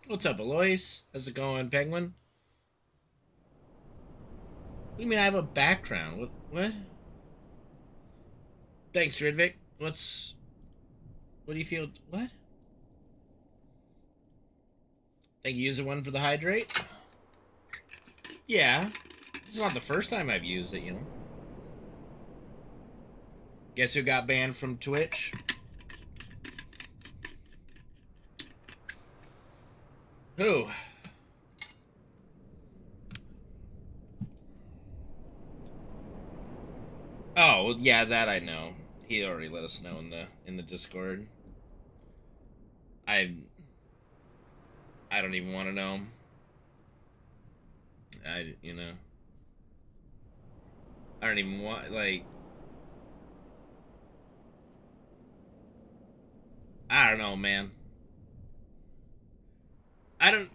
What's up, Alois? How's it going, Penguin? What do you mean I have a background? What? Thanks, Ridvik. What do you feel? What? Thank you, user one, for the hydrate. Yeah. It's not the first time I've used it, you know. Guess who got banned from Twitch? Who? Oh, well, yeah, that I know. He already let us know in the Discord. I don't even want to know. I don't even want, like, I don't know, man. I don't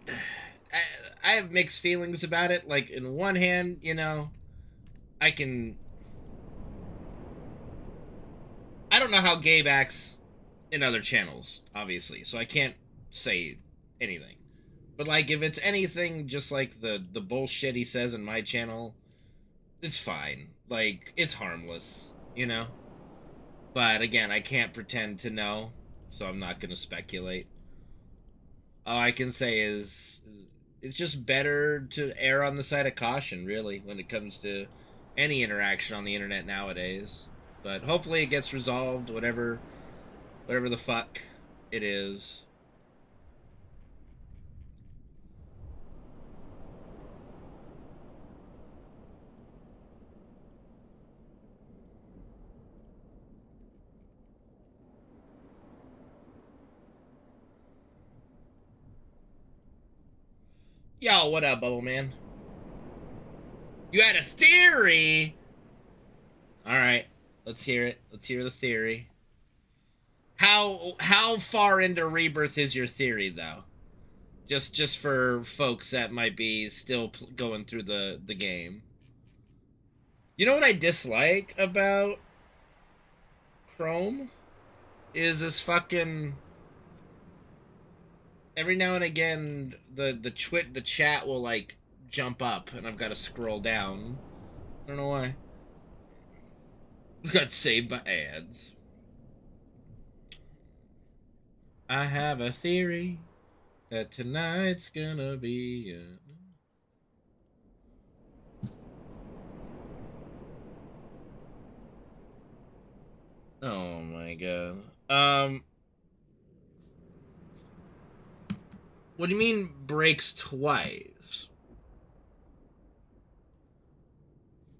I have mixed feelings about it. Like, in one hand, I can I don't know how Gabe acts in other channels, obviously, so I can't say anything. But, like, if it's anything just like the bullshit he says in my channel, it's fine. Like, it's harmless, you know? But, again, I can't pretend to know, so I'm not gonna speculate. All I can say is it's just better to err on the side of caution, really, when it comes to any interaction on the internet nowadays. But hopefully it gets resolved, whatever the fuck it is. Yo, what up, Bubble Man? You had a theory? Alright, let's hear it. Let's hear the theory. How far into Rebirth is your theory, though? Just for folks that might be still going through the game. You know what I dislike about Chrome? Is this fucking... Every now and again, the chat will, like, jump up, and I've got to scroll down. I don't know why. Got saved by ads. I have a theory that tonight's gonna be Oh my god. What do you mean breaks twice?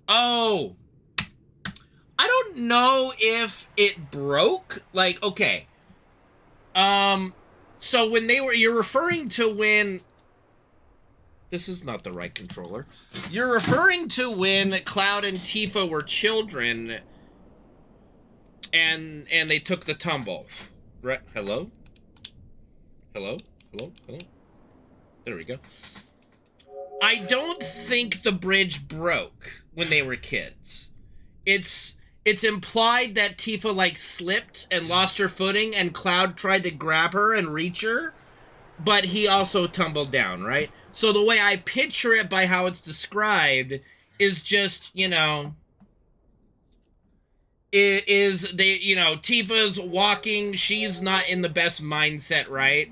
Oh, I don't know if it broke. Like, okay. So when you're referring to when... This is not the right controller. You're referring to when Cloud and Tifa were children and they took the tumble. Right? Hello? Hello? Hello? Hello? There we go. I don't think the bridge broke when they were kids. It's implied that Tifa, like, slipped and lost her footing, and Cloud tried to grab her and reach her, but he also tumbled down, right? So the way I picture it by how it's described is just, Tifa's walking, she's not in the best mindset, right?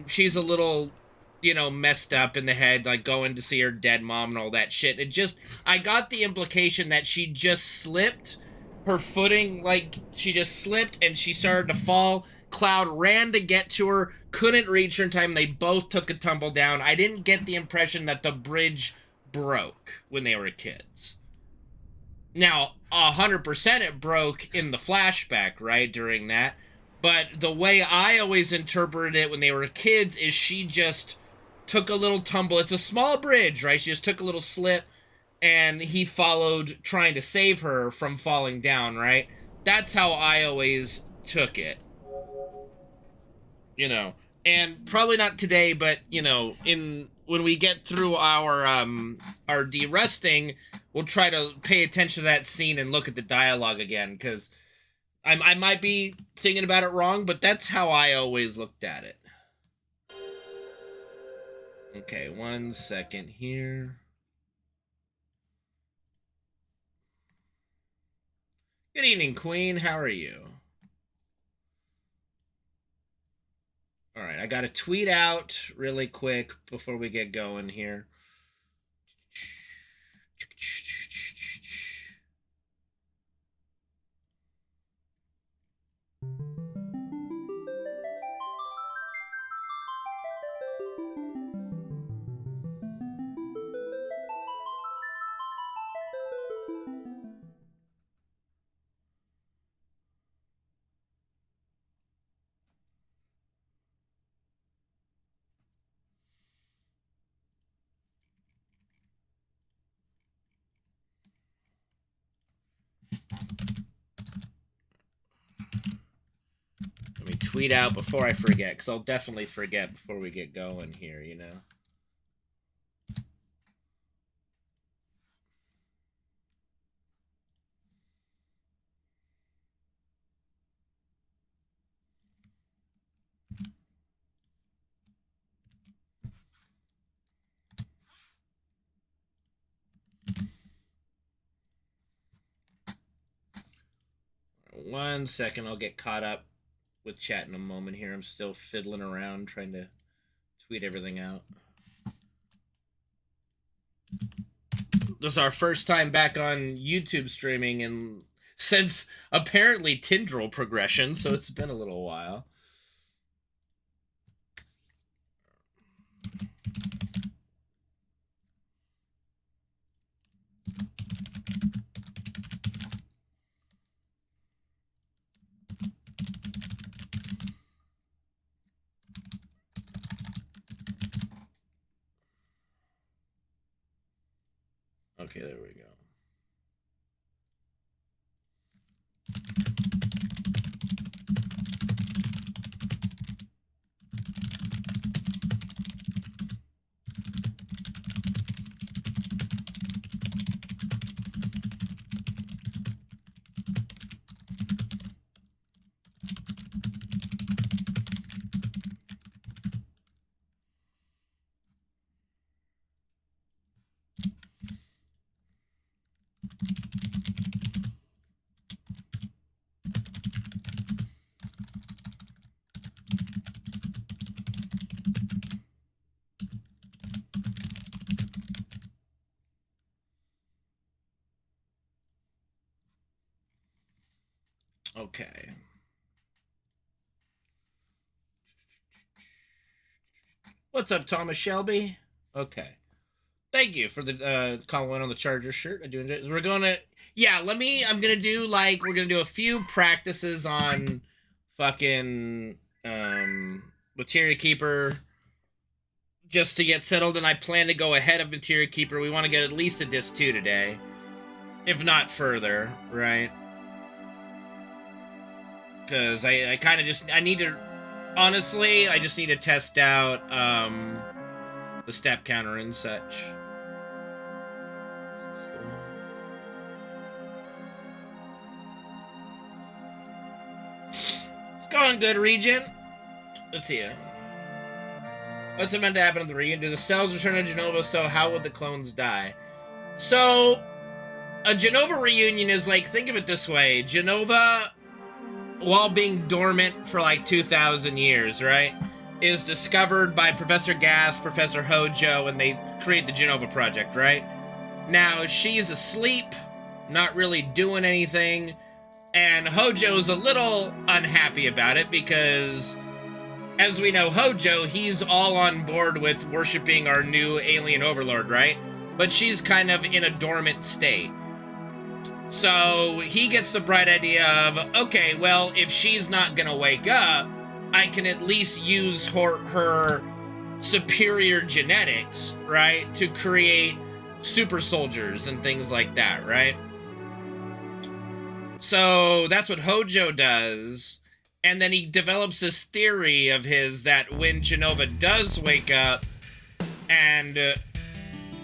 She's a little, messed up in the head, like going to see her dead mom and all that shit. I got the implication that she just slipped her footing, like she just slipped and she started to fall. Cloud ran to get to her, couldn't reach her in time. They both took a tumble down. I didn't get the impression that the bridge broke when they were kids. Now, 100% it broke in the flashback, right, during that. But the way I always interpreted it when they were kids is she just took a little tumble. It's a small bridge, right? She just took a little slip, and he followed trying to save her from falling down, right? That's how I always took it. You know, and probably not today, but, you know, when we get through our derusting, we'll try to pay attention to that scene and look at the dialogue again, because I might be thinking about it wrong, but that's how I always looked at it. Okay, 1 second here. Good evening, Queen. How are you? All right, I got to tweet out really quick before we get going here. Let me tweet out before I forget, because I'll definitely forget before we get going here, you know. One second, I'll get caught up with chat in a moment here. I'm still fiddling around trying to tweet everything out. This is our first time back on YouTube streaming and since apparently Tindril progression, so it's been a little while. Okay, there we go. Okay. What's up, Thomas Shelby? Okay. Thank you for the compliment on the Charger shirt. I do enjoy it. We're gonna, yeah, I'm gonna do, like, we're gonna do a few practices on fucking, Materia Keeper just to get settled, and I plan to go ahead of Materia Keeper. We want to get at least a Disc 2 today, if not further, right? Because I kind of just, I need to, honestly, I just need to test out, the step counter and such. It's going good, Regent. Let's see it. What's meant to happen at the reunion? Do the cells return to Genova, so how would the clones die? So, a Genova reunion is like, think of it this way. Genova, while being dormant for like 2,000 years, right, is discovered by Professor Gas, Professor Hojo, and they create the Genova Project, right? Now, she's asleep, not really doing anything, and Hojo's a little unhappy about it because, as we know, Hojo, he's all on board with worshiping our new alien overlord, right? But she's kind of in a dormant state. So he gets the bright idea of, okay, well, if she's not gonna wake up, I can at least use her superior genetics, right, to create super soldiers and things like that, right? So that's what Hojo does. And then he develops this theory of his that when Jenova does wake up and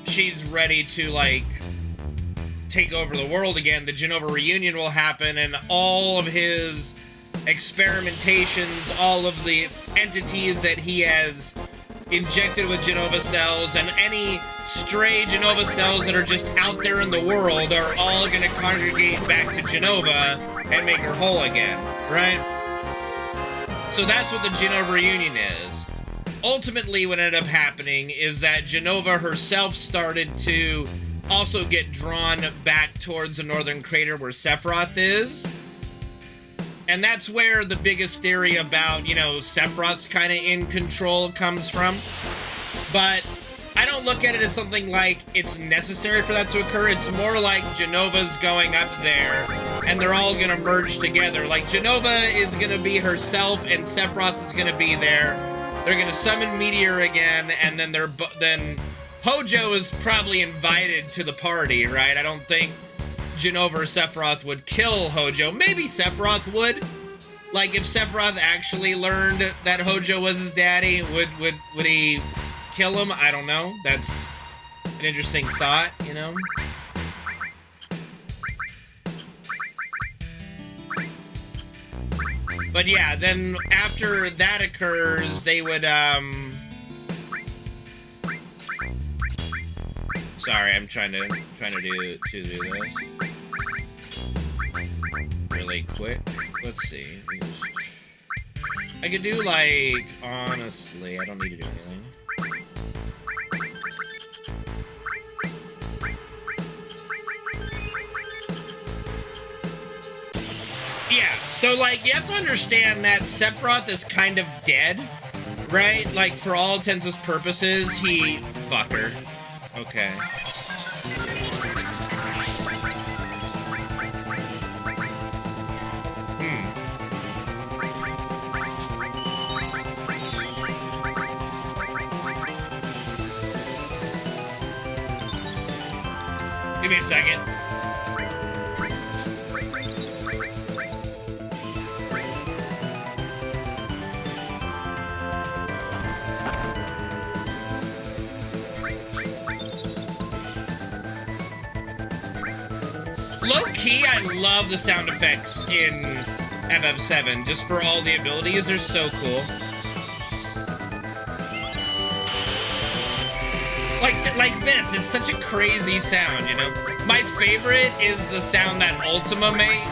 she's ready to, like, take over the world again, the Jenova reunion will happen, and all of his experimentations, all of the entities that he has injected with Jenova cells, and any stray Jenova cells that are just out there in the world are all going to congregate back to Jenova and make her whole again, right? So that's what the Jenova reunion is. Ultimately, what ended up happening is that Jenova herself started to also get drawn back towards the northern crater where Sephiroth is. And that's where the biggest theory about, you know, Sephiroth's kind of in control comes from. But I don't look at it as something like it's necessary for that to occur. It's more like Jenova's going up there and they're all going to merge together. Like, Jenova is going to be herself and Sephiroth is going to be there. They're going to summon Meteor again, and then then Hojo is probably invited to the party, right? I don't think Jenova or Sephiroth would kill Hojo. Maybe Sephiroth would. Like, if Sephiroth actually learned that Hojo was his daddy, would he kill him? I don't know. That's an interesting thought, you know? But yeah, then after that occurs, they would, sorry, I'm trying to do this really quick. Let's see. I could do, like, honestly, I don't need to do anything. Yeah, so, like, you have to understand that Sephiroth is kind of dead, right? Like, for all intents and purposes, fucker. Okay. Give me a second. Low-key, I love the sound effects in FF7, just for all the abilities. They're so cool. Like this, it's such a crazy sound, you know? My favorite is the sound that Ultima makes.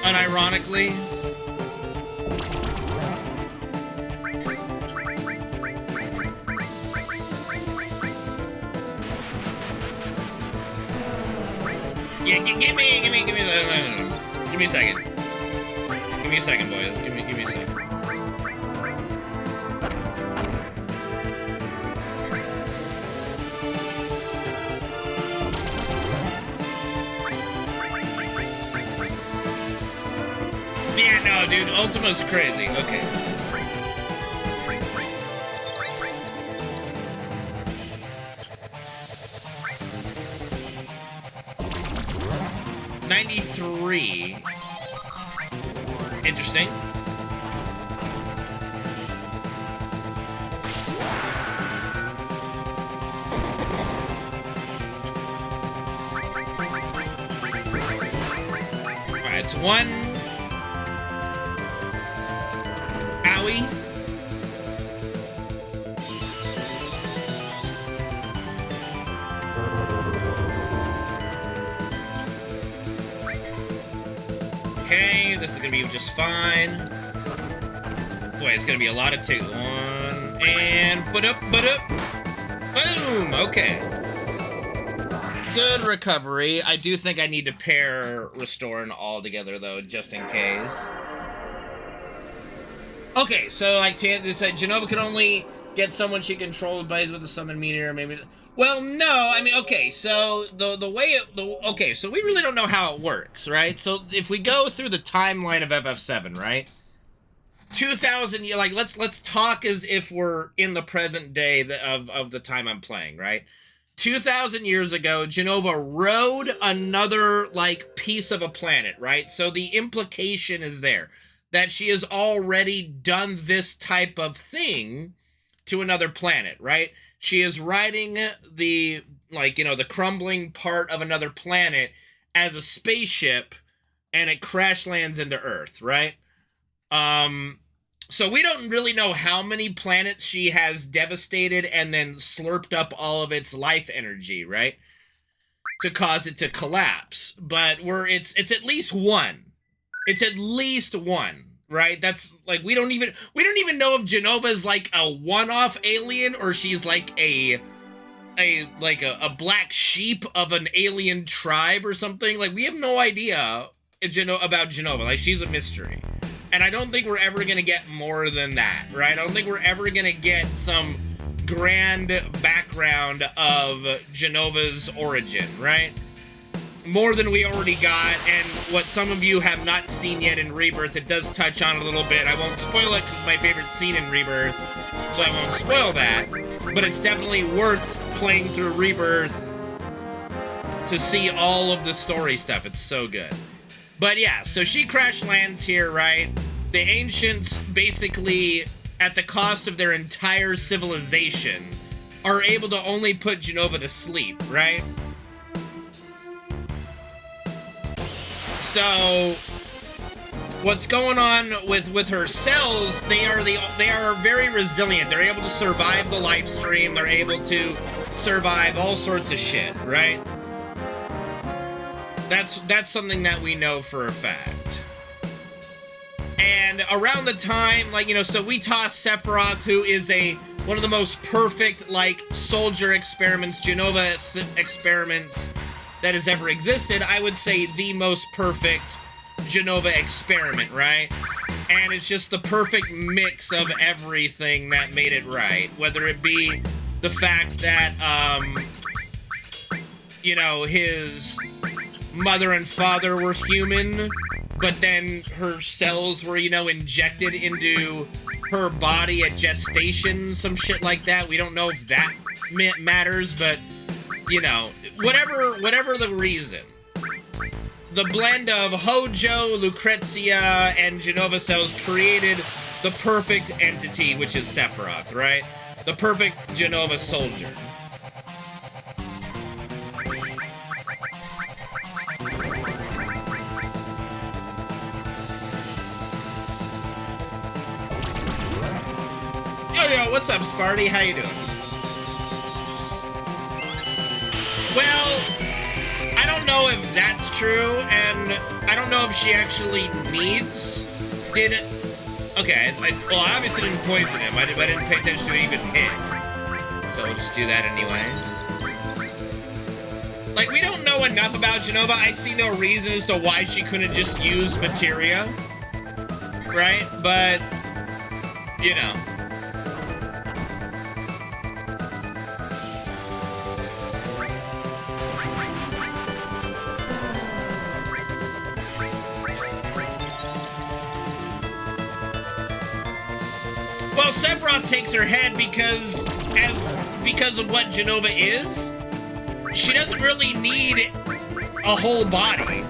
Unironically. Yeah, give me a second. Give me a second, boys. Give me a second. Yeah, no, dude, Ultima's crazy. Okay. '93. Interesting. Alright, it's one. Owie. Okay, this is gonna be just fine. Boy, it's gonna be a lot of take. One, and but up. Boom! Okay. Good recovery. I do think I need to pair Restore and all together, though, just in case. Okay, so like Jenova can only get someone she controlled by with the summon meteor, maybe. Well, no, I mean, okay, so the way okay, so we really don't know how it works, right? So if we go through the timeline of FF7, right? 2000 years, like let's talk as if we're in the present day of the time I'm playing, right? 2000 years ago, Genova rode another like piece of a planet, right? So the implication is there that she has already done this type of thing to another planet, right? She is riding the, like, you know, the crumbling part of another planet as a spaceship, and it crash lands into Earth, right? So we don't really know how many planets she has devastated and then slurped up all of its life energy, right? To cause it to collapse. But it's at least one. It's at least one, right? That's like we don't even know if Genova's like a one-off alien or she's like a black sheep of an alien tribe or something. Like, we have no idea about Genova. Like, she's a mystery. And I don't think we're ever going to get more than that, right? I don't think we're ever going to get some grand background of Genova's origin, right? More than we already got, and what some of you have not seen yet in Rebirth, it does touch on a little bit. I won't spoil it because it's my favorite scene in Rebirth, so I won't spoil that. But it's definitely worth playing through Rebirth to see all of the story stuff. It's so good. But yeah, so she crash lands here, right? The ancients basically, at the cost of their entire civilization, are able to only put Genova to sleep, right? So what's going on with her cells, they are very resilient. They're able to survive the life stream. They're able to survive all sorts of shit, right? That's something that we know for a fact. And around the time, like, you know, so we toss Sephiroth, who is one of the most perfect, like, soldier experiments, Genova experiments that has ever existed. I would say the most perfect Genova experiment, right? And it's just the perfect mix of everything that made it right. Whether it be the fact that, you know, his mother and father were human, but then her cells were, you know, injected into her body at gestation, some shit like that. We don't know if that matters, but, you know, whatever the reason. The blend of Hojo, Lucrezia, and Genova cells created the perfect entity, which is Sephiroth, right? The perfect Genova soldier. Yo, what's up, Sparty? How you doing? Well, I don't know if that's true, and I don't know if she actually did it. Okay, well, I obviously didn't poison him. I didn't pay attention to it even hit. So we'll just do that anyway. Like, we don't know enough about Genova. I see no reason as to why she couldn't just use materia. Right? But, you know. Well, Sephiroth takes her head because of what Genova is. She doesn't really need a whole body.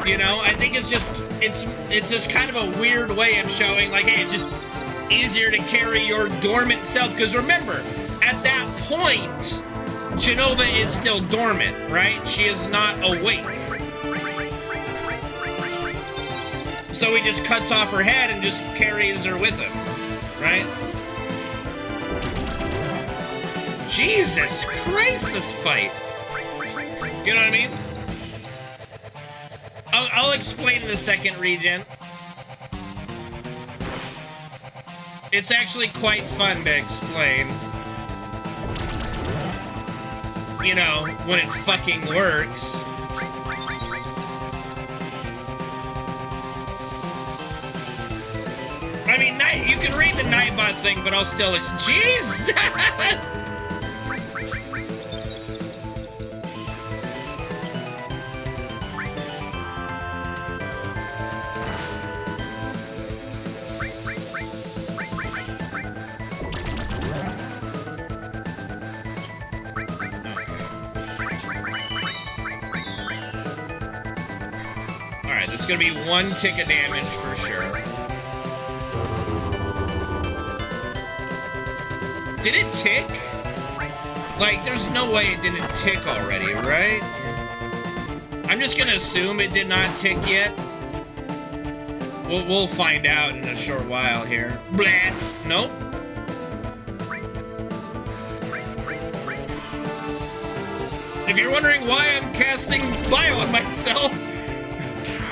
You know, I think it's just kind of a weird way of showing, like, hey, it's just easier to carry your dormant self. Because remember, at that point, Genova is still dormant, right? She is not awake. So he just cuts off her head and just carries her with him. Right? Jesus Christ, this fight. You know what I mean? I'll explain in a second, Regen. It's actually quite fun to explain. You know, when it fucking works. I mean, you can read the Nightbot thing, but I'll still... Jesus! Alright, that's gonna be 1 tick of damage for sure. Did it tick? Like, there's no way it didn't tick already, right? I'm just gonna assume it did not tick yet. We'll find out in a short while here. Blah. Nope. If you're wondering why I'm casting bio on myself,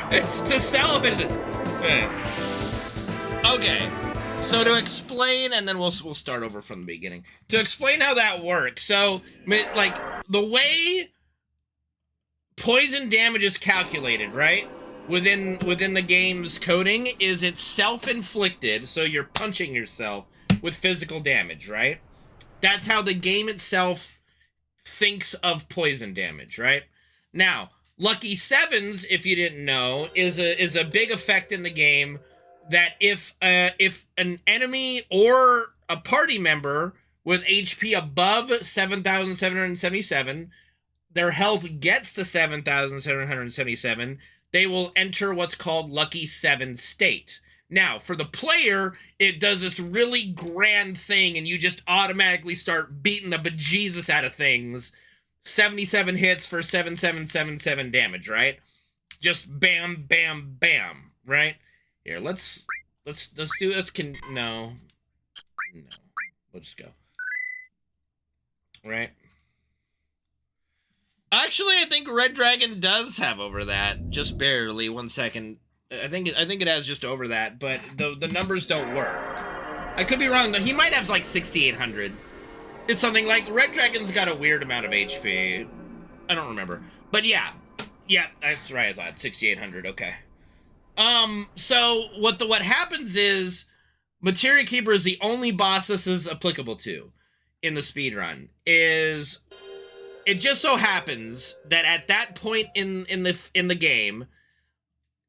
it's to salvage it. Okay. So to explain, and then we'll start over from the beginning. To explain how that works. So, like, the way poison damage is calculated, right? Within the game's coding is it's self-inflicted, so you're punching yourself with physical damage, right? That's how the game itself thinks of poison damage, right? Now, Lucky Sevens, if you didn't know, is a big effect in the game that if an enemy or a party member with HP above 7,777, their health gets to 7,777, they will enter what's called Lucky Seven state. Now, for the player, it does this really grand thing, and you just automatically start beating the bejesus out of things. 77 hits for 7,777 damage, right? Just bam, bam, bam, right? Here, no. We'll just go. Right? Actually, I think Red Dragon does have over that. Just barely. 1 second. I think it has just over that, but the numbers don't work. I could be wrong, though. He might have like 6,800. It's something like Red Dragon's got a weird amount of HP. I don't remember. But yeah. Yeah, that's right. I thought 6,800. Okay. So what happens is Materia Keeper is the only boss this is applicable to in the speedrun. Is it just so happens that at that point in the game,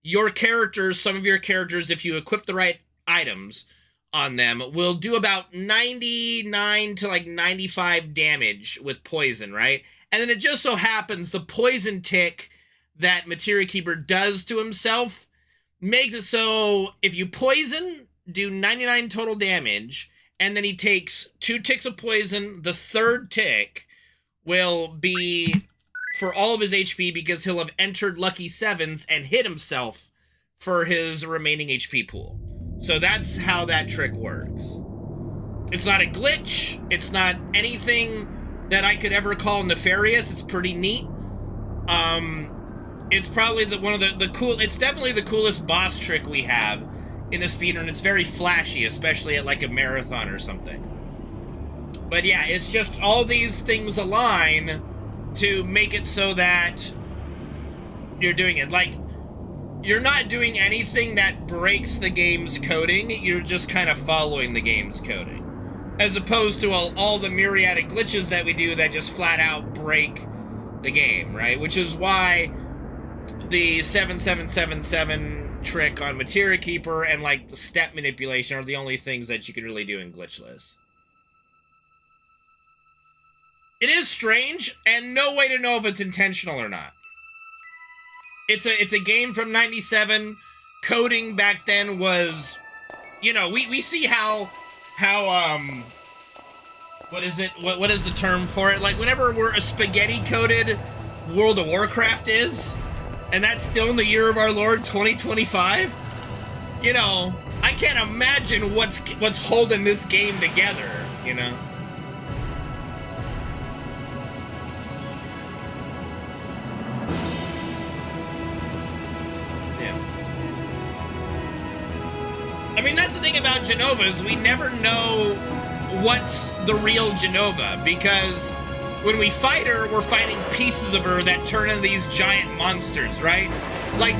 your characters, some of your characters, if you equip the right items on them, will do about 99 to like 95 damage with poison, right? And then it just so happens the poison tick that Materia Keeper does to himself makes it so if you poison, do 99 total damage, and then he takes 2 ticks of poison, the third tick will be for all of his HP because he'll have entered Lucky Sevens and hit himself for his remaining HP pool. So that's how that trick works. It's not a glitch. It's not anything that I could ever call nefarious. It's pretty neat. It's probably it's definitely the coolest boss trick we have in the speedrun. It's very flashy, especially at like a marathon or something. But yeah, it's just all these things align to make it so that you're doing it. Like, you're not doing anything that breaks the game's coding, you're just kind of following the game's coding. As opposed to all the myriadic glitches that we do that just flat out break the game, right? Which is why the 7777 trick on Materia Keeper and like the step manipulation are the only things that you can really do in Glitchless. It is strange, and no way to know if it's intentional or not. It's a game from 97. Coding back then was, you know, we see how what is it? What is the term for it? Like, whenever we're a spaghetti-coded World of Warcraft is, and that's still in the year of our Lord 2025, you know, I can't imagine what's holding this game together, you know? I mean, that's the thing about Jenova, is we never know what's the real Jenova, because when we fight her, we're fighting pieces of her that turn into these giant monsters, right? Like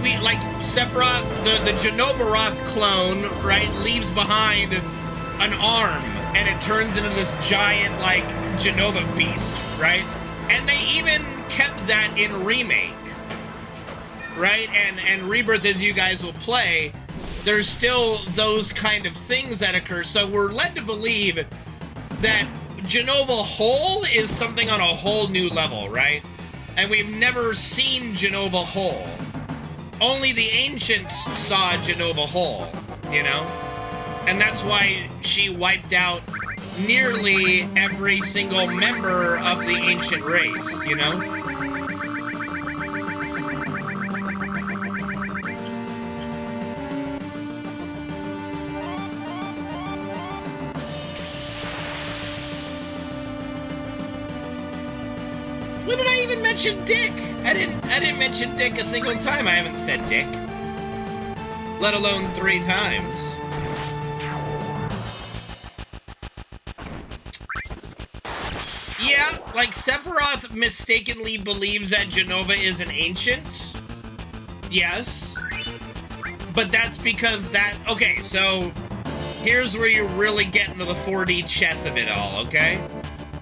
Sephiroth, the Genovaroth clone, right, leaves behind an arm, and it turns into this giant, like, Jenova beast, right? And they even kept that in Remake, right? And Rebirth, as you guys will play, there's still those kind of things that occur, so we're led to believe that Jenova whole is something on a whole new level, right? And we've never seen Jenova whole. only the ancients saw Jenova whole, you know? And that's why she wiped out nearly every single member of the ancient race, you know? When did I even mention Dick? I didn't mention Dick a single time. I haven't said Dick. Let alone 3 times. Yeah, like Sephiroth mistakenly believes that Jenova is an ancient. Yes. But that's because that... Okay, so here's where you really get into the 4D chess of it all, okay?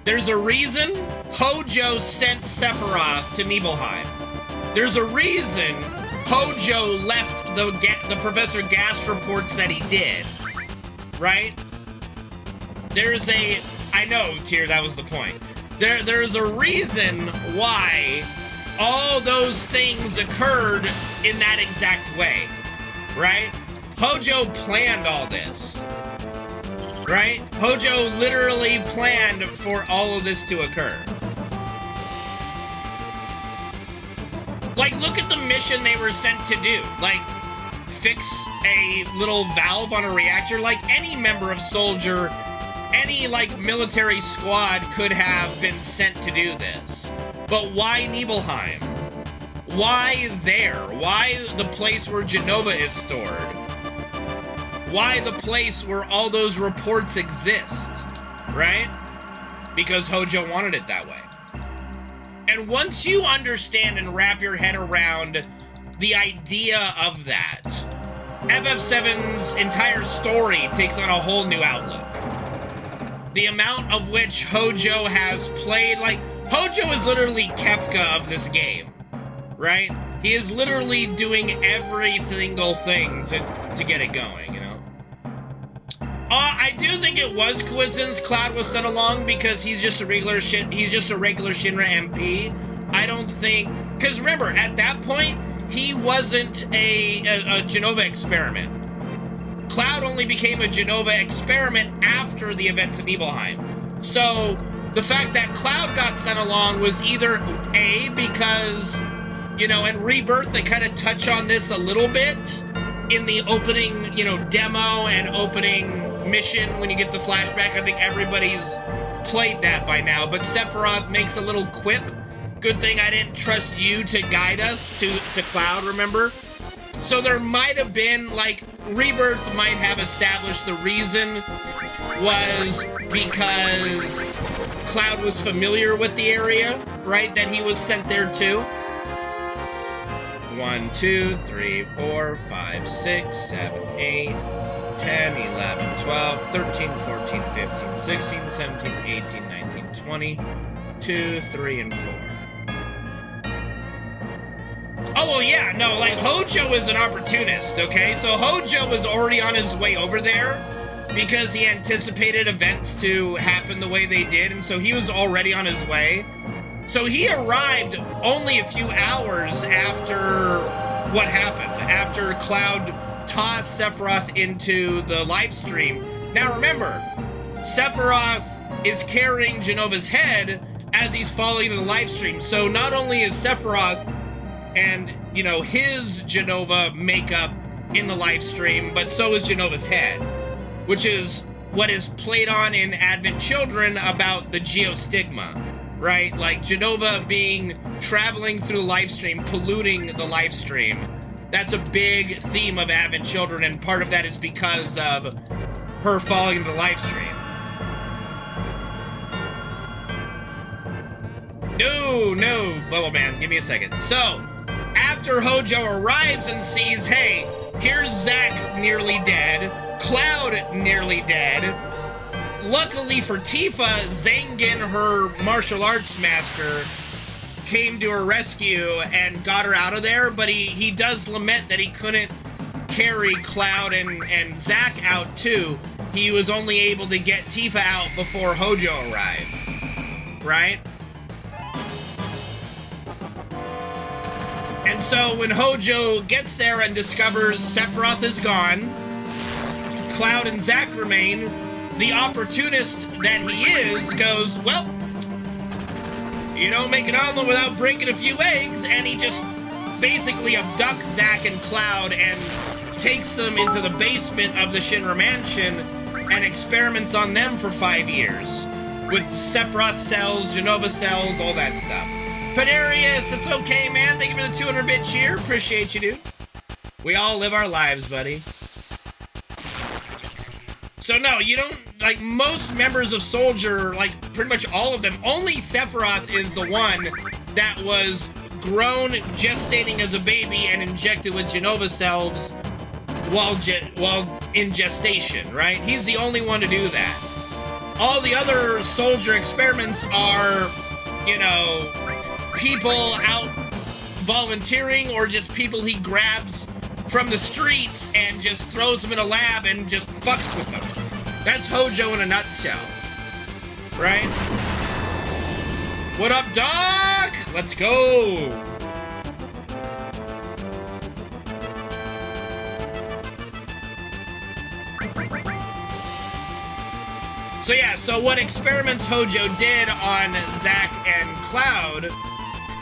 There's a reason Hojo sent Sephiroth to Nibelheim. There's a reason Hojo left the Professor Gas reports that he did. Right? There's a... I know, Tyr, that was the point. There's a reason why all those things occurred in that exact way. Right? Hojo planned all this. Right? Hojo literally planned for all of this to occur. Like, look at the mission they were sent to do. Like, fix a little valve on a reactor. Like, any member of Soldier, any, like, military squad could have been sent to do this. But why Nibelheim? Why there? Why the place where Jenova is stored? Why the place where all those reports exist, right? Because Hojo wanted it that way. And once you understand and wrap your head around the idea of that, FF7's entire story takes on a whole new outlook. The amount of which Hojo has played, like, Hojo is literally Kefka of this game, right? He is literally doing every single thing to get it going, you know? I do think it was coincidence Cloud was sent along because he's just a regular Shinra MP. I don't think, because remember, at that point, he wasn't a Jenova experiment. Cloud only became a Jenova experiment after the events of Nibelheim. So the fact that Cloud got sent along was either A, because, you know, in Rebirth, they kind of touch on this a little bit in the opening, you know, demo and opening mission when you get the flashback. I think everybody's played that by now, but Sephiroth makes a little quip. Good thing I didn't trust you to guide us to Cloud, remember? So there might have been, like, Rebirth might have established the reason was because Cloud was familiar with the area, right, that he was sent there to. 1, 2, 3, 4, 5, 6, 7, 8, 10, 11, 12, 13, 14, 15, 16, 17, 18, 19, 20, 2, 3, and 4. Oh, well, yeah, no, like, Hojo is an opportunist, okay? So Hojo was already on his way over there because he anticipated events to happen the way they did, and so he was already on his way. So he arrived only a few hours after what happened, after Cloud tossed Sephiroth into the live stream. Now remember, Sephiroth is carrying Jenova's head as he's falling into the live stream. So not only is Sephiroth and, you know, his Jenova makeup in the live stream, but so is Jenova's head, which is what is played on in Advent Children about the geostigma, right? Like Jenova traveling through the live stream, polluting the live stream. That's a big theme of Advent Children, and part of that is because of her falling into the live stream. No, Bubble Man, give me a second. So, after Hojo arrives and sees, hey, here's Zack nearly dead, Cloud nearly dead. Luckily for Tifa, Zangan, her martial arts master, came to her rescue and got her out of there, but he does lament that he couldn't carry Cloud and Zack out too. He was only able to get Tifa out before Hojo arrived, right? And so when Hojo gets there and discovers Sephiroth is gone, Cloud and Zack remain, the opportunist that he is goes, well, you don't make an omelet without breaking a few eggs, and he just basically abducts Zack and Cloud and takes them into the basement of the Shinra Mansion and experiments on them for 5 years. With Sephiroth cells, Genova cells, all that stuff. Panarius, it's okay, man. Thank you for the 200-bit cheer. Appreciate you, dude. We all live our lives, buddy. So no, you don't, like, most members of Soldier, like, pretty much all of them, only Sephiroth is the one that was grown, gestating as a baby, and injected with Genova cells while in gestation, right? He's the only one to do that. All the other Soldier experiments are, you know, people out volunteering or just people he grabs from the streets and just throws them in a lab and just fucks with them. That's Hojo in a nutshell, right? What up, dog? Let's go. So yeah, so what experiments Hojo did on Zack and Cloud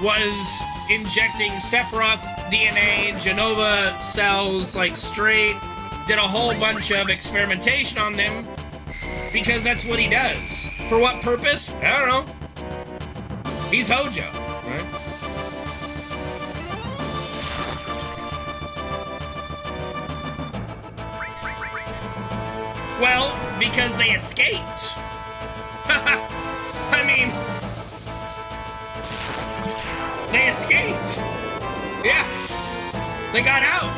was injecting Sephiroth DNA, Genova cells, like straight, did a whole bunch of experimentation on them because that's what he does. For what purpose? I don't know. He's Hojo, right? Well, because they escaped. I mean, they escaped. Yeah, they got out.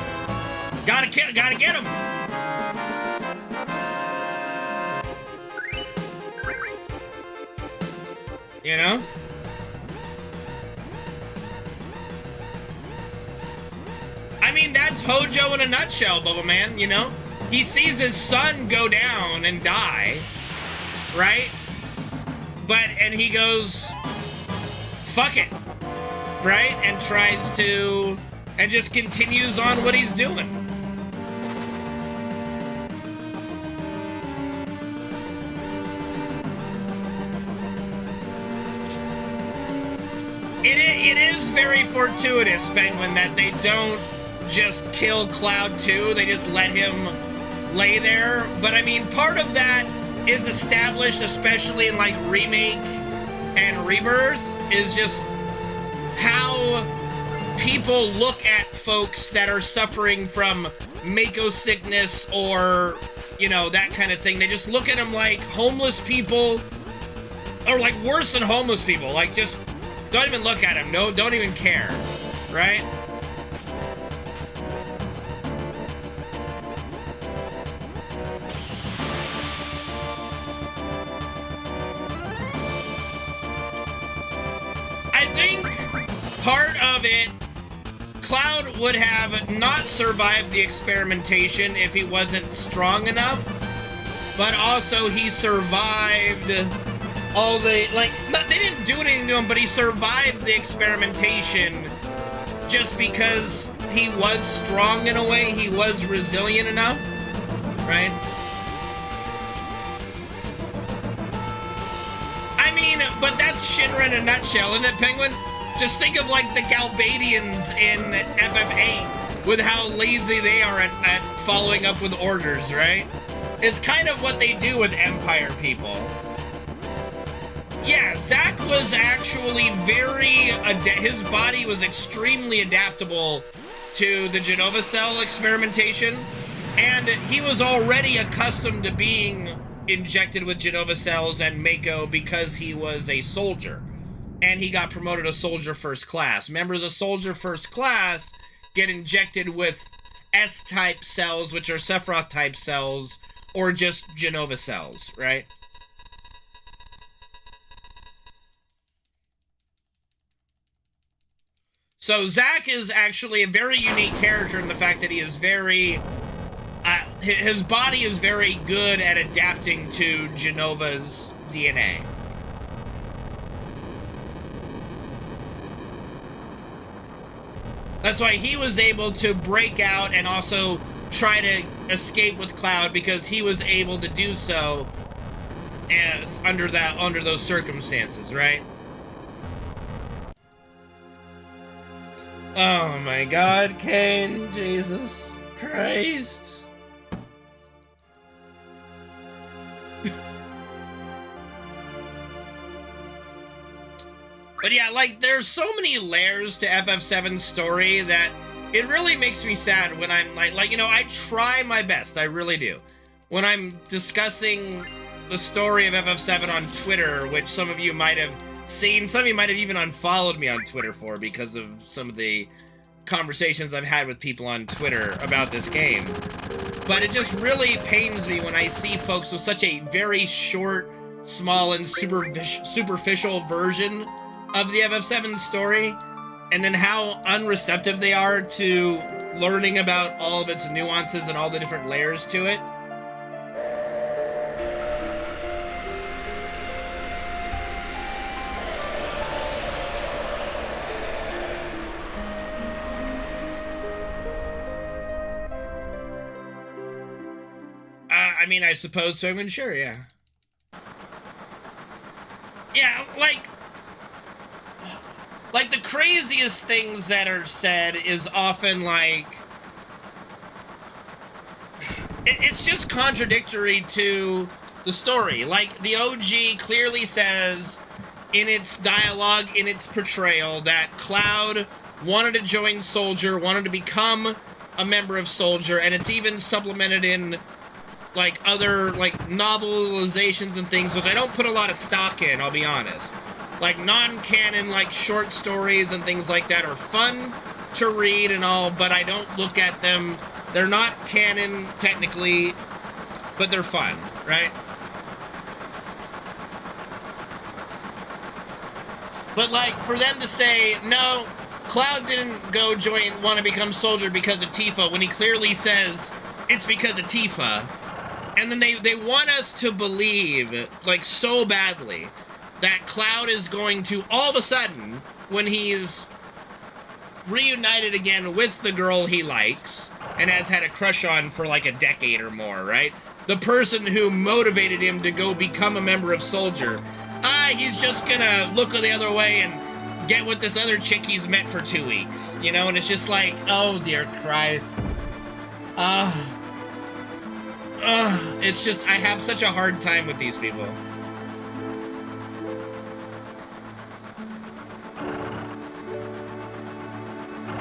Gotta get them. You know? I mean, that's Hojo in a nutshell, Bubba Man, you know? He sees his son go down and die, right? And he goes, fuck it, right? And tries to, and just continues on what he's doing. It is very fortuitous, Penguin, that they don't just kill Cloud too. They just let him lay there. But I mean, part of that is established, especially in like Remake and Rebirth, is just how people look at folks that are suffering from Mako sickness or, you know, that kind of thing. They just look at them like homeless people, or like worse than homeless people. Like, just don't even look at them. No, don't even care, right? I think part of it, Cloud would have not survived the experimentation if he wasn't strong enough, but also he survived all the, like, they didn't do anything to him, but he survived the experimentation just because he was strong in a way, he was resilient enough, right? I mean, but that's Shinra in a nutshell, isn't it, Penguin? Just think of, like, the Galbadians in FF8 with how lazy they are at following up with orders, right? It's kind of what they do with Empire people. Yeah, Zack was actually his body was extremely adaptable to the Genova cell experimentation, and he was already accustomed to being injected with Genova cells and Mako because he was a soldier, and he got promoted to Soldier First Class. Members of Soldier First Class get injected with S-type cells, which are Sephiroth-type cells, or just Genova cells, right? So Zack is actually a very unique character in the fact that he is very, his body is very good at adapting to Genova's DNA. That's why he was able to break out and also try to escape with Cloud, because he was able to do so under those circumstances, right? Oh my God, Kane, Jesus Christ. But yeah, like, there's so many layers to FF7's story that it really makes me sad when I'm like, you know, I try my best, I really do. When I'm discussing the story of FF7 on Twitter, which some of you might have seen, some of you might have even unfollowed me on Twitter for, because of some of the conversations I've had with people on Twitter about this game. But it just really pains me when I see folks with such a very short, small, and superficial version of the FF7 story, and then how unreceptive they are to learning about all of its nuances and all the different layers to it. I mean, I suppose so. I mean, sure, yeah. Yeah, like the craziest things that are said is often like, it's just contradictory to the story. Like, the OG clearly says in its dialogue, in its portrayal, that Cloud wanted to join Soldier, wanted to become a member of Soldier, and it's even supplemented in like other like novelizations and things, which I don't put a lot of stock in, I'll be honest. Like, non-canon, like, short stories and things like that are fun to read and all, but I don't look at them. They're not canon, technically, but they're fun, right? But, like, for them to say, no, Cloud didn't want to become Soldier because of Tifa, when he clearly says it's because of Tifa. And then they want us to believe, like, so badly, that Cloud is going to, all of a sudden, when he's reunited again with the girl he likes, and has had a crush on for like a decade or more, right? The person who motivated him to go become a member of Soldier, he's just gonna look the other way and get with this other chick he's met for 2 weeks, you know? And it's just like, oh dear Christ. It's just, I have such a hard time with these people.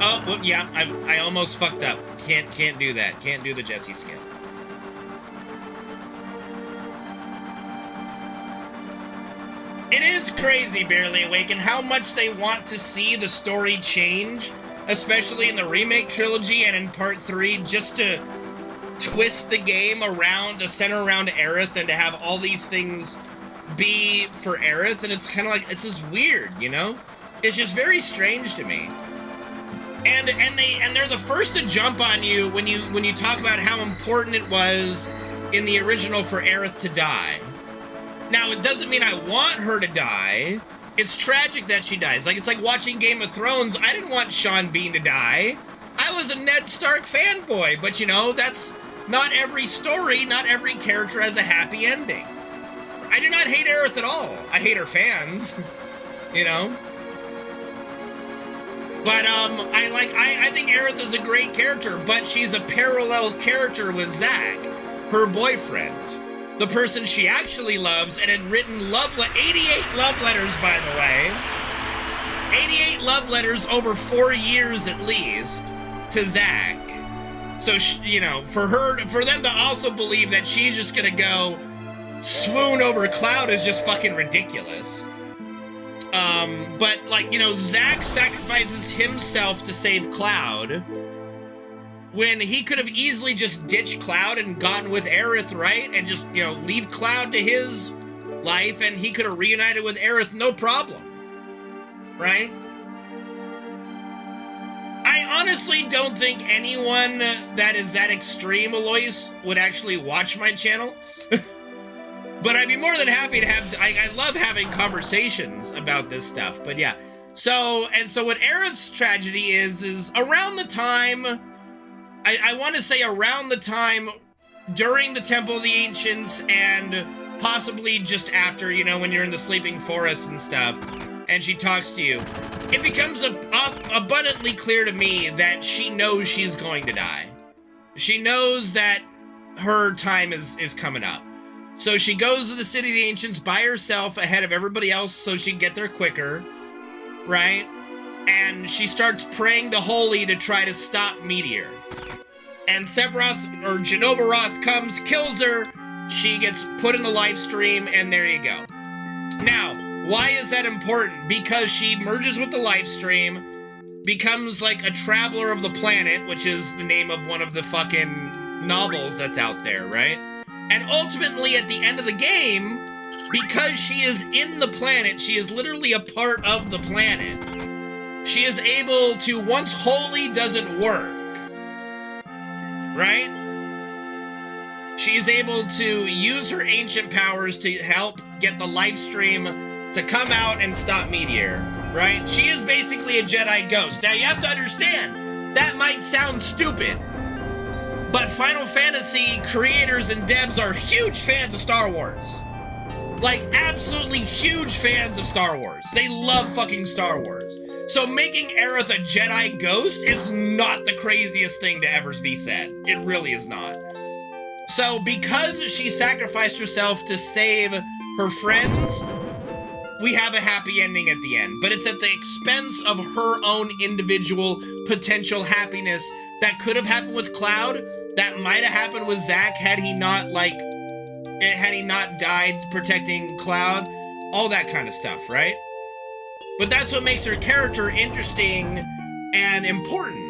Oh, well, yeah, I almost fucked up. Can't do that. Can't do the Jesse skin. It is crazy, Barely Awakened, how much they want to see the story change, especially in the remake trilogy and in part 3, just to twist the game around, to center around Aerith and to have all these things be for Aerith, and it's kind of like, it's just weird, you know? It's just very strange to me. And they're the first to jump on you when you talk about how important it was in the original for Aerith to die. Now, it doesn't mean I want her to die. It's tragic that she dies. Like, it's like watching Game of Thrones. I didn't want Sean Bean to die. I was a Ned Stark fanboy, but you know, that's not every story, not every character has a happy ending. I do not hate Aerith at all. I hate her fans, you know? But, I think Aerith is a great character, but she's a parallel character with Zack, her boyfriend. The person she actually loves and had written 88 love letters, by the way. 88 love letters over 4 years at least to Zack. So, you know, for them to also believe that she's just gonna go swoon over Cloud is just fucking ridiculous. But, like, you know, Zack sacrifices himself to save Cloud when he could have easily just ditched Cloud and gotten with Aerith, right? And just, you know, leave Cloud to his life, and he could have reunited with Aerith, no problem. Right? I honestly don't think anyone that is that extreme, Alois, would actually watch my channel. But I'd be more than happy to have, I love having conversations about this stuff. But yeah, So what Aerith's tragedy is around the time, I want to say around the time during the Temple of the Ancients and possibly just after, you know, when you're in the Sleeping Forest and stuff, and she talks to you, it becomes abundantly clear to me that she knows she's going to die. She knows that her time is coming up. So she goes to the City of the Ancients by herself ahead of everybody else so she can get there quicker, right? And she starts praying to Holy to try to stop Meteor. And Sephiroth, or Jenova Roth, comes, kills her, she gets put in the live stream, and there you go. Now, why is that important? Because she merges with the live stream, becomes like a traveler of the planet, which is the name of one of the fucking novels that's out there, right? And ultimately, at the end of the game, because she is in the planet, she is literally a part of the planet, she is able to, once Holy doesn't work, right? She is able to use her ancient powers to help get the live stream to come out and stop Meteor, right? She is basically a Jedi ghost. Now, you have to understand, that might sound stupid, but Final Fantasy creators and devs are huge fans of Star Wars. Like, absolutely huge fans of Star Wars. They love fucking Star Wars. So making Aerith a Jedi ghost is not the craziest thing to ever be said. It really is not. So because she sacrificed herself to save her friends, we have a happy ending at the end. But it's at the expense of her own individual potential happiness that could have happened with Cloud, that might have happened with Zack had he not, like, had he not died protecting Cloud, all that kind of stuff, right? But that's what makes her character interesting and important.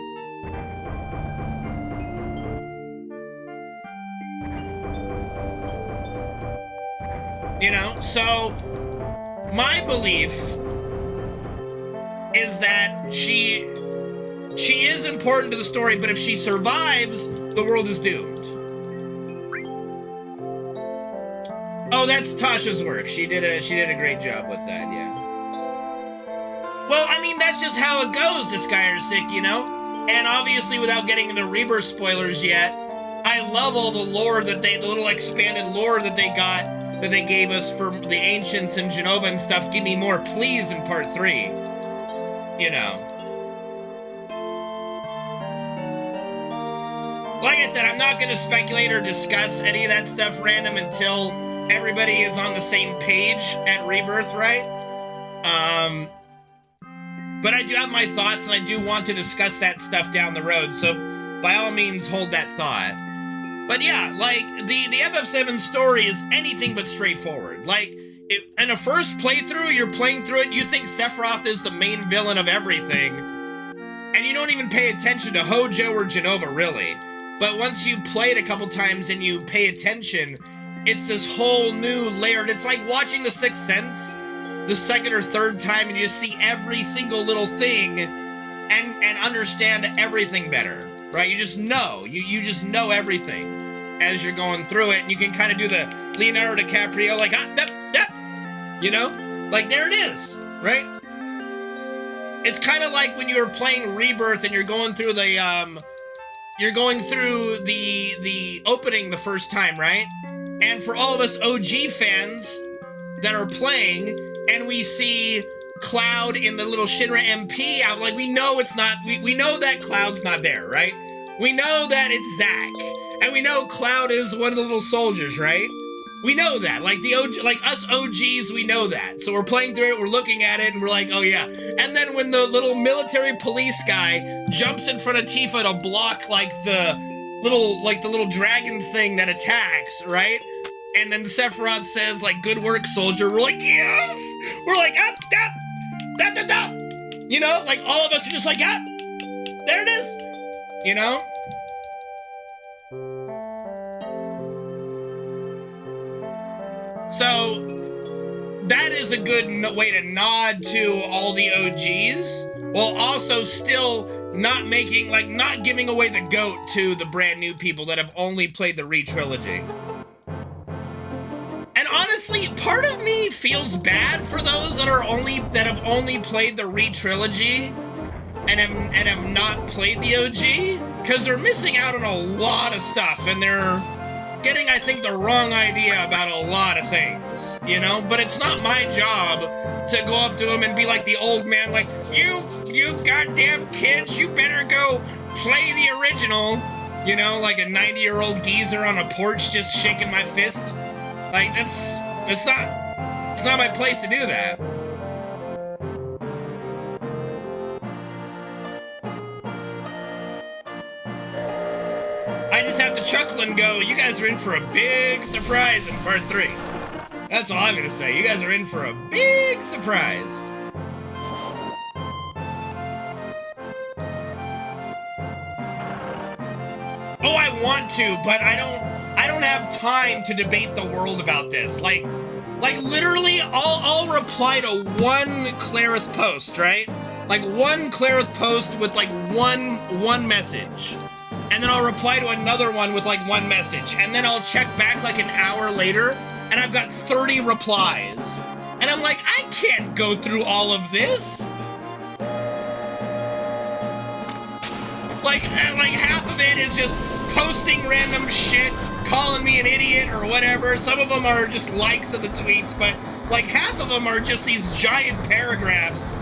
You know, so my belief is that she is important to the story, but if she survives, the world is doomed. Oh, that's Tasha's work. She did a great job with that, yeah. Well, I mean, that's just how it goes, Disguiser, you know? And obviously, without getting into Rebirth spoilers yet, I love all the lore that the little expanded lore that they gave us for the Ancients and Jenova and stuff. Give me more, please, in part 3. You know. Like I said, I'm not going to speculate or discuss any of that stuff random until everybody is on the same page at Rebirth, right? But I do have my thoughts, and I do want to discuss that stuff down the road, so by all means, hold that thought. But yeah, like, the FF7 story is anything but straightforward. Like, in a first playthrough, you're playing through it, you think Sephiroth is the main villain of everything, and you don't even pay attention to Hojo or Jenova, really. But once you play it a couple times and you pay attention, it's this whole new layered, it's like watching The Sixth Sense the second or third time, and you see every single little thing and understand everything better, right? You just know. You just know everything as you're going through it, and you can kind of do the Leonardo DiCaprio, like, you know? Like, there it is, right? It's kind of like when you were playing Rebirth and you're going through the opening the first time, right? And for all of us OG fans that are playing, and we see Cloud in the little Shinra MP, I'm like, we know it's not, we know that Cloud's not there, right? We know that it's Zack, and we know Cloud is one of the little soldiers, right? We know that, like the OG, like us OGs, we know that. So we're playing through it, we're looking at it, and we're like, oh yeah. And then when the little military police guy jumps in front of Tifa to block like the little dragon thing that attacks, right? And then Sephiroth says, like, good work, soldier. We're like, yes! We're like, up. You know, like, all of us are just like, up. There it is. You know? So, that is a good way to nod to all the OGs, while also still not giving away the goat to the brand new people that have only played the re-trilogy. And honestly, part of me feels bad for those that have only played the re-trilogy and have not played the OG, because they're missing out on a lot of stuff, and they're getting, I think, the wrong idea about a lot of things, you know? But it's not my job to go up to them and be like the old man, like, you goddamn kids, you better go play the original, you know, like a 90-year-old geezer on a porch just shaking my fist. Like, it's not my place to do that. I just have to chuckle and go, you guys are in for a big surprise in part 3. That's all I'm gonna say. You guys are in for a big surprise. Oh, I want to, but I don't have time to debate the world about this. Like literally, I'll reply to one Clarith post, right? Like one Clarith post with like one message. And then I'll reply to another one with like one message. And then I'll check back like an hour later, and I've got 30 replies. And I'm like, I can't go through all of this. Like half of it is just posting random shit, calling me an idiot or whatever. Some of them are just likes of the tweets, but like half of them are just these giant paragraphs,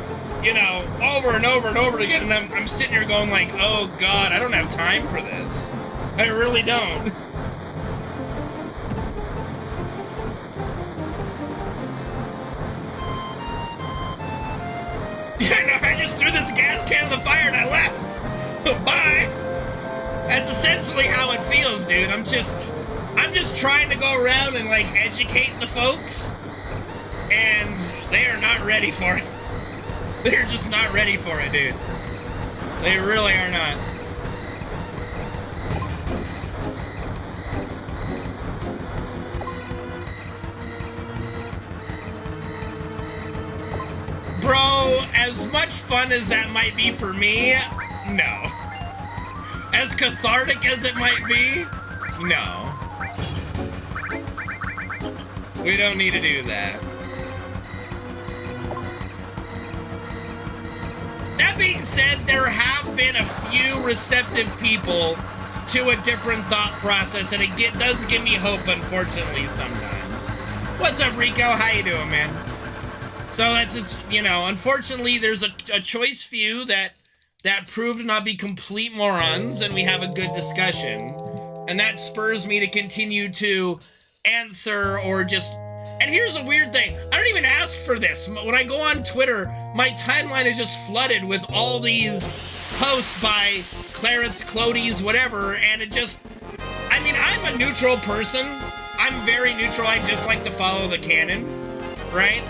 you know, over and over and over again. And I'm sitting here going like, oh God, I don't have time for this. I really don't. Yeah, no, I just threw this gas can in the fire and I left. Bye. That's essentially how it feels, dude. I'm just trying to go around and like educate the folks, and they are not ready for it. They're just not ready for it, dude. They really are not. Bro, as much fun as that might be for me, no. As cathartic as it might be, no. We don't need to do that. That being said, there have been a few receptive people to a different thought process, and it does give me hope, unfortunately, sometimes. What's up, Rico? How you doing, man? So that's just, you know, unfortunately, there's a choice few that prove to not be complete morons, and we have a good discussion. And that spurs me to continue to answer or just... And here's a weird thing. I don't even ask for this. When I go on Twitter, my timeline is just flooded with all these posts by Clarence, Clodies, whatever, and it just... I mean, I'm a neutral person. I'm very neutral. I just like to follow the canon, right?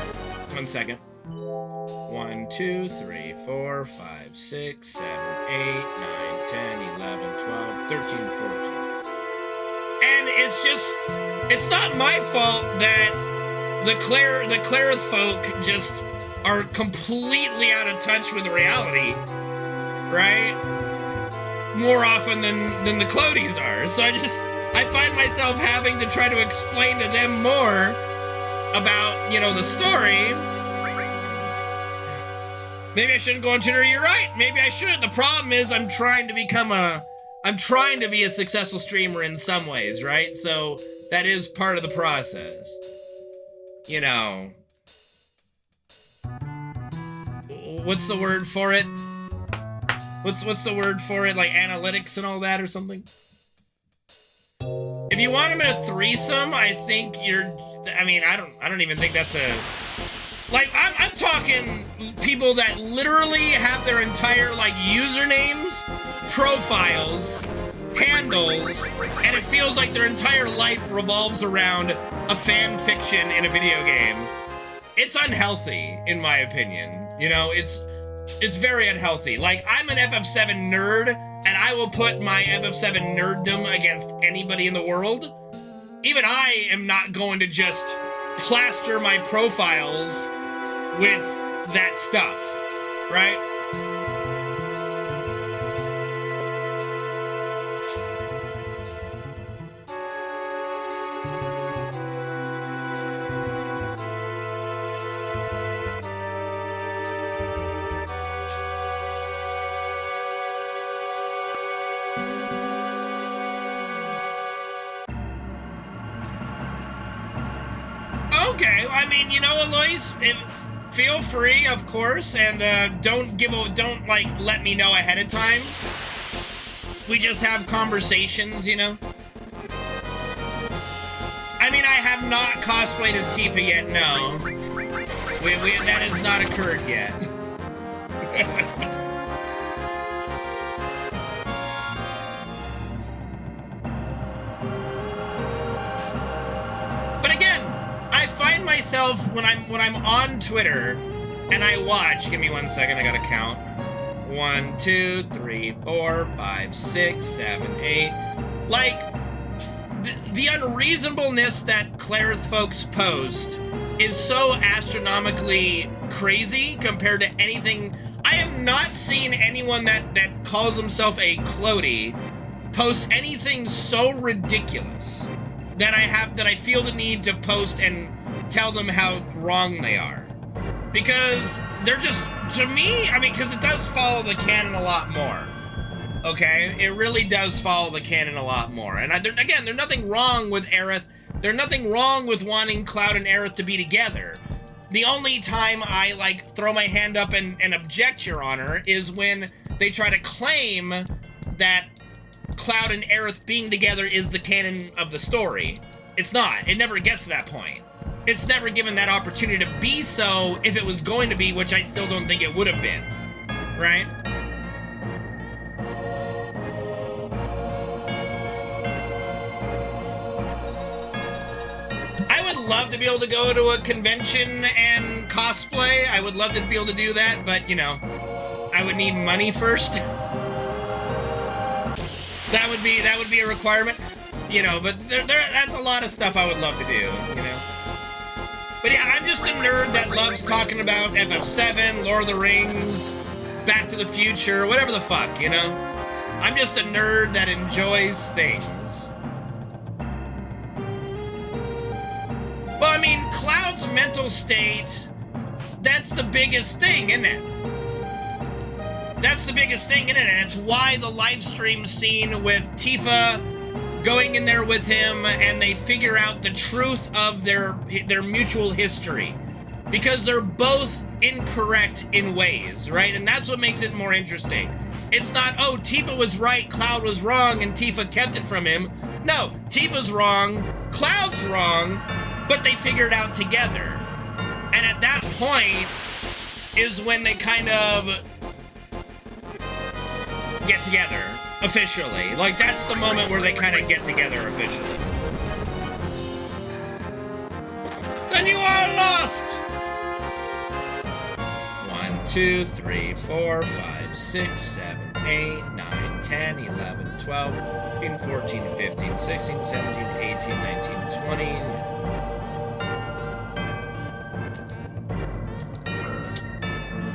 1 second. 1, 2, 3, 4, 5, 6, 7, 8, 9, 10, 11, 12, 13, 14. And it's just, it's not my fault that the Clarith folk just are completely out of touch with reality, right? More often than the Clodies are. So I find myself having to try to explain to them more about, you know, the story. Maybe I shouldn't go on Twitter. You're right. Maybe I shouldn't. The problem is I'm trying to be a successful streamer in some ways, right? So that is part of the process. You know, what's the word for it? What's the word for it? Like analytics and all that or something? If you want them in a threesome, I think I mean, I don't even think that's a... Like, I'm talking people that literally have their entire, like, usernames, profiles, handles, and it feels like their entire life revolves around a fan fiction in a video game. It's unhealthy, in my opinion. You know, it's very unhealthy. Like, I'm an FF7 nerd, and I will put my FF7 nerddom against anybody in the world. Even I am not going to just plaster my profiles with that stuff, right? Okay, I mean, you know, Alois, feel free, of course, and don't like let me know ahead of time. We just have conversations, you know. I mean, I have not cosplayed as Tifa yet. No, that has not occurred yet. Myself when I'm on Twitter and I watch, give me 1 second, I gotta count. 1, 2, 3, 4, 5, 6, 7, 8. Like the unreasonableness that Clareth folks post is so astronomically crazy compared to anything. I have not seen anyone that calls himself a Clody post anything so ridiculous that I feel the need to post and tell them how wrong they are. Because they're just, to me, I mean, because it does follow the canon a lot more. Okay? It really does follow the canon a lot more. And again, there's nothing wrong with Aerith. There's nothing wrong with wanting Cloud and Aerith to be together. The only time I, like, throw my hand up and object, Your Honor, is when they try to claim that Cloud and Aerith being together is the canon of the story. It's not. It never gets to that point. It's never given that opportunity to be so if it was going to be, which I still don't think it would have been. Right? I would love to be able to go to a convention and cosplay. I would love to be able to do that, but, you know, I would need money first. That would be a requirement. You know, but that's a lot of stuff I would love to do, you know? But yeah, I'm just a nerd that loves talking about FF7, Lord of the Rings, Back to the Future, whatever the fuck, you know? I'm just a nerd that enjoys things. Well, I mean, Cloud's mental state, that's the biggest thing, isn't it? That's the biggest thing, isn't it? And it's why the live stream scene with Tifa going in there with him, and they figure out the truth of their mutual history, because they're both incorrect in ways, right? And that's what makes it more interesting. It's not, oh, Tifa was right, Cloud was wrong, and Tifa kept it from him. No, Tifa's wrong, Cloud's wrong, but they figure it out together. And at that point is when they kind of get together. Officially. Like, that's the moment where they kind of get together officially. Then you are lost! 1, 2, 3, 4, 5, 6, 7, 8, 9, 10, 11, 12, 13, 14, 15, 16, 17, 18, 19, 20...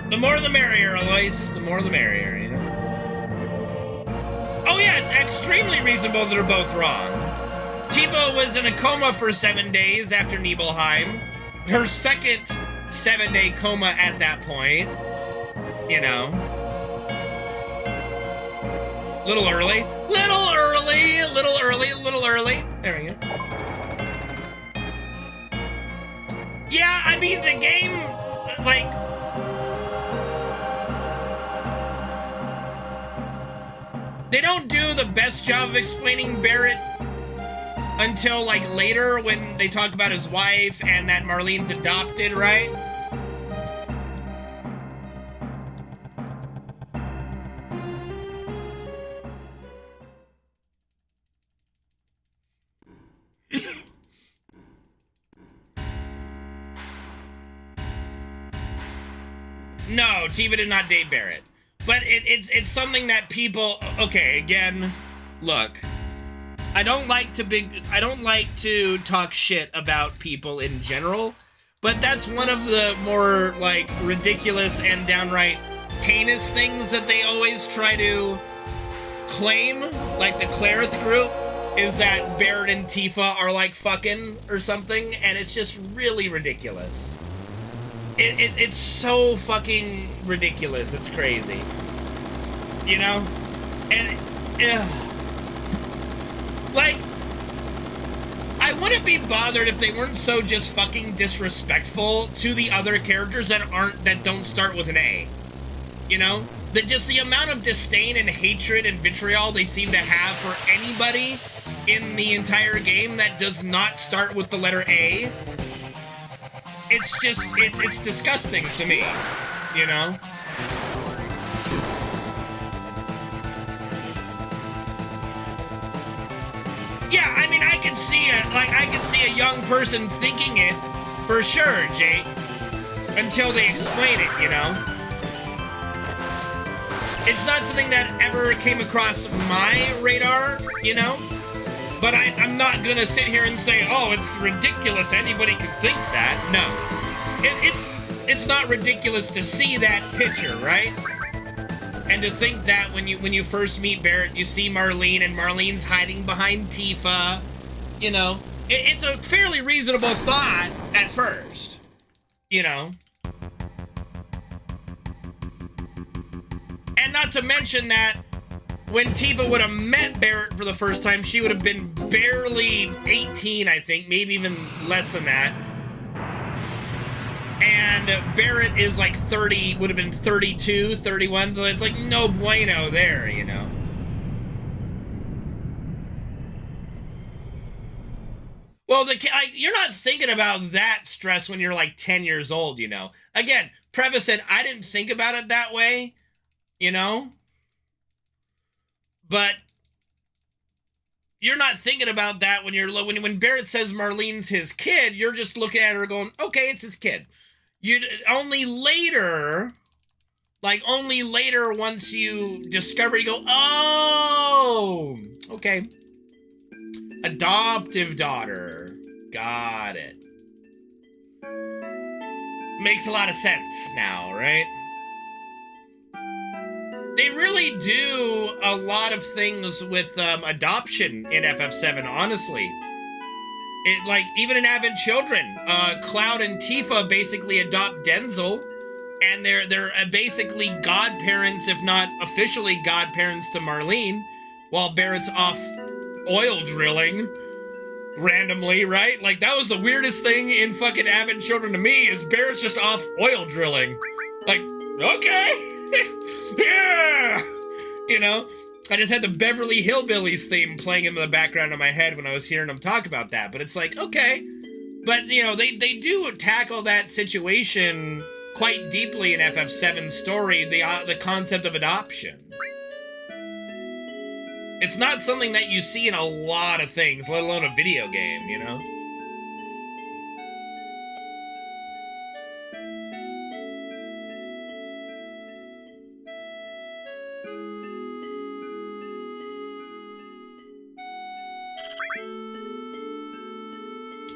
The more the merrier, Alois. The more the merrier, you know? Oh yeah, it's extremely reasonable that they're both wrong. Tifa was in a coma for 7 days after Nibelheim. Her second 7-day coma at that point. You know. Little early. Little early. Little early. Little early. There we go. Yeah, I mean, the game, like... They don't do the best job of explaining Barrett until, like, later when they talk about his wife and that Marlene's adopted, right? No, Tifa did not date Barrett. But it's something that people, okay, again, look, I don't like to talk shit about people in general, but that's one of the more, like, ridiculous and downright heinous things that they always try to claim, like the Clareth group, is that Barrett and Tifa are, like, fucking or something, and it's just really ridiculous. It's so fucking ridiculous. It's crazy. You know? And, like, I wouldn't be bothered if they weren't so just fucking disrespectful to the other characters that don't start with an A. You know? Just the amount of disdain and hatred and vitriol they seem to have for anybody in the entire game that does not start with the letter A. It's just, it's disgusting to me, you know? Yeah, I mean, I can see a young person thinking it, for sure, Jake, until they explain it, you know? It's not something that ever came across my radar, you know? But I'm not gonna sit here and say, oh, it's ridiculous, anybody can think that. No. It's not ridiculous to see that picture, right? And to think that when you first meet Barrett, you see Marlene, and Marlene's hiding behind Tifa, you know? It's a fairly reasonable thought at first, you know? And not to mention that when Tifa would have met Barrett for the first time, she would have been barely 18, I think, maybe even less than that. And Barrett is like 30, would have been 32, 31, so it's like no bueno there, you know. Well, you're not thinking about that stress when you're like 10 years old, you know. Again, preface said, I didn't think about it that way, you know. But you're not thinking about that when Barrett says Marlene's his kid, you're just looking at her going, okay, it's his kid. Only later once you discover, you go, oh, okay. Adoptive daughter. Got it. Makes a lot of sense now, right? They really do a lot of things with adoption in FF7, honestly. Like, even in Advent Children, Cloud and Tifa basically adopt Denzel, and they're basically godparents, if not officially godparents, to Marlene, while Barrett's off oil drilling randomly, right? Like, that was the weirdest thing in fucking Advent Children to me, is Barrett's just off oil drilling. Like, okay. Yeah! You know? I just had the Beverly Hillbillies theme playing in the background of my head when I was hearing them talk about that. But it's like, okay. But, you know, they do tackle that situation quite deeply in FF7's story, the concept of adoption. It's not something that you see in a lot of things, let alone a video game, you know?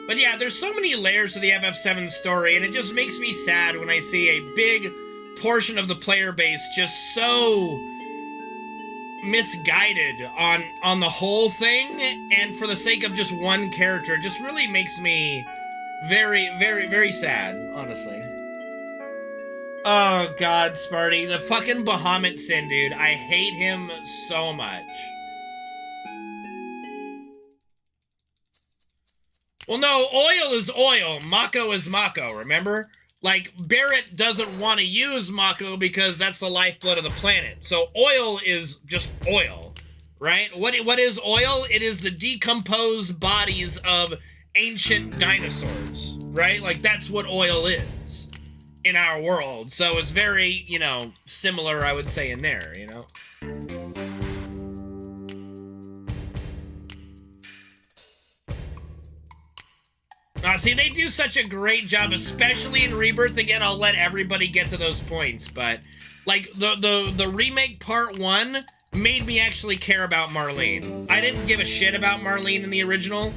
But yeah, there's so many layers to the FF7 story, and it just makes me sad when I see a big portion of the player base just so misguided on the whole thing, and for the sake of just one character. It just really makes me very, very, very sad, honestly. Oh god, Sparty. The fucking Bahamut Sin, dude. I hate him so much. Well, no, oil is oil. Mako is Mako, remember? Like, Barrett doesn't want to use Mako because that's the lifeblood of the planet. So oil is just oil, right? What is oil? It is the decomposed bodies of ancient dinosaurs, right? Like, that's what oil is in our world. So it's very, you know, similar, I would say, in there, you know? See, they do such a great job, especially in Rebirth. Again, I'll let everybody get to those points, but, like, the remake part 1 made me actually care about Marlene. I didn't give a shit about Marlene in the original.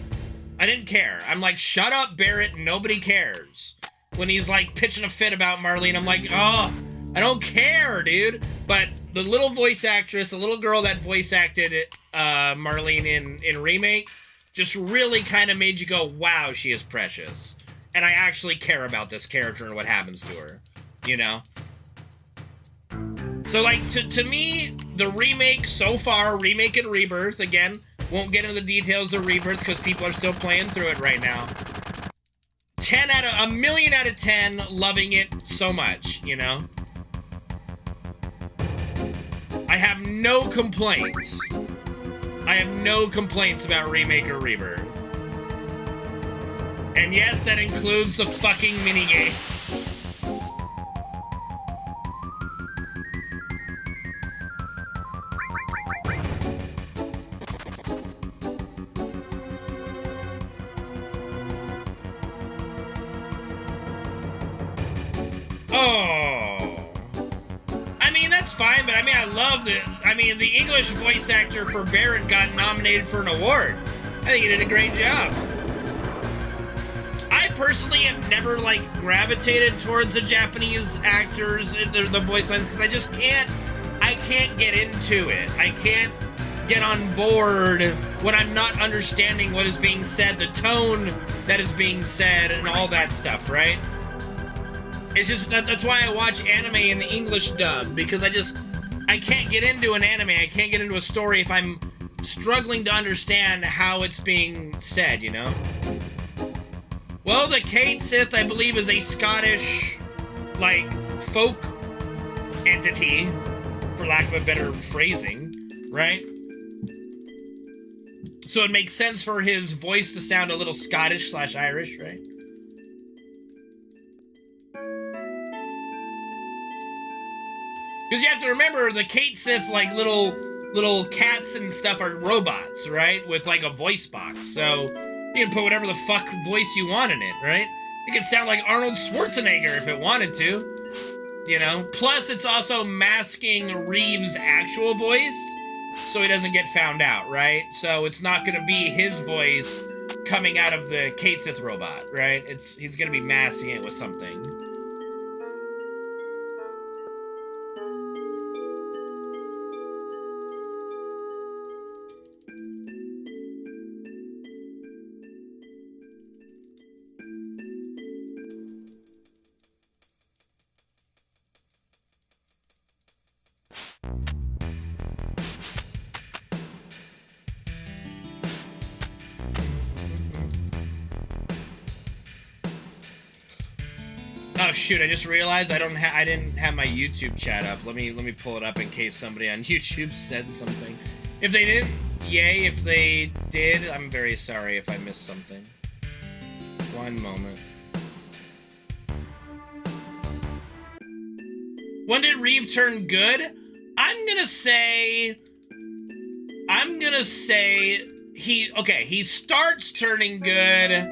I didn't care. I'm like, shut up, Barrett, nobody cares. When he's, like, pitching a fit about Marlene, I'm like, oh, I don't care, dude. But the little voice actress, the little girl that voice acted Marlene in Remake, just really kind of made you go, wow, she is precious. And I actually care about this character and what happens to her, you know? So, like, to me, the remake so far, Remake and Rebirth, again, Won't get into the details of Rebirth because people are still playing through it right now. 1,000,000 out of 10, loving it so much, you know? I have no complaints. I have no complaints about Remake or Rebirth. And yes, that includes the fucking minigame. Oh. I mean, that's fine, but I mean, I love the English voice actor for Barrett got nominated for an award. I think he did a great job. I personally have never, like, gravitated towards the Japanese actors, the voice lines, because I can't get into it. I can't get on board when I'm not understanding what is being said, the tone that is being said, and all that stuff, right? It's just, that's why I watch anime in the English dub, because I can't get into an anime, I can't get into a story if I'm struggling to understand how it's being said, you know? Well, the Kate Sith, I believe, is a Scottish, like, folk entity, for lack of a better phrasing, right? So it makes sense for his voice to sound a little Scottish/Irish, right? Because you have to remember, the Kate Sith, like, little cats and stuff are robots, right? With, like, a voice box, so you can put whatever the fuck voice you want in it, right? It could sound like Arnold Schwarzenegger if it wanted to, you know? Plus, it's also masking Reeves' actual voice, so he doesn't get found out, right? So it's not gonna be his voice coming out of the Kate Sith robot, right? He's gonna be masking it with something. Oh shoot, I just realized I didn't have my YouTube chat up. Let me pull it up in case somebody on YouTube said something. If they didn't, yay. If they did, I'm very sorry if I missed something. One moment. When did Reeve turn good? I'm gonna say he starts turning good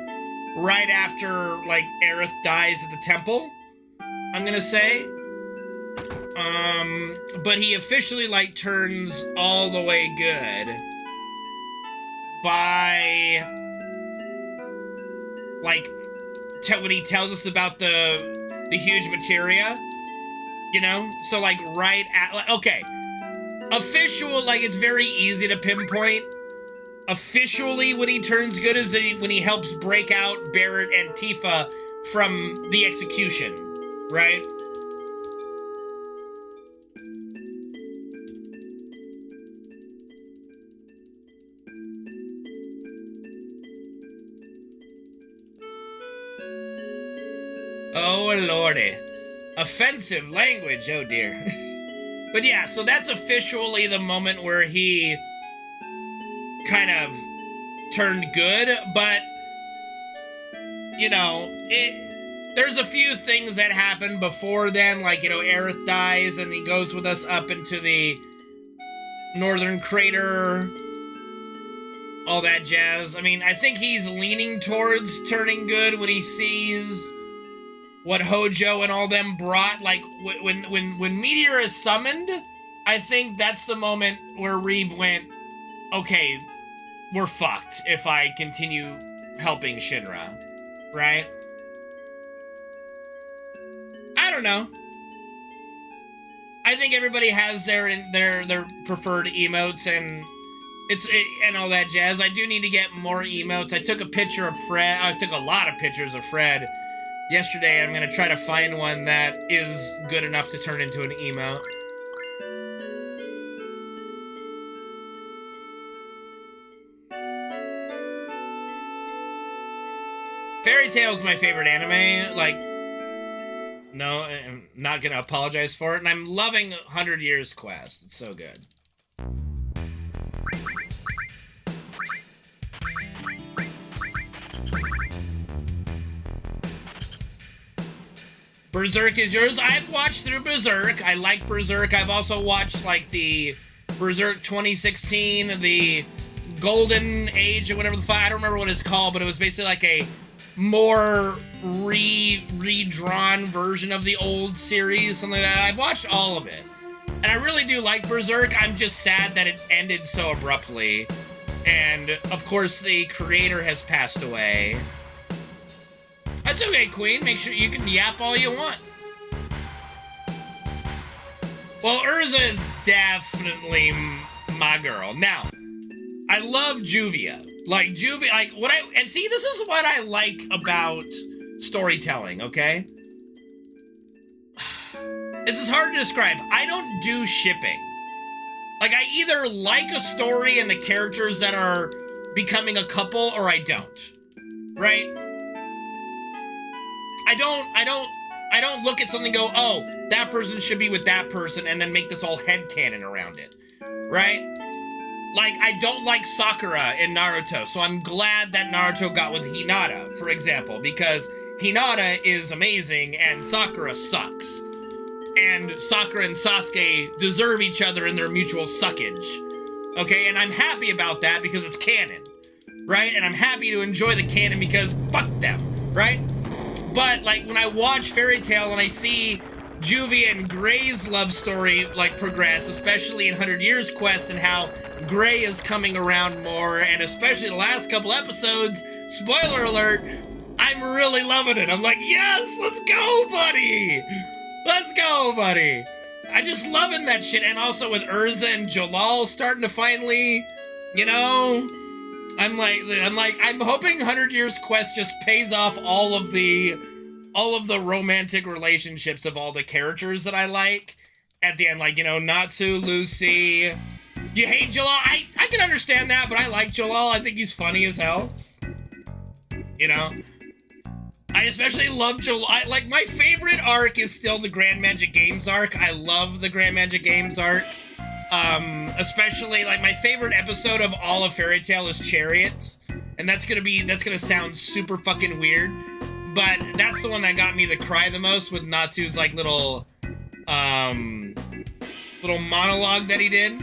right after, like, Aerith dies at the temple, I'm gonna say. But he officially, like, turns all the way good by, like, when he tells us about the huge materia, you know? So, like, right at, like, okay. Official, like, it's very easy to pinpoint. Officially, when he turns good is when he helps break out Barrett and Tifa from the execution, right? Oh, lordy. Offensive language, oh dear. But yeah, so that's officially the moment where he kind of turned good, but, you know, there's a few things that happen before then, like, you know, Aerith dies and he goes with us up into the northern crater, all that jazz. I mean, I think he's leaning towards turning good when he sees what Hojo and all them brought. Like, when Meteor is summoned, I think that's the moment where Reeve went, okay, we're fucked if I continue helping Shinra, right? I don't know. I think everybody has their preferred emotes and and all that jazz. I do need to get more emotes. I took a picture of Fred. I took a lot of pictures of Fred yesterday. I'm gonna try to find one that is good enough to turn into an emote. Tail's my favorite anime. Like, no, I'm not gonna apologize for it. And I'm loving 100 Years Quest. It's so good. Berserk is yours. I've watched through Berserk. I like Berserk. I've also watched, like, the Berserk 2016, the Golden Age, or whatever the fuck. I don't remember what it's called, but it was basically like a more redrawn version of the old series, something like that. I've watched all of it. And I really do like Berserk. I'm just sad that it ended so abruptly. And, of course, the creator has passed away. That's okay, Queen. Make sure you can yap all you want. Well, Urza is definitely my girl. Now, I love Juvia. Like, and see, this is what I like about storytelling, okay? This is hard to describe. I don't do shipping. Like, I either like a story and the characters that are becoming a couple, or I don't. Right? I don't look at something and go, oh, that person should be with that person, and then make this all headcanon around it. Right? Like, I don't like Sakura in Naruto, so I'm glad that Naruto got with Hinata, for example, because Hinata is amazing and Sakura sucks. And Sakura and Sasuke deserve each other in their mutual suckage. Okay, and I'm happy about that because it's canon, right? And I'm happy to enjoy the canon because fuck them, right? But, like, when I watch Fairy Tail and I see Juvia and Gray's love story, like, progress, especially in 100 Years Quest, and how Gray is coming around more, and especially the last couple episodes, spoiler alert, I'm really loving it. I'm like, yes, let's go, buddy! Let's go, buddy! I just loving that shit, and also with Urza and Jalal starting to finally, you know, I'm hoping 100 Years Quest just pays off all of the romantic relationships of all the characters that I like at the end, like, you know, Natsu, Lucy. You hate Jalal? I can understand that, but I like Jalal. I think he's funny as hell. You know? I especially love Jalal. Like, my favorite arc is still the Grand Magic Games arc. I love the Grand Magic Games arc. Especially, like, my favorite episode of all of Fairy Tail is Chariots. And that's gonna sound super fucking weird. But that's the one that got me to cry the most, with Natsu's, like, little monologue that he did.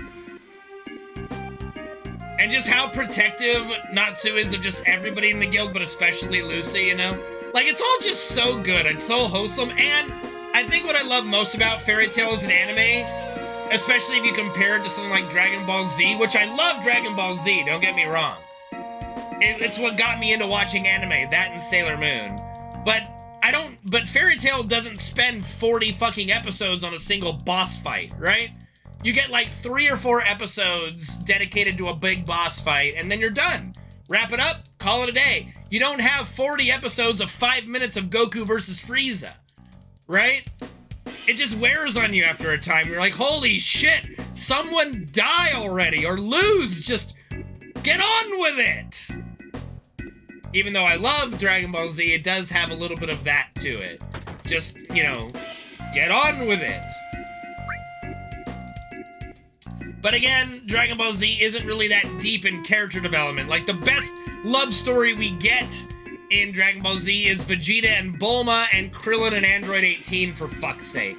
And just how protective Natsu is of just everybody in the guild, but especially Lucy, you know? Like, it's all just so good and so wholesome. And I think what I love most about Fairy Tail as an anime, especially if you compare it to something like Dragon Ball Z, which I love Dragon Ball Z, don't get me wrong. It's what got me into watching anime, that and Sailor Moon. But Fairy Tail doesn't spend 40 fucking episodes on a single boss fight, right? You get like 3 or 4 episodes dedicated to a big boss fight, and then you're done. Wrap it up, call it a day. You don't have 40 episodes of 5 minutes of Goku versus Frieza, right? It just wears on you after a time. You're like, holy shit, someone die already, or lose, just get on with it. Even though I love Dragon Ball Z, it does have a little bit of that to it. Just, you know, get on with it. But again, Dragon Ball Z isn't really that deep in character development. Like, the best love story we get in Dragon Ball Z is Vegeta and Bulma and Krillin and Android 18, for fuck's sake.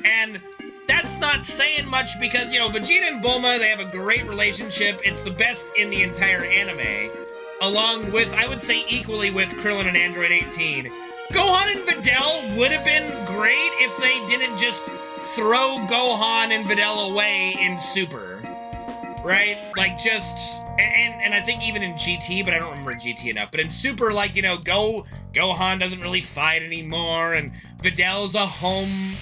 And that's not saying much because, you know, Vegeta and Bulma, they have a great relationship. It's the best in the entire anime. Along with, I would say equally with Krillin and Android 18. Gohan and Videl would have been great if they didn't just throw Gohan and Videl away in Super. Right? Like, just, and I think even in GT, but I don't remember GT enough. But in Super, like, you know, Gohan doesn't really fight anymore, and Videl's a home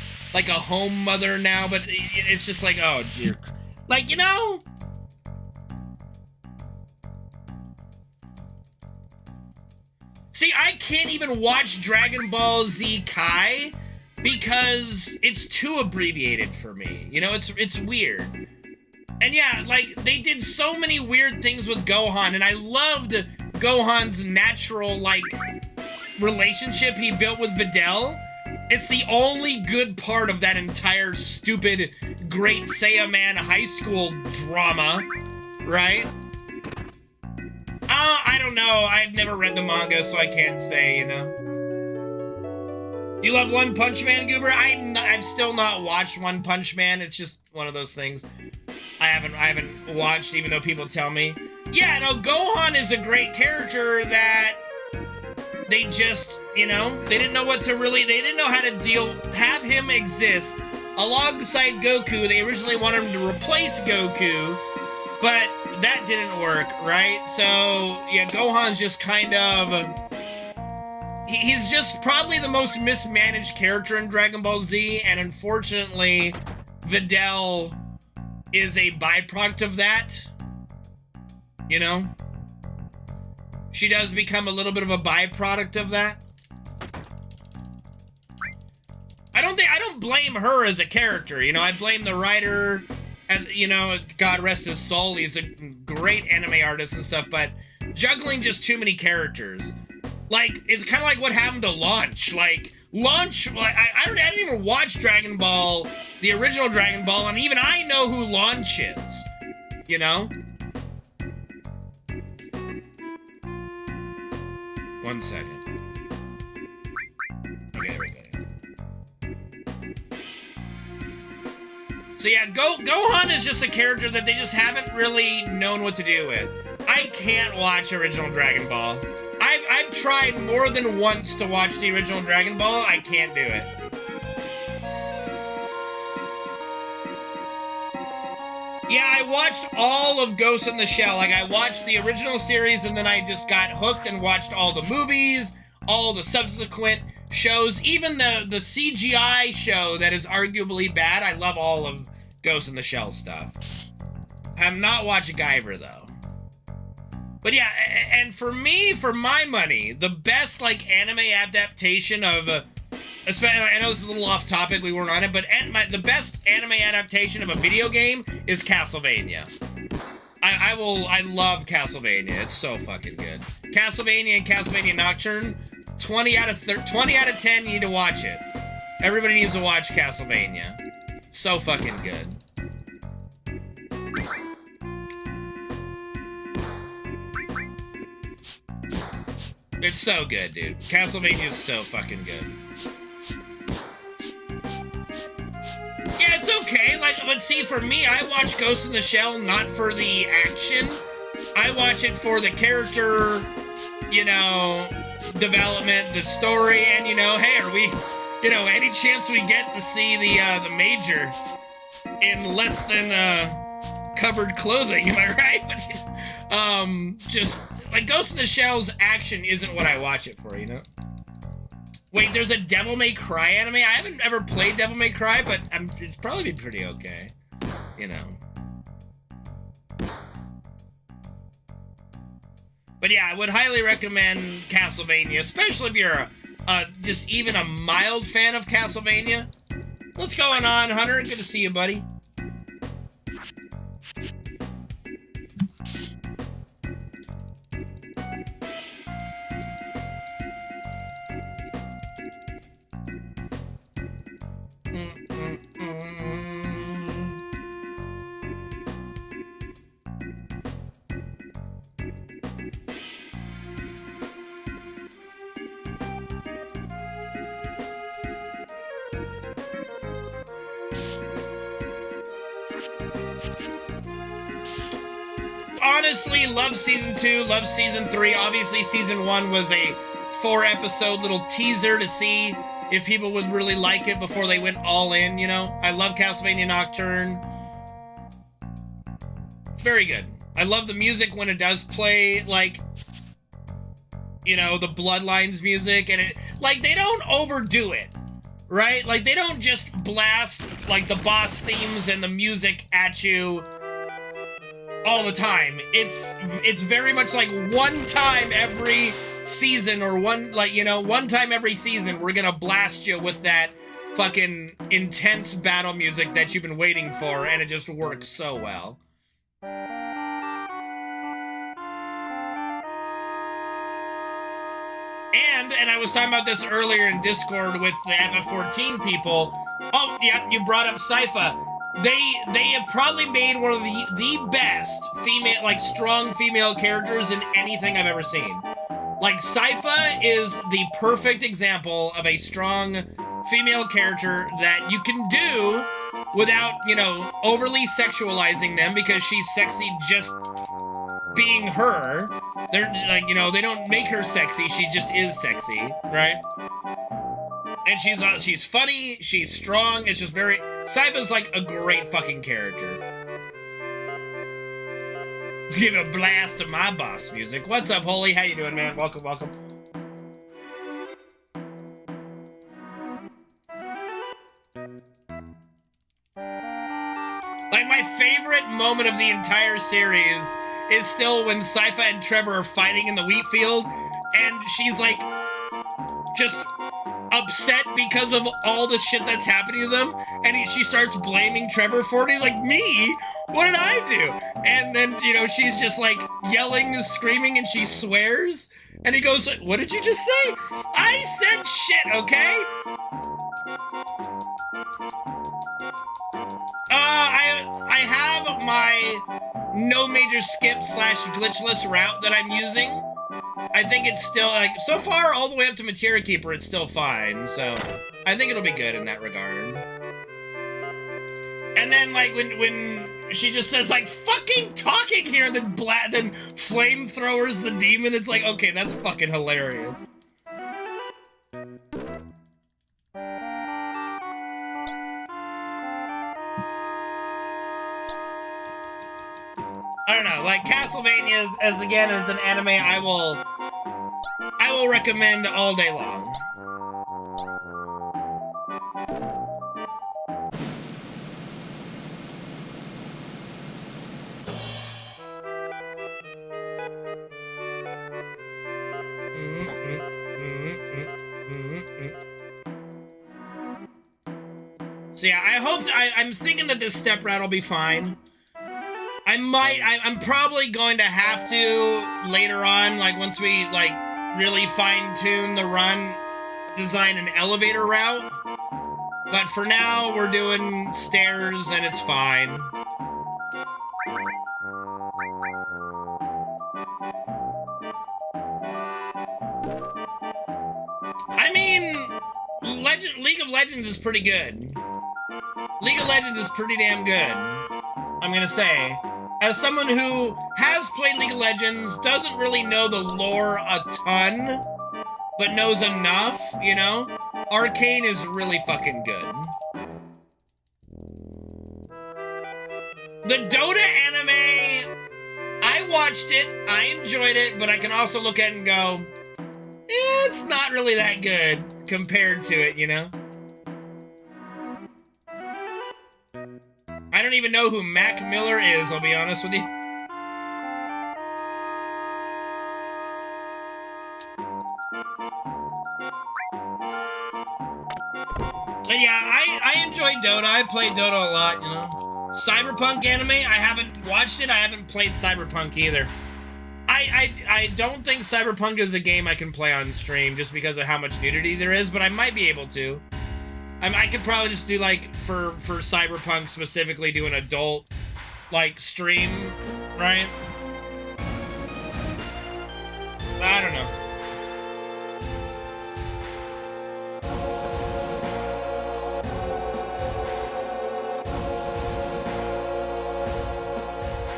mother now, but it's just like, oh, dear. Like, you know? See, I can't even watch Dragon Ball Z Kai because it's too abbreviated for me. You know, it's weird. And yeah, like, they did so many weird things with Gohan, and I loved Gohan's natural, like, relationship he built with Videl, it's the only good part of that entire stupid Great Saiyaman Man high school drama, right? I don't know. I've never read the manga, so I can't say, you know. You love One Punch Man, Goober? I've still not watched One Punch Man. It's just one of those things I haven't watched, even though people tell me. Yeah, no, Gohan is a great character that they just, you know, they didn't know what to really, they didn't know how to have him exist alongside Goku. They originally wanted him to replace Goku, but that didn't work, right? So, yeah, Gohan's just kind of, he's just probably the most mismanaged character in Dragon Ball Z, and unfortunately, Videl is a byproduct of that, you know? She does become a little bit of a byproduct of that. I don't blame her as a character, you know? I blame the writer, and, you know, God rest his soul, he's a great anime artist and stuff, but juggling just too many characters. Like, it's kind of like what happened to Launch. Like, Launch, I didn't even watch Dragon Ball, the original Dragon Ball, and even I know who Launch is, you know? 1 second. Okay, there we go. So yeah, Gohan is just a character that they just haven't really known what to do with. I can't watch original Dragon Ball. I've tried more than once to watch the original Dragon Ball. I can't do it. Yeah, I watched all of Ghost in the Shell. Like, I watched the original series, and then I just got hooked and watched all the movies, all the subsequent shows, even the CGI show that is arguably bad. I love all of Ghost in the Shell stuff. I have not watched Guyver, though. But yeah, and for me, for my money, the best, like, anime adaptation of, especially, I know this is a little off topic, we weren't on it, but the best anime adaptation of a video game is Castlevania. I love Castlevania. It's so fucking good. Castlevania and Castlevania Nocturne, 20 out of 10, you need to watch it. Everybody needs to watch Castlevania. So fucking good. It's so good, dude. Castlevania is so fucking good. Yeah, it's okay. Like, but see, for me, I watch Ghost in the Shell not for the action. I watch it for the character, you know, development, the story, and, you know, hey, are we, you know, any chance we get to see the Major in less than covered clothing? Am I right? Just like Ghost in the Shell's action isn't what I watch it for, you know? Wait, there's a Devil May Cry anime? I haven't ever played Devil May Cry, but it's probably been pretty okay, you know? But yeah, I would highly recommend Castlevania, especially if you're just even a mild fan of Castlevania. What's going on, Hunter? Good to see you, buddy. Honestly, love season 2, love season 3. Obviously, season 1 was a 4-episode little teaser to see if people would really like it before they went all in, you know? I love Castlevania Nocturne. It's very good. I love the music when it does play, like, you know, the Bloodlines music, and it, like, they don't overdo it, right? Like, they don't just blast, like, the boss themes and the music at you all the time. It's very much like one time every season, or one time every season, we're gonna blast you with that fucking intense battle music that you've been waiting for, and it just works so well. And and I was talking about this earlier in Discord with the FF14 people. Oh, yeah, you brought up Sypha. They have probably made one of the best female, like, strong female characters in anything I've ever seen. Like, Sypha is the perfect example of a strong female character that you can do without, you know, overly sexualizing them, because she's sexy just being her. They're like, you know, they don't make her sexy, she just is sexy, right? And she's funny, she's strong, it's just very... Sypha's like a great fucking character. Give a blast of my boss music. What's up, Holy? How you doing, man? Welcome, welcome. Like, my favorite moment of the entire series is still when Sypha and Trevor are fighting in the wheat field, and she's like, just upset because of all the shit that's happening to them, and she starts blaming Trevor for it. He's like, me? What did I do? And then, you know, she's just like yelling, screaming, and she swears, and he goes, what did you just say? I said shit, okay? I have my no major skip / glitchless route that I'm using. I think it's still, like, so far, all the way up to Materia Keeper, it's still fine, so I think it'll be good in that regard. And then, like, when she just says, like, fucking talking here, and then flamethrowers the demon, it's like, okay, that's fucking hilarious. I don't know, like, Castlevania as again as an anime, I will recommend all day long. So yeah, I'm thinking that this step route will be fine. I'm probably going to have to later on, like, once we, like, really fine-tune the run, design an elevator route. But for now, we're doing stairs, and it's fine. I mean, League of Legends is pretty good. League of Legends is pretty damn good, I'm gonna say. As someone who has played League of Legends, doesn't really know the lore a ton, but knows enough, you know? Arcane is really fucking good. The Dota anime, I watched it, I enjoyed it, but I can also look at it and go, it's not really that good compared to it, you know? I don't even know who Mac Miller is, I'll be honest with you. And yeah, I enjoy Dota. I play Dota a lot, you know. Cyberpunk anime, I haven't watched it. I haven't played Cyberpunk either. I don't think Cyberpunk is a game I can play on stream just because of how much nudity there is, but I might be able to. I could probably just do, like, for Cyberpunk specifically, do an adult, like, stream, right? I don't know.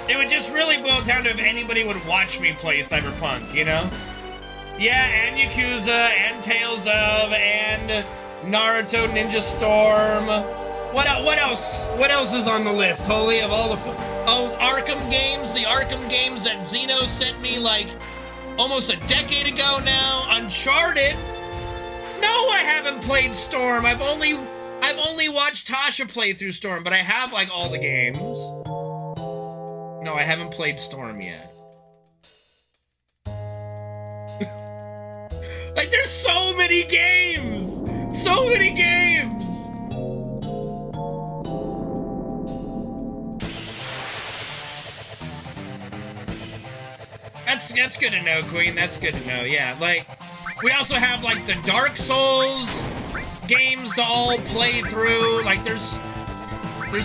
It would just really boil down to if anybody would watch me play Cyberpunk, you know? Yeah, and Yakuza, and Tales of, and Naruto Ninja Storm. What else? What else is on the list, Holy, of all the... Oh, Arkham games, the Arkham games that Zeno sent me, like, almost a decade ago now. Uncharted. No, I haven't played Storm. I've only watched Tasha play through Storm, but I have, like, all the games. No, I haven't played Storm yet. Like, there's so many games! So many games! That's good to know, Queen. That's good to know, yeah. Like, We also have like the Dark Souls games to all play through. Like there's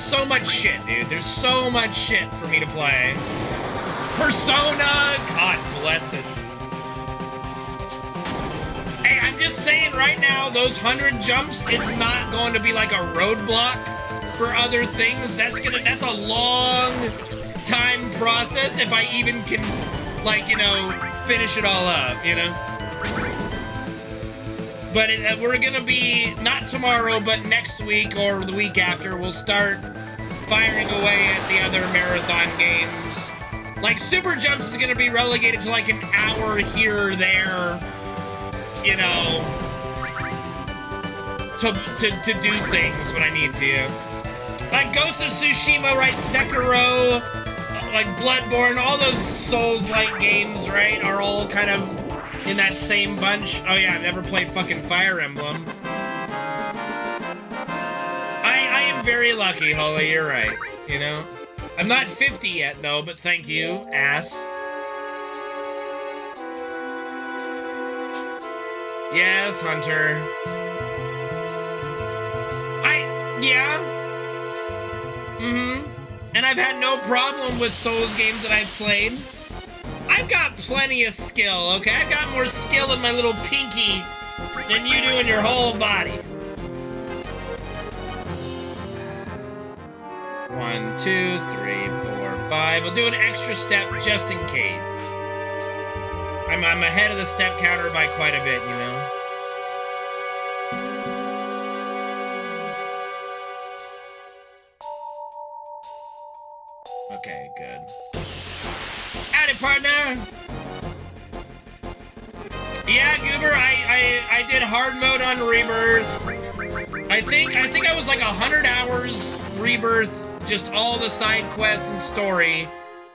so much shit, dude. There's so much shit for me to play. Persona, God bless it. Hey, I'm just saying right now, those 100 jumps is not going to be like a roadblock for other things. That's a long time process if I even can, like, you know, finish it all up, you know? But we're gonna be, not tomorrow, but next week or the week after, we'll start firing away at the other marathon games. Like, Super Jumps is gonna be relegated to like an hour here or there, you know, to do things when I need to. Like Ghost of Tsushima, right? Sekiro, like Bloodborne, all those Souls-like games, right, are all kind of in that same bunch. Oh yeah, I've never played fucking Fire Emblem. I am very lucky, Holly, you're right, you know? I'm not 50 yet, though, but thank you, ass. Yes, Hunter. Yeah. Mm-hmm. And I've had no problem with Souls games that I've played. I've got plenty of skill, okay? I've got more skill in my little pinky than you do in your whole body. 1, 2, 3, 4, 5. We'll do an extra step just in case. I'm ahead of the step counter by quite a bit, you know? Okay, good. Howdy, partner! Yeah, Goober, I did hard mode on Rebirth. I think I was like 100 hours Rebirth, just all the side quests and story.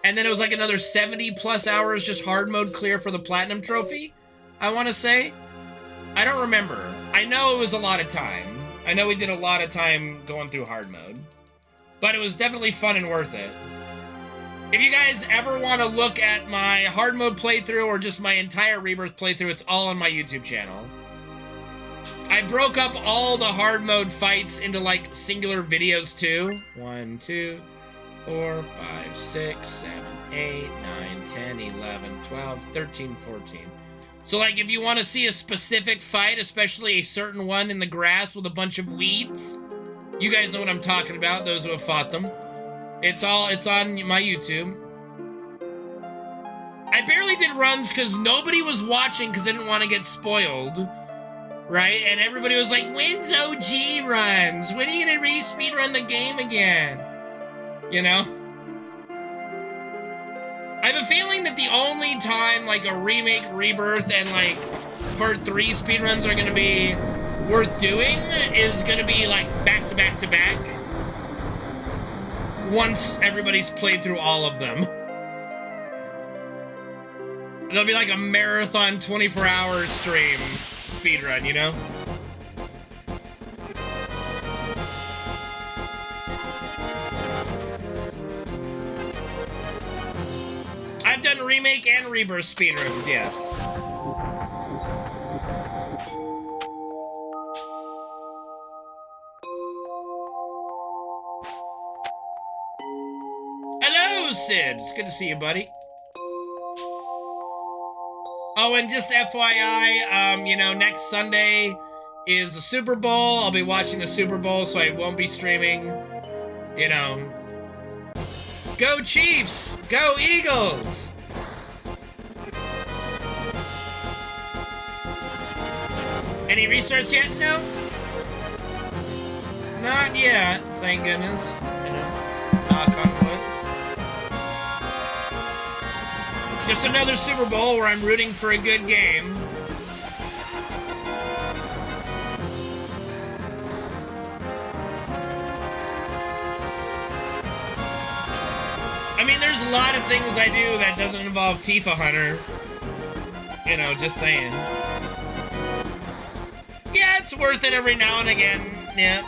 And then it was like another 70 plus hours just hard mode clear for the Platinum Trophy, I want to say. I don't remember. I know it was a lot of time. I know we did a lot of time going through hard mode. But it was definitely fun and worth it. If you guys ever want to look at my hard mode playthrough or just my entire Rebirth playthrough, it's all on my YouTube channel. I broke up all the hard mode fights into like singular videos too. 1, 2, 4, 5, 6, 7, 8, 9, 10, 11, 12, 13, 14. So like if you want to see a specific fight, especially a certain one in the grass with a bunch of weeds, you guys know what I'm talking about, those who have fought them. It's on my YouTube. I barely did runs because nobody was watching because they didn't want to get spoiled, right? And everybody was like, when's OG runs? When are you gonna re-speedrun the game again? You know? I have a feeling that the only time like a remake, Rebirth, and like Part 3 speedruns are gonna be worth doing is gonna be like back to back to back. Once everybody's played through all of them. There'll be like a marathon 24-hour stream speedrun, you know? I've done remake and rebirth speedruns, yeah. Hello, Sid. It's good to see you, buddy. Oh, and just FYI, you know, next Sunday is the Super Bowl. I'll be watching the Super Bowl, so I won't be streaming. You know. Go Chiefs! Go Eagles! Any research yet? No? Not yet, thank goodness. You know, knock on wood. Just another Super Bowl where I'm rooting for a good game. I mean, there's a lot of things I do that doesn't involve Tifa Hunter. You know, just saying. Yeah, it's worth it every now and again. Yeah.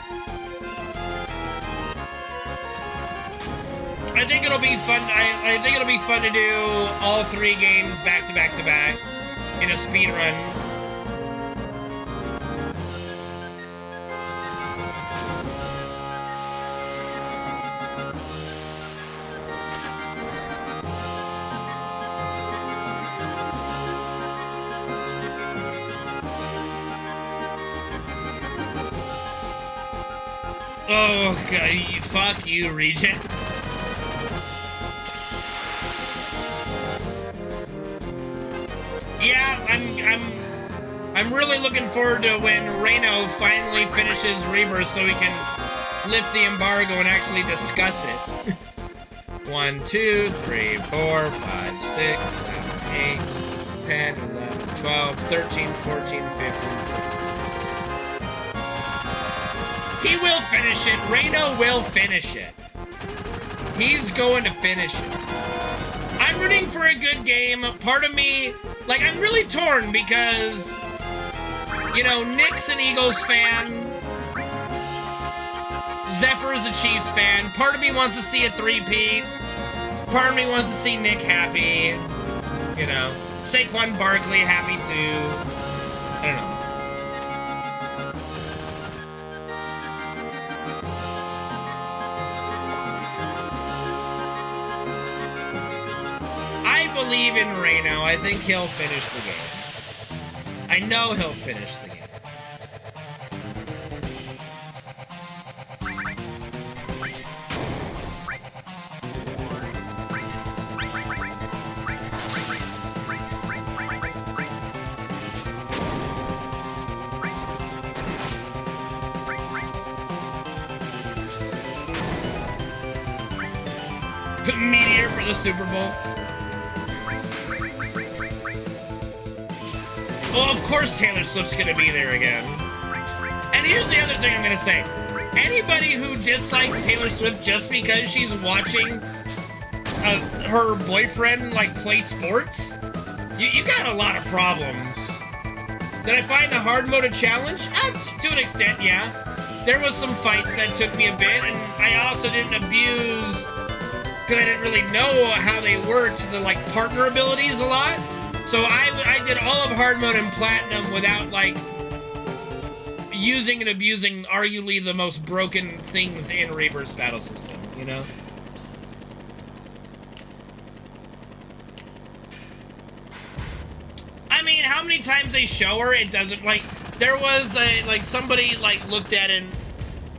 I think it'll be fun. I think it'll be fun to do all 3 games back to back to back in a speed run. Oh, God, fuck you, Regent. Yeah, I'm really looking forward to when Reno finally finishes Rebirth so we can lift the embargo and actually discuss it. 1, 2, 3, 4, 5, 6, 7, 8, 10, 11, 12, 13, 14, 15, 16. He will finish it. Reno will finish it. He's going to finish it. I'm rooting for a good game. Part of me, like, I'm really torn because, you know, Nick's an Eagles fan. Zephyr is a Chiefs fan. Part of me wants to see a three-peat. Part of me wants to see Nick happy. You know, Saquon Barkley happy too. I don't know. I believe in Reno. I think he'll finish the game. I know he'll finish the game. Meteor for the Super Bowl. Well, of course Taylor Swift's gonna be there again. And here's the other thing I'm gonna say. Anybody who dislikes Taylor Swift just because she's watching her boyfriend, like, play sports, you got a lot of problems. Did I find the hard mode a challenge? To an extent, yeah. There was some fights that took me a bit, and I also didn't abuse, because I didn't really know how they worked, the, like, partner abilities a lot. So I did all of hard mode and platinum without, like, using and abusing arguably the most broken things in Rebirth's battle system, you know? I mean, how many times they show her, it doesn't, like, there was a, like, somebody, like, looked at it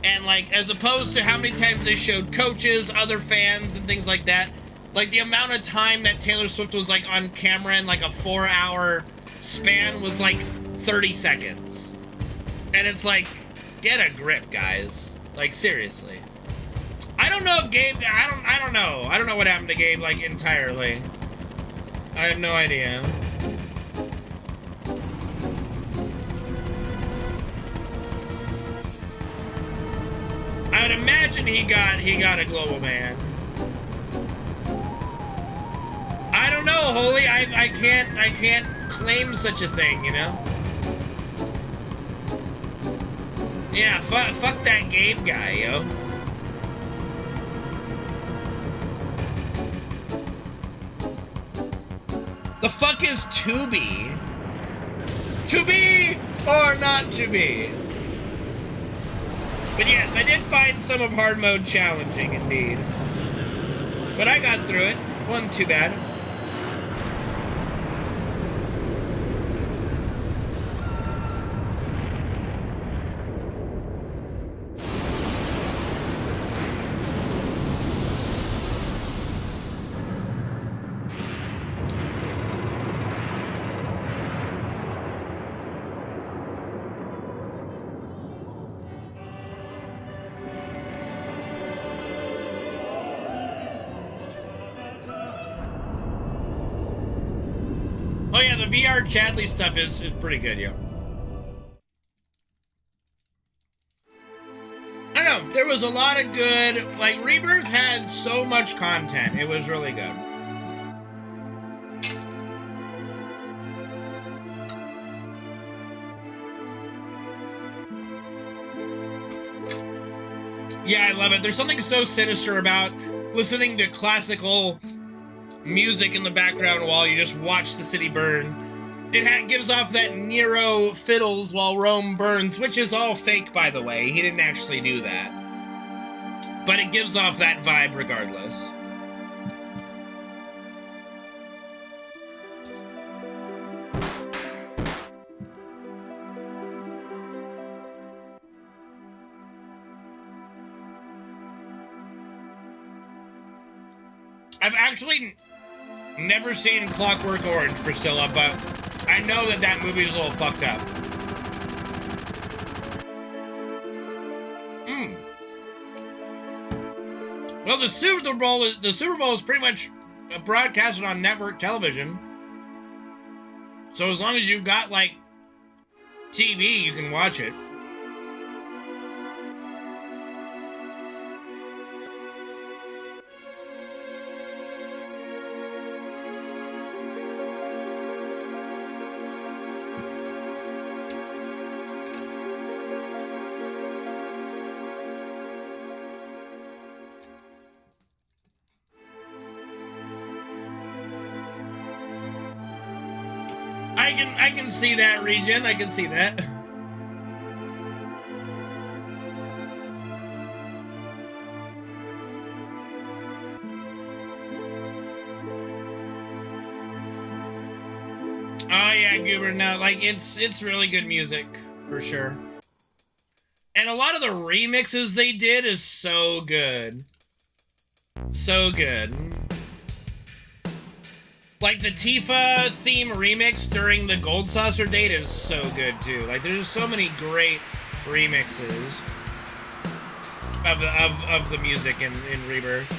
and, like, as opposed to how many times they showed coaches, other fans, and things like that, like, the amount of time that Taylor Swift was, like, on camera in, like, a 4-hour span was, like, 30 seconds. And it's like, get a grip, guys. Like, seriously. I don't know if Gabe, I don't know. I don't know what happened to Gabe, like, entirely. I have no idea. I would imagine he got a global ban. I don't know, Holy. I can't claim such a thing, you know? Yeah, fuck that Gabe guy, yo. The fuck is to be? To be or not to be? But yes, I did find some of hard mode challenging, indeed. But I got through it. Wasn't too bad. Oh yeah, the VR Chadley stuff is pretty good, yeah. I don't know, there was a lot of good, like, Rebirth had so much content, it was really good. Yeah, I love it. There's something so sinister about listening to classical music in the background while you just watch the city burn. It gives off that Nero fiddles while Rome burns, which is all fake, by the way. He didn't actually do that. But it gives off that vibe regardless. I've actually never seen Clockwork Orange, Priscilla, but I know that that movie's a little fucked up. Well, the Super Bowl is pretty much broadcasted on network television. So as long as you've got like TV, you can watch it. I can see that, Regen. I can see that. Oh yeah, Goober. No, like it's really good music for sure. And a lot of the remixes they did is so good. So good. Like the Tifa theme remix during the Gold Saucer date is so good too. Like there's so many great remixes of the music in Rebirth.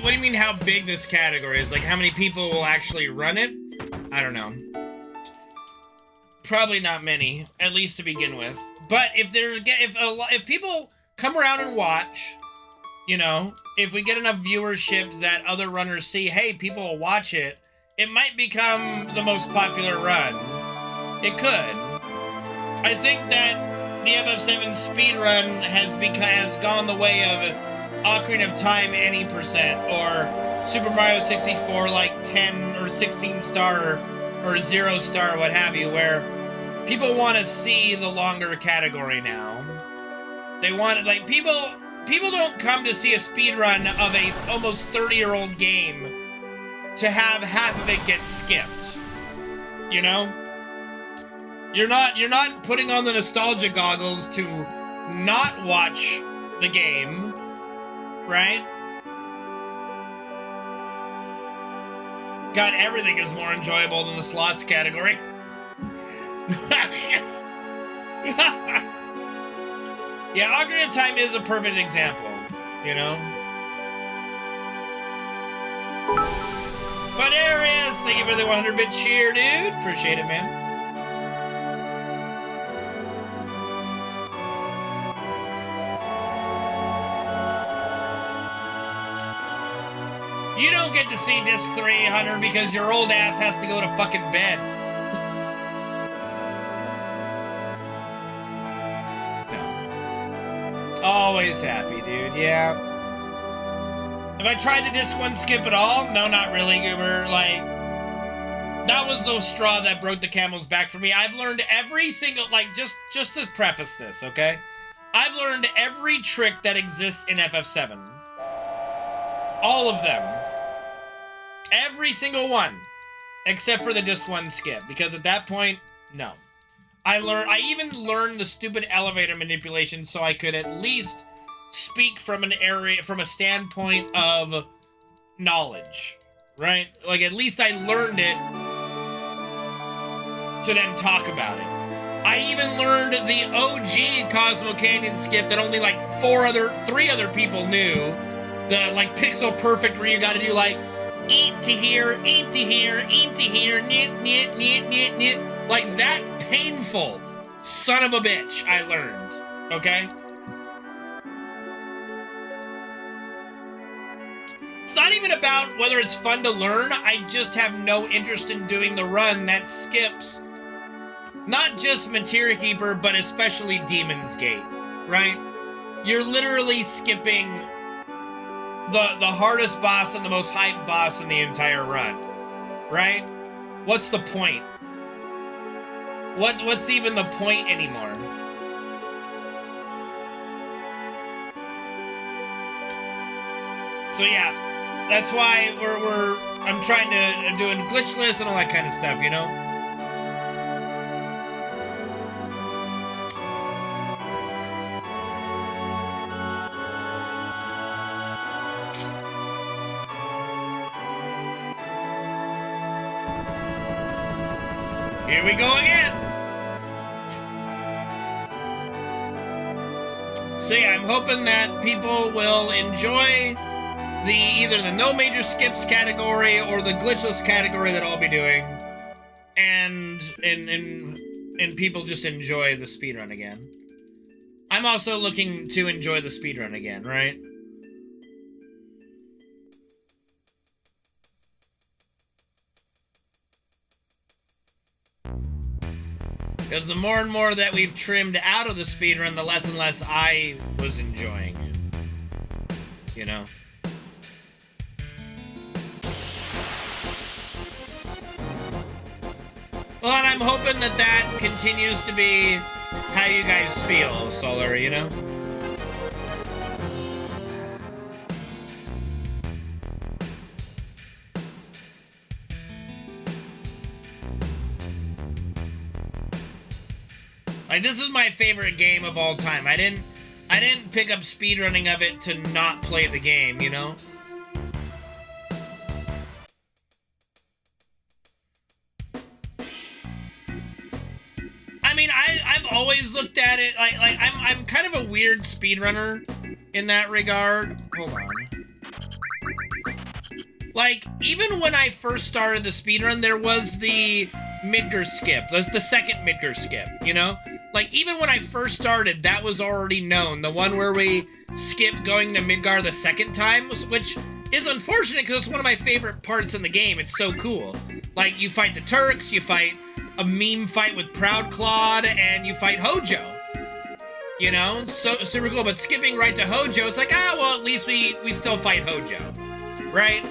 What do you mean how big this category is? Like how many people will actually run it? I don't know. Probably not many, at least to begin with. But if people come around and watch, you know, if we get enough viewership that other runners see, hey, people will watch it, it might become the most popular run. It could. I think that the FF7 speedrun has gone the way of Ocarina of Time any percent, or Super Mario 64 like 10 or 16 star or 0 star, what have you, where people want to see the longer category now. They want, like, people don't come to see a speedrun of a almost 30-year-old game to have half of it get skipped. You know? You're not putting on the nostalgia goggles to not watch the game. Right? God, everything is more enjoyable than the slots category. Yeah, Ocarina of Time is a perfect example, you know? But Arius, thank you for the 100-bit cheer, dude. Appreciate it, man. You don't get to see Disc 300 because your old ass has to go to fucking bed. No. Always happy, dude. Yeah. Have I tried the Disc 1 skip at all? No, not really, Goober. Like, that was the straw that broke the camel's back for me. I've learned every single, like, just to preface this, okay? I've learned every trick that exists in FF7. All of them. Every single one. Except for the Disc 1 skip. Because at that point, no. I even learned the stupid elevator manipulation so I could at least speak from a standpoint of knowledge. Right? Like, at least I learned it to then talk about it. I even learned the OG Cosmo Canyon skip that only like three other people knew. The like pixel perfect where you gotta do like eat to here, eat to here, eat to here, knit, knit, knit, knit, knit. Like that painful son of a bitch I learned. Okay? It's not even about whether it's fun to learn. I just have no interest in doing the run that skips not just Materia Keeper, but especially Demon's Gate, right? You're literally skipping the hardest boss and the most hyped boss in the entire run, right? What's the point? What's even the point anymore? So yeah, that's why I'm trying to do a glitchless and all that kind of stuff, you know? Here we go again. So yeah, I'm hoping that people will enjoy either the no major skips category or the glitchless category that I'll be doing, and people just enjoy the speedrun again. I'm also looking to enjoy the speedrun again, right? Because the more and more that we've trimmed out of the speedrun, the less and less I was enjoying it. You know? Well, and I'm hoping that that continues to be how you guys feel, Solar, you know? Like, this is my favorite game of all time. I didn't pick up speedrunning of it to not play the game, you know? I mean, I've always looked at it like I'm kind of a weird speedrunner in that regard. Hold on. Like, even when I first started the speedrun, there was the Midgar skip. The second Midgar skip, you know? Like, even when I first started, that was already known. The one where we skip going to Midgar the second time, which is unfortunate because it's one of my favorite parts in the game. It's so cool. Like, you fight the Turks, you fight a meme fight with Proud Claude, and you fight Hojo. You know? So super cool. But skipping right to Hojo, it's like, well, at least we still fight Hojo. Right?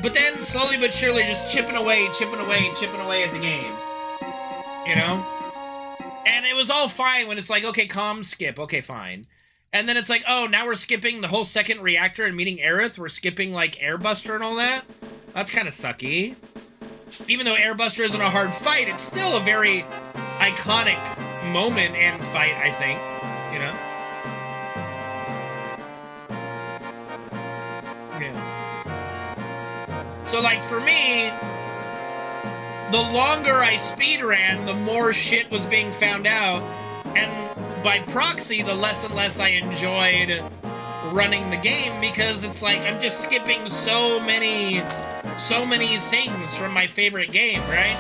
But then, slowly but surely, just chipping away at the game. You know? And it was all fine when it's like, okay, calm, skip, okay, fine. And then it's like, oh, now we're skipping the whole second reactor and meeting Aerith. We're skipping, like, Airbuster and all that. That's kind of sucky. Even though Airbuster isn't a hard fight, it's still a very iconic moment and fight, I think. You know? Yeah. So, like, for me, the longer I speedran, the more shit was being found out, and by proxy, the less and less I enjoyed running the game, because it's like I'm just skipping so many things from my favorite game, right?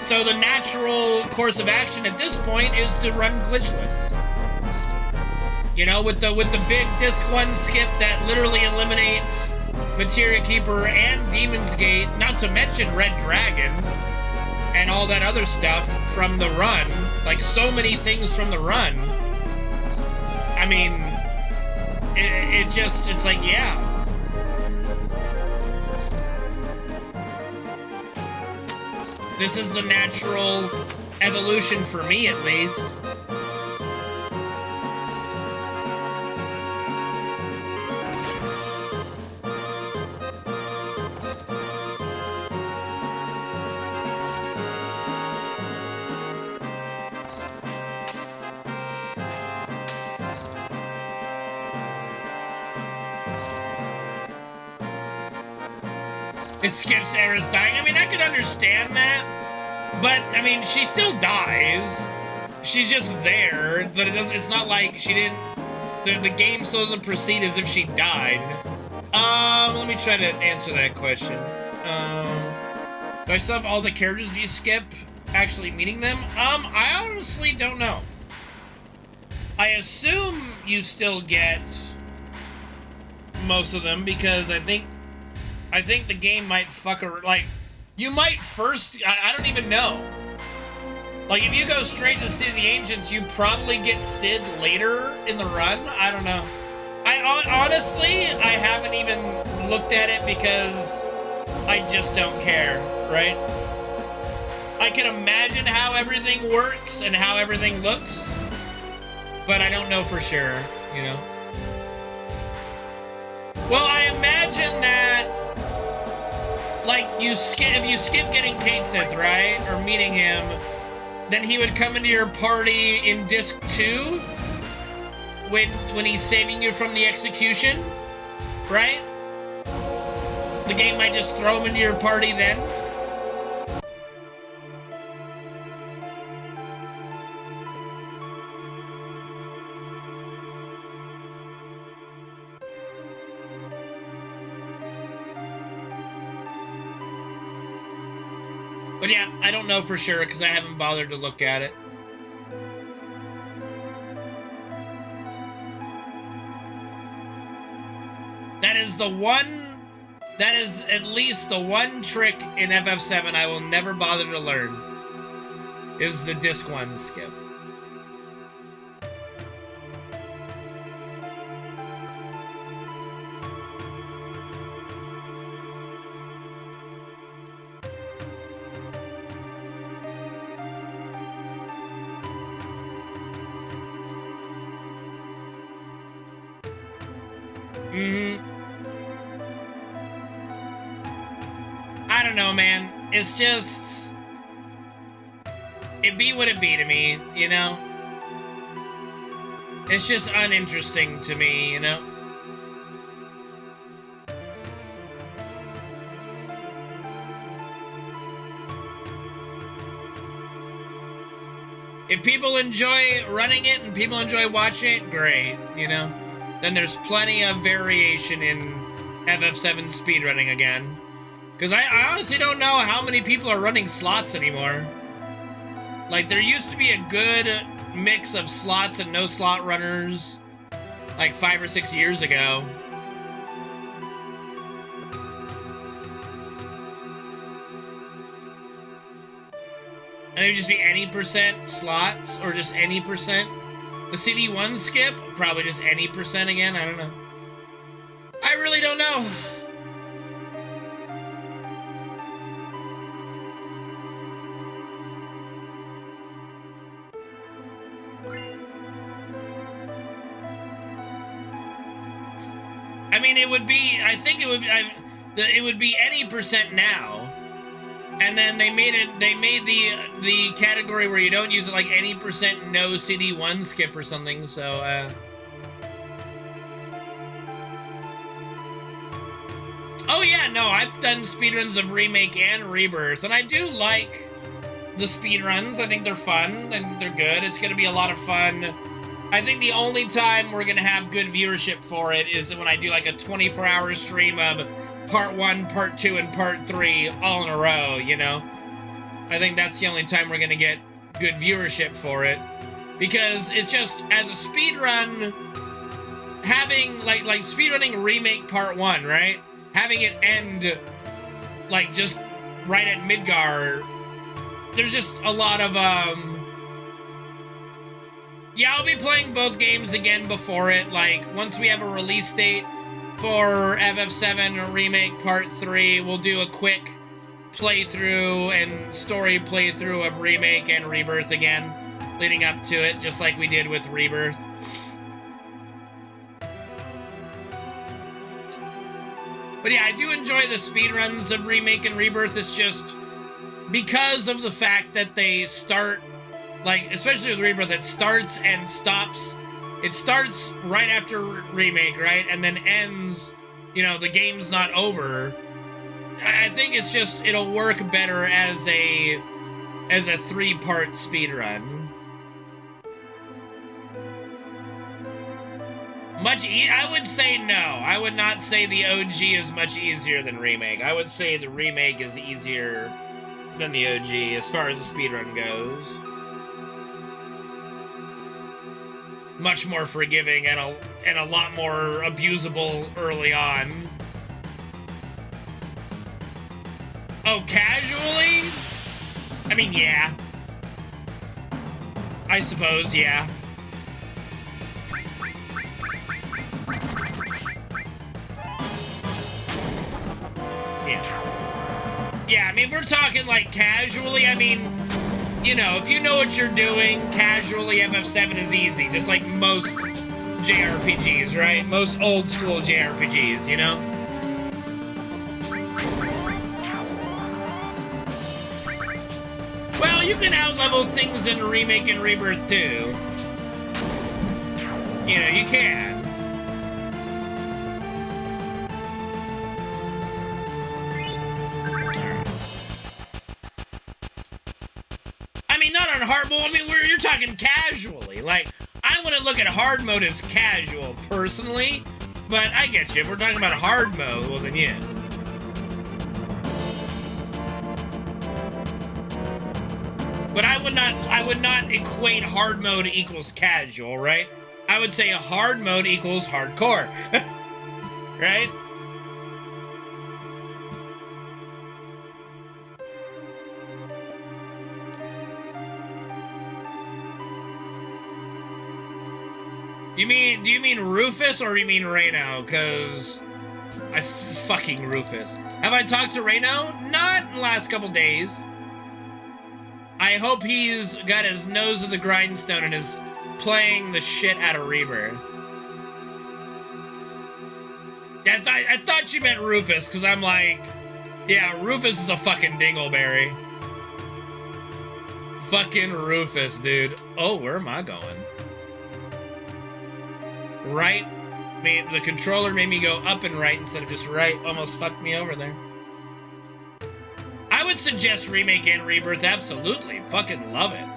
So the natural course of action at this point is to run glitchless. You know, with the big disc 1 skip that literally eliminates Materia Keeper and Demon's Gate, not to mention Red Dragon and all that other stuff from the run. Like, so many things from the run. I mean, it's like, yeah. This is the natural evolution for me, at least. It skips Aerith dying. I mean, I could understand that, but I mean, she still dies. She's just there, but it's not like she didn't. The game still doesn't proceed as if she died. Let me try to answer that question. Do I still have all the characters you skip actually meeting them? I honestly don't know. I assume you still get most of them because I think the game might fuck around. Like, you might first, I don't even know. Like, if you go straight to City of the Ancients, you probably get Sid later in the run. I don't know. Honestly, I haven't even looked at it because I just don't care, right? I can imagine how everything works and how everything looks, but I don't know for sure, you know? Well, I imagine that, like, if you skip getting Kate Sith, right, or meeting him, then he would come into your party in Disc 2 when he's saving you from the execution, right? The game might just throw him into your party then. But yeah, I don't know for sure because I haven't bothered to look at it. That is at least the one trick in FF7 I will never bother to learn, is the Disc 1 skip. I don't know, man. It's just... it be what it be to me, you know? It's just uninteresting to me, you know? If people enjoy running it and people enjoy watching it, great, you know? Then there's plenty of variation in FF7 speedrunning again. Because I honestly don't know how many people are running slots anymore. Like, there used to be a good mix of slots and no slot runners, like 5 or 6 years ago. And it would just be any % slots, or just any %. The CD1 skip, probably just any % again, I don't know. I really don't know. I mean, it would be, I think it would be any % now. And then they made the category where you don't use it, like any % no CD1 skip or something, so, Oh yeah, no, I've done speedruns of Remake and Rebirth, and I do like the speedruns. I think they're fun, and they're good. It's gonna be a lot of fun. I think the only time we're gonna have good viewership for it is when I do like a 24-hour stream of Part 1, Part 2, and Part 3 all in a row, you know? I think that's the only time we're gonna get good viewership for it. Because it's just, as a speedrun, having, like speedrunning Remake Part 1, right? Having it end, like, just right at Midgar, there's just a lot of, yeah, I'll be playing both games again before it, like, once we have a release date for FF7 Remake Part 3, we'll do a quick playthrough and story playthrough of Remake and Rebirth again, leading up to it, just like we did with Rebirth. But yeah, I do enjoy the speedruns of Remake and Rebirth. It's just because of the fact that they start, like, especially with Rebirth, it starts and stops. It starts right after Remake, right? And then ends, you know, the game's not over. I think it's just, it'll work better as a 3-part speedrun. I would say no. I would not say the OG is much easier than Remake. I would say the Remake is easier than the OG as far as the speedrun goes. much more forgiving and a lot more abusable early on. Oh, casually? I mean, yeah. I suppose, yeah. Yeah, I mean, we're talking like casually, I mean, you know, if you know what you're doing, casually FF7 is easy, just like most JRPGs, right? Most old school JRPGs, you know? Well, you can outlevel things in Remake and Rebirth too. You know, you can. I mean, not on hard mode. I mean, you're talking casually. Like, I wouldn't look at hard mode as casual, personally. But I get you. If we're talking about hard mode, well, then yeah. But I would not equate hard mode equals casual, right? I would say hard mode equals hardcore. Right? Do you mean Rufus or you mean Reno? Cause I fucking Rufus. Have I talked to Reno? Not in the last couple days. I hope he's got his nose to the grindstone and is playing the shit out of Rebirth. Yeah, I thought you meant Rufus, cause I'm like, yeah, Rufus is a fucking dingleberry. Fucking Rufus, dude. Oh, where am I going? Right? I mean, the controller made me go up and right instead of just right. Almost fucked me over there. I would suggest Remake and Rebirth, absolutely. Fucking love it.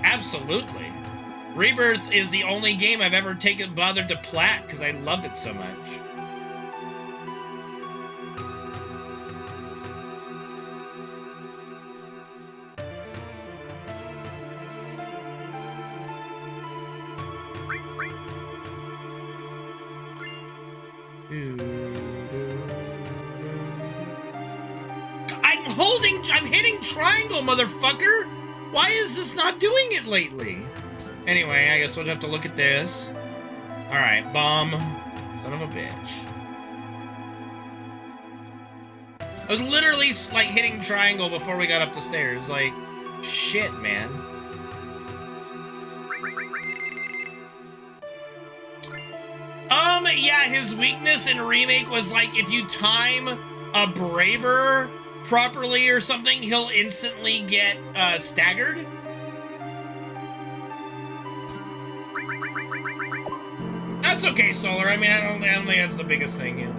Absolutely. Rebirth is the only game I've ever bothered to plat because I loved it so much. I'm hitting triangle, motherfucker! Why is this not doing it lately? Anyway, I guess we'll have to look at this. Alright, bomb. Son of a bitch. I was literally, like, hitting triangle before we got up the stairs. Like, shit, man. Yeah, his weakness in Remake was, like, if you time a Braver properly or something, he'll instantly get staggered. That's okay, Solar. I mean, I don't think that's the biggest thing, you know.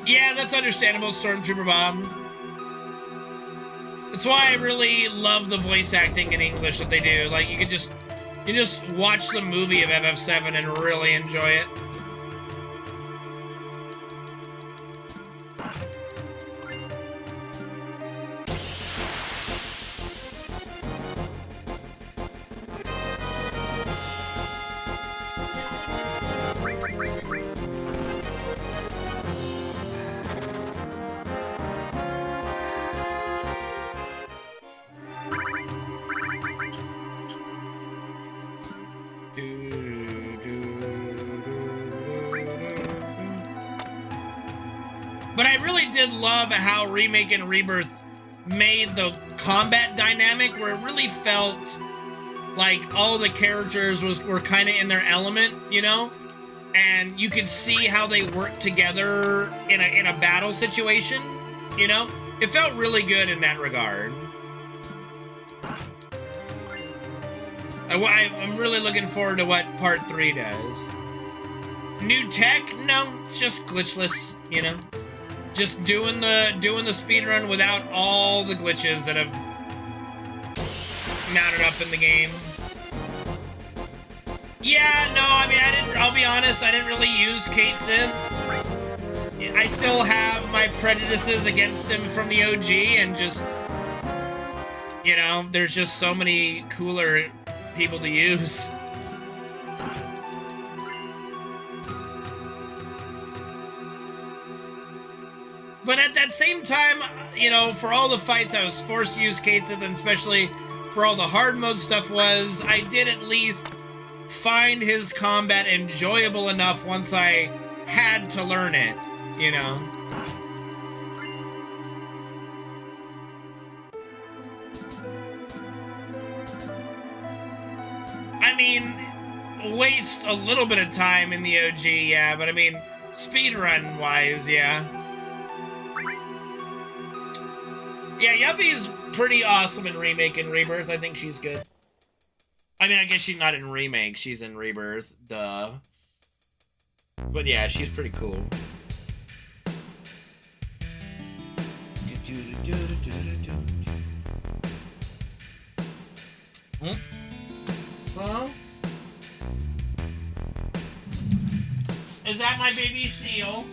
Yeah, that's understandable, Stormtrooper Bob. That's why I really love the voice acting in English that they do. Like, you just watch the movie of FF7 and really enjoy it. But I really did love how Remake and Rebirth made the combat dynamic where it really felt like all the characters were kind of in their element, you know? And you could see how they worked together in a battle situation, you know? It felt really good in that regard. I'm really looking forward to what Part 3 does. New tech? No, it's just glitchless, you know? Just doing the speedrun without all the glitches that have mounted up in the game. Yeah, no, I mean, I'll be honest, I didn't really use Kate Sith. I still have my my prejudices against him from the OG and just, you know, there's just so many cooler people to use. But at that same time, you know, for all the fights I was forced to use Kate's, and especially for all the hard mode stuff I did at least find his combat enjoyable enough once I had to learn it, you know. I mean, waste a little bit of time in the OG, yeah, but I mean, speedrun-wise, yeah. Yeah, Yuffie's pretty awesome in Remake and Rebirth. I think she's good. I mean, I guess she's not in Remake. She's in Rebirth. Duh. But yeah, she's pretty cool. Hmm? Huh? Is that my baby seal?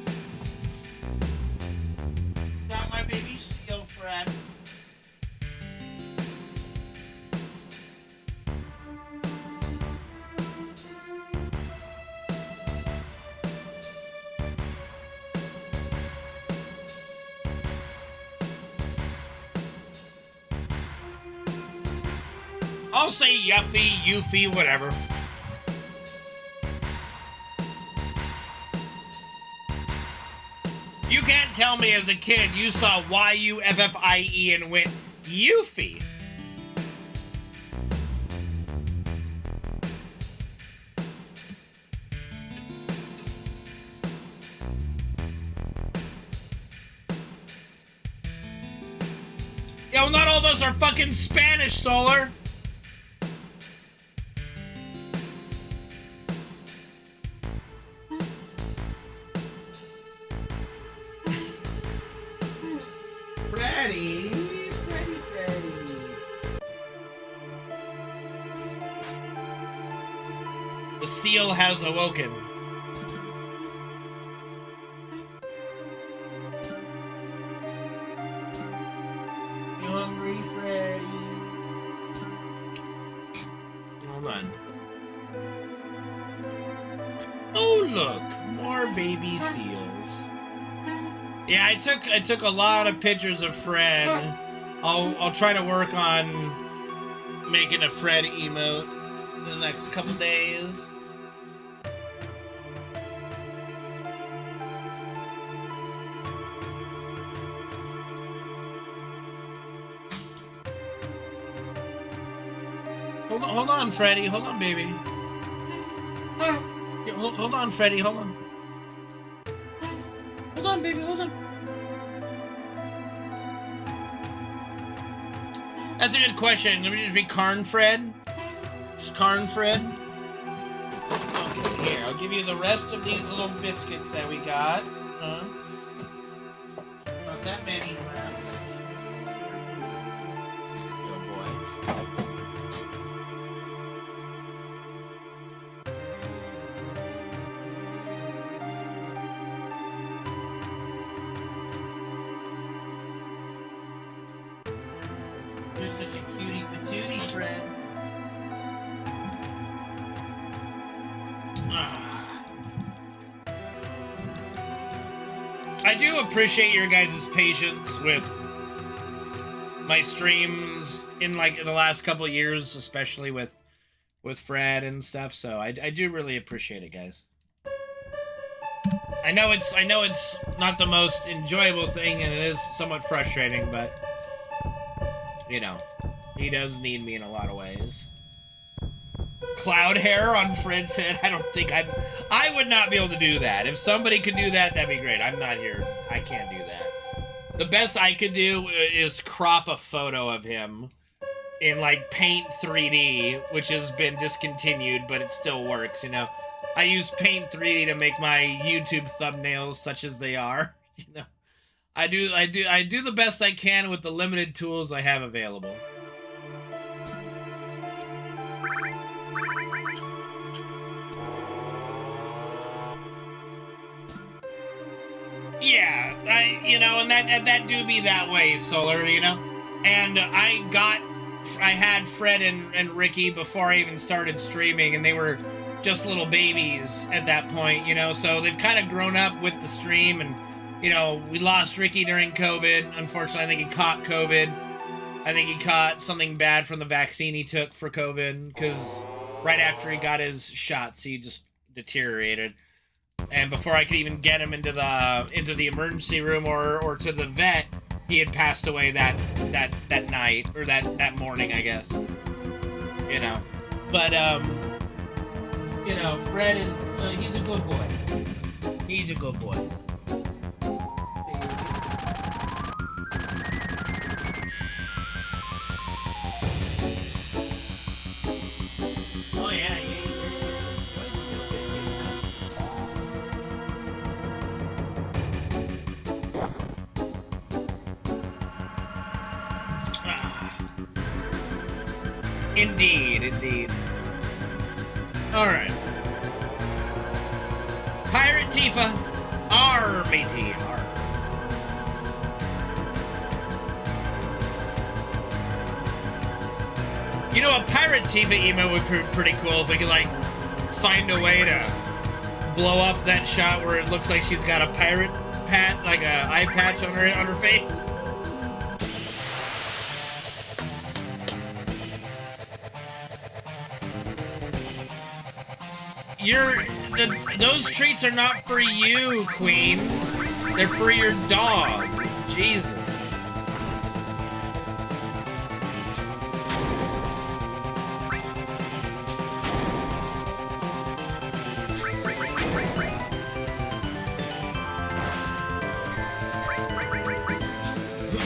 Is that my baby seal, Fred? I'll say Yuffie, Yuffie, whatever. You can't tell me as a kid you saw Y-U-F-F-I-E and went, Yuffie. Yo, not all those are fucking Spanish, Solar. Freddy. The seal has awoken. You hungry, Freddy? Hold on. Oh look, more baby seals. Yeah, I took a lot of pictures of Fred. I'll try to work on making a Fred emote in the next couple days. Hold on, Freddy. Hold on, baby. Hold on, Freddy. Hold on. Hold on, baby. Hold on. That's a good question. Let me just be Karn Fred. Just Karn Fred. Okay, here. I'll give you the rest of these little biscuits that we got. Not that many around. Oh boy. You're such a cutie patootie, friend. I do appreciate your guys' patience with my streams in like the last couple of years, especially with Fred and stuff. So I do really appreciate it, guys. I know it's not the most enjoyable thing, and it is somewhat frustrating, but you know, he does need me in a lot of ways. Cloud hair on Fred's head. I don't think I would not be able to do that. If somebody could do that, that'd be great. I'm not here. I can't do that. The best I could do is crop a photo of him in like Paint 3D, which has been discontinued, but it still works, you know. I use Paint 3D to make my YouTube thumbnails such as they are, you know. I do the best I can with the limited tools I have available. Yeah, and that do be that way, Solar, And I had Fred and Ricky before I even started streaming, and they were just little babies at that point, so they've kind of grown up with the stream, and, we lost Ricky during COVID. Unfortunately, I think he caught COVID. I think he caught something bad from the vaccine he took for COVID, because right after he got his shots, he just deteriorated. And before I could even get him into the emergency room or to the vet, he had passed away that night, or that morning, I guess. But Fred is he's a good boy. He's a good boy. Oh yeah. Indeed. Alright. Pirate Tifa, Army Team. A Pirate Tifa emote would be pretty cool if we could, find a way to blow up that shot where it looks like she's got a pirate pat, like a eye patch on her face. Those treats are not for you, Queen. They're for your dog. Jesus.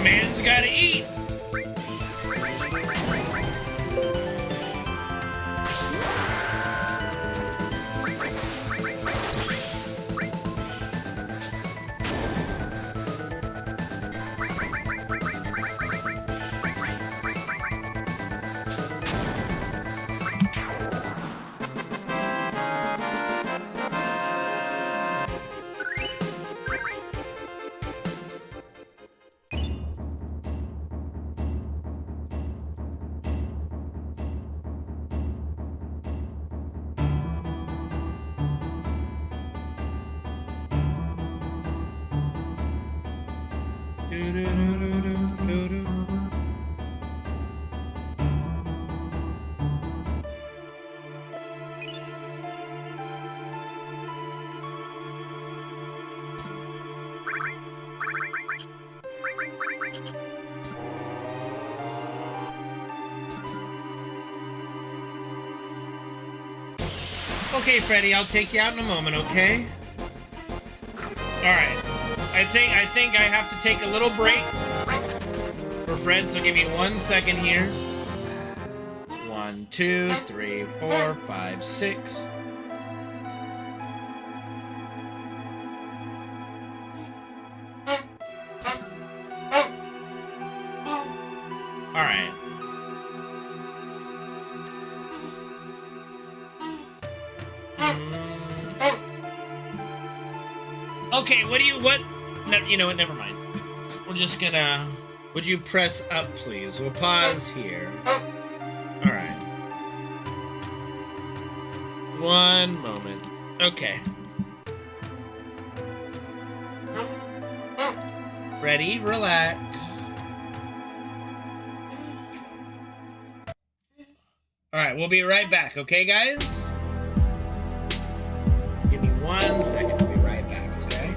Man's gotta eat. Okay, Freddy, I'll take you out in a moment, okay? Alright. I think I have to take a little break for Fred, so give me 1 second here. 1, 2, 3, 4, 5, 6. Alright. Okay, what? No, you know what, never mind. We're just gonna... Would you press up, please? We'll pause here. Alright. 1 moment. Okay. Ready? Relax. Alright, we'll be right back, okay, guys? Give me 1 second. We'll be right back, okay?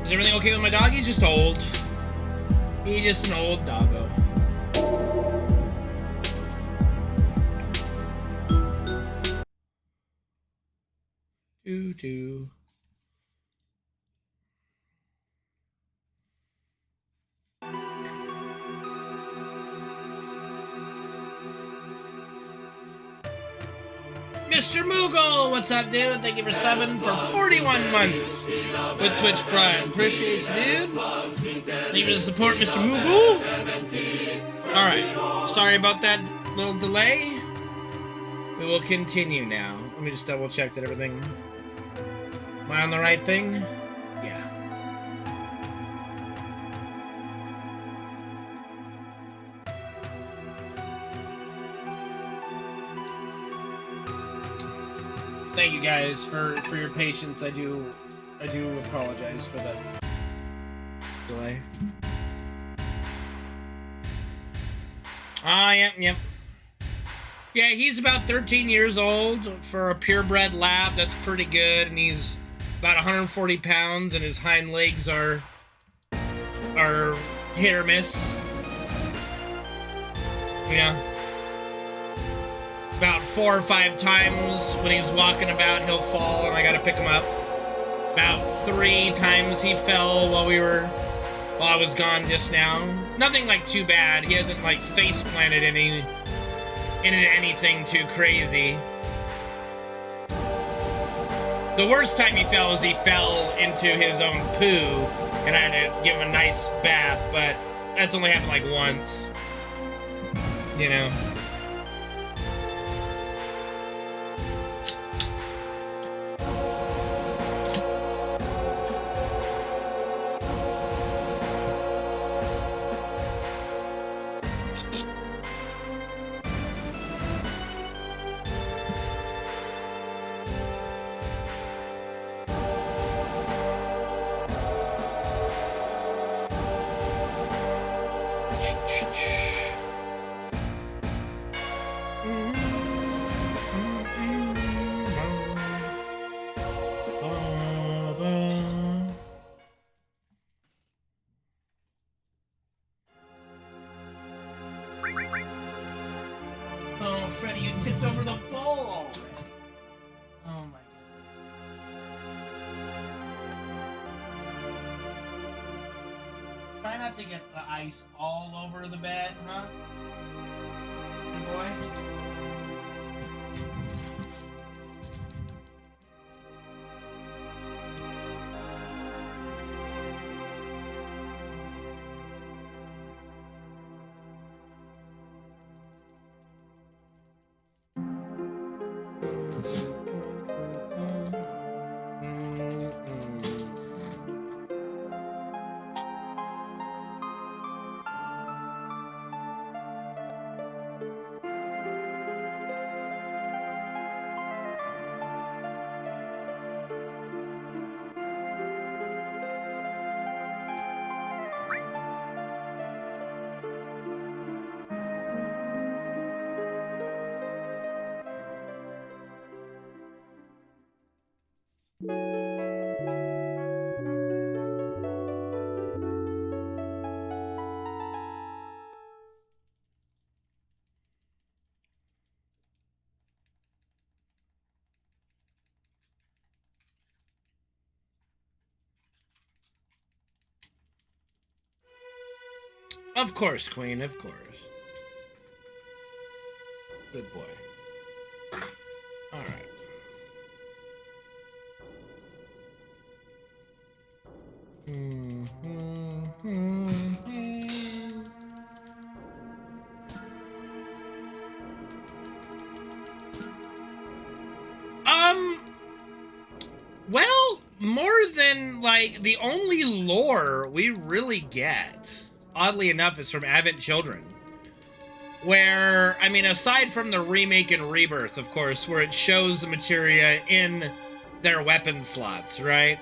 Everything okay with my dog? He's just old. He's just an old doggo. Doo-doo. Mr. Moogle, what's up, dude? Thank you for subbing for 41 months with Twitch Prime. Appreciate you, dude. Thank you for the support, Mr. Moogle. Alright, sorry about that little delay. We will continue now. Let me just double check that everything... Am I on the right thing? Yeah. Thank you guys for your patience. I do apologize for the delay. Yep. Yeah, he's about 13 years old for a purebred lab. That's pretty good, and he's about 140 pounds, and his hind legs are hit or miss. You know? About 4 or 5 times when he's walking about, he'll fall, and I gotta pick him up. About 3 times he fell while I was gone just now. Nothing like too bad. He hasn't like face planted into anything too crazy. The worst time he fell is he fell into his own poo, and I had to give him a nice bath, but that's only happened like once. You know? Oh, Freddy, you tipped over the bowl already. Oh my goodness. Try not to get the ice all over the bed, huh? Good boy. Of course, Queen, of course. Good boy. Alright. more than, like, the only lore we really get, oddly enough, is from Advent Children. Where, I mean, aside from the remake and rebirth, of course, where it shows the materia in their weapon slots, right?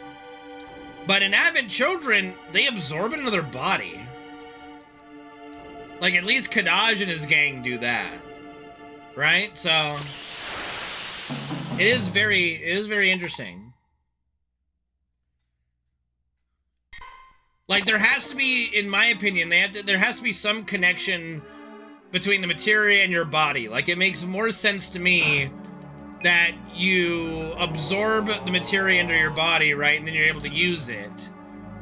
But in Advent Children, they absorb it into their body. Like, at least Kadaj and his gang do that. Right? So, it is very interesting. Like, there has to be, in my opinion, there has to be some connection between the materia and your body. Like, it makes more sense to me that you absorb the materia into your body, right, and then you're able to use it,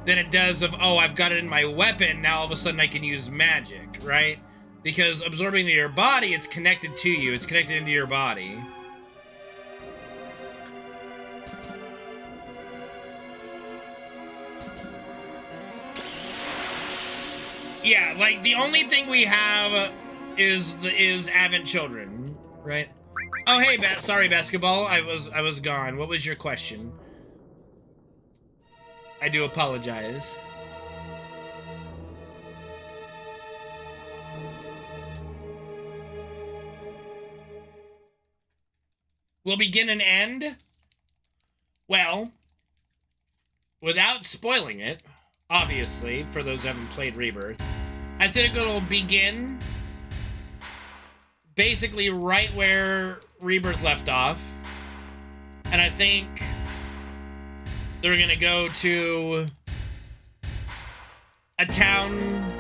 than it does of, oh, I've got it in my weapon, now all of a sudden I can use magic, right? Because absorbing into your body, it's connected to you, it's connected into your body. Yeah, like, the only thing we have is Advent Children, right? Oh, hey, sorry, Basketball. I was gone. What was your question? I do apologize. Will begin and end? Well, without spoiling it, obviously, for those who haven't played Rebirth, I think it'll begin basically right where Rebirth left off. And I think they're gonna go to a town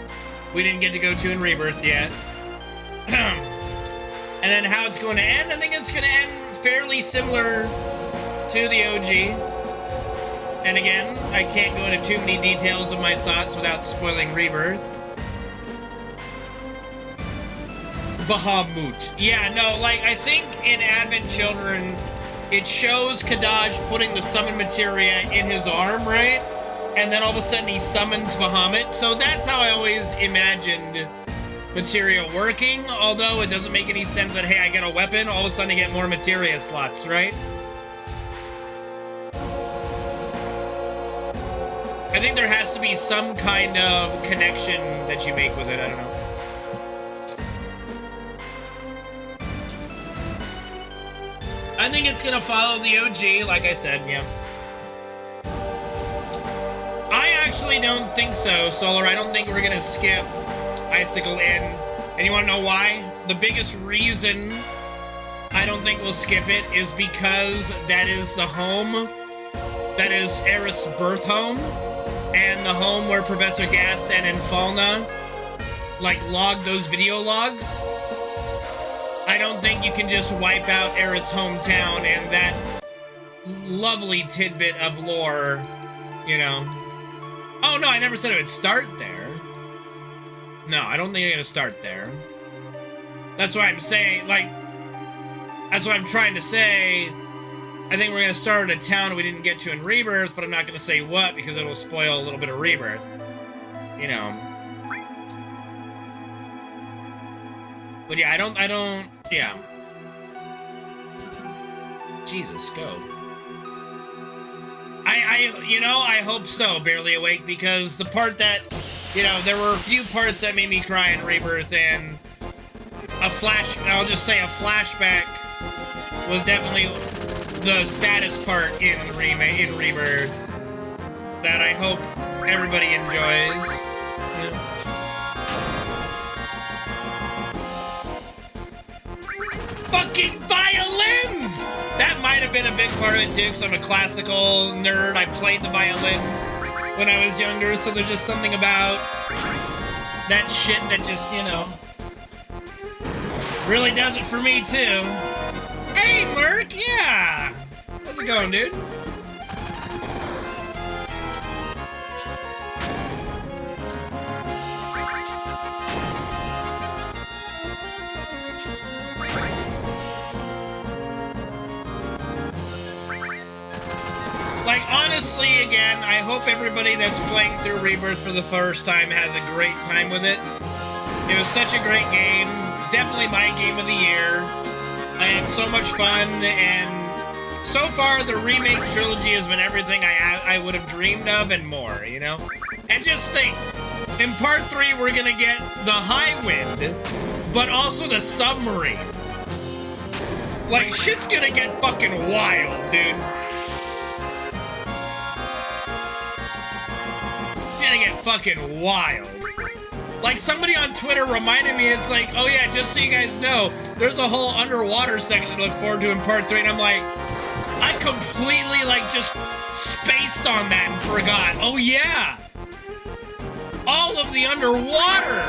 we didn't get to go to in Rebirth yet. And then how it's going to end, I think it's gonna end fairly similar to the OG. And again, I can't go into too many details of my thoughts without spoiling Rebirth. Bahamut. Yeah, no, like, I think in Advent Children, it shows Kadaj putting the summon materia in his arm, right? And then all of a sudden he summons Bahamut. So that's how I always imagined materia working, although it doesn't make any sense that, hey, I get a weapon, all of a sudden I get more materia slots, right? I think there has to be some kind of connection that you make with it, I don't know. I think it's gonna follow the OG, like I said, yeah. I actually don't think so, Solar. I don't think we're gonna skip Icicle Inn. And you wanna know why? The biggest reason I don't think we'll skip it is because that is the home, that is Aerith's birth home, and the home where Professor Gaston and Falna, like, log those video logs. I don't think you can just wipe out Aerith's hometown and that lovely tidbit of lore, you know. Oh, no, I never said it would start there. No, I don't think you're gonna start there. That's why I'm saying, like, that's what I'm trying to say. I think we're gonna start at a town we didn't get to in Rebirth, but I'm not gonna say what because it'll spoil a little bit of Rebirth. You know. But yeah, I don't, yeah. Jesus, go. I hope so, Barely Awake, because the part that, you know, there were a few parts that made me cry in Rebirth, and I'll just say a flashback was definitely the saddest part in Rebirth that I hope everybody enjoys. Yeah. Fucking violins! That might have been a big part of it too, because I'm a classical nerd. I played the violin when I was younger, so there's just something about that shit that just, you know, really does it for me too. Hey, Merc, yeah! How's it going, dude? Like, honestly, again, I hope everybody that's playing through Rebirth for the first time has a great time with it. It was such a great game. Definitely my game of the year. I had so much fun, and So far, the remake trilogy has been everything I would have dreamed of and more, you know? And just think, in part 3, we're gonna get the high wind, but also the submarine. Like, shit's gonna get fucking wild, dude. It's gonna get fucking wild. Like, somebody on Twitter reminded me, it's like, oh yeah, just so you guys know, there's a whole underwater section to look forward to in part 3, and I'm like, I completely, like, just spaced on that and forgot. Oh yeah! All of the underwater!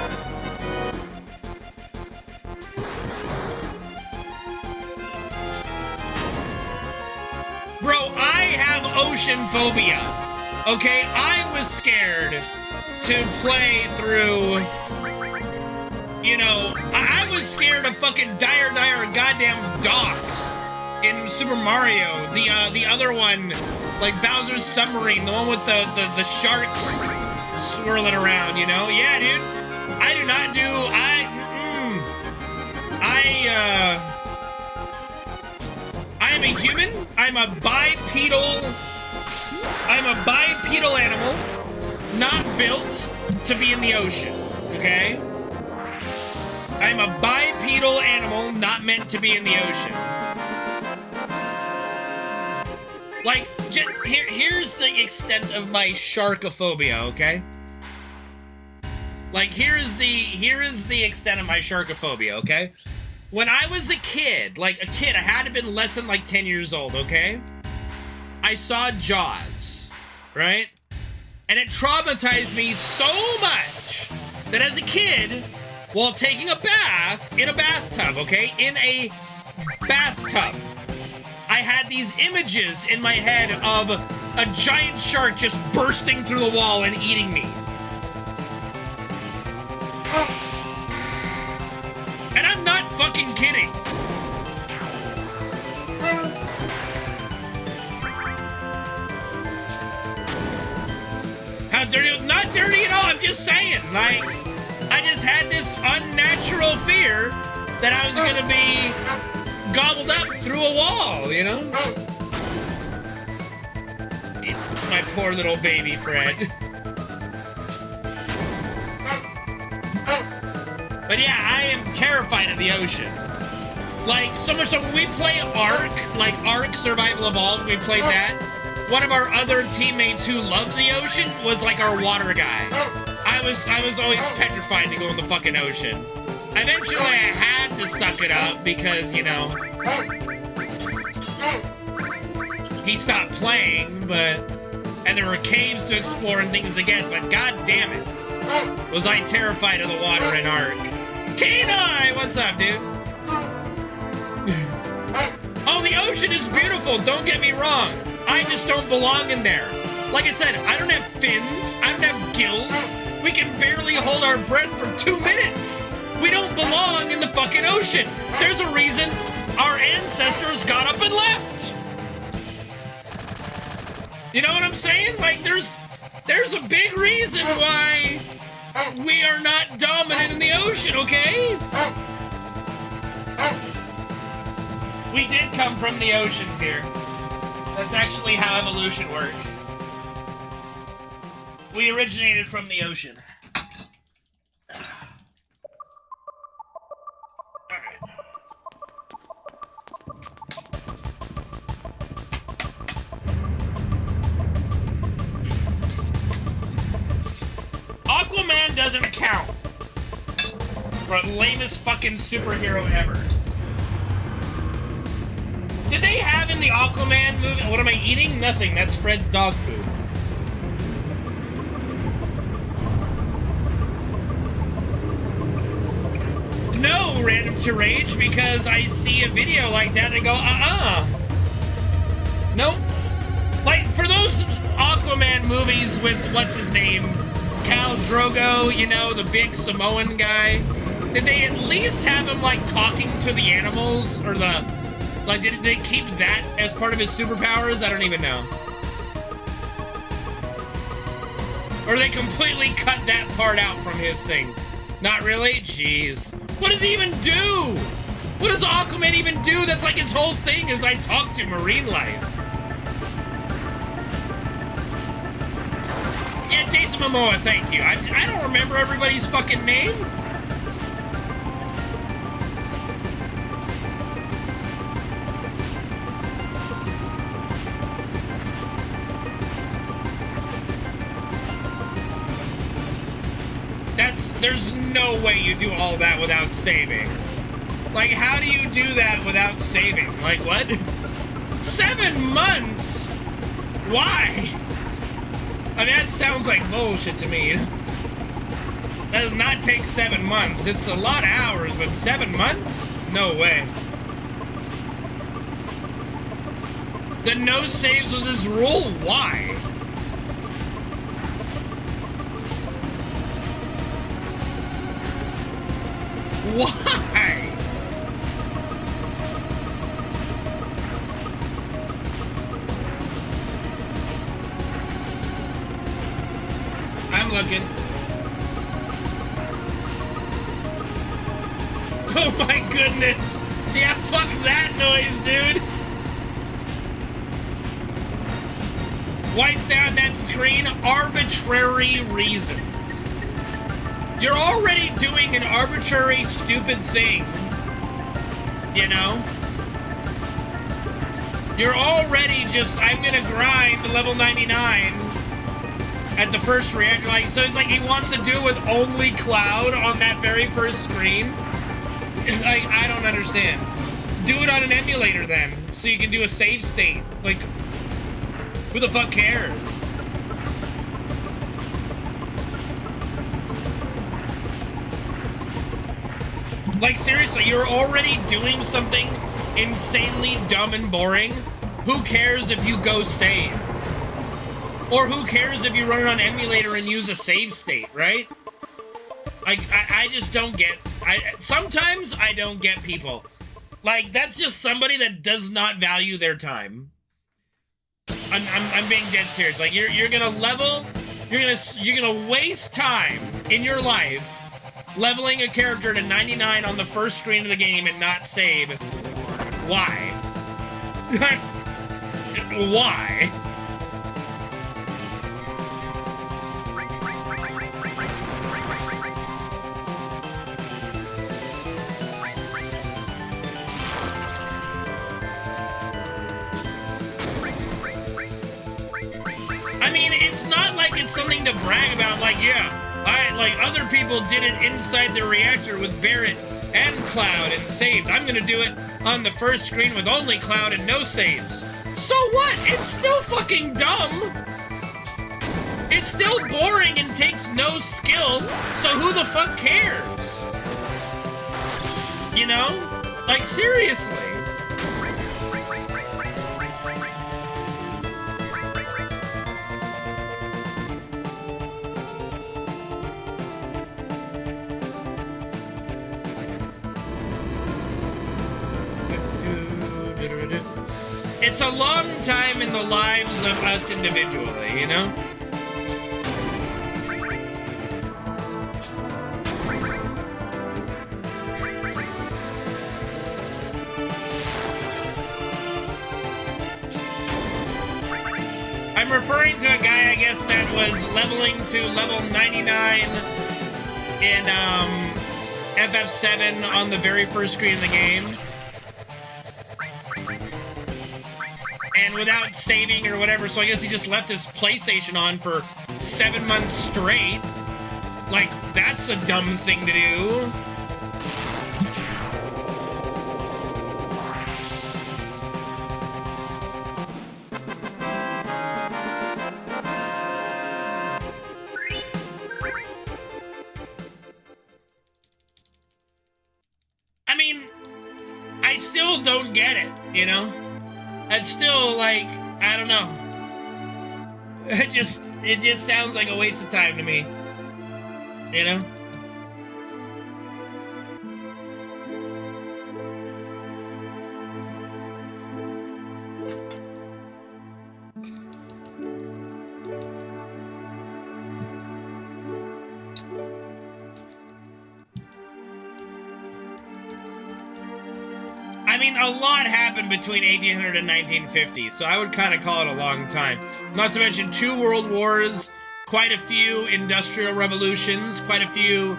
Bro, I have ocean phobia. Okay, I was scared to play through, you know, I was scared of fucking dire goddamn docks in Super Mario. The other one, like Bowser's Submarine, the one with the sharks swirling around, you know? Yeah, dude. I do not do, I am a human. I'm a bipedal animal, not built to be in the ocean, okay? I'm a bipedal animal, not meant to be in the ocean. Like, here's the extent of my sharkophobia, okay? Like, here is the extent of my sharkophobia, okay? When I was a kid, I had to have been less than like 10 years old, okay? I saw Jaws, right? And it traumatized me so much that as a kid, while taking a bath in a bathtub, okay? In a bathtub, I had these images in my head of a giant shark just bursting through the wall and eating me. And I'm not fucking kidding. How dirty? Not dirty at all, I'm just saying. Like, I just had this unnatural fear that I was gonna be gobbled up through a wall, you know? My poor little baby Fred. But yeah, I am terrified of the ocean. Like, so much so when we play Ark Survival Evolved, we played that. One of our other teammates who loved the ocean was like our water guy. I was always petrified to go in the fucking ocean. Eventually I had to suck it up because, you know, he stopped playing, and there were caves to explore and things again, but god damn it, was I terrified of the water in Ark. Kenai, what's up, dude? Oh, the ocean is beautiful, don't get me wrong. I just don't belong in there. Like I said, I don't have fins, I don't have gills. We can barely hold our breath for 2 minutes. We don't belong in the fucking ocean. There's a reason our ancestors got up and left. You know what I'm saying? Like, there's a big reason why we are not dominant in the ocean, okay? We did come from the oceans here. That's actually how evolution works. We originated from the ocean. Aquaman doesn't count for the lamest fucking superhero ever. Did they have in the Aquaman movie? What am I eating? Nothing. That's Fred's dog food. No, Random to Rage, because I see a video like that and I go, Nope. Like, for those Aquaman movies with, what's his name? Khal Drogo, you know, the big Samoan guy. Did they at least have him, like, talking to the animals? Or the... Like, did they keep that as part of his superpowers? I don't even know. Or they completely cut that part out from his thing? Not really? Jeez. What does he even do? What does Aquaman even do? That's like his whole thing is I talk to marine life. Yeah, Jason Momoa, thank you. I don't remember everybody's fucking name. There's no way you do all that without saving. Like, how do you do that without saving? Like, what? 7 months? Why? I mean, that sounds like bullshit to me. That does not take 7 months. It's a lot of hours, but 7 months? No way. The no saves was his rule? Why? Why? I'm looking. Oh my goodness. Yeah, fuck that noise, dude. Why stay on that screen? Arbitrary reasons. You're already doing an arbitrary, stupid thing. You know? You're already just, I'm gonna grind level 99 at the first reactor. Like, so it's like he wants to do it with only Cloud on that very first screen. Like, I don't understand. Do it on an emulator then, so you can do a save state. Like, who the fuck cares? Like, seriously, you're already doing something insanely dumb and boring. Who cares if you go save? Or who cares if you run it on emulator and use a save state, right? Like, I just don't get... sometimes I don't get people. Like, that's just somebody that does not value their time. I'm being dead serious. Like, you're gonna level... You're gonna waste time in your life leveling a character to 99 on the first screen of the game and not save. Why? Why? I mean, it's not like it's something to brag about, like, yeah, like, other people did it inside the reactor with Barret and Cloud and saved. I'm gonna do it on the first screen with only Cloud and no saves. So what? It's still fucking dumb. It's still boring and takes no skill, so who the fuck cares? You know? Like, seriously. It's a long time in the lives of us individually, you know? I'm referring to a guy, I guess, that was leveling to level 99 in FF7 on the very first screen of the game. And without saving or whatever, so I guess he just left his PlayStation on for 7 months straight. Like, that's a dumb thing to do. I mean, I still don't get it, you know? It's still, like, I don't know. It just sounds like a waste of time to me. You know? mean, a lot happened between 1800 and 1950, so I would kind of call it a long time. Not to mention 2 world wars, quite a few industrial revolutions, quite a few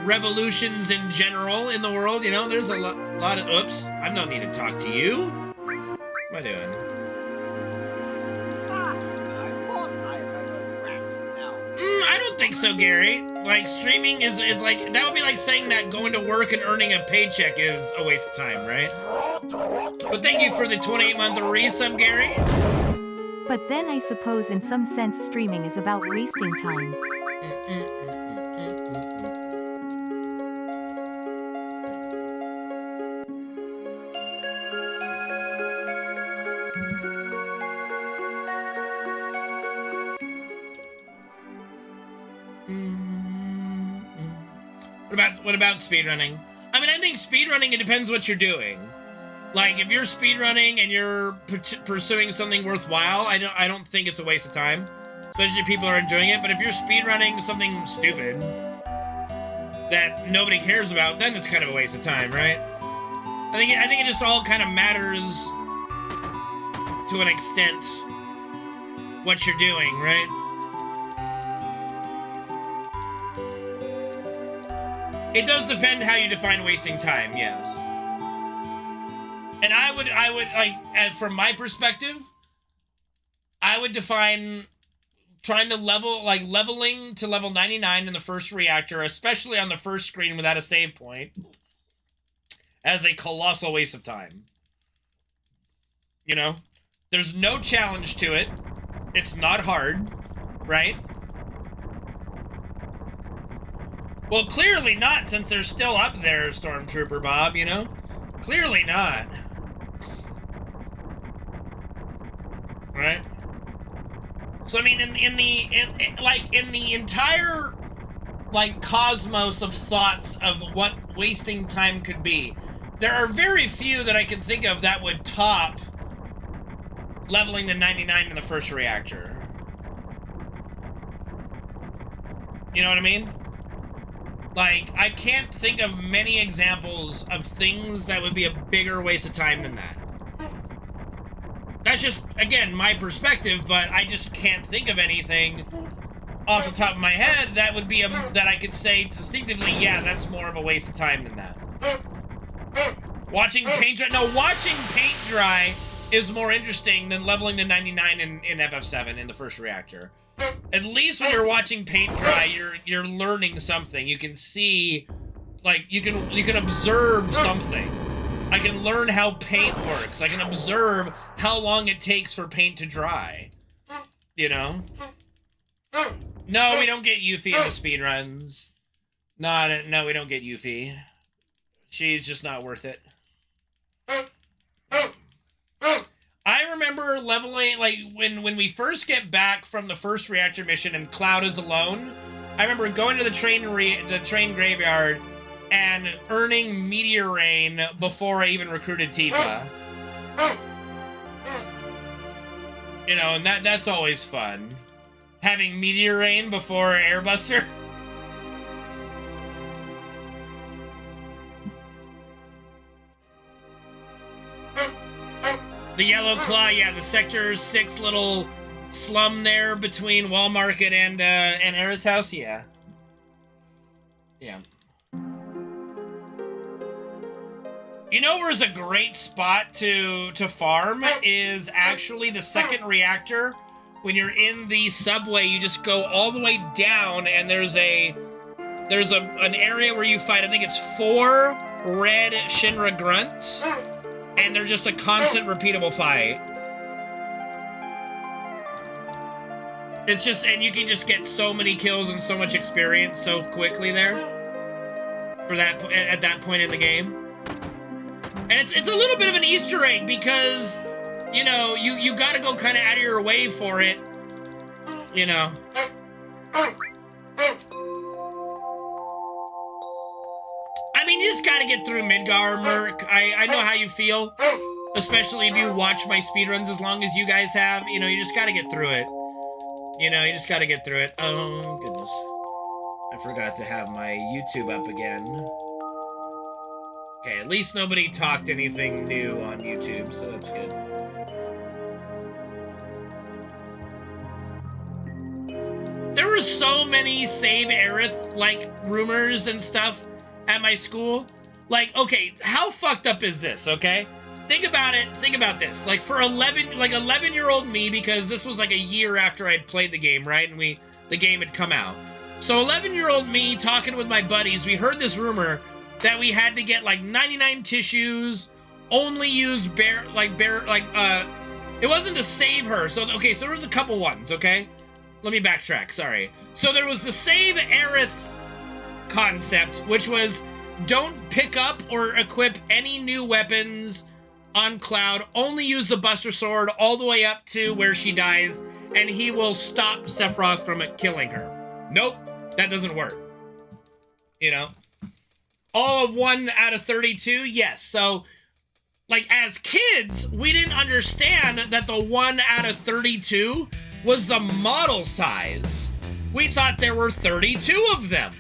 revolutions in general in the world. You know, there's a lot of... Oops, I don't need to talk to you. What am I doing? I don't think so, Gary. Like, streaming is like... That would be like saying that going to work and earning a paycheck is a waste of time, right? But thank you for the 28-month resub, Gary. But then I suppose in some sense streaming is about wasting time. What about speedrunning? I mean, I think speedrunning, it depends what you're doing. Like, if you're speedrunning and you're pursuing something worthwhile, I don't think it's a waste of time. Especially if people are enjoying it. But if you're speedrunning something stupid that nobody cares about, then it's kind of a waste of time, right? I think it just all kind of matters to an extent what you're doing, right? It does depend how you define wasting time, yes. And I would like, from my perspective, I would define trying to leveling to level 99 in the first reactor, especially on the first screen without a save point, as a colossal waste of time. You know? There's no challenge to it. It's not hard, right? Well, clearly not, since they're still up there, Stormtrooper Bob, you know? Clearly not. Right? So, I mean, in the entire, like, cosmos of thoughts of what wasting time could be, there are very few that I can think of that would top leveling to 99 in the first reactor. You know what I mean? Like, I can't think of many examples of things that would be a bigger waste of time than that. That's just, again, my perspective, but I just can't think of anything off the top of my head that would be that I could say distinctively, yeah, that's more of a waste of time than that. Watching paint dry, no, watching paint dry is more interesting than leveling to 99 in FF7 in the first reactor. At least when you're watching paint dry, you're learning something. You can see, like, you can observe something. I can learn how paint works. I can observe how long it takes for paint to dry. You know? No, we don't get Yuffie in the speedruns. No, we don't get Yuffie. She's just not worth it. I remember leveling, like, when we first get back from the first reactor mission and Cloud is alone, I remember going to the train graveyard and earning Meteor Rain before I even recruited Tifa. You know, and that's always fun. Having Meteor Rain before Airbuster. The Yellow Claw, yeah, the Sector 6 little slum there between Wall Market and Era's house, yeah. Yeah. You know where's a great spot to farm is actually the second reactor. When you're in the subway, you just go all the way down and there's an area where you fight, I think it's 4 red Shinra grunts. And they're just a constant, repeatable fight. It's just, and you can just get so many kills and so much experience so quickly there. For that, at that point in the game. And it's a little bit of an Easter egg because, you know, you gotta go kind of out of your way for it. You know. I mean, you just gotta get through Midgar, Merc. I know how you feel. Especially if you watch my speedruns as long as you guys have. You know, you just gotta get through it. You know, you just gotta get through it. Oh, goodness. I forgot to have my YouTube up again. Okay, at least nobody talked anything new on YouTube, so that's good. There were so many Save Aerith, like, rumors and stuff at my school. Like, okay, how fucked up is this, okay? Think about it, think about this. Like, for 11-year-old me, because this was like a year after I'd played the game, right? And the game had come out. So 11-year-old me talking with my buddies, we heard this rumor that we had to get like 99 tissues, only use it wasn't to save her. So, okay, so there was a couple ones, okay? Let me backtrack, sorry. So there was the Save Aerith concept, which was don't pick up or equip any new weapons on Cloud, only use the Buster Sword all the way up to where she dies, and he will stop Sephiroth from killing her. Nope, that doesn't work. You know? All of 1 out of 32, yes. So, like, as kids, we didn't understand that the 1 out of 32 was the model size. We thought there were 32 of them,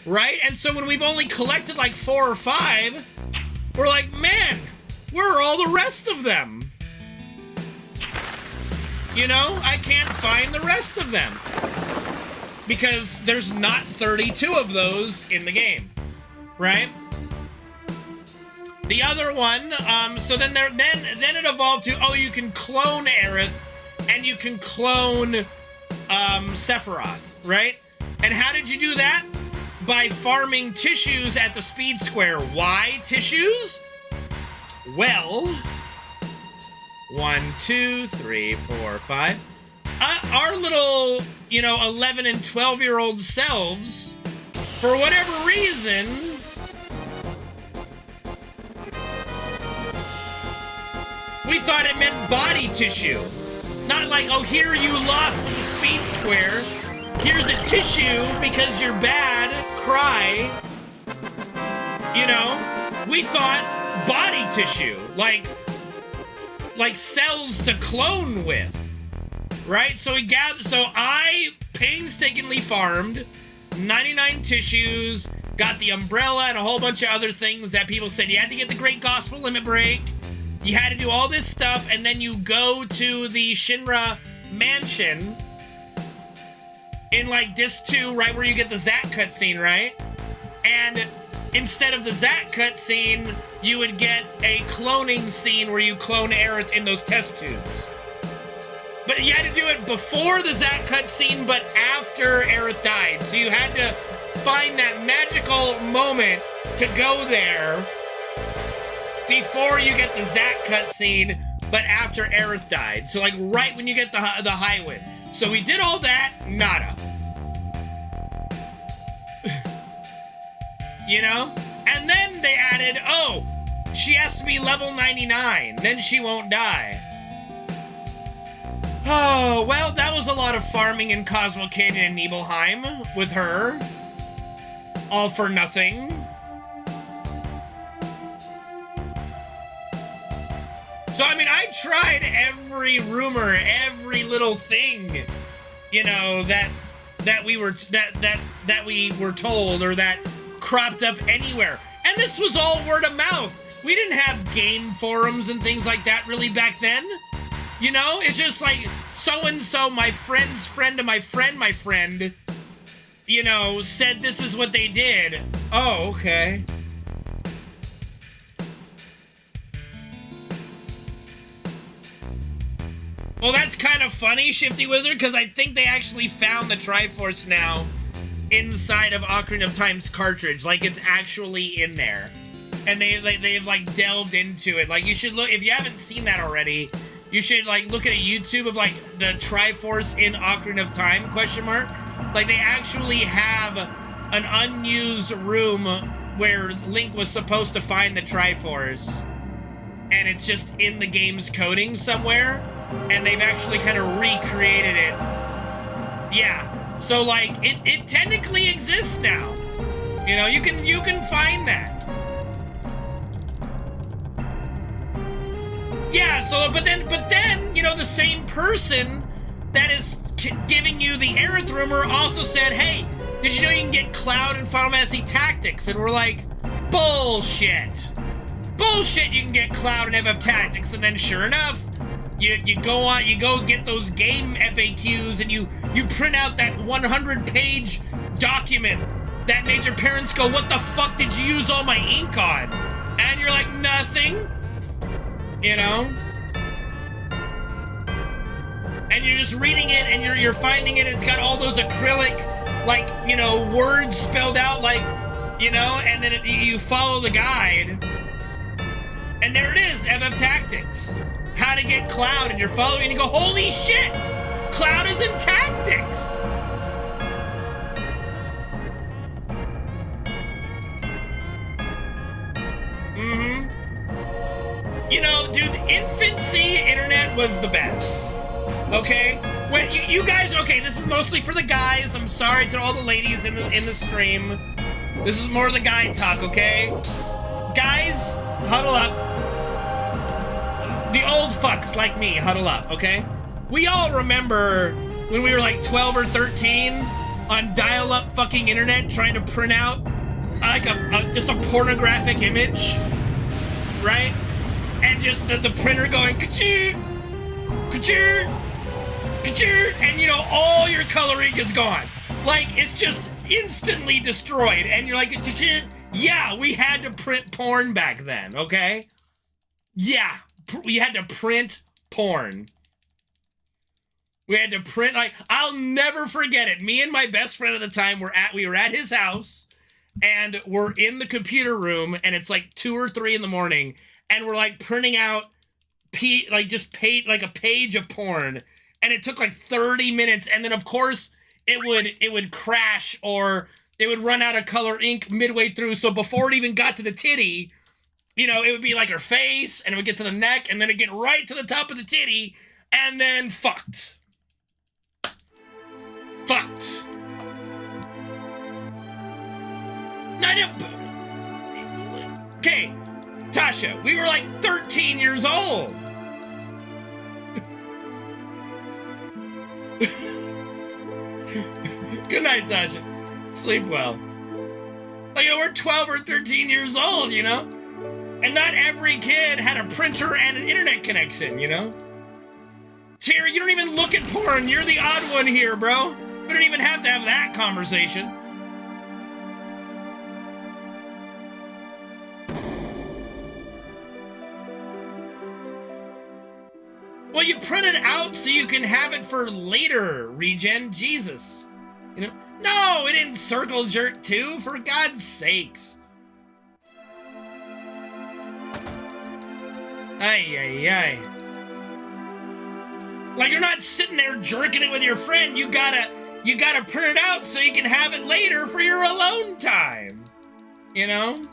right? And so when we've only collected like 4 or 5, we're like, man, where are all the rest of them? You know, I can't find the rest of them because there's not 32 of those in the game, right? The other one, so then it evolved to, oh, you can clone Aerith and you can clone Sephiroth, right? And how did you do that? By farming tissues at the speed square. Why tissues? Well, 1, 2, 3, 4, 5. Our little, 11 and 12-year-old selves, for whatever reason, we thought it meant body tissue. Not like, oh, here you lost to the speed square. Here's a tissue because you're bad. Cry. We thought body tissue. Like cells to clone with. Right? So I painstakingly farmed 99 tissues, got the umbrella and a whole bunch of other things that people said you had to get the Great Gospel Limit Break. You had to do all this stuff, and then you go to the Shinra mansion in, like, Disc 2, right where you get the Zack cutscene, right? And instead of the Zack cutscene, you would get a cloning scene where you clone Aerith in those test tubes. But you had to do it before the Zack cutscene, but after Aerith died. So you had to find that magical moment to go there before you get the Zack cutscene, but after Aerith died. So, like, right when you get the highway. So we did all that, nada. And then they added, oh, she has to be level 99, then she won't die. Oh, well, that was a lot of farming in Cosmo Canyon and Nibelheim with her. All for nothing. So, I mean, I tried every rumor, every little thing, that we were told or that cropped up anywhere. And this was all word of mouth. We didn't have game forums and things like that really back then. It's just like so-and-so, my friend's friend of my friend, said this is what they did. Oh, okay. Well, that's kind of funny, Shifty Wizard, because I think they actually found the Triforce now inside of Ocarina of Time's cartridge. Like, it's actually in there. And they've like, delved into it. Like, you should look, if you haven't seen that already, you should, like, look at a YouTube of, like, the Triforce in Ocarina of Time, question mark. Like, they actually have an unused room where Link was supposed to find the Triforce. And it's just in the game's coding somewhere. And they've actually kind of recreated it. Yeah. So, like, it technically exists now. You can find that. Yeah, so, but then, the same person that is giving you the Aerith rumor also said, hey, did you know you can get Cloud in Final Fantasy Tactics? And we're like, Bullshit. Bullshit, you can get Cloud and FF Tactics, and then sure enough, you go get those game FAQs, and you print out that 100-page document that made your parents go, what the fuck did you use all my ink on? And you're like, nothing, you know? And you're just reading it, and you're finding it, it's got all those acrylic, like, you know, words spelled out, like, you know, and then you follow the guide, and there it is, FF Tactics. How to get Cloud, and you're following, and you go, holy shit! Cloud is in Tactics! You know, dude, infancy internet was the best. Okay? When you guys, okay, this is mostly for the guys. I'm sorry to all the ladies in the stream. This is more the guy talk, okay? Guys, huddle up. The old fucks like me, huddle up, okay? We all remember when we were like 12 or 13 on dial-up fucking internet trying to print out like just a pornographic image, right? And just the printer going ka-choo, ka-choo, ka-choo, and you know, all your color ink is gone. Like, it's just instantly destroyed, and you're like, yeah, we had to print porn back then, okay? Yeah, we had to print porn. We had to print, like, I'll never forget it. Me and my best friend at the time we were at his house, and we're in the computer room, and it's like 2 or 3 in the morning, and we're like printing out like a page of porn, and it took like 30 minutes, and then of course it would crash, or it would run out of color ink midway through, so before it even got to the titty, you know, it would be like her face, and it would get to the neck, and then it'd get right to the top of the titty, and then fucked. Fucked. Okay, Tasha, we were like 13 years old. Good night, Tasha. Sleep well. Like, you know, we're 12 or 13 years old, you know? And not every kid had a printer and an internet connection, you know? Cheer, you don't even look at porn. You're the odd one here, bro. We don't even have to have that conversation. Well, you print it out so you can have it for later, Regen. Jesus. You know? No, it didn't circle jerk too, for God's sakes. Ay, ay, ay. Like, you're not sitting there jerking it with your friend. You gotta print it out so you can have it later for your alone time. You know?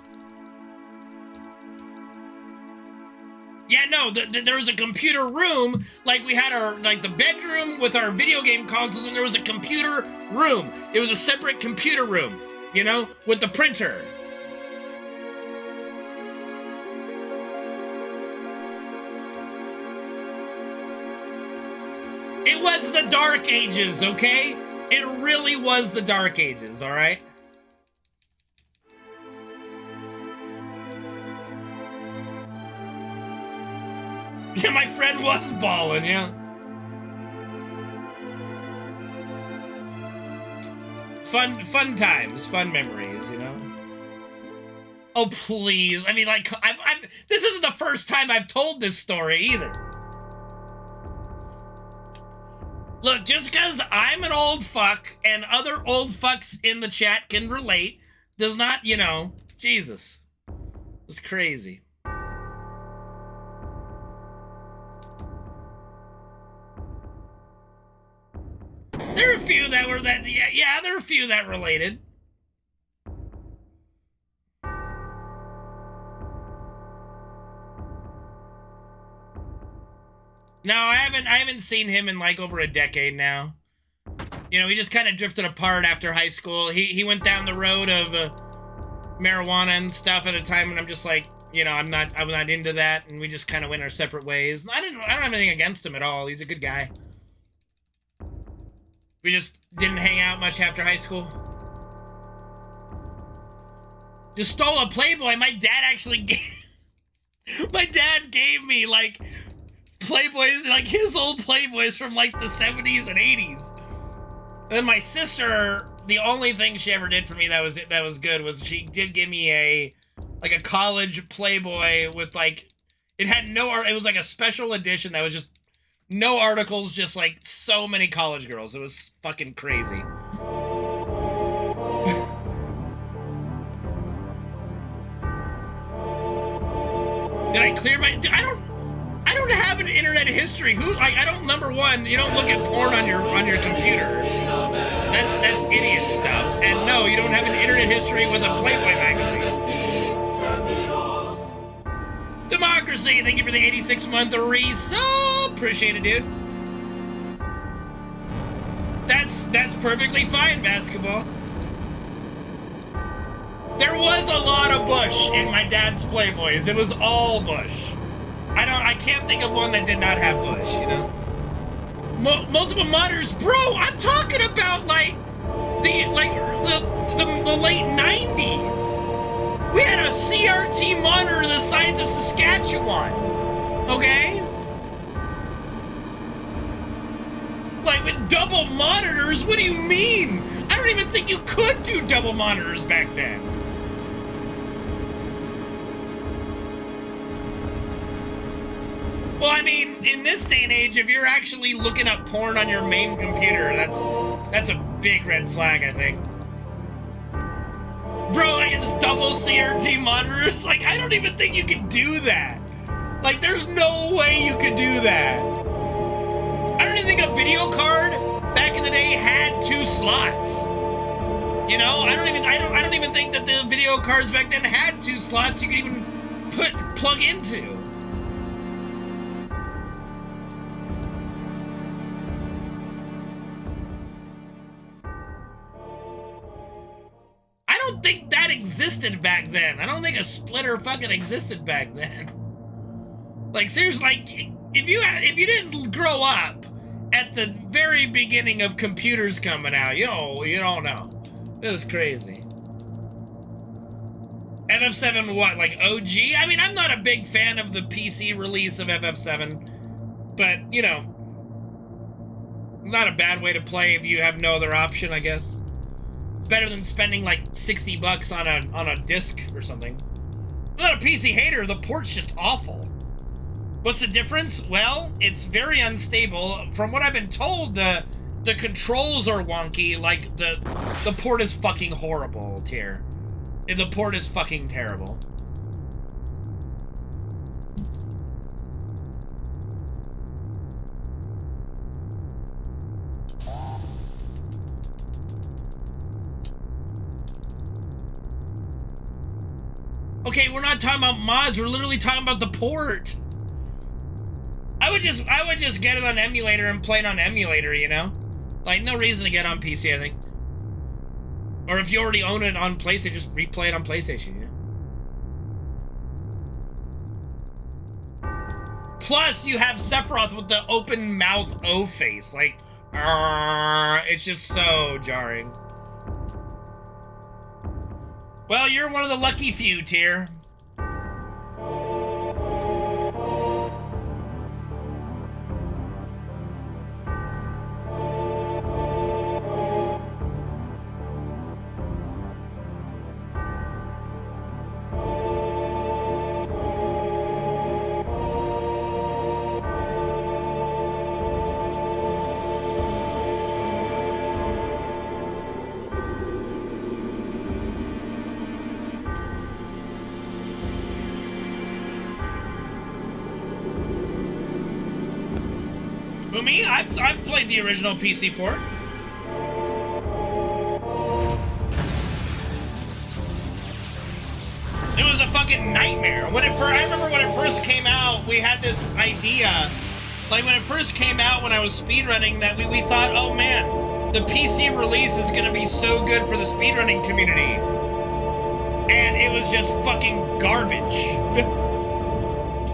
Yeah, no, there was a computer room, like we had our, like the bedroom with our video game consoles, and there was a computer room. It was a separate computer room, you know, with the printer. It was the Dark Ages, okay? It really was the Dark Ages, all right? Yeah, my friend was balling, yeah. Fun times, fun memories, you know? Oh, please. I mean, like, this isn't the first time I've told this story, either. Look, just because I'm an old fuck and other old fucks in the chat can relate does not, you know, Jesus. It's crazy. There are a few that were yeah, there are a few that related. No, I haven't seen him in like over a decade now. You know, we just kind of drifted apart after high school. He went down the road of marijuana and stuff at a time, and I'm just like, you know, I'm not into that, and we just kind of went our separate ways. I don't have anything against him at all. He's a good guy. We just didn't hang out much after high school. Just stole a Playboy. My dad actually gave... My dad gave me, like, Playboys, like, his old Playboys from, like, the 70s and 80s. And then my sister, the only thing she ever did for me that was good was she did give me a college Playboy with, like, it had no art. It was like a special edition that was just no articles, just like so many college girls. It was fucking crazy. Did I clear my? I don't have an internet history. I don't. Number one, you don't look at porn on your computer. That's idiot stuff. And no, you don't have an internet history with a Playboy magazine. Democracy, thank you for the 86-month resub. Appreciate it, dude. That's perfectly fine, basketball. There was a lot of bush in my dad's Playboys. It was all bush. I can't think of one that did not have bush, you know? Multiple monitors, bro. I'm talking about like the late 90s. We had a CRT monitor the size of Saskatchewan. Okay? Like with double monitors, what do you mean? I don't even think you could do double monitors back then. Well, I mean, in this day and age, if you're actually looking up porn on your main computer, that's a big red flag, I think. Bro, like it's double CRT monitors, like I don't even think you could do that. Like there's no way you could do that. I don't even think a video card back in the day had 2 slots. You know, I don't even think that the video cards back then had 2 slots you could even plug into. I don't think that existed back then. I don't think a splitter fucking existed back then. Like seriously, like if you didn't grow up at the very beginning of computers coming out, you don't know. It was crazy. FF7 what, like OG? I mean, I'm not a big fan of the PC release of FF7, but you know, not a bad way to play if you have no other option, I guess. Better than spending like $60 on a disc or something. I'm not a PC hater, the port's just awful. What's the difference? Well, it's very unstable. From what I've been told, the controls are wonky. Like the port is fucking horrible, Tier. The port is fucking terrible. Okay, we're not talking about mods. We're literally talking about the port. I would just get it on emulator and play it on emulator, you know? Like, no reason to get on PC, I think. Or if you already own it on PlayStation, just replay it on PlayStation, you know? Plus, you have Sephiroth with the open mouth O face. Like, it's just so jarring. Well, you're one of the lucky few, Tier. Me? I've played the original PC port. It was a fucking nightmare. I remember when it first came out, we had this idea. Like when it first came out, when I was speedrunning, that we thought, oh man, the PC release is gonna be so good for the speedrunning community. And it was just fucking garbage.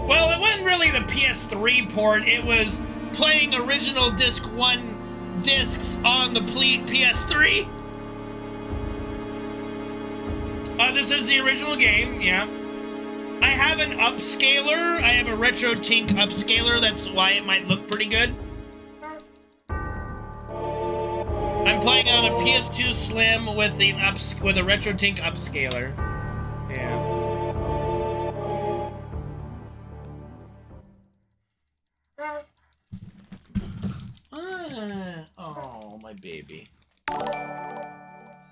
Well, it wasn't really the PS3 port, it was playing original disc 1 discs on the PS3. This is the original game, yeah. I have an upscaler. I have a Retro Tink upscaler. That's why it might look pretty good. I'm playing on a PS2 Slim with a Retro Tink upscaler. Yeah. Oh, my baby.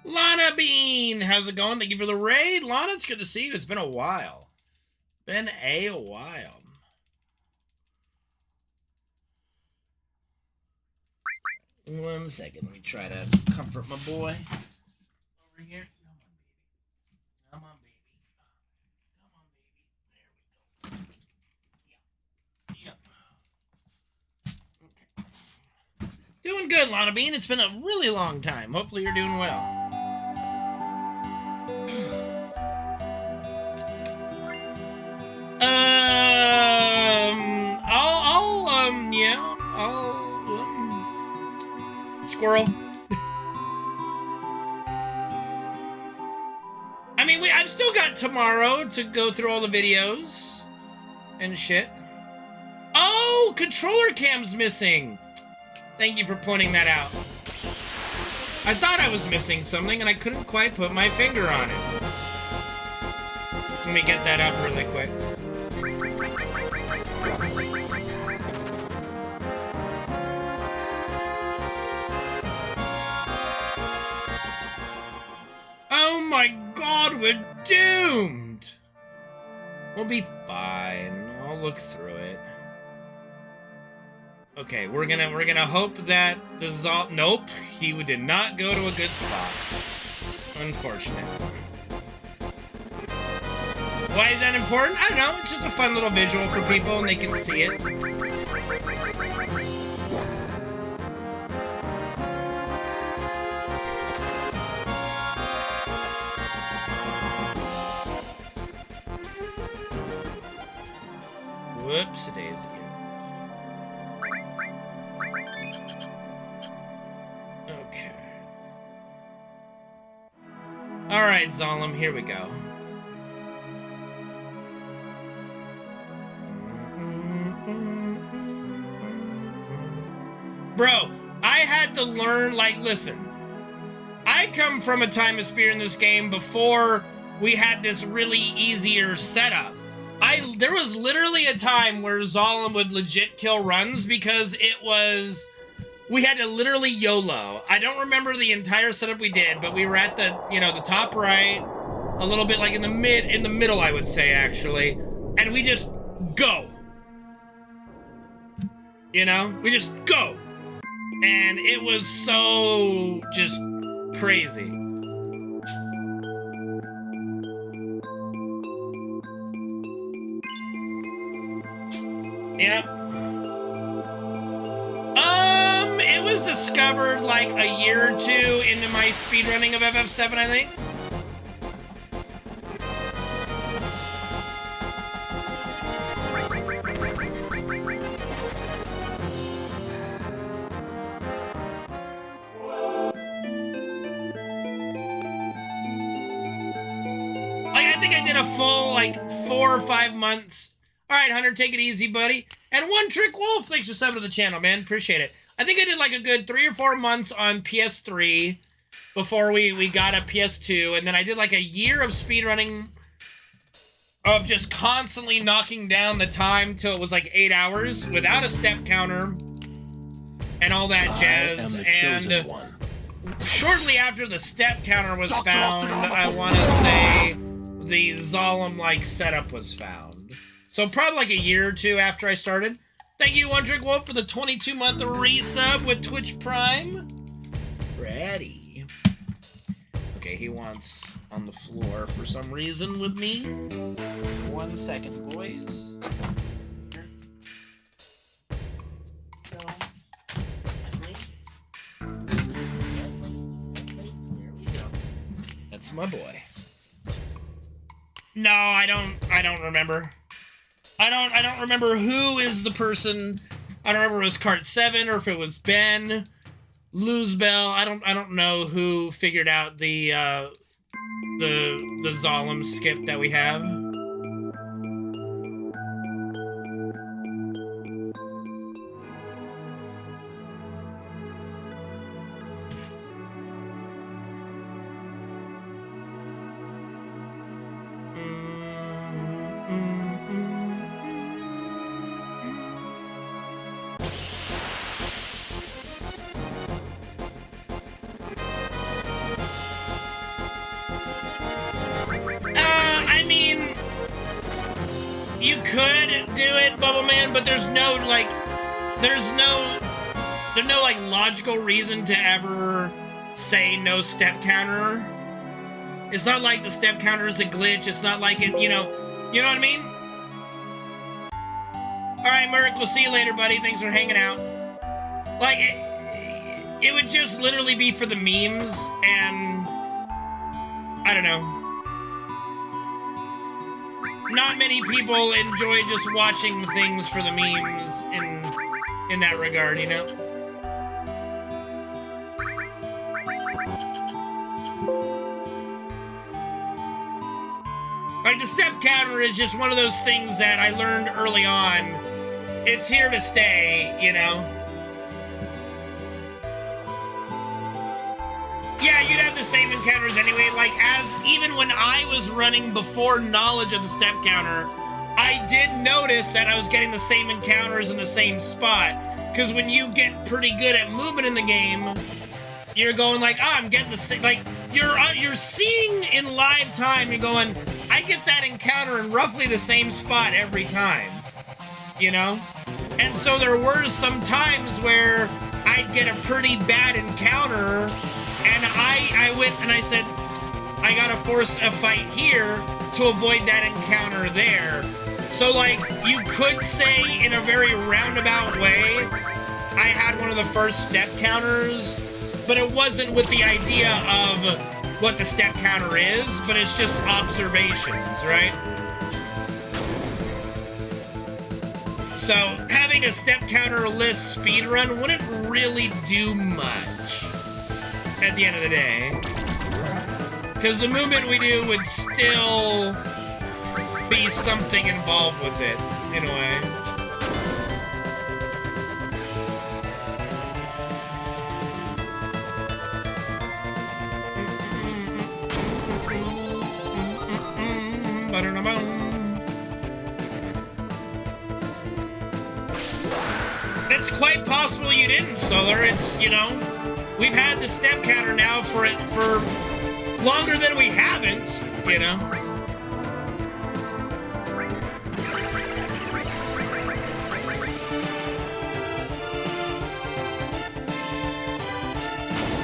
Lana Bean, how's it going? Thank you for the raid. Lana, it's good to see you. It's been a while. Been a while. One second, let me try to comfort my boy. Over here. Come on, baby. Come on, baby. Come on, baby. There we go. Yep. Okay. Doing good, Lana Bean. It's been a really long time. Hopefully you're doing well. Squirrel. I mean, I've still got tomorrow to go through all the videos and shit. Oh, controller cam's missing. Thank you for pointing that out. I thought I was missing something and I couldn't quite put my finger on it. Let me get that up really quick. Oh my god, we're doomed! We'll be fine. I'll look through it. Okay, we're gonna hope that the nope, he did not go to a good spot. Unfortunate. Why is that important? I don't know, it's just a fun little visual for people and they can see it. Whoops-a-daisy. Okay. Alright, Zalem, here we go. Bro, I had to learn, like, listen. I come from a time of Spear in this game before we had this really easier setup. There was literally a time where Zalem would legit kill runs because we had to literally YOLO. I don't remember the entire setup we did, but we were at the, the top right, a little bit like in the middle, I would say, actually. And we just go. We just go. And it was so just crazy. Yep. It was discovered like a year or two into my speedrunning of FF7, I think. Like, I think I did a full, 4 or 5 months. All right, Hunter, take it easy, buddy. And One Trick Wolf, thanks for subbing to the channel, man. Appreciate it. I think I did a good 3 or 4 months on PS3 before we got a PS2. And then I did a year of speedrunning of just constantly knocking down the time till it was 8 hours without a step counter and all that jazz. And shortly after the step counter was found, I want to say the Zalem setup was found. So probably a year or two after I started. Thank you, One Trick Wolf, for the 22-month resub with Twitch Prime. Ready. Okay, he wants on the floor for some reason with me. 1 second, boys. That's my boy. No, I don't remember. I don't remember who is the person. I don't remember if it was Cart 7 or if it was Ben, Luzbel. I don't know who figured out the the Zalem skip that we have. I mean, you could do it, Bubble Man, but there's no like logical reason to ever say no step counter. It's not like the step counter is a glitch. It's not like it, you know what I mean? All right, Merc, we'll see you later, buddy. Thanks for hanging out. Like, it would just literally be for the memes, and I don't know. Not many people enjoy just watching things for the memes in that regard, you know? Like, the step counter is just one of those things that I learned early on. It's here to stay, you know? Yeah, you'd have the same encounters anyway. Like, even when I was running before knowledge of the step counter, I did notice that I was getting the same encounters in the same spot. Because when you get pretty good at movement in the game, you're going like, oh, I'm getting the same, like, you're seeing in live time, you're going, I get that encounter in roughly the same spot every time, you know? And so there were some times where I'd get a pretty bad encounter, and I went and I said, I gotta force a fight here to avoid that encounter there. So, like, you could say in a very roundabout way, I had one of the first step counters, but it wasn't with the idea of what the step counter is, but it's just observations, right? So, having a step counter-less speedrun wouldn't really do much at the end of the day. Because the movement we do would still be something involved with it, in a way. It's quite possible you didn't, Solar. It's, you know, we've had the step counter now for longer than we haven't, you know.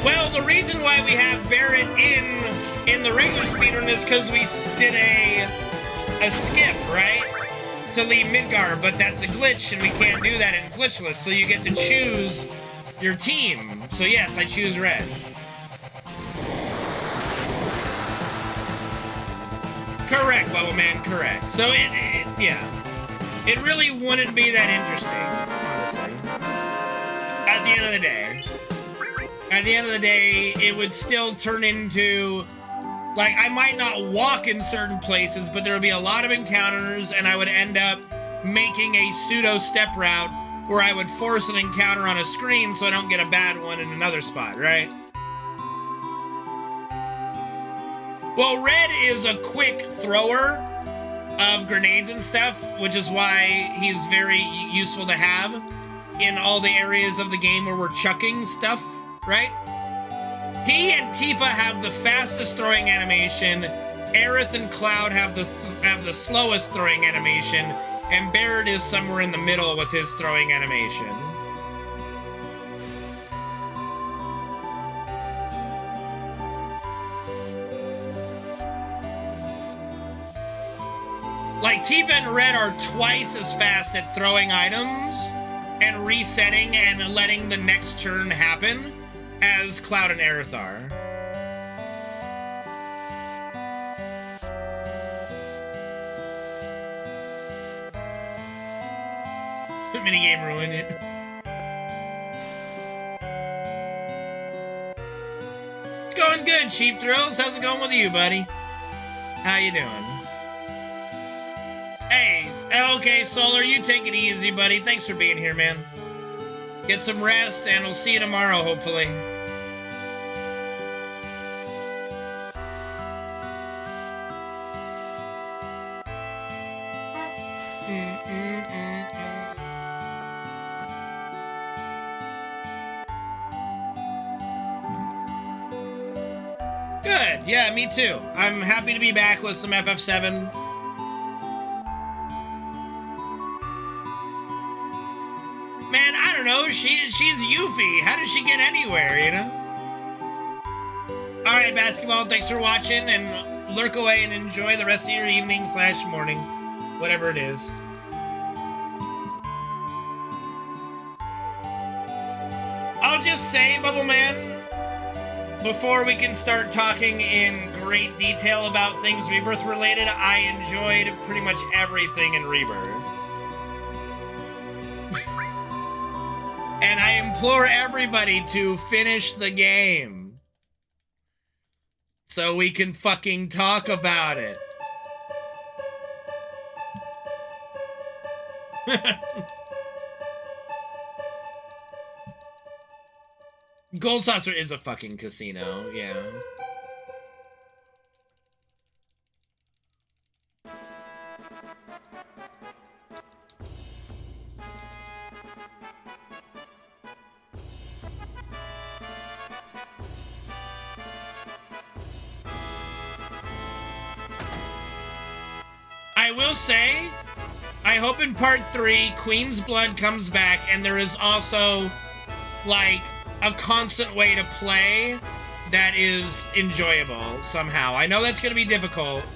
Well, the reason why we have Barrett in the regular speedrun is because we did a skip, right? To leave Midgar, but that's a glitch, and we can't do that in Glitchless, so you get to choose your team. So yes, I choose red. Correct, Bubble Man, correct. So yeah. It really wouldn't be that interesting, honestly. At the end of the day. At the end of the day, it would still turn into, like, I might not walk in certain places, but there would be a lot of encounters, and I would end up making a pseudo step route where I would force an encounter on a screen so I don't get a bad one in another spot, right? Well, Red is a quick thrower of grenades and stuff, which is why he's very useful to have in all the areas of the game where we're chucking stuff, right? He and Tifa have the fastest throwing animation. Aerith and Cloud have the slowest throwing animation, and Barrett is somewhere in the middle with his throwing animation. Like, Tifa and Red are twice as fast at throwing items and resetting and letting the next turn happen as Cloud and Aerith are. Minigame ruined it. It's going good, Cheap Thrills. How's it going with you, buddy? How you doing? Hey, okay, Solar, you take it easy, buddy. Thanks for being here, man. Get some rest, and we'll see you tomorrow, hopefully. Good, yeah, me too. I'm happy to be back with some FF7. Man, I don't know, she's Yuffie. How does she get anywhere, you know? Alright, basketball, thanks for watching, and lurk away and enjoy the rest of your evening / morning. Whatever it is. I'll just say, Bubble Man, before we can start talking in great detail about things Rebirth related, I enjoyed pretty much everything in Rebirth. And I implore everybody to finish the game so we can fucking talk about it. Gold Saucer is a fucking casino, yeah. I will say, I hope in part 3, Queen's Blood comes back, and there is also, like, a constant way to play that is enjoyable somehow. I know that's going to be difficult.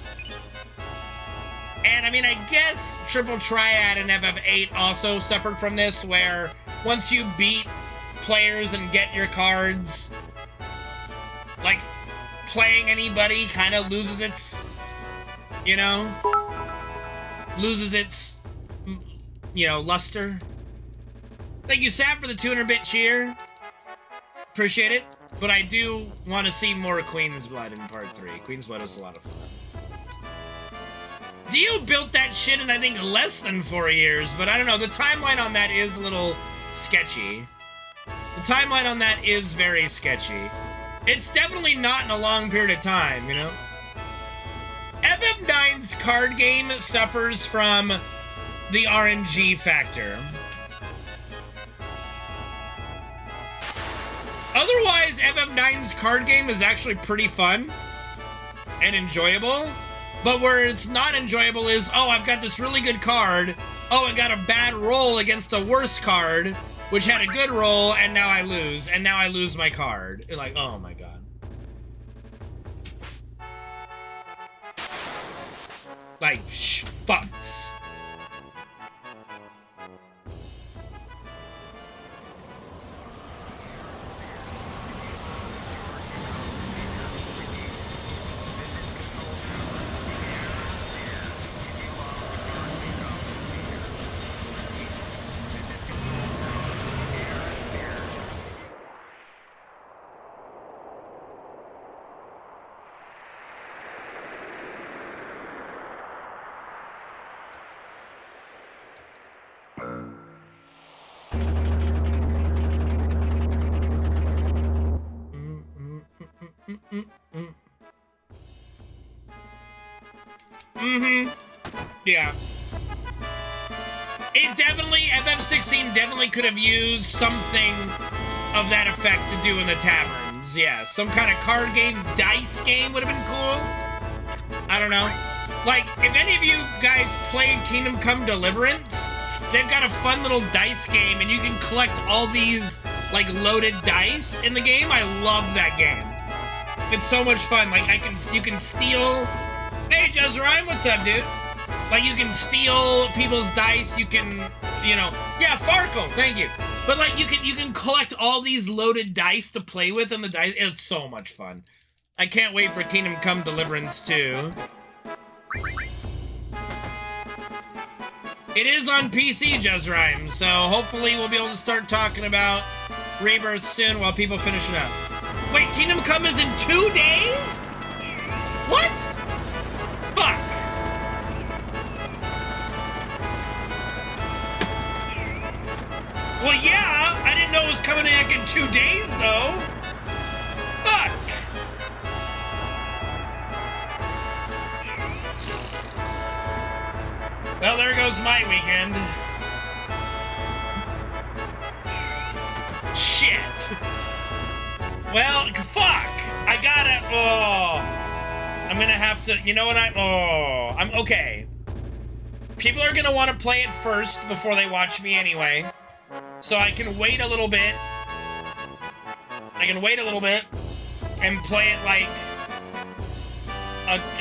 And, I mean, I guess Triple Triad and FF8 also suffered from this, where once you beat players and get your cards, like, playing anybody kind of loses its, you know, luster. Thank you, Sap, for the 200-bit cheer. Appreciate it. But I do want to see more Queen's Blood in part 3. Queen's Blood is a lot of fun. Dio built that shit in, I think, less than 4 years, but I don't know. The timeline on that is a little sketchy. The timeline on that is very sketchy. It's definitely not in a long period of time, you know? FF9's card game suffers from the RNG factor. Otherwise, FF9's card game is actually pretty fun and enjoyable. But where it's not enjoyable is, oh, I've got this really good card. Oh, I got a bad roll against a worse card, which had a good roll, and now I lose. And now I lose my card. You're like, oh my god. Like, fucked. Yeah. It definitely, FF16 definitely could have used something of that effect to do in the taverns. Yeah, some kind of card game, dice game would have been cool. I don't know. Like, if any of you guys played Kingdom Come Deliverance, they've got a fun little dice game, and you can collect all these, like, loaded dice in the game. I love that game. It's so much fun. Like, you can steal... Hey, Jez Rhyme, what's up, dude? Like, you can steal people's dice, you can, you know... Yeah, Farkle, thank you. But, like, you can collect all these loaded dice to play with in the dice. It's so much fun. I can't wait for Kingdom Come Deliverance 2. It is on PC, Jez Rhyme, so hopefully we'll be able to start talking about Rebirth soon while people finish it up. Wait, Kingdom Come is in 2 days? What? Fuck! Well, yeah, I didn't know it was coming back in 2 days, though. Fuck! Well, there goes my weekend. Shit. Well, fuck. I gotta, I'm gonna have to, you know what, I'm okay. People are gonna want to play it first before they watch me anyway. So I can wait a little bit. And play it like,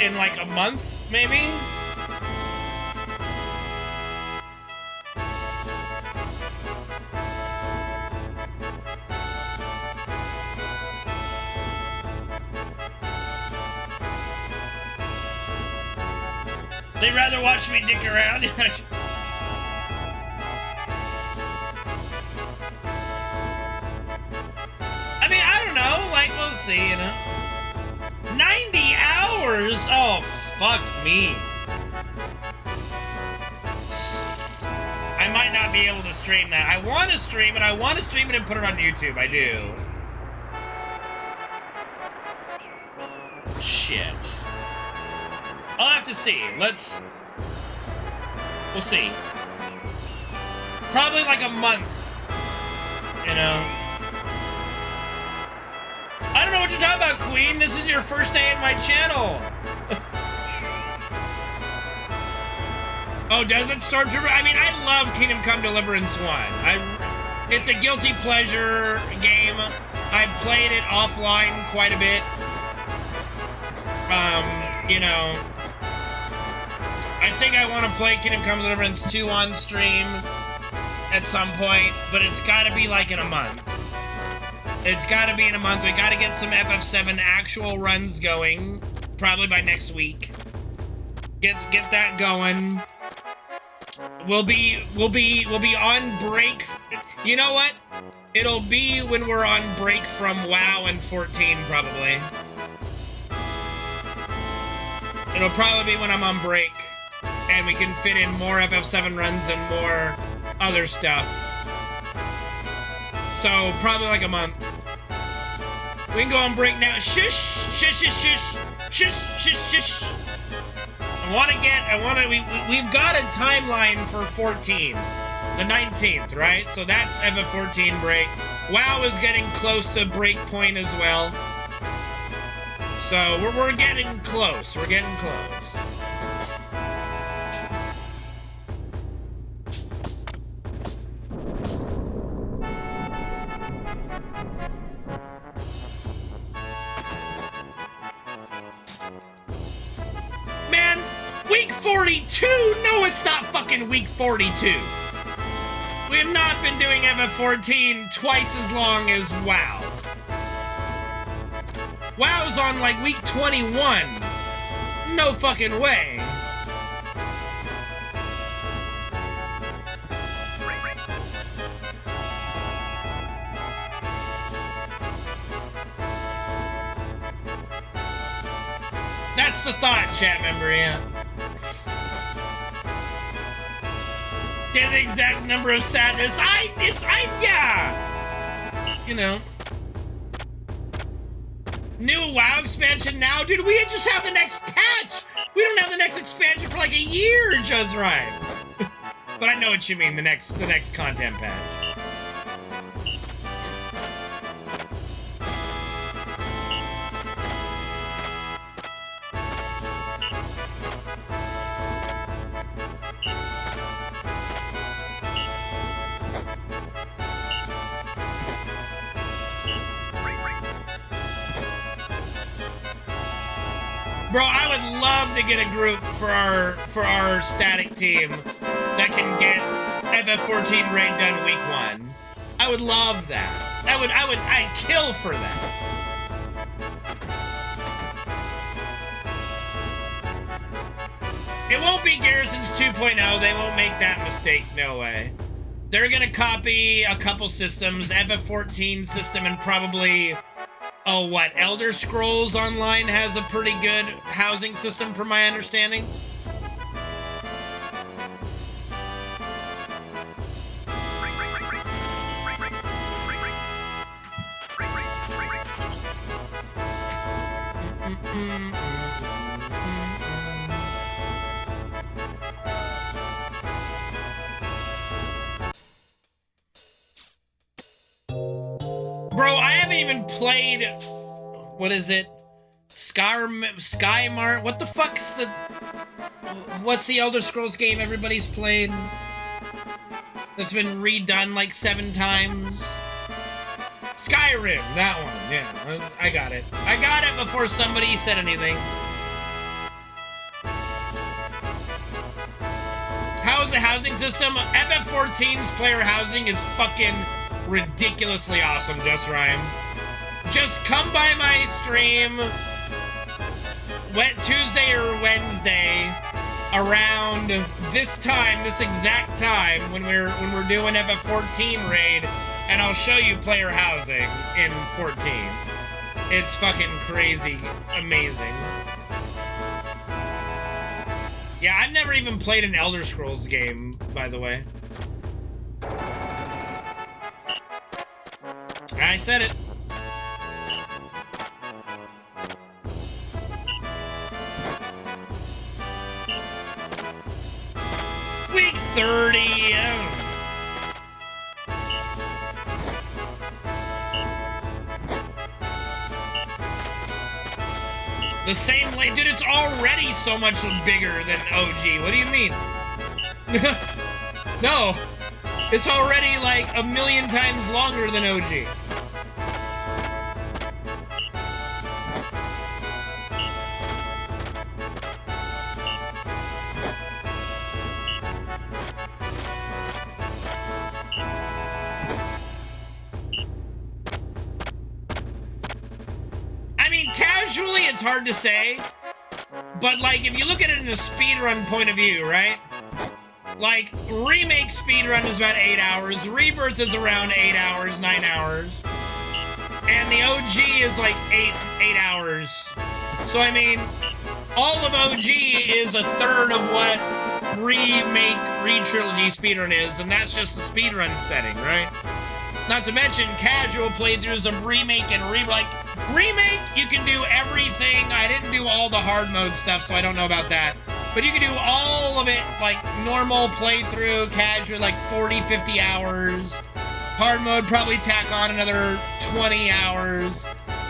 in like a month, maybe? They'd rather watch me dick around. I mean, I don't know. Like, we'll see, you know. 90 hours? Oh, fuck me. I might not be able to stream that. I want to stream it. I want to stream it and put it on YouTube. I do. Shit. I'll have to see. We'll see. Probably like a month. You know? I don't know what you're talking about, Queen. This is your first day in my channel. Oh, does it, Stormtrooper? I mean, I love Kingdom Come Deliverance 1. It's a guilty pleasure game. I've played it offline quite a bit. You know, I think I want to play Kingdom Come Deliverance 2 on stream at some point, but it's got to be like in a month. It's got to be in a month. We got to get some FF7 actual runs going, probably by next week. Get that going. We'll be on break. You know what? It'll be when we're on break from WoW and 14, probably. It'll probably be when I'm on break, and we can fit in more FF7 runs and more other stuff. So, probably like a month. We can go on break now. Shush! Shush, shush, shush! Shush, shush, shush! We've got a timeline for 14. The 19th, right? So that's FF14 break. WoW is getting close to break point as well. So we're getting close. We're getting close. Man, week 42? No, it's not fucking week 42. We have not been doing FF14 twice as long as WoW. WoW's on like week 21. No fucking way. That's the thought, chat member, yeah. Get the exact number of sadness. Yeah. You know. New WoW expansion now? Dude, we just have the next patch! We don't have the next expansion for like a year, just right. But I know what you mean, the next content patch. Bro, I would love to get a group for our static team that can get FF14 raid done week 1. I would love that. I'd kill for that. It won't be Garrisons 2.0. They won't make that mistake. No way. They're gonna copy a couple systems, FF14 system and probably Oh, what? Elder Scrolls Online has a pretty good housing system, from my understanding? Bro, I haven't even played... What is it? Skymart? What the fuck's the... What's the Elder Scrolls game everybody's played? That's been redone like 7 times? Skyrim, that one, yeah. I got it. I got it before somebody said anything. How's the housing system? FF14's player housing is fucking ridiculously awesome, Just Rhyme. Just come by my stream Tuesday or Wednesday around this time, this exact time when we're doing FF14 raid, and I'll show you player housing in 14. It's fucking crazy, amazing. Yeah, I've never even played an Elder Scrolls game, by the way. I said it. Week 30. The same lane. Dude, it's already so much bigger than OG. What do you mean? No. It's already like 1,000,000 times longer than OG. I mean, casually, it's hard to say. But, like, if you look at it in a speedrun point of view, right? Like, remake speedrun is about 8 hours. Rebirth is around 8 hours, 9 hours. And the OG is like 8 hours. So, I mean, all of OG is a third of what re-trilogy speedrun is, and that's just the speedrun setting, right? Not to mention casual playthroughs of remake and remake, you can do everything. I didn't do all the hard mode stuff, so I don't know about that. But you can do all of it, like normal playthrough, casual, like 40, 50 hours. Hard mode, probably tack on another 20 hours.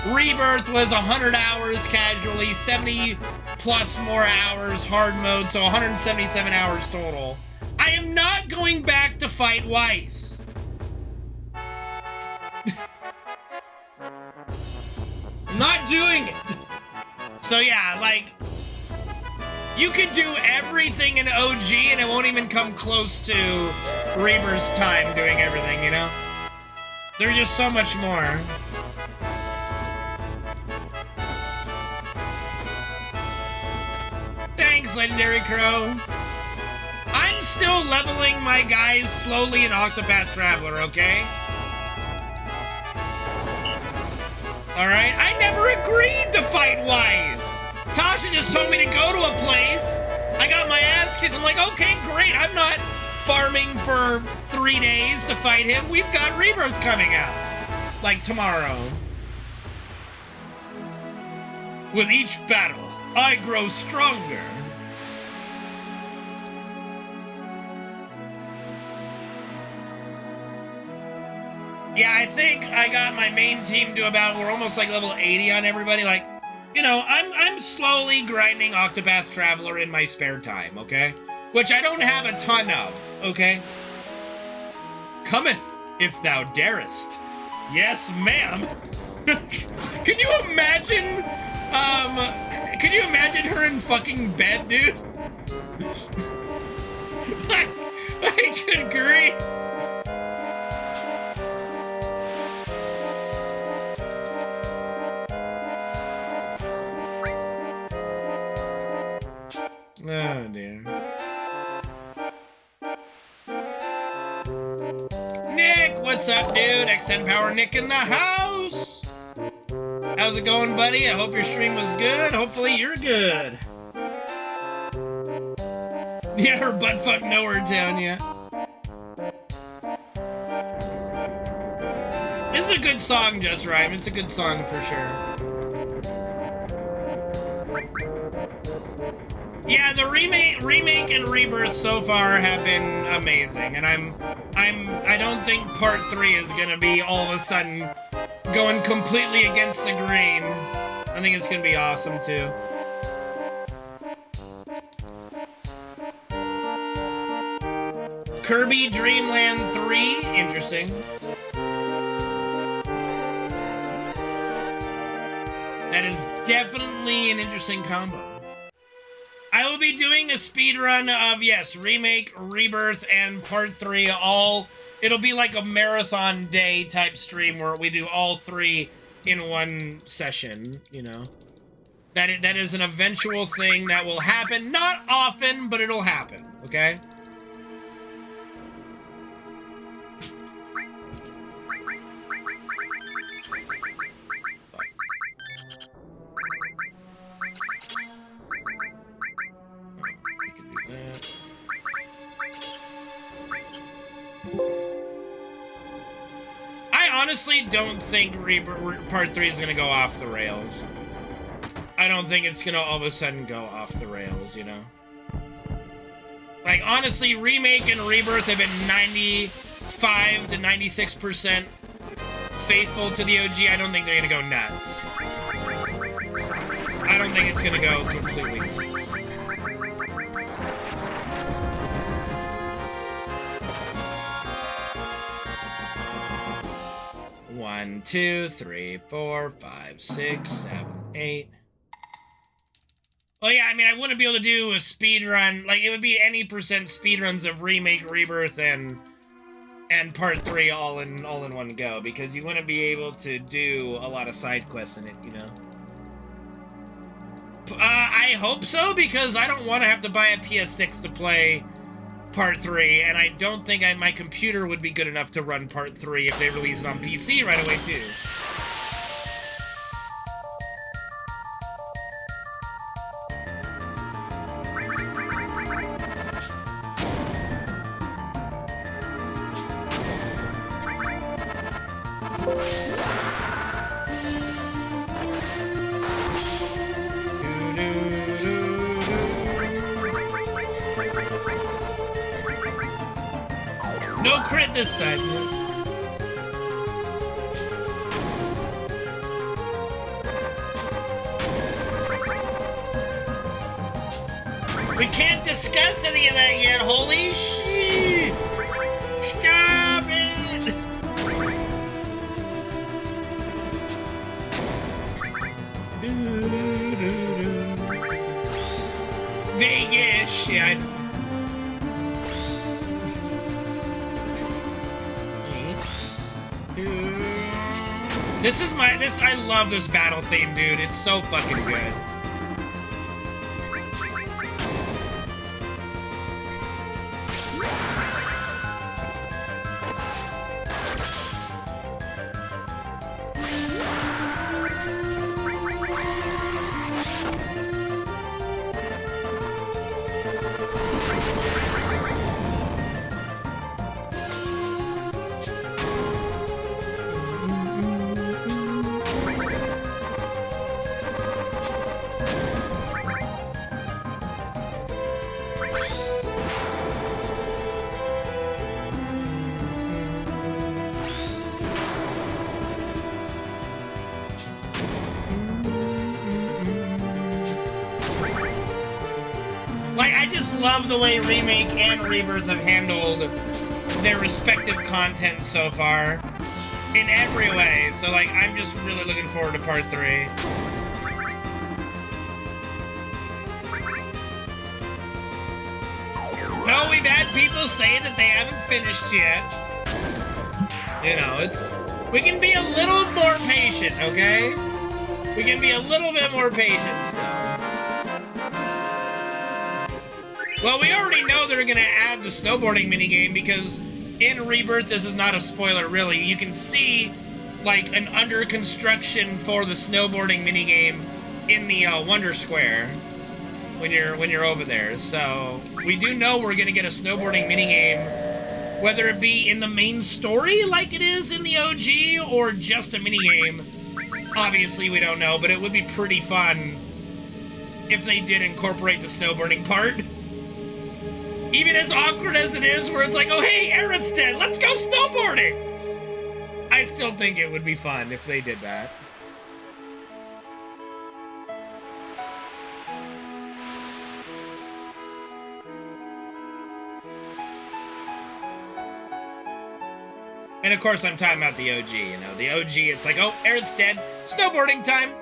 Rebirth was 100 hours casually, 70 plus more hours hard mode, so 177 hours total. I am not going back to fight Weiss. I'm not doing it. So yeah, like, you can do everything in OG and it won't even come close to Reaper's time doing everything, you know? There's just so much more. Thanks, Legendary Crow. I'm still leveling my guys slowly in Octopath Traveler, okay? Alright, I never agreed to fight Wise. Tasha just told me to go to a place. I got my ass kicked. I'm like, okay, great. I'm not farming for 3 days to fight him. We've got Rebirth coming out. Like tomorrow. With each battle, I grow stronger. Yeah, I think I got my main team to about, we're almost like level 80 on everybody. Like, you know, I'm slowly grinding Octopath Traveler in my spare time, okay? Which I don't have a ton of, okay? Cometh, if thou darest. Yes, ma'am. Can you imagine, can you imagine her in fucking bed, dude? I could grief. Oh, dear. Nick, what's up, dude? XN Power Nick in the house! How's it going, buddy? I hope your stream was good. Hopefully you're good. Yeah, her buttfuck nowhere town, yeah. This is a good song, Just Rhyme. It's a good song for sure. Yeah, the remake and rebirth so far have been amazing, and I don't think part 3 is gonna be all of a sudden going completely against the grain. I think it's gonna be awesome too. Kirby Dream Land 3, interesting. That is definitely an interesting combo. I will be doing a speed run of, yes, Remake, Rebirth, and Part 3 all. It'll be like a marathon day type stream where we do all 3 in one session, you know. That is an eventual thing that will happen. Not often, but it'll happen, okay? I honestly don't think Part 3 is going to go off the rails. I don't think it's going to all of a sudden go off the rails, you know? Like, honestly, Remake and Rebirth have been 95 to 96% faithful to the OG. I don't think they're going to go nuts. I don't think it's going to go completely nuts. One, 2, 3, 4, 5, 6, 7, 8. Well, yeah, I mean, I wouldn't be able to do a speed run. Like, it would be any percent speed runs of Remake, Rebirth, and Part 3 all in one go, because you wouldn't be able to do a lot of side quests in it, you know. I hope so, because I don't want to have to buy a PS6 to play Part 3, and I don't think my computer would be good enough to run Part 3 if they release it on PC right away, too. No crit this time. We can't discuss any of that yet. Holy shit! Stop it! Vegas, yeah. I love this battle theme, dude. It's so fucking good. Love the way Remake and Rebirth have handled their respective content so far in every way. So, like, I'm just really looking forward to Part 3. No, we've had people say that they haven't finished yet. You know, we can be a little more patient, okay? We can be a little bit more patient still. Well, we already know they're going to add the snowboarding minigame because in Rebirth, this is not a spoiler, really. You can see like an under construction for the snowboarding minigame in the Wonder Square when you're over there. So we do know we're gonna get a snowboarding minigame, whether it be in the main story like it is in the OG or just a minigame. Obviously we don't know, but it would be pretty fun if they did incorporate the snowboarding part. Even as awkward as it is, where it's like, oh hey, Aaron's dead, let's go snowboarding! I still think it would be fun if they did that. And of course I'm talking about the OG, you know. The OG, it's like, oh, Aaron's dead, snowboarding time!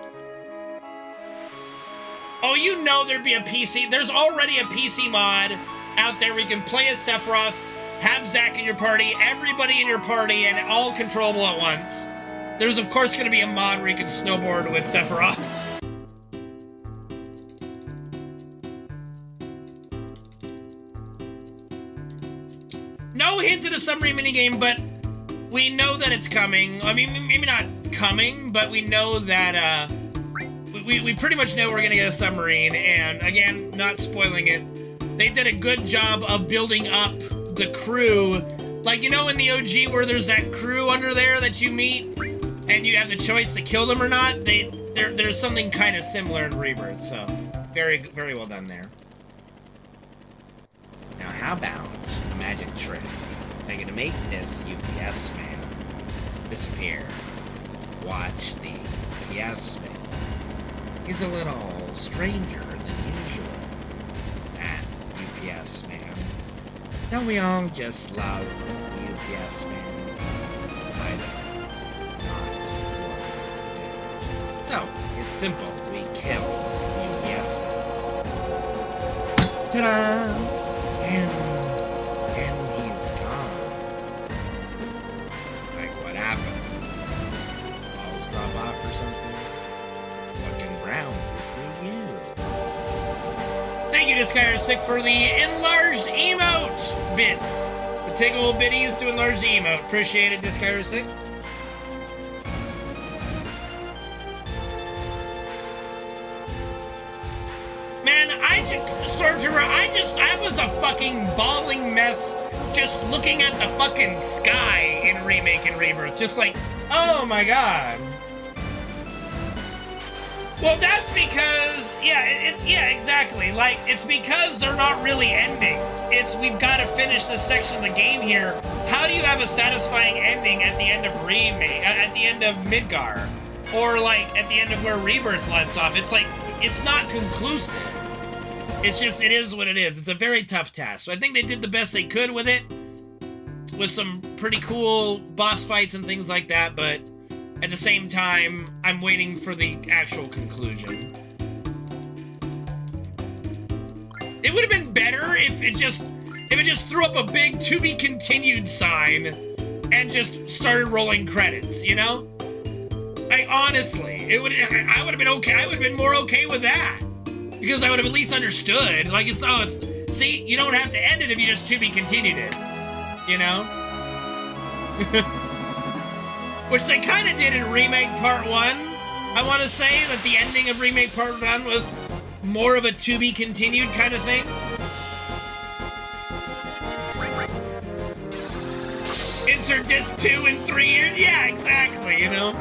Oh, you know there'd be a PC, there's already a PC mod out there where you can play as Sephiroth, have Zack in your party, everybody in your party, and all controllable at once. There's of course going to be a mod where you can snowboard with Sephiroth. No hint at a submarine minigame, but we know that it's coming. I mean, maybe not coming, but we know that, we pretty much know we're going to get a submarine, and again, not spoiling it, they did a good job of building up the crew. Like, you know in the OG where there's that crew under there that you meet and you have the choice to kill them or not? There's something kind of similar in Rebirth, so very, very well done there. Now how about a magic trick? I'm gonna make this UPS man disappear. Watch the UPS man. He's a little stranger than usual. That UPS man. Don't we all just love the UPS man? I don't. Not one bit. So, it's simple. We kill UPS man. Ta-da! And he's gone. Like, what happened? Balls drop off or something? Looking brown for you. Thank you, Disguyer6, for the enlarged emote bits. The tickle bitties to enlarge the emote. Appreciate it, Disguyer6. Man, I was a fucking bawling mess just looking at the fucking sky in Remake and Rebirth. Just like, oh my god. Well, that's because, yeah, exactly. Like, it's because they're not really endings. It's, we've got to finish this section of the game here. How do you have a satisfying ending at the end of Remake, at the end of Midgar? Or, like, at the end of where Rebirth lets off? It's like, it's not conclusive. It's just, it is what it is. It's a very tough task. So I think they did the best they could with it, with some pretty cool boss fights and things like that, but at the same time, I'm waiting for the actual conclusion. It would have been better if it just threw up a big to be continued sign and just started rolling credits, you know? Like, honestly, I would have been okay. I would have been more okay with that. Because I would have at least understood. Like, see, you don't have to end it if you just to be continued it. You know? Which they kind of did in Remake Part 1. I want to say that the ending of Remake Part 1 was more of a to be continued kind of thing. Insert disc 2 in 3 years? Yeah, exactly, you know?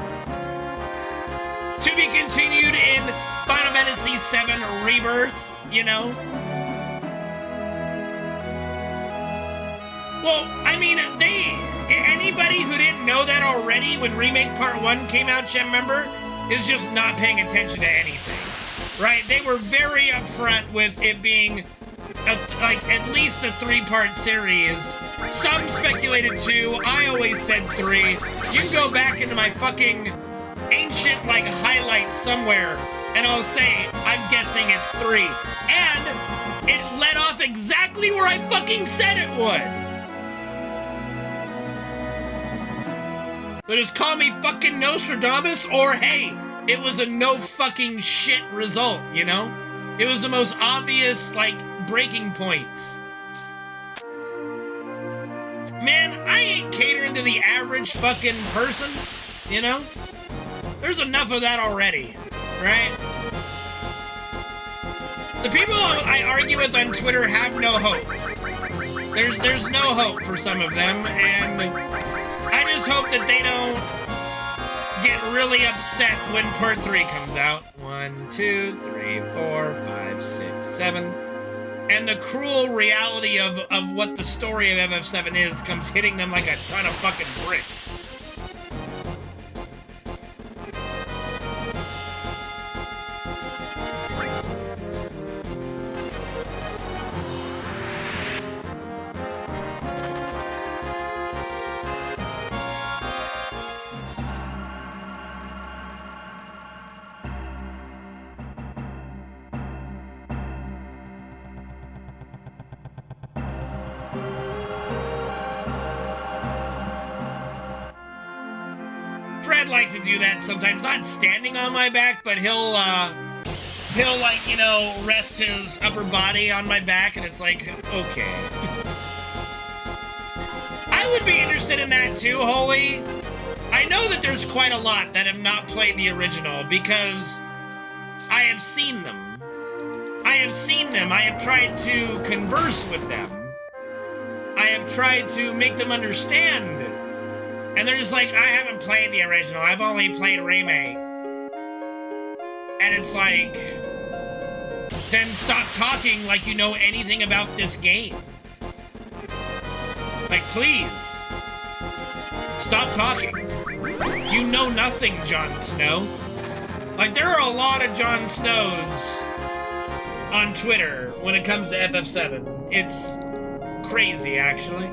To be continued in Final Fantasy VII Rebirth, you know? Well, I mean, anybody who didn't know that already when Remake Part 1 came out, remember, is just not paying attention to anything, right? They were very upfront with it being, like, at least a 3-part series. Some speculated 2, I always said 3. You can go back into my fucking ancient, like, highlights somewhere, and I'll say, I'm guessing it's 3. And it led off exactly where I fucking said it would. So just call me fucking Nostradamus, or hey, it was a no fucking shit result, you know? It was the most obvious, like, breaking points. Man, I ain't catering to the average fucking person. You know? There's enough of that already, right? The people I argue with on Twitter have no hope. There's no hope for some of them, and I just hope that they don't get really upset when part 3 comes out. 1, 2, 3, 4, 5, 6, 7. And the cruel reality of what the story of FF7 is comes hitting them like a ton of fucking bricks. Fred likes to do that sometimes, not standing on my back, but he'll like, you know, rest his upper body on my back, and it's like, okay. I would be interested in that too, Holy. I know that there's quite a lot that have not played the original, because I have seen them. I have tried to converse with them. I have tried to make them understand. And they're just like, I haven't played the original, I've only played remake. And it's like, then stop talking like you know anything about this game. Like, please. Stop talking. You know nothing, Jon Snow. Like, there are a lot of Jon Snows on Twitter when it comes to FF7. It's crazy, actually.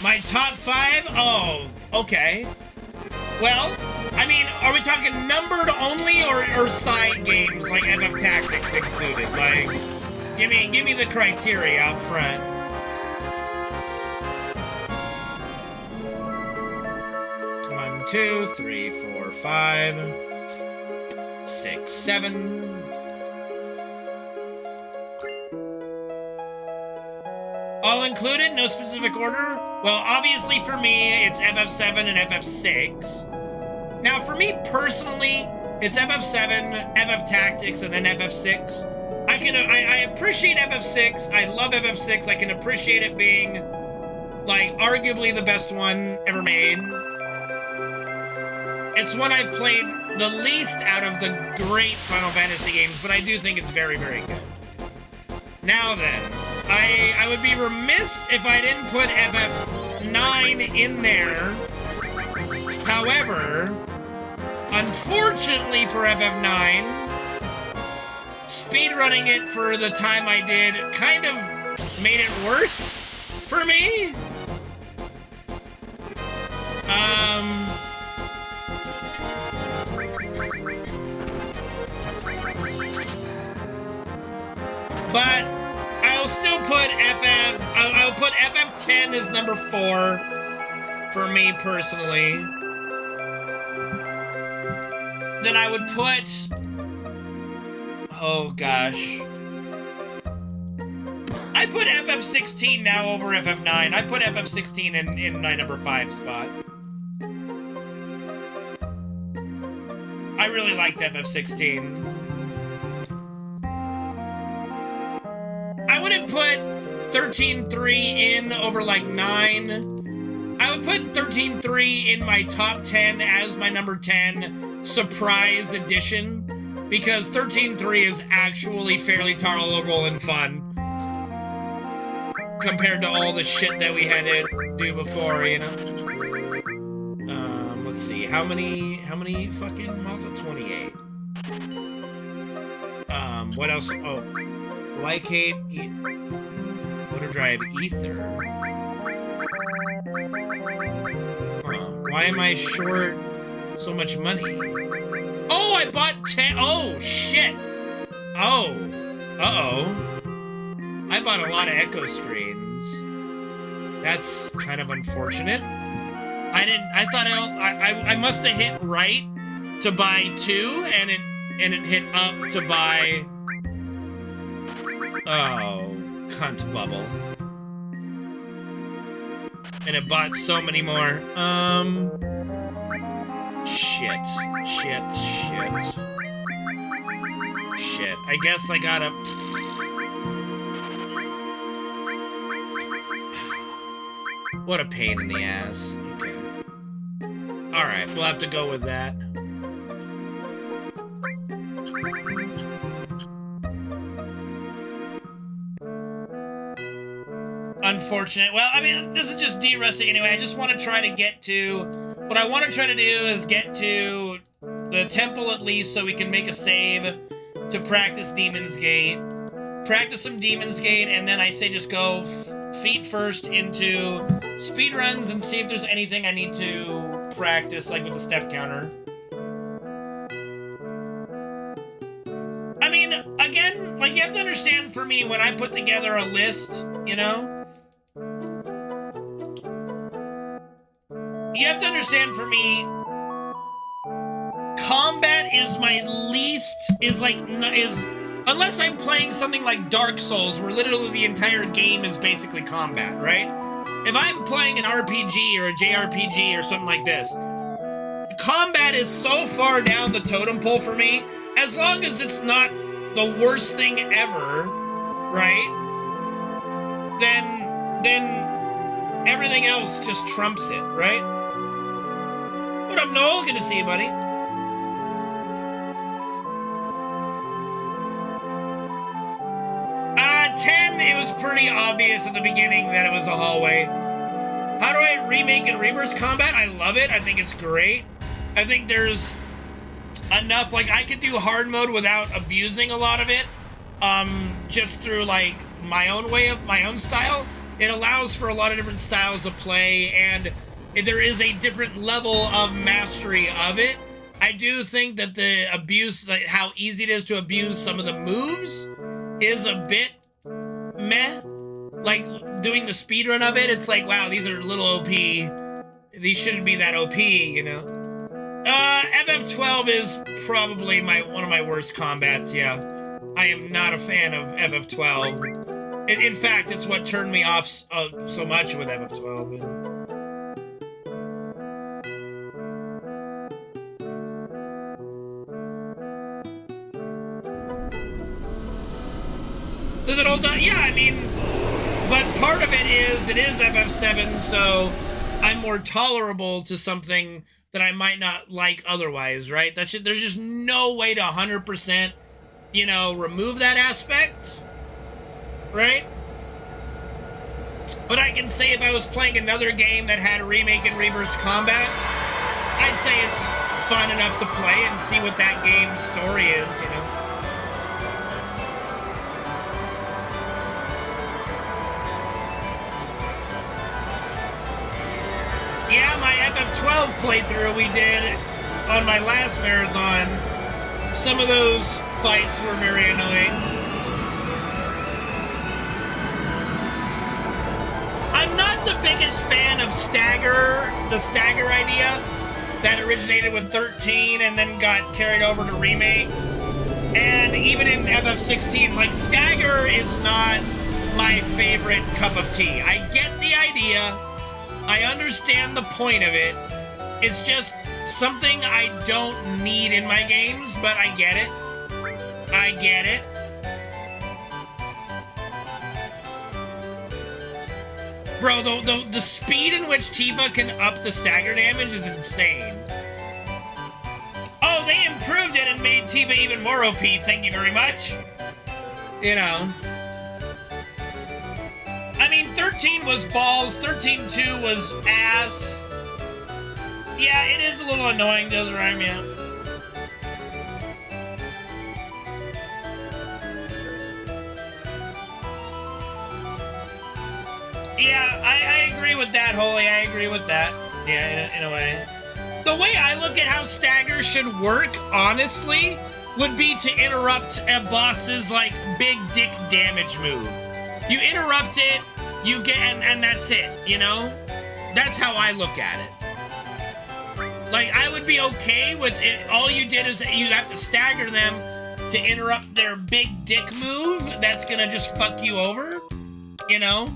My top 5? Oh, okay. Well, I mean, are we talking numbered only or side games like FF Tactics included? Like, give me the criteria out front. One, 2, 3, 4, 5, 6, 7. All included, no specific order? Well, obviously for me, it's FF7 and FF6. Now, for me personally, it's FF7, FF Tactics, and then FF6. I appreciate FF6. I love FF6. I can appreciate it being, like, arguably the best one ever made. It's one I've played the least out of the great Final Fantasy games, but I do think it's very, very good. Now then, I would be remiss if I didn't put FF9 in there. However, unfortunately for FF9, speedrunning it for the time I did kind of made it worse for me. But I'll still put I'll put FF10 as number 4 for me personally. Then I would put, oh gosh, I put FF16 now over FF9. I put FF16 in my number 5 spot. I really liked FF16. I wouldn't put 13.3 in over like 9. I would put 13.3 in my top 10 as my number 10 surprise edition, because 13.3 is actually fairly tolerable and fun compared to all the shit that we had to do before, you know? Let's see, how many fucking Malta? 28. What else? Oh, Lycate, Motor Drive, Ether. Why am I short so much money? Oh, I bought 10. Oh, shit. Oh. Uh-oh. I bought a lot of echo screens. That's kind of unfortunate. I thought I must have hit right to buy 2, and it hit up to buy... Oh, cunt bubble. And it bought so many more. Shit. I guess I gotta... What a pain in the ass. Okay. Alright, we'll have to go with that. Unfortunate. Well, I mean, this is just derusting anyway. I just want to try to get to... What I want to try to do is get to the temple at least so we can make a save to practice Demon's Gate. Practice some Demon's Gate, and then I say just go feet first into speedruns and see if there's anything I need to practice, like with the step counter. I mean, again, like, you have to understand for me when I put together a list, you know? You have to understand for me, combat is my least, unless I'm playing something like Dark Souls, where literally the entire game is basically combat, right? If I'm playing an RPG or a JRPG or something like this, combat is so far down the totem pole for me, as long as it's not the worst thing ever, right? Then everything else just trumps it, right? What up, Noel? Good to see you, buddy. 10, it was pretty obvious at the beginning that it was a hallway. How do I remake and rebirth combat? I love it. I think it's great. I think there's enough, like, I could do hard mode without abusing a lot of it, just through, like, my own style. It allows for a lot of different styles of play, and there is a different level of mastery of it. I do think that the abuse, like, how easy it is to abuse some of the moves is a bit meh. Like, doing the speedrun of it, it's like, wow, these are a little OP. These shouldn't be that OP, you know? FF12 is probably one of my worst combats, yeah. I am not a fan of FF12. In fact, it's what turned me off so much with FF12, you know? Is it all done? Yeah, I mean, but part of it is FF7, so I'm more tolerable to something that I might not like otherwise, right? There's just no way to 100%, you know, remove that aspect, right? But I can say if I was playing another game that had a remake and rebirth combat, I'd say it's fun enough to play and see what that game's story is, you know? Yeah, my FF12 playthrough we did on my last marathon, some of those fights were very annoying. I'm not the biggest fan of the stagger idea that originated with 13 and then got carried over to remake. And even in FF16, like, stagger is not my favorite cup of tea. I get the idea. I understand the point of it. It's just something I don't need in my games, but I get it. I get it. Bro, the speed in which Tifa can up the stagger damage is insane. Oh, they improved it and made Tifa even more OP, thank you very much. You know. I mean, 13 was balls, 13-2 was ass. Yeah, it is a little annoying, does it, rhyme, yeah. Yeah, I agree with that, Holy. I agree with that. Yeah, in a way. The way I look at how stagger should work, honestly, would be to interrupt a boss's, like, big dick damage move. You interrupt it, you get, and that's it, you know? That's how I look at it. Like, I would be okay with it. All you did is you have to stagger them to interrupt their big dick move. That's gonna just fuck you over, you know?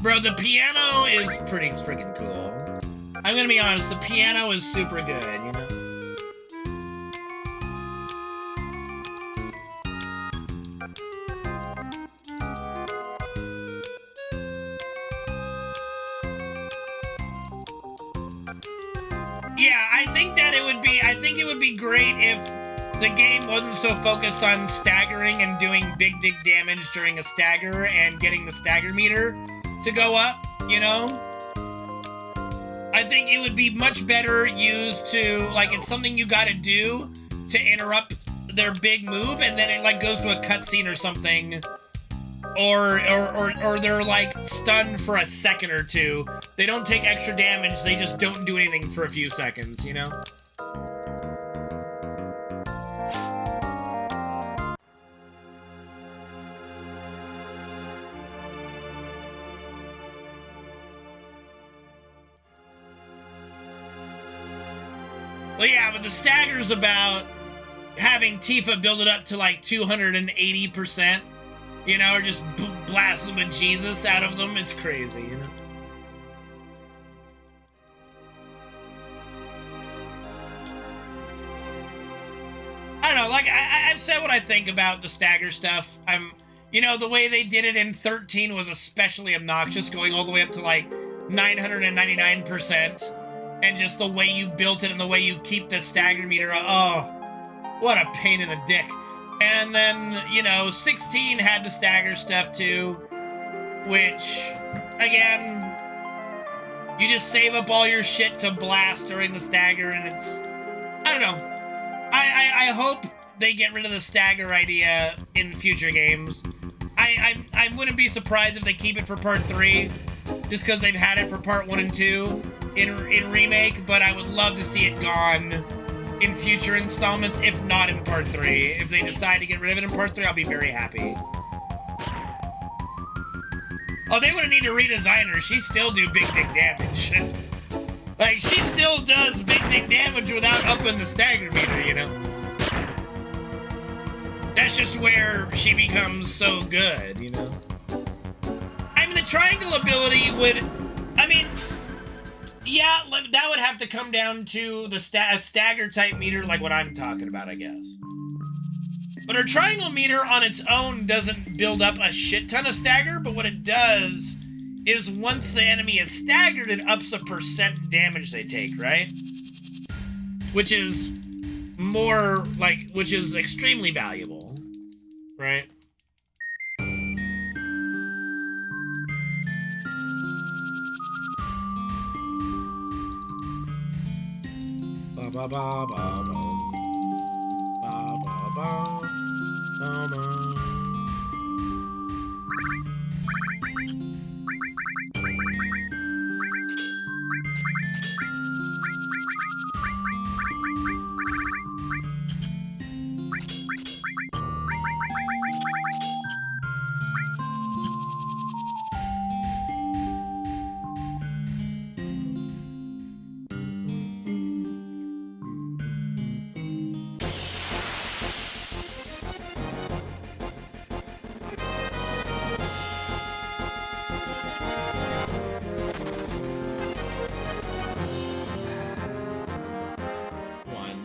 Bro, the piano is pretty freaking cool. I'm gonna be honest, the piano is super good, you know? Yeah, I think it would be great if the game wasn't so focused on staggering and doing big dick damage during a stagger and getting the stagger meter to go up, you know? I think it would be much better used to, like, it's something you gotta do to interrupt their big move, and then it, like, goes to a cutscene or something. Or they're, like, stunned for a second or two. They don't take extra damage, they just don't do anything for a few seconds, you know? Well, yeah, but the stagger's about having Tifa build it up to, like, 280%. You know, or just blast them with Jesus out of them. It's crazy, you know? I don't know, like, I've said what I think about the stagger stuff. You know, the way they did it in 13 was especially obnoxious, going all the way up to, like, 999%. And just the way you built it and the way you keep the stagger meter, oh, what a pain in the dick. And then, you know, 16 had the stagger stuff too, which, again, you just save up all your shit to blast during the stagger, and it's, I don't know. I hope they get rid of the stagger idea in future games. I wouldn't be surprised if they keep it for part 3, just because they've had it for part 1 and 2 in Remake, but I would love to see it gone in future installments, if not in part 3. If they decide to get rid of it in part 3, I'll be very happy. Oh, they wouldn't need to redesign her. She still do big dick damage. Like, she still does big dick damage without upping the stagger meter, you know? That's just where she becomes so good, you know? I mean, the triangle ability would... I mean... Yeah, that would have to come down to the stagger type meter, like what I'm talking about, I guess. But her triangle meter on its own doesn't build up a shit ton of stagger, but what it does is once the enemy is staggered, it ups the percent damage they take, right? Which is more, like, which is extremely valuable, right? Ba ba ba ba ba ba ba ba ba ba.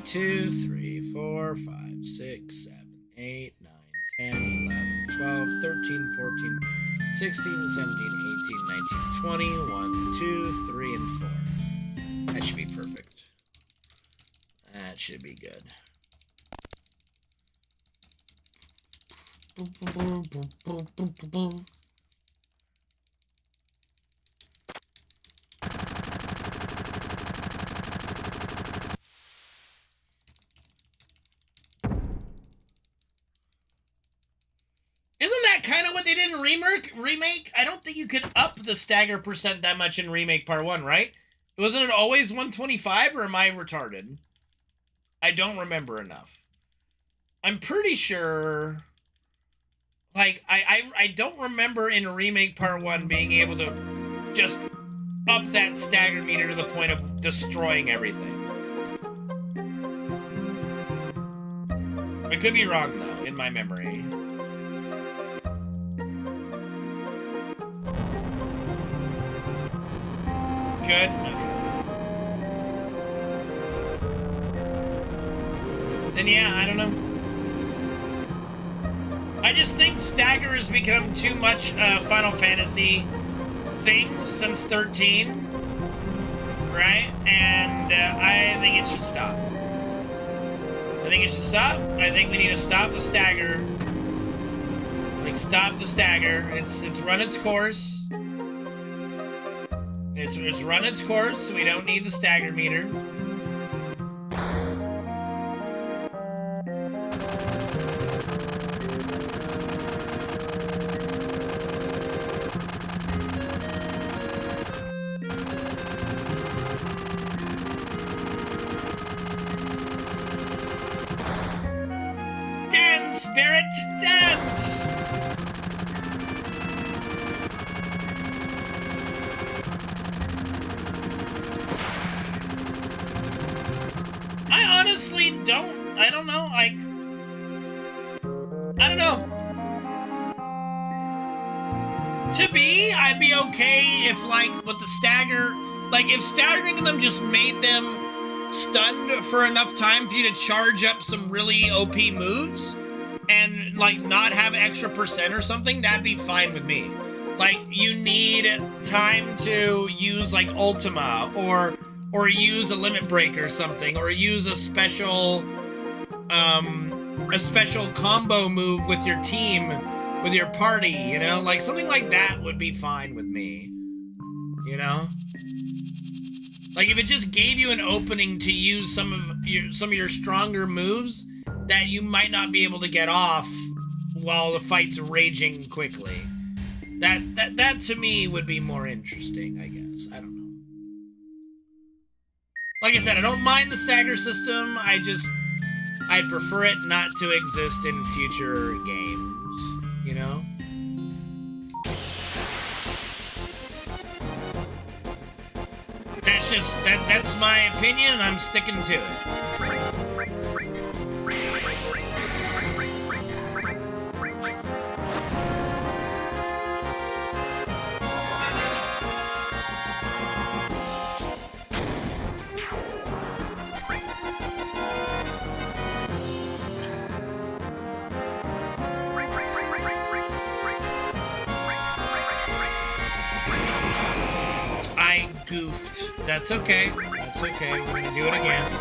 Two, 3, 4, 5, 6, 7, 8, 9, 10, 11, 12, 13, 14, 16, 17, 18, 19, 20, 1, 2, 3, and 4. That should be perfect. That should be good. Boom, boom, boom, boom, boom, boom, boom. what they did in remake? I don't think you could up the stagger percent that much in remake part 1, right? Wasn't it always 125, or am I retarded? I don't remember enough. I'm pretty sure... Like, I don't remember in remake part 1 being able to just up that stagger meter to the point of destroying everything. I could be wrong, though, in my memory. Good? Okay. Then yeah, I don't know. I just think stagger has become too much Final Fantasy thing since 13, right? And I think it should stop. I think it should stop. I think we need to stop the stagger. Like, stop the stagger. It's run its course. It's run its course, so we don't need the stagger meter. Dance, Spirit, dance! I honestly don't, I don't know, like, I don't know. To be, I'd be okay if, like, with the stagger, like, if staggering them just made them stunned for enough time for you to charge up some really OP moves and, like, not have extra percent or something, that'd be fine with me. Like, you need time to use, like, Ultima, or use a limit break or something, or use a special combo move with your team, with your party, you know? Like, something like that would be fine with me, you know? Like, if it just gave you an opening to use some of your stronger moves that you might not be able to get off while the fight's raging quickly. That to me would be more interesting, I guess. I don't know. Like I said, I don't mind the stagger system. I'd prefer it not to exist in future games, you know? That's my opinion, and I'm sticking to it. I goofed. That's okay. That's okay. We're gonna do it again.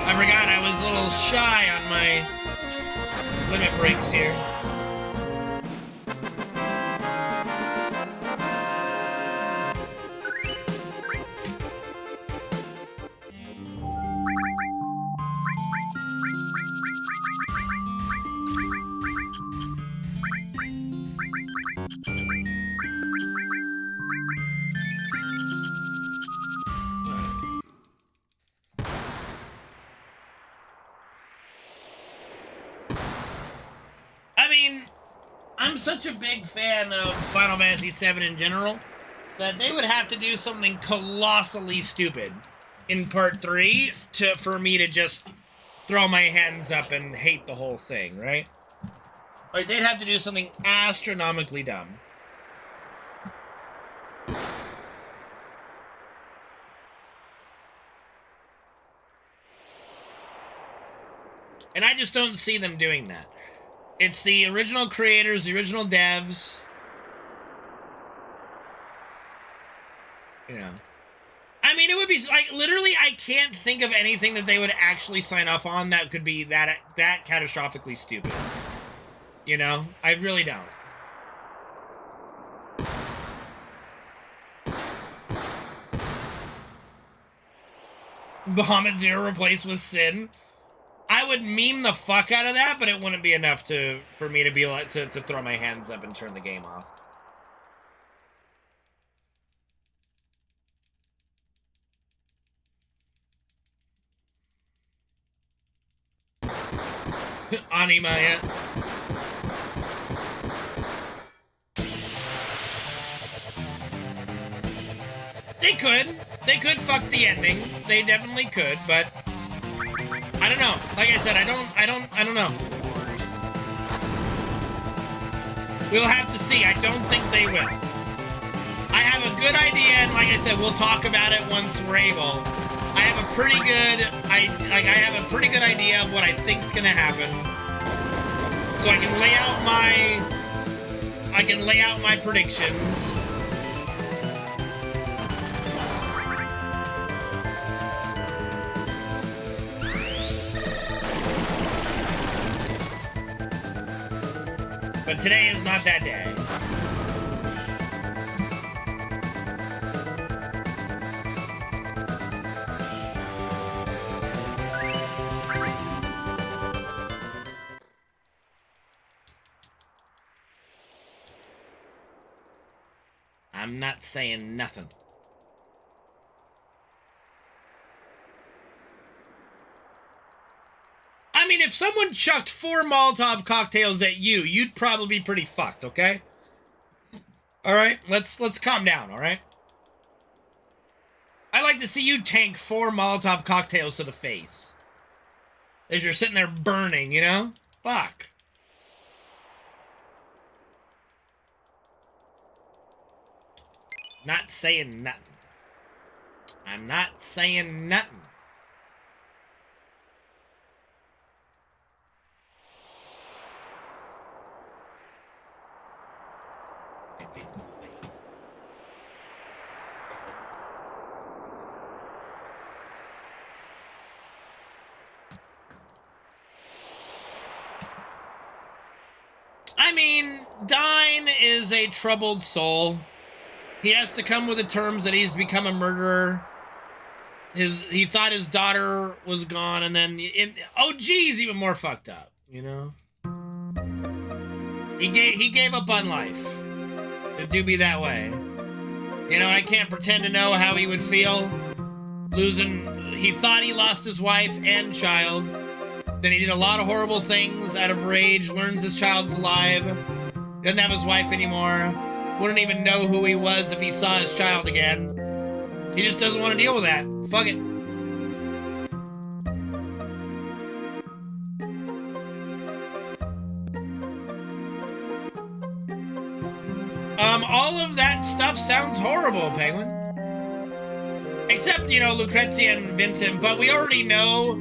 I forgot I was a little shy on my limit breaks here. I mean, I'm such a big fan of Final Fantasy VII in general that they would have to do something colossally stupid in Part 3 for me to just throw my hands up and hate the whole thing, right? Like, they'd have to do something astronomically dumb. And I just don't see them doing that. It's the original creators, the original devs. You know. I mean, it would be, like, literally, I can't think of anything that they would actually sign off on that could be that catastrophically stupid. You know? I really don't. Bahamut Zero replaced with Sin. I would meme the fuck out of that, but it wouldn't be enough for me to be like to throw my hands up and turn the game off. Anima, yeah. They could. They could fuck the ending. They definitely could, but I don't know. Like I said, I don't know. We'll have to see. I don't think they will. I have a good idea, and like I said, we'll talk about it once we're able. I have a pretty good I have a pretty good idea of what I think's gonna happen. So I can lay out my predictions. But today is not that day. I'm not saying nothing. I mean, if someone chucked 4 Molotov cocktails at you, you'd probably be pretty fucked, okay? All right, let's calm down, all right? I'd like to see you tank 4 Molotov cocktails to the face. As you're sitting there burning, you know? Fuck. Not saying nothing. I'm not saying nothing. I mean, Dine is a troubled soul. He has to come with the terms that he's become a murderer. He thought his daughter was gone, and then OG's even more fucked up, you know? He gave up on life. It do be that way. You know, I can't pretend to know how he would feel losing. He thought he lost his wife and child. Then he did a lot of horrible things out of rage, learns his child's alive, doesn't have his wife anymore, wouldn't even know who he was if he saw his child again. He just doesn't want to deal with that. Fuck it. All of that stuff sounds horrible, Penguin. Except, you know, Lucrezia and Vincent, but we already know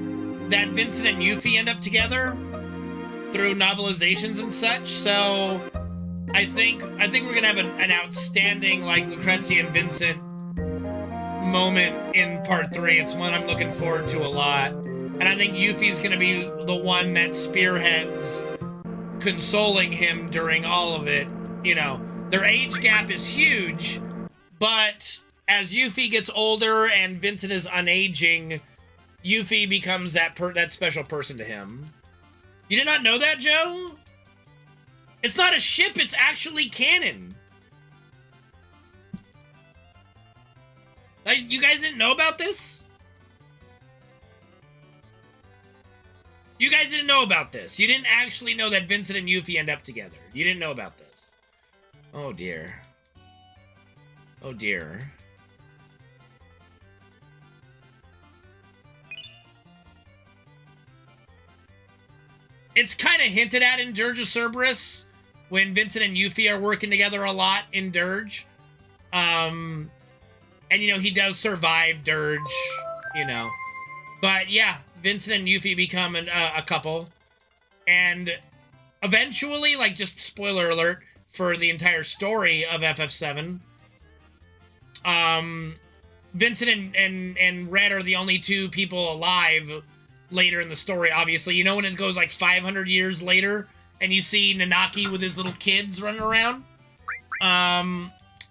that Vincent and Yuffie end up together through novelizations and such, so I think we're gonna have an outstanding, like, Lucrezia and Vincent moment in part 3. It's one I'm looking forward to a lot. And I think Yuffie's gonna be the one that spearheads consoling him during all of it. You know, their age gap is huge, but as Yuffie gets older and Vincent is unaging, Yuffie becomes that special person to him. You did not know that, Joe? It's not a ship, it's actually canon. Like, you guys didn't know about this? You guys didn't know about this. You didn't actually know that Vincent and Yuffie end up together. You didn't know about this. Oh, dear. Oh, dear. It's kind of hinted at in Dirge of Cerberus when Vincent and Yuffie are working together a lot in Dirge. And, you know, he does survive Dirge, you know. But, yeah, Vincent and Yuffie become a couple. And eventually, like, just spoiler alert for the entire story of FF7, Vincent and Red are the only 2 people alive later in the story, obviously. You know when it goes like 500 years later and you see Nanaki with his little kids running around?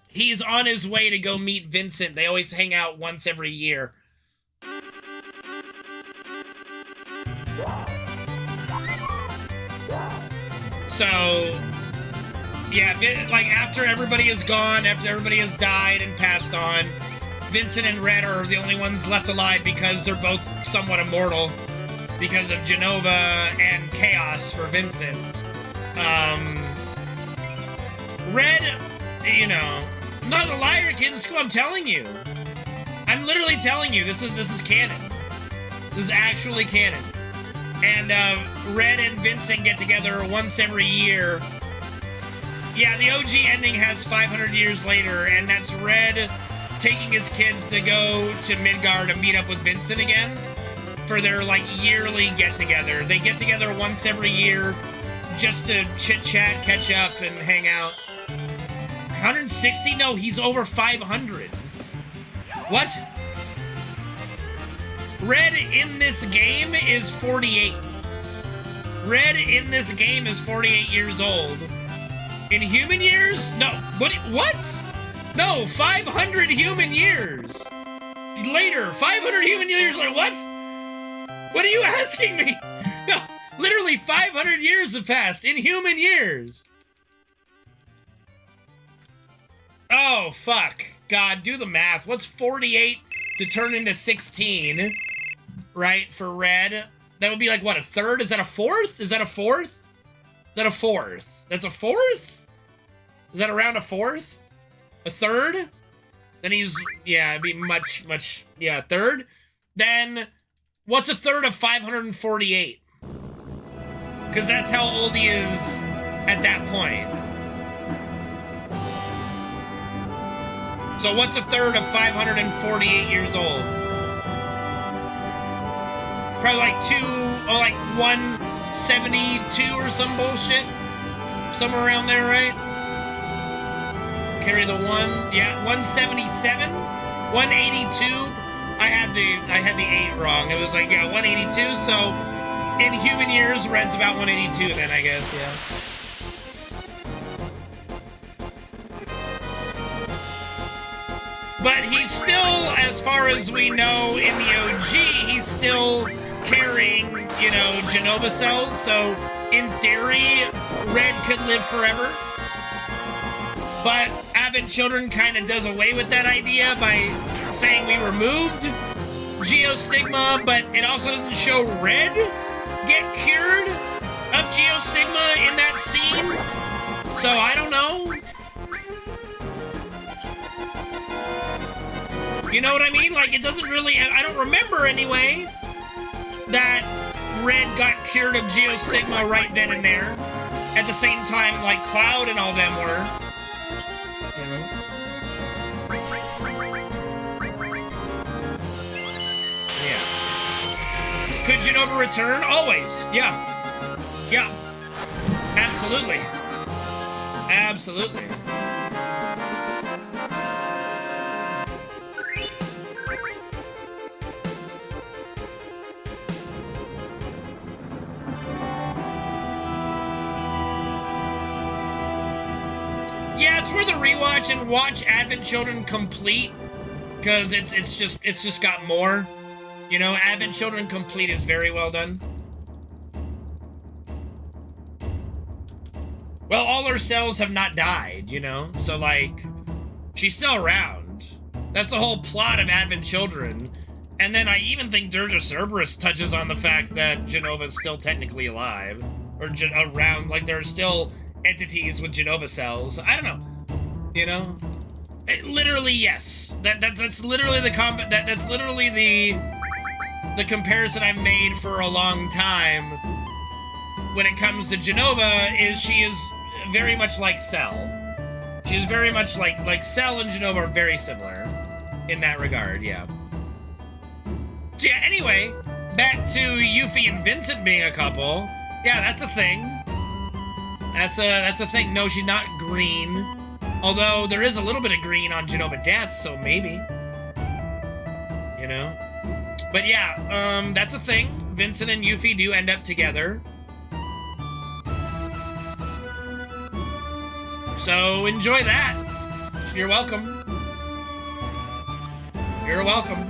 He's on his way to go meet Vincent. They always hang out once every year. So, yeah, like after everybody is gone, after everybody has died and passed on, Vincent and Red are the only ones left alive because they're both somewhat immortal because of Genova and Chaos for Vincent. Red, you know, I'm not a liar, kid in school, I'm telling you. I'm literally telling you, this is canon. This is actually canon. And Red and Vincent get together once every year. Yeah, the OG ending has 500 years later, and that's Red taking his kids to go to Midgard to meet up with Vincent again for their, like, yearly get-together. They get together once every year just to chit-chat, catch up, and hang out. 160? No, he's over 500. What? Red in this game is 48. Red in this game is 48 years old. In human years? No. What? No, 500 human years. Later, 500 human years later. What? What are you asking me? No, literally 500 years have passed in human years. Oh, fuck. God, do the math. What's 48 to turn into 16? Right, for Red? That would be like, what, a third? Is that a fourth? Is that a fourth? Is that a fourth? That's a fourth? Is that around a fourth? A third? Then he's, yeah, it'd be much, yeah, a third? Then, what's a third of 548? Because that's how old he is at that point. So what's a third of 548 years old? Probably like 172 or some bullshit. Somewhere around there, right? Carry the one. Yeah, 177, 182. I had the 8 wrong. It was like, yeah, 182. So in human years, Red's about 182 then, I guess, yeah. But he's still, as far as we know in the OG, he's still carrying, you know, Genova cells. So in theory, Red could live forever. But Advent Children kind of does away with that idea by saying we removed Geostigma, but it also doesn't show Red get cured of Geostigma in that scene. So I don't know. You know what I mean? Like, it doesn't really... I don't remember, anyway, that Red got cured of Geostigma right then and there. At the same time, like, Cloud and all them were. You know? Yeah. Could Genova return? Always. Yeah. Yeah. Absolutely. Absolutely. Yeah, it's worth a rewatch and watch Advent Children complete, because it's just got more. You know, Advent Children complete is very well done. Well, all her cells have not died, you know? So, like, she's still around. That's the whole plot of Advent Children. And then I even think Dirge of Cerberus touches on the fact that Genova's still technically alive. Or around, like, there are still entities with Genova cells. I don't know. You know? Literally, yes. That's literally the that's literally the comparison I've made for a long time when it comes to Genova, is she is very much like Cell. She is very much like Cell and Genova are very similar in that regard, yeah. So yeah, anyway, back to Yuffie and Vincent being a couple. Yeah, that's a thing. That's a thing. No, she's not green. Although there is a little bit of green on Genova Death, so maybe. You know? But yeah, that's a thing. Vincent and Yuffie do end up together. So enjoy that. You're welcome. You're welcome.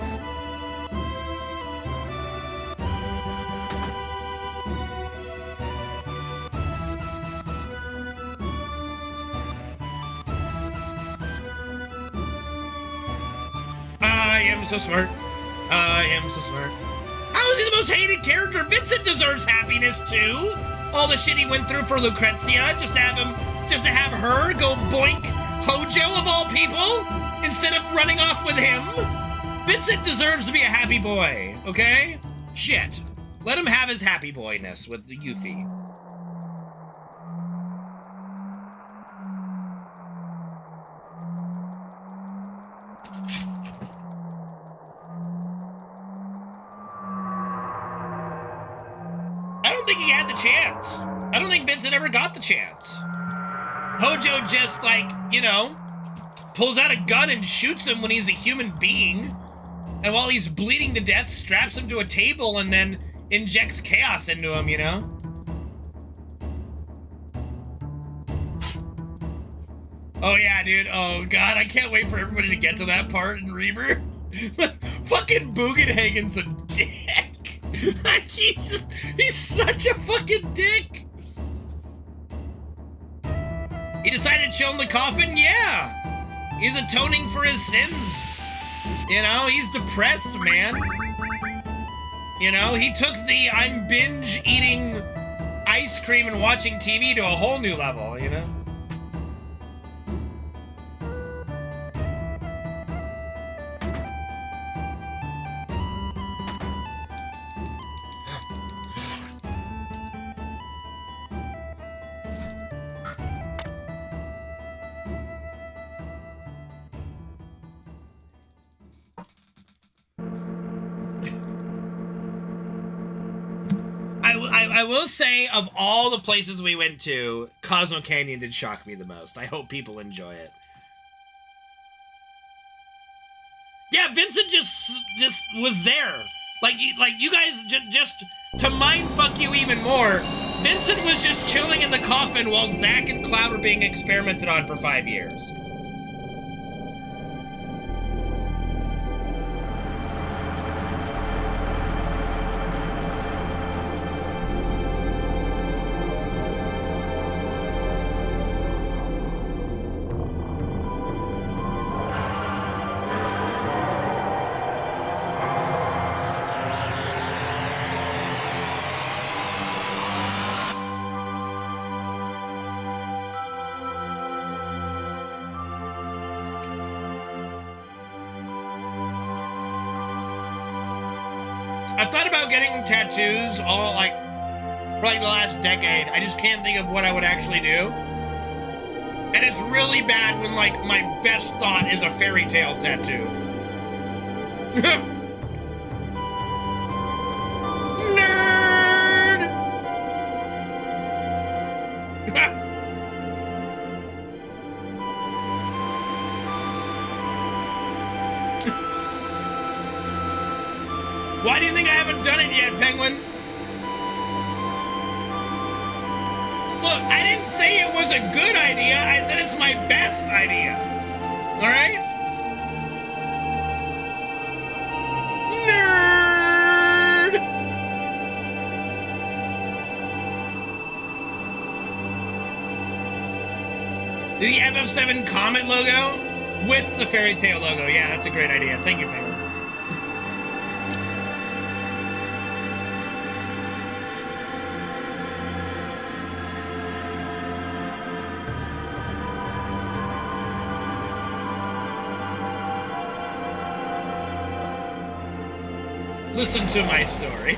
I am so smart. I am so smart. How is he the most hated character? Vincent deserves happiness too. All the shit he went through for Lucrezia, just to have her go boink Hojo of all people instead of running off with him. Vincent deserves to be a happy boy, okay? Shit. Let him have his happy boyness with Yuffie. I don't think he had the chance. I don't think Vincent ever got the chance. Hojo just, like, you know, pulls out a gun and shoots him when he's a human being. And while he's bleeding to death, straps him to a table and then injects chaos into him, you know? Oh yeah, dude. Oh god, I can't wait for everybody to get to that part in Rebirth. Fucking Bugenhagen's a dick. Like, he's such a fucking dick. He decided to chill in the coffin? Yeah. He's atoning for his sins. You know, he's depressed, man. You know, he took the I'm binge eating ice cream and watching TV to a whole new level, you know? I will say, of all the places we went to, Cosmo Canyon did shock me the most. I hope people enjoy it. Yeah, Vincent just was there. Like you guys just to mindfuck you even more. Vincent was just chilling in the coffin while Zack and Cloud were being experimented on for 5 years. I've thought about getting tattoos all, like, for like the last decade. I just can't think of what I would actually do. And it's really bad when, like, my best thought is a fairy tale tattoo. Nerd! Why do you think I haven't done it yet, Penguin? Look, I didn't say it was a good idea. I said it's my best idea. All right? Nerd! The FF7 Comet logo with the fairy tale logo. Yeah, that's a great idea. Thank you, Penguin. Listen to my story.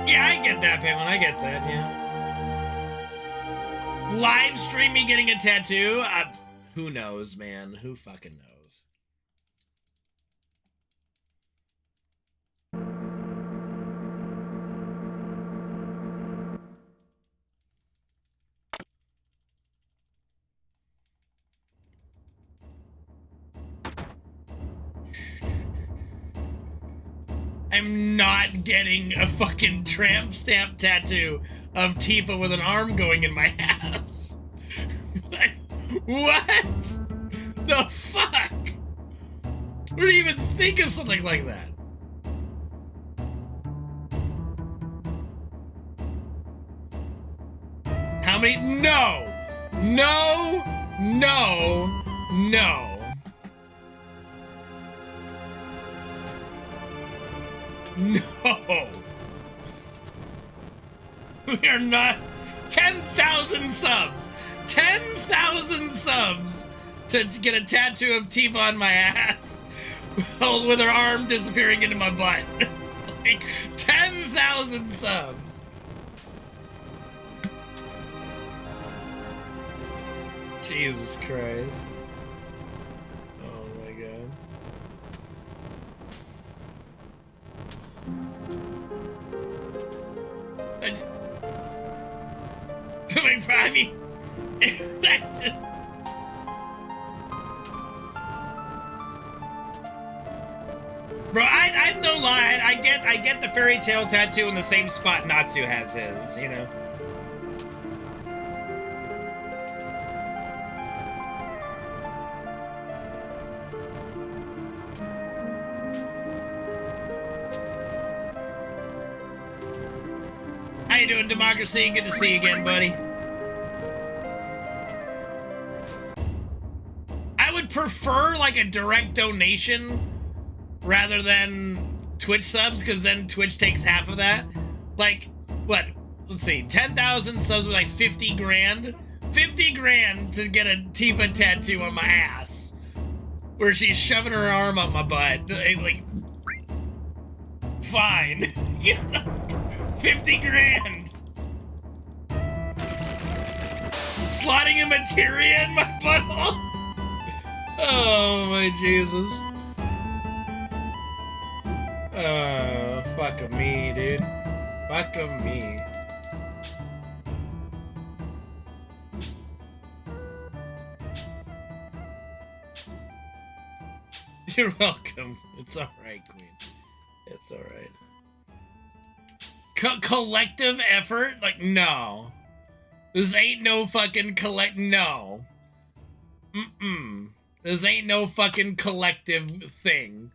Yeah, I get that, Payman. I get that, yeah. Live stream me getting a tattoo? Who knows, man? Who fucking knows? I'm not getting a fucking tramp stamp tattoo of Tifa with an arm going in my ass. What? The fuck? Where do you even think of something like that? How many? No! No! No! No! No! We are not 10,000 subs! 10,000 subs to get a tattoo of Tifa on my ass with her arm disappearing into my butt. Like 10,000 subs. Jesus Christ. Oh my god. I mean, that's just... Bro, I no lie, I get the fairy tale tattoo in the same spot Natsu has his, you know. How you doing, Democracy? Good to see you again, buddy. I would prefer like a direct donation rather than Twitch subs, because then Twitch takes half of that. Like, what? Let's see, 10,000 subs with like 50 grand? 50 grand to get a Tifa tattoo on my ass, where she's shoving her arm up my butt. Like, fine. You know? 50 grand. Slotting a materia in my butthole. Oh my Jesus. Oh, fuck me, dude. Fuck me. You're welcome. It's alright, Queen. It's alright. Collective effort? Like, no. This ain't no fucking no. This ain't no fucking collective thing.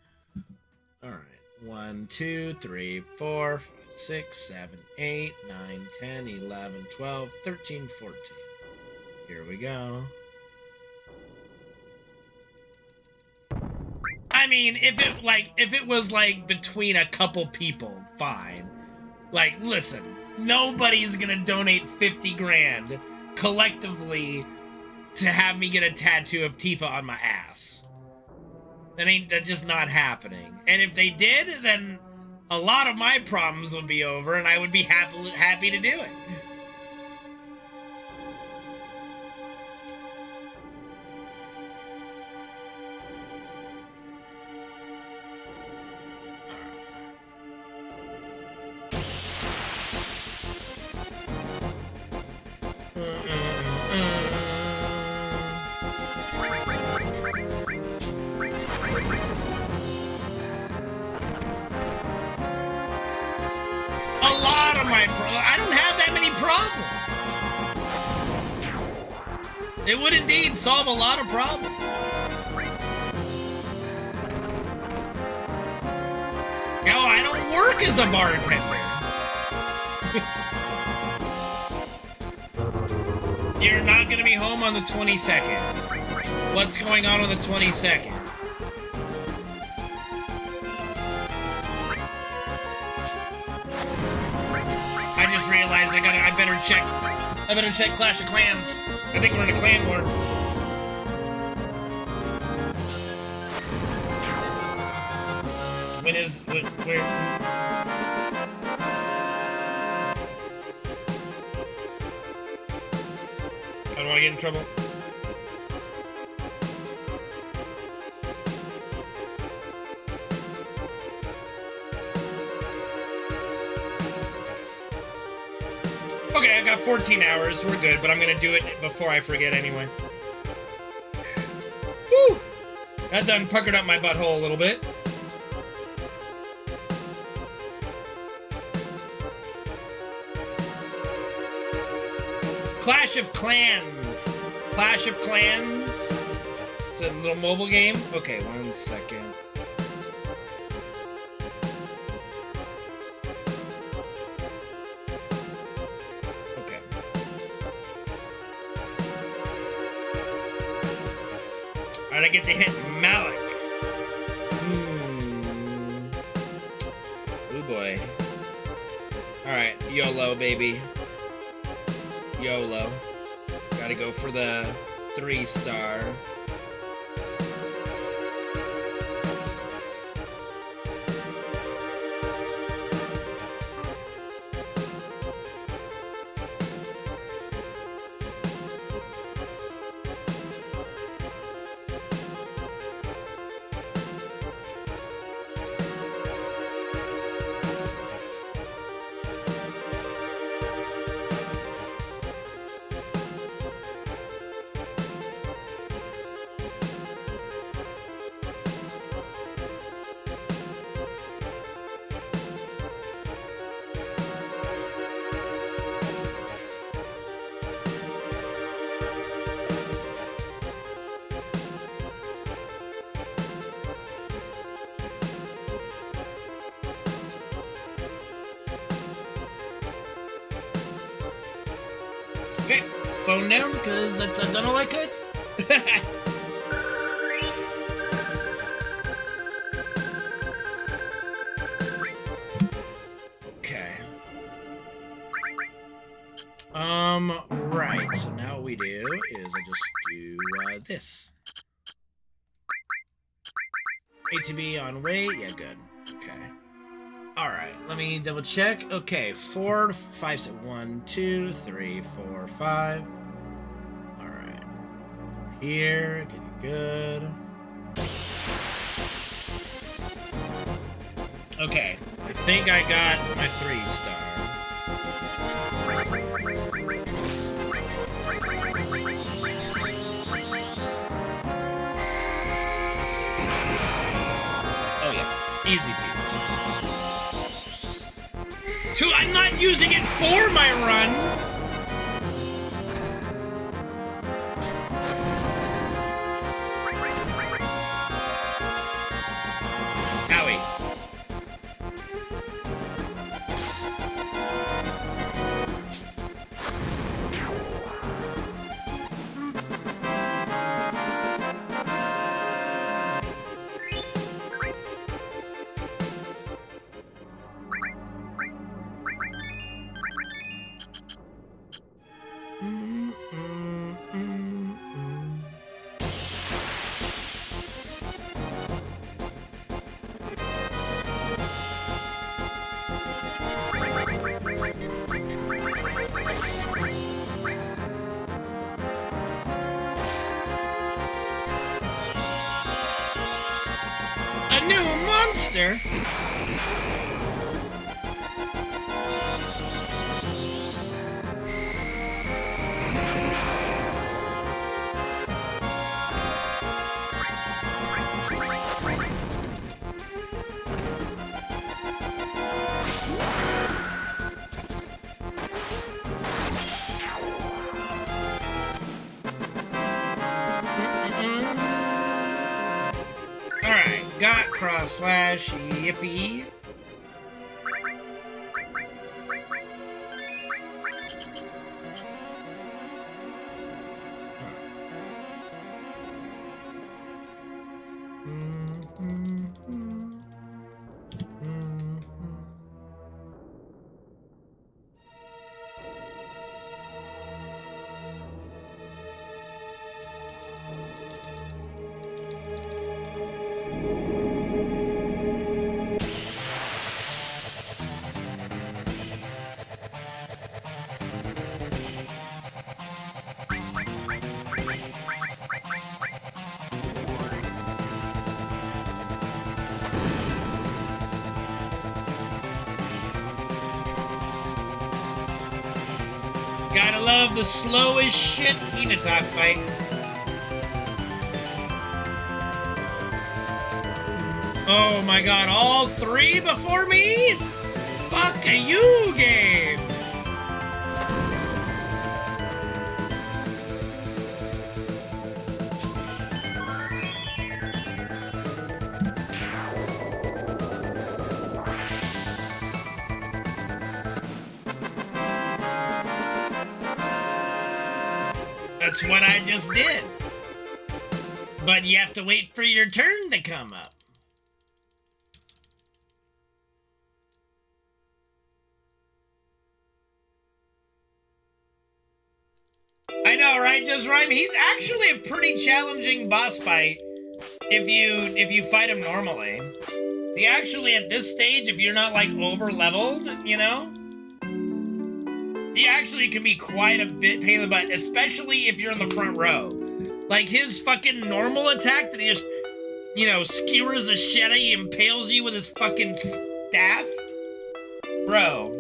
Alright. 1, 2, 3, 4, 5, 6, 7, 8, 9, 10, 11, 12, 13, 14. Here we go. I mean, if it was like between a couple people, fine. Like, listen, nobody's gonna donate 50 grand collectively to have me get a tattoo of Tifa on my ass. That's just not happening. And if they did, then a lot of my problems would be over and I would be happy to do it. I don't have that many problems. It would indeed solve a lot of problems. No, I don't work as a bartender. You're not going to be home on the 22nd. What's going on the 22nd? I just realized I better check Clash of Clans. I think we're in a clan war. Where? I don't want to get in trouble. Okay, I got 14 hours. We're good, but I'm gonna do it before I forget anyway. Woo! That done puckered up my butthole a little bit. Clash of Clans. Clash of Clans. It's a little mobile game. Okay, 1 second. But I get to hit Malik. Oh boy. Alright, YOLO, baby. YOLO. Gotta go for the 3-star. Okay, phone down because that's done all I could. Okay. Right. So now what we do is I just do this. ATB on wait. Yeah, good. Okay. Alright, let me double check. Okay, 4, 5, 6, 1, 2, 3, 4, 5. Alright. Here, getting good. Okay, I think I got my 3-star. Oh yeah, easy peasy. I'm not using it for my run! Owie. A new monster? Alright, got cross slash, yippee. Gotta love the slow as shit Enotalk fight. Oh my god, all 3 before me? Fuck you, game! That's what I just did. But you have to wait for your turn to come up. I know, right, Just Rhyme? He's actually a pretty challenging boss fight if you fight him normally. He actually, at this stage, if you're not, like, over-leveled, you know? He actually can be quite a bit pain in the butt, especially if you're in the front row. Like, his fucking normal attack that he just, you know, skewers the shit out of you, impales you with his fucking staff. Bro,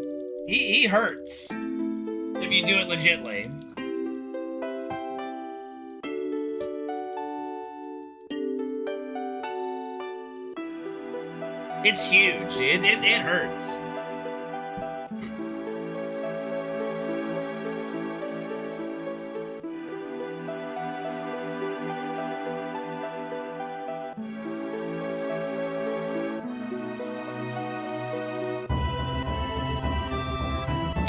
he hurts if you do it legitly. It's huge. It hurts.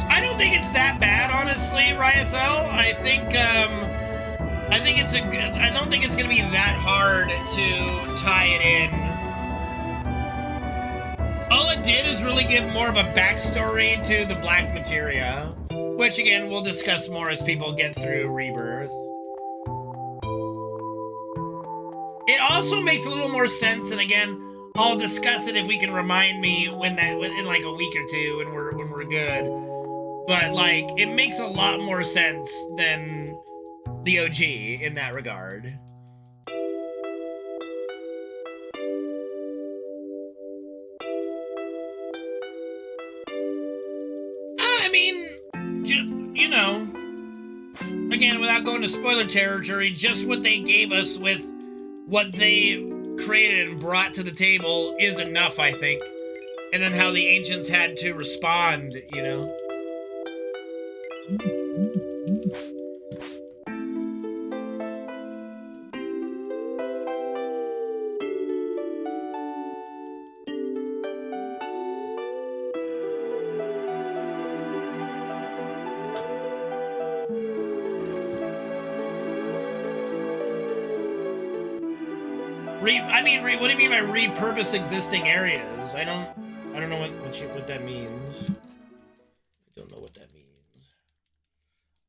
I don't think it's that bad, honestly, Ryethel. I don't think it's gonna be that hard to tie it in. All it did is really give more of a backstory to the Black Materia, which again we'll discuss more as people get through Rebirth. It also makes a little more sense, and again, I'll discuss it if we can remind me in like a week or two when we're good. But like, it makes a lot more sense than the OG in that regard. I mean, you know, again, without going to spoiler territory, just what they gave us with what they created and brought to the table is enough, I think. And then how the ancients had to respond, you know. What do you mean by repurpose existing areas? I don't know what that means. I don't know what that means.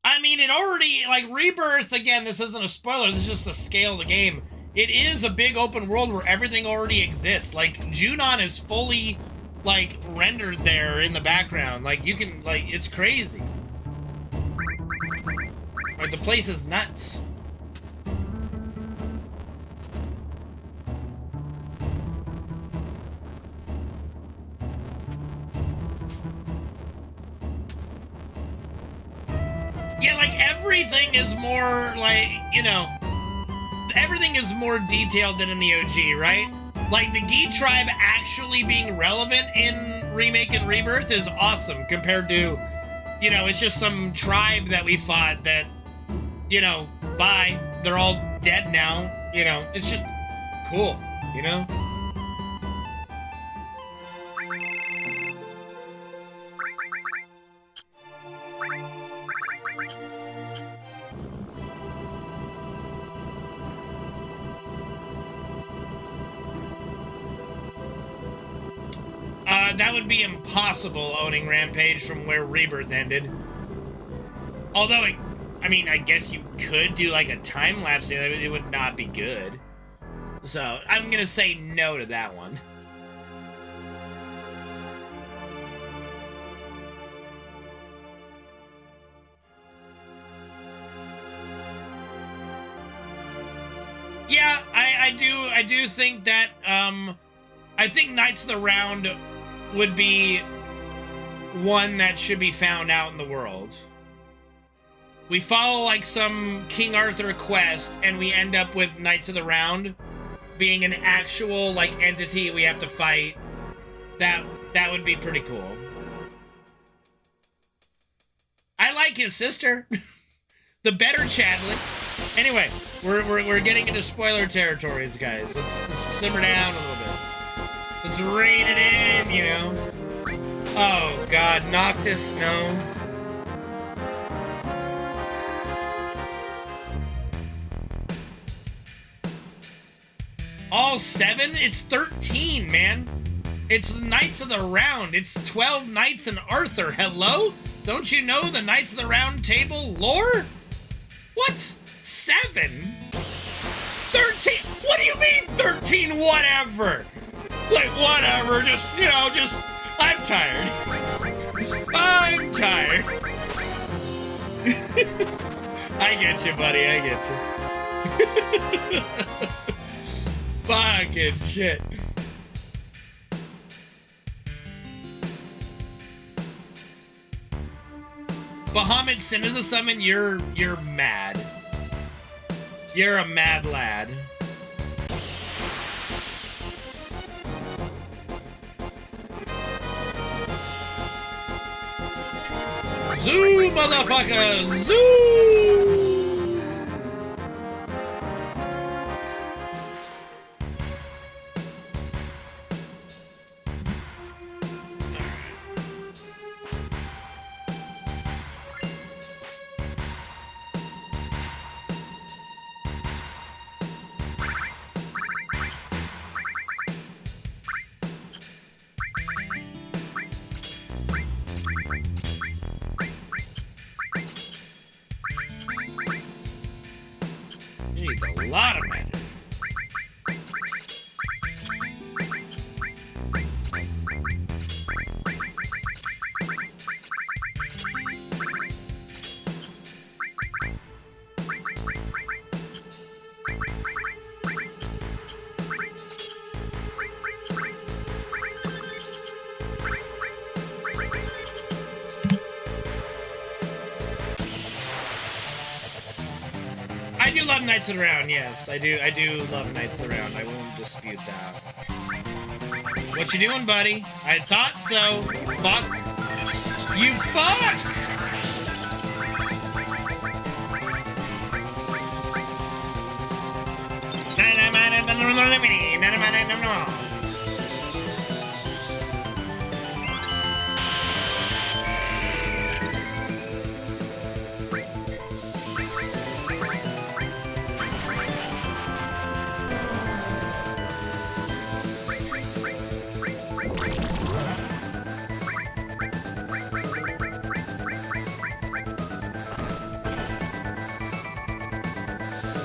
I mean, it already, like, Rebirth, again, this isn't a spoiler, this is just the scale of the game. It is a big open world where everything already exists. Like, Junon is fully, like, rendered there in the background. Like, you can, like, it's crazy. Like, the place is nuts. Yeah, like, everything is more, like, you know, everything is more detailed than in the OG, right? Like, the Gi tribe actually being relevant in Remake and Rebirth is awesome compared to, you know, it's just some tribe that we fought that, you know, bye, they're all dead now, you know, it's just cool, you know? That would be impossible owning Rampage from where Rebirth ended. Although, I mean, I guess you could do like a time-lapse thing, it would not be good. So, I'm gonna say no to that one. Yeah, I do think that, I think Knights of the Round would be one that should be found out in the world. We follow like some King Arthur quest and we end up with Knights of the Round being an actual like entity we have to fight. That would be pretty cool. I like his sister. The better Chadley. Anyway, we're getting into spoiler territories, guys. Let's simmer down a little bit. Let's rein it in, you know. Oh God, Noctis, no. All 7? It's 13, man. It's Knights of the Round. It's 12 Knights and Arthur. Hello? Don't you know the Knights of the Round Table lore? What? 7? 13? What do you mean 13? Whatever. Like, whatever. Just, you know, just, I'm tired. I'm tired. I get you, buddy. I get you. Fucking shit. Bahamut Sin is a summon. You're mad. You're a mad lad. Zoo, motherfucker! Zoo! He needs a lot of magic. I do love Knights of the Round, yes. I do love Knights of the Round. I won't dispute that. What you doing, buddy? I thought so. Fuck. You fuck!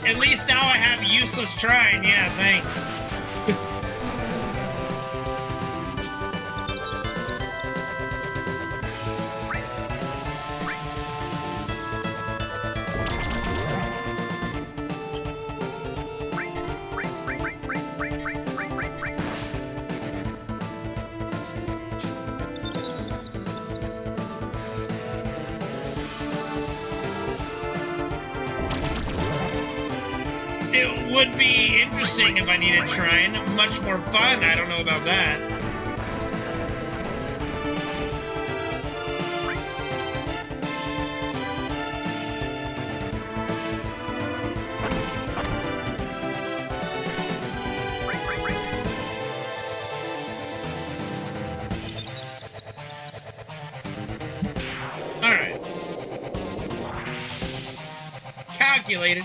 At least now I have useless trying. Yeah, thanks. It would be interesting if I needed shrine. Much more fun. I don't know about that. All right. Calculated.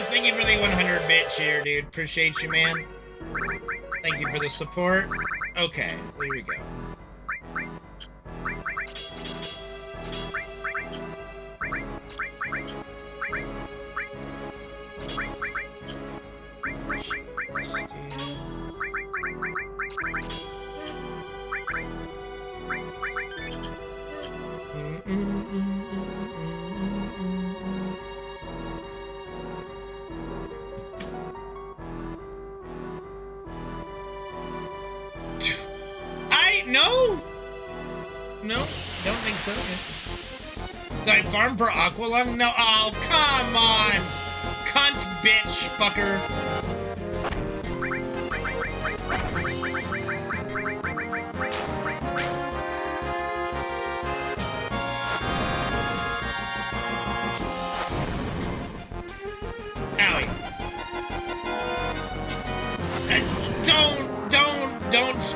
Thank you for the 100 bit share, dude. Appreciate you, man. Thank you for the support. Okay, there we go. No, don't think so. Did I farm for Aqualung? No, oh, come on! Cunt, bitch, fucker. Owie.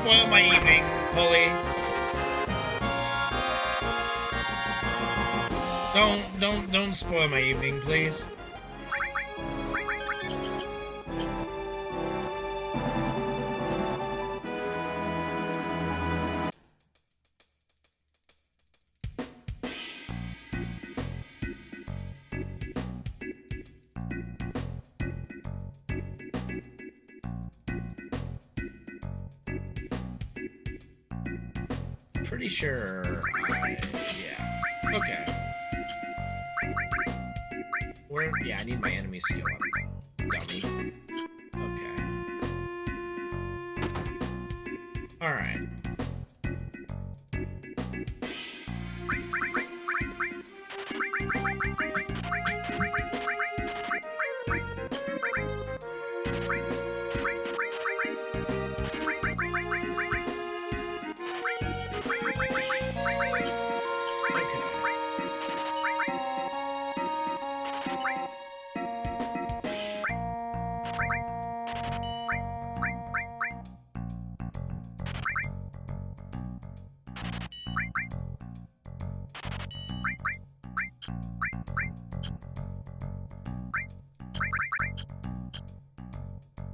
spoil my evening, Pulley. Don't spoil my evening, please. Pretty sure yeah. Okay. Where? Yeah, I need my enemy skill up. Dummy. Okay. Alright.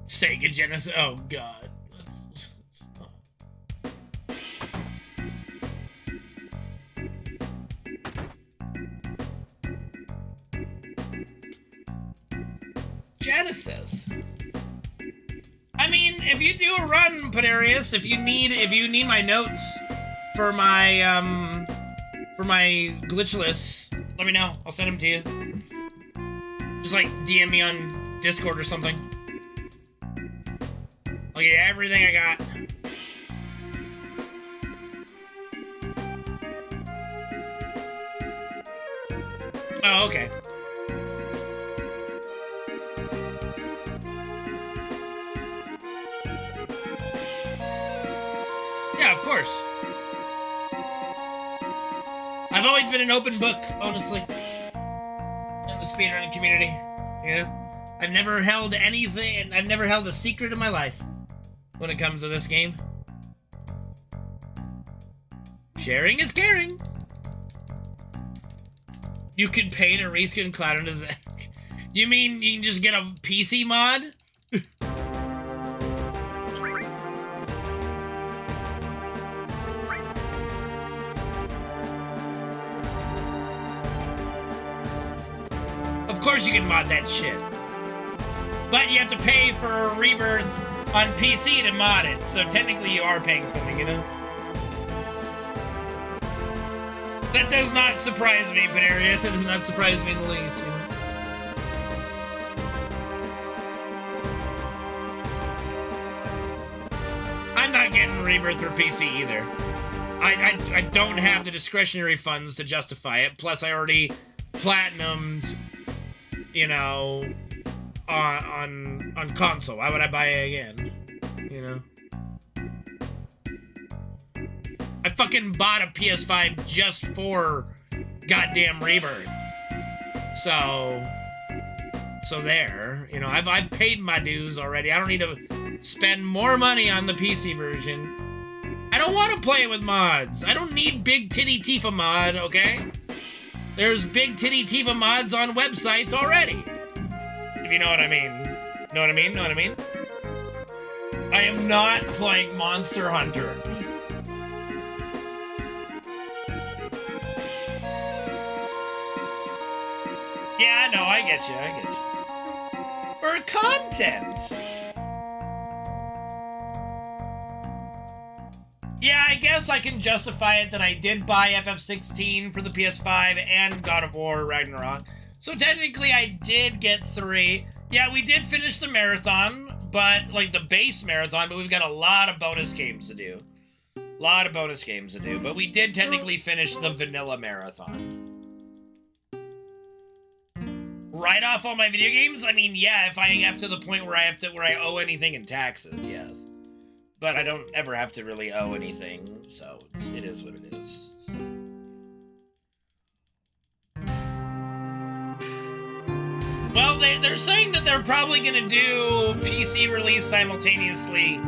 Sega Genesis. Oh god. Genesis. I mean, if you do a run, Padarius, if you need my notes for my Glitchless, let me know. I'll send them to you. Just like DM me on Discord or something. I'll get everything I got. Oh, okay. Yeah, of course. I've always been an open book, honestly, in the speedrunning community. Yeah, I've never held anything, and I've never held a secret in my life when it comes to this game. Sharing is caring. You can pay to reskin Cloud into Zach. You mean you can just get a PC mod? Of course you can mod that shit. But you have to pay for Rebirth on PC to mod it, so technically you are paying something, you know? That does not surprise me, Padarius. It does not surprise me in the least, you know? I'm not getting Rebirth for PC either. I don't have the discretionary funds to justify it, plus I already platinumed, you know, on console. Why would I buy it again? You know? I fucking bought a PS5 just for goddamn Rebirth. So there, you know, I've paid my dues already. I don't need to spend more money on the PC version. I don't want to play it with mods. I don't need Big Titty Tifa mod, okay? There's Big Titty Tifa mods on websites already. If you know what I mean. Know what I mean? Know what I mean? I am not playing Monster Hunter. Yeah, no, I get you, I get you. For content! Yeah, I guess I can justify it that I did buy FF16 for the PS5 and God of War Ragnarok. So technically I did get 3. Yeah, we did finish the marathon, but, like, the base marathon, but we've got a lot of bonus games to do. But we did technically finish the vanilla marathon. Write off all my video games? I mean, yeah, if I have to the point where I owe anything in taxes, yes. But I don't ever have to really owe anything, so it is what it is. Well, they're saying that they're probably gonna do PC release simultaneously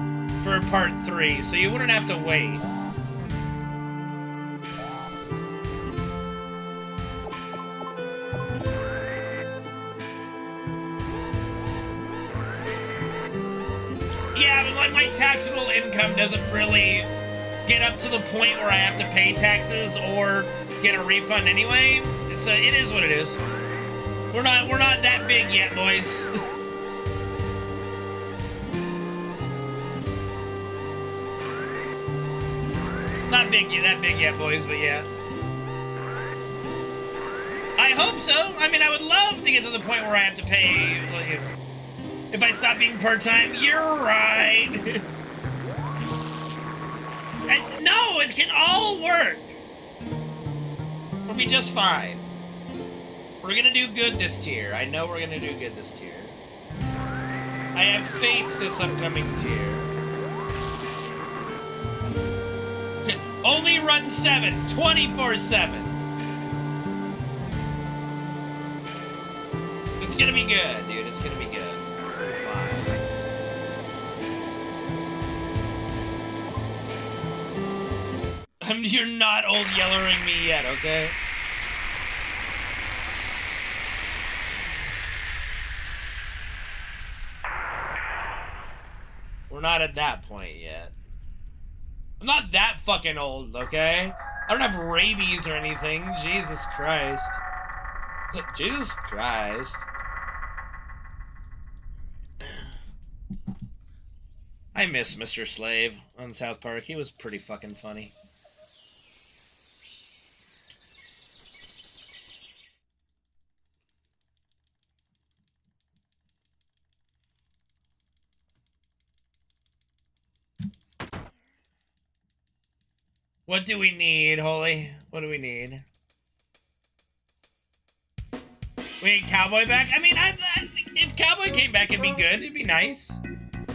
for part 3, so you wouldn't have to wait. Yeah, but like my taxable income doesn't really get up to the point where I have to pay taxes or get a refund anyway. So it is what it is. We're not that big yet, boys. Not that big yet, boys, but yeah. I hope so. I mean, I would love to get to the point where I have to pay, like, if I stop being part-time. You're right. No, it can all work. We'll be just fine. We're gonna do good this tier. I know we're gonna do good this tier. I have faith this upcoming tier. Only run 7, 24/7. It's gonna be good, dude. It's gonna be good. You're not old yellering me yet, okay? We're not at that point yet. I'm not that fucking old, okay? I don't have rabies or anything. Jesus Christ. Jesus Christ. I miss Mr. Slave on South Park. He was pretty fucking funny. What do we need, Holy? What do we need? We need Cowboy back? I mean, if Cowboy came back, it'd be good. It'd be nice.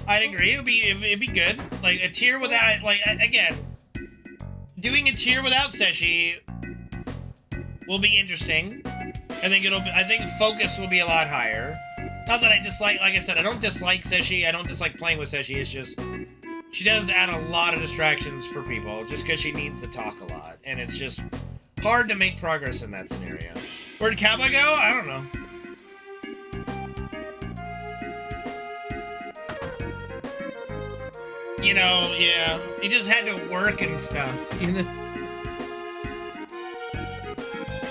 I'd agree. It'd be good. Like, a tier without, like, again, doing a tier without Seshi will be interesting. I think focus will be a lot higher. Not that I dislike, like I said, I don't dislike Seshi. I don't dislike playing with Seshi. It's just, she does add a lot of distractions for people just because she needs to talk a lot. And it's just hard to make progress in that scenario. Where'd Cowboy go? I don't know. You know, yeah. He just had to work and stuff, you know?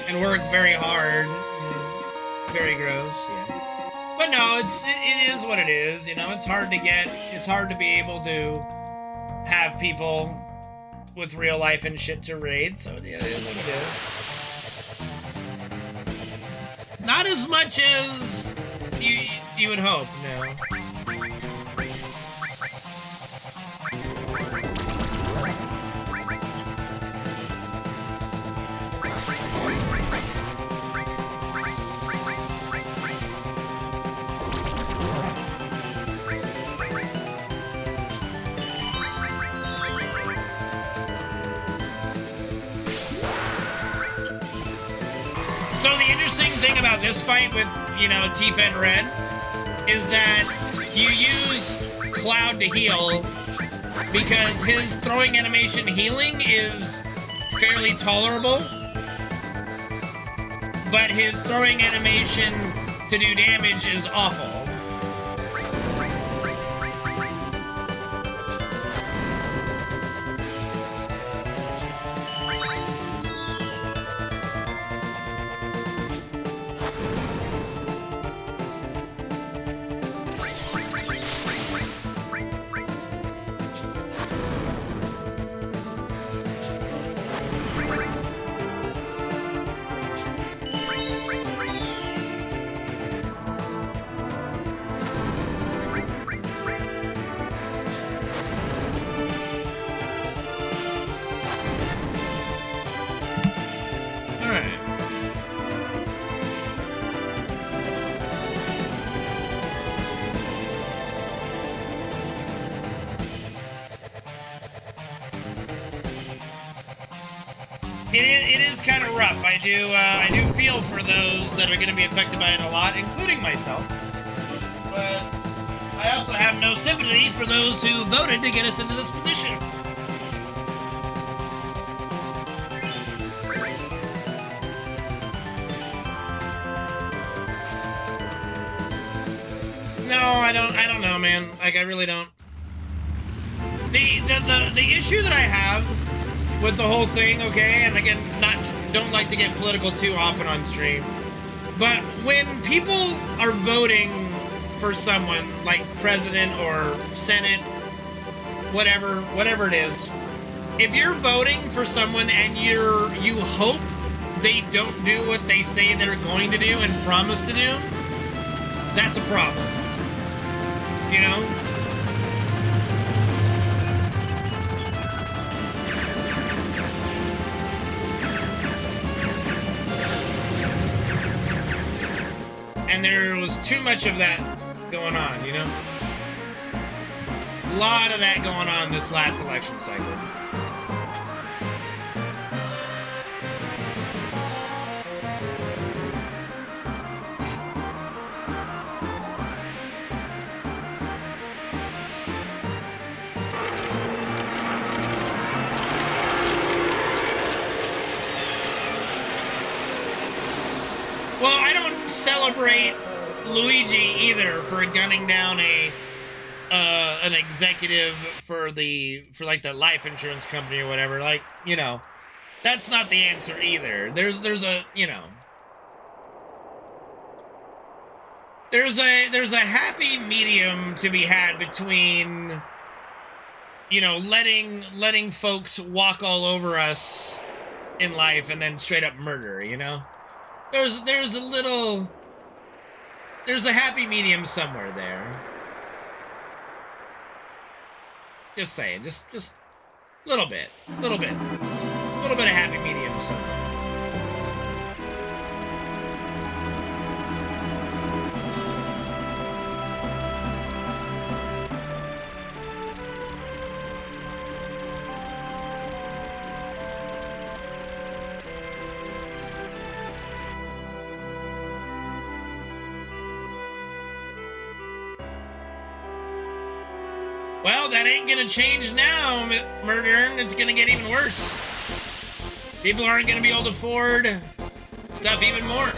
And work very hard. Very gross, yeah. But no, it is what it is, you know? It's hard to be able to have people with real life and shit to raid, so yeah, it is what it is. Not as much as you would hope, no. So the interesting thing about this fight with, you know, Tifa and Red is that you use Cloud to heal because his throwing animation healing is fairly tolerable, but his throwing animation to do damage is awful. It is kind of rough. I do feel for those that are going to be affected by it a lot, including myself. But I also have no sympathy for those who voted to get us into this position. No, I don't know, man. Like, I really don't. The issue that I have with the whole thing, okay, and again, don't like to get political too often on stream, but when people are voting for someone like president or senate, whatever it is, if you're voting for someone and you hope they don't do what they say they're going to do and promise to do, that's a problem. You know? And there was too much of that going on, you know? A lot of that going on this last election cycle. Well, I don't celebrate Luigi either for gunning down an executive for like the life insurance company or whatever. Like, you know, that's not the answer either. There's a, you know, there's a happy medium to be had between, you know, letting folks walk all over us in life and then straight up murder, you know? There's a happy medium somewhere there. Just saying, just a little bit of happy medium somewhere. Well, that ain't gonna change now, Murder. It's gonna get even worse. People aren't gonna be able to afford stuff even more.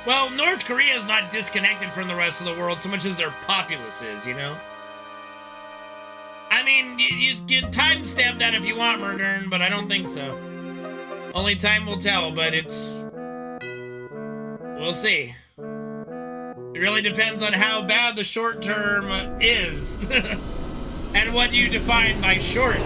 Well, North Korea is not disconnected from the rest of the world so much as their populace is, you know? I mean, you can timestamp that if you want, Murdern, but I don't think so. Only time will tell, but we'll see. It really depends on how bad the short term is. And what you define by short.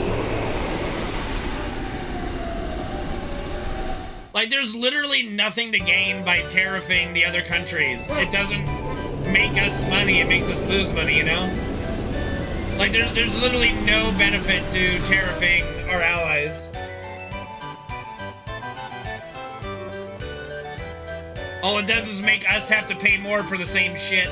Like, there's literally nothing to gain by tariffing the other countries. It doesn't make us money, it makes us lose money, you know? Like, there's literally no benefit to tariffing our allies. All it does is make us have to pay more for the same shit.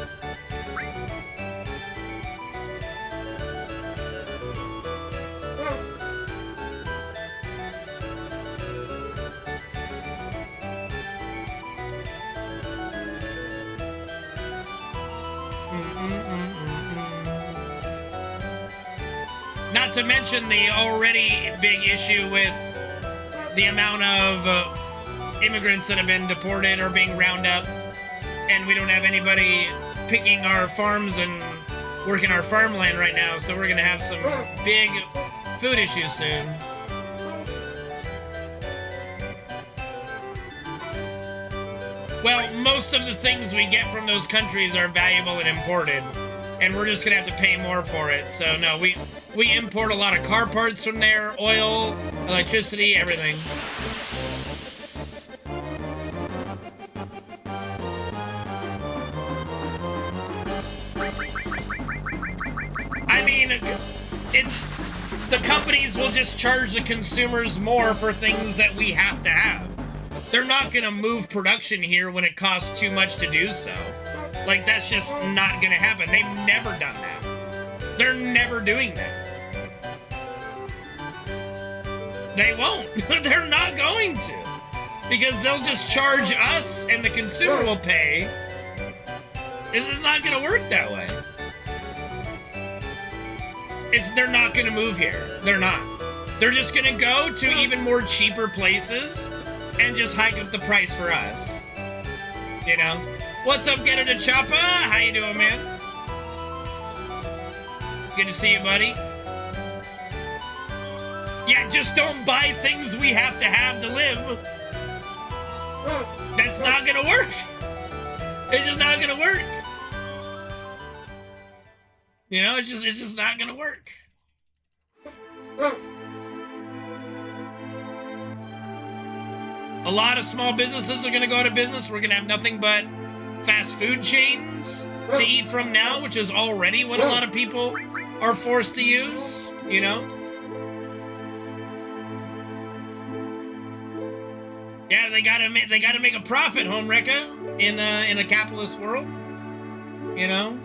Not to mention the already big issue with the amount of immigrants that have been deported or being rounded up, and we don't have anybody picking our farms and working our farmland right now, so we're gonna have some big food issues soon. Well, most of the things we get from those countries are valuable and imported, and we're just gonna have to pay more for it. So no, we import a lot of car parts from there, oil, electricity, everything. I mean, the companies will just charge the consumers more for things that we have to have. They're not gonna move production here when it costs too much to do so. Like, that's just not gonna happen. They've never done that. They're never doing that. They won't. They're not going to. Because they'll just charge us and the consumer will pay. It's not gonna work that way. They're not gonna move here. They're not. They're just gonna go to even more cheaper places and just hike up the price for us. You know? What's up, Getter to Choppa? How you doing, man? Good to see you, buddy. Yeah, just don't buy things we have to live. That's not gonna work. It's just not gonna work. You know, it's just not gonna work. A lot of small businesses are gonna go out of business. We're gonna have nothing but fast food chains to eat from now, which is already what a lot of people are forced to use, you know? Yeah, they gotta make a profit, Home Rekka, in a capitalist world, you know?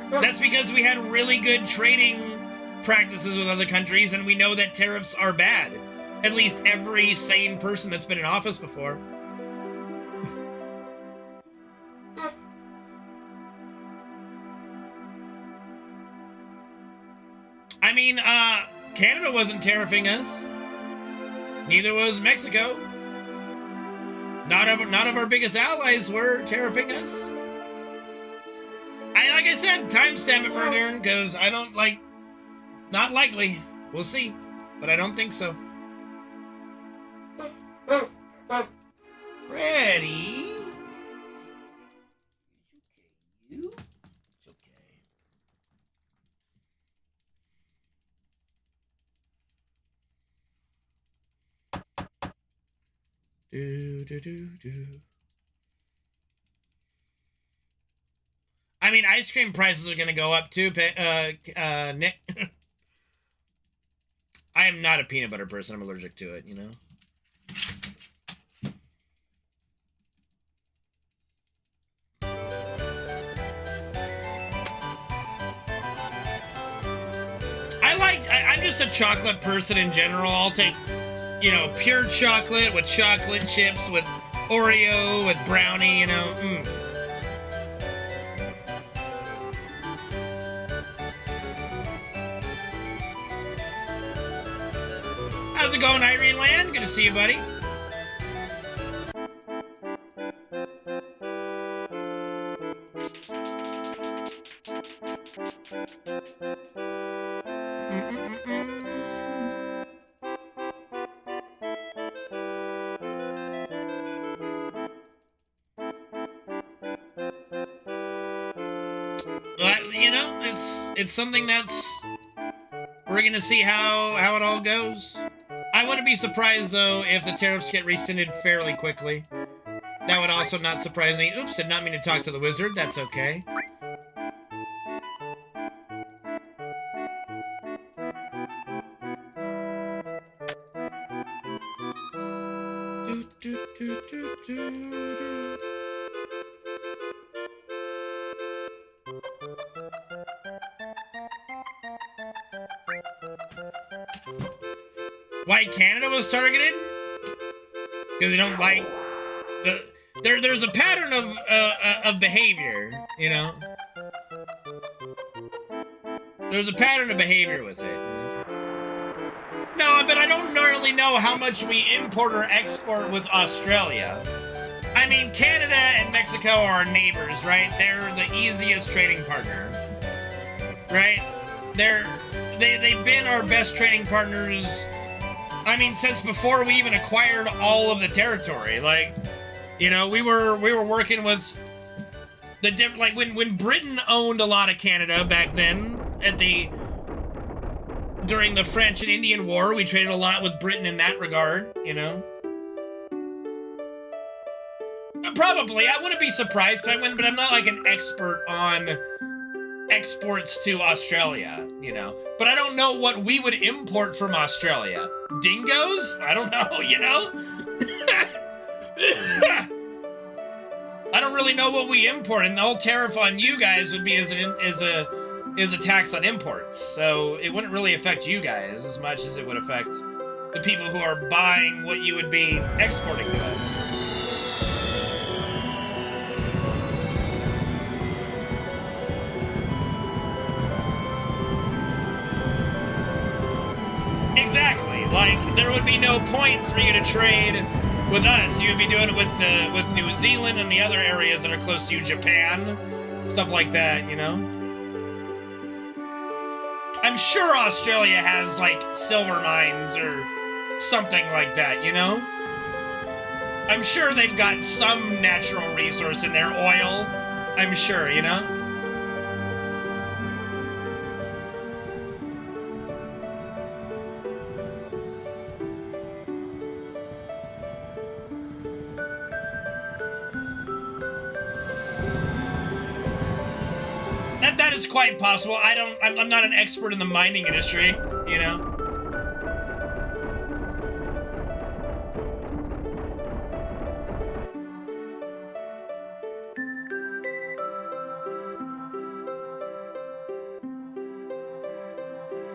That's because we had really good trading practices with other countries, and we know that tariffs are bad. At least every sane person that's been in office before. I mean, Canada wasn't tariffing us. Neither was Mexico. None of our biggest allies were tariffing us. Like I said, timestamp it, Murder, because I don't like... It's not likely. We'll see. But I don't think so. Freddy? You? It's okay. Do. I mean, ice cream prices are going to go up too, Nick. I am not a peanut butter person. I'm allergic to it, you know? I'm just a chocolate person in general. I'll take, you know, pure chocolate with chocolate chips, with Oreo, with brownie, you know. How's it going, Irene Land? Good to see you, buddy. But, you know, it's something that's... We're gonna see how it all goes. I wouldn't be surprised, though, if the tariffs get rescinded fairly quickly. That would also not surprise me. Oops, did not mean to talk to the wizard. That's okay. Why Canada was targeted? Because they don't like the... There's a pattern of behavior, you know? There's a pattern of behavior with it. No, but I don't really know how much we import or export with Australia. I mean, Canada and Mexico are our neighbors, right? They're the easiest trading partner, right? They've been our best trading partners. I mean, since before we even acquired all of the territory. Like, you know, we were working with the like when Britain owned a lot of Canada back then during the French and Indian War, we traded a lot with Britain in that regard, you know. Probably, I wouldn't be surprised, but I'm not like an expert on exports to Australia, you know? But I don't know what we would import from Australia. Dingoes? I don't know, you know? I don't really know what we import, and the whole tariff on you guys would be as a tax on imports. So it wouldn't really affect you guys as much as it would affect the people who are buying what you would be exporting to us. Exactly. Like, there would be no point for you to trade with us. You would be doing it with New Zealand and the other areas that are close to you, Japan, stuff like that, you know? I'm sure Australia has, like, silver mines or something like that, you know? I'm sure they've got some natural resource in their oil. I'm sure, you know? That is quite possible. I'm not an expert in the mining industry, you know?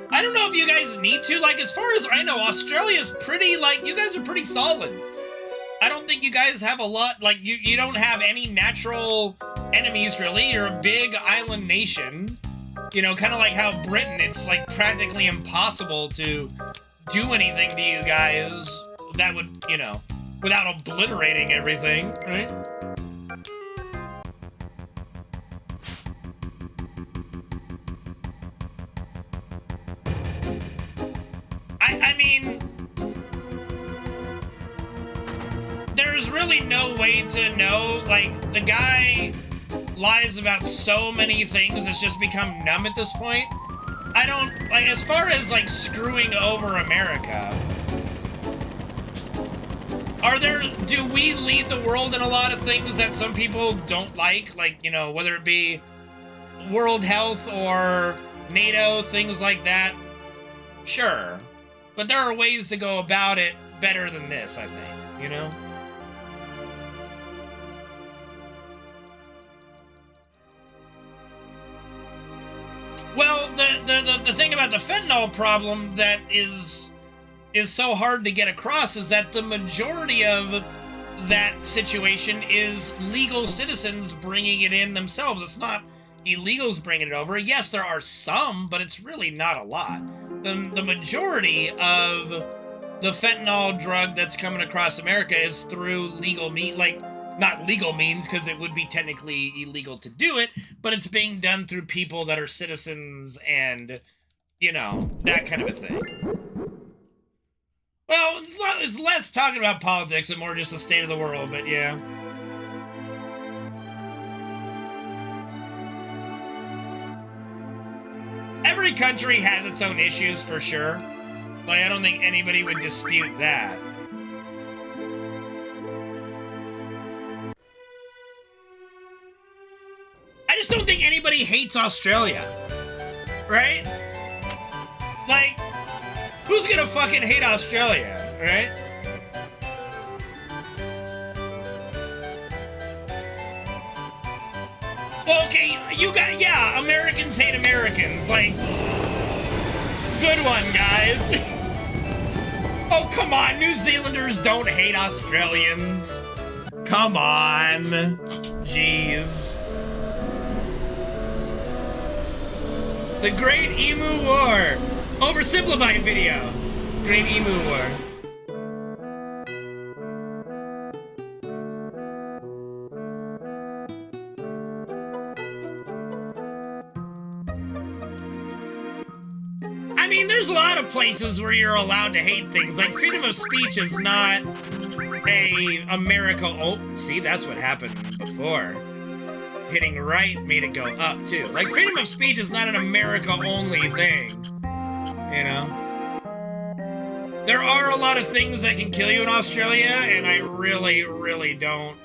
I don't know if you guys need to. Like, as far as I know, Australia's pretty, like, you guys are pretty solid. I don't think you guys have a lot, like, you don't have any natural enemies, really. You're a big island nation. You know, kind of like how Britain, it's, like, practically impossible to do anything to you guys that would, you know, without obliterating everything, right? I mean, there's really no way to know. Like, the guy lies about so many things, it's just become numb at this point. I don't, like, as far as, like, screwing over America, do we lead the world in a lot of things that some people don't like, you know, whether it be World Health or NATO, things like that? Sure. But there are ways to go about it better than this, I think, you know? Well, the thing about the fentanyl problem that is so hard to get across is that the majority of that situation is legal citizens bringing it in themselves. It's not illegals bringing it over. Yes, there are some, but it's really not a lot. The majority of the fentanyl drug that's coming across America is through legal means, like, not legal means, because it would be technically illegal to do it, but it's being done through people that are citizens and, you know, that kind of a thing. Well, it's less talking about politics and more just the state of the world, but yeah. Every country has its own issues, for sure. Like, I don't think anybody would dispute that. I just don't think anybody hates Australia. Right? Like, who's gonna fucking hate Australia, right? Well, okay, yeah, Americans hate Americans, like, good one, guys. Oh, come on, New Zealanders don't hate Australians. Come on, jeez. The Great Emu War. Oversimplified video. Great Emu War. I mean, there's a lot of places where you're allowed to hate things. Like, freedom of speech is not a America. Oh, see, that's what happened before. Hitting right made it go up, too. Like, freedom of speech is not an America-only thing. You know? There are a lot of things that can kill you in Australia, and I really, really don't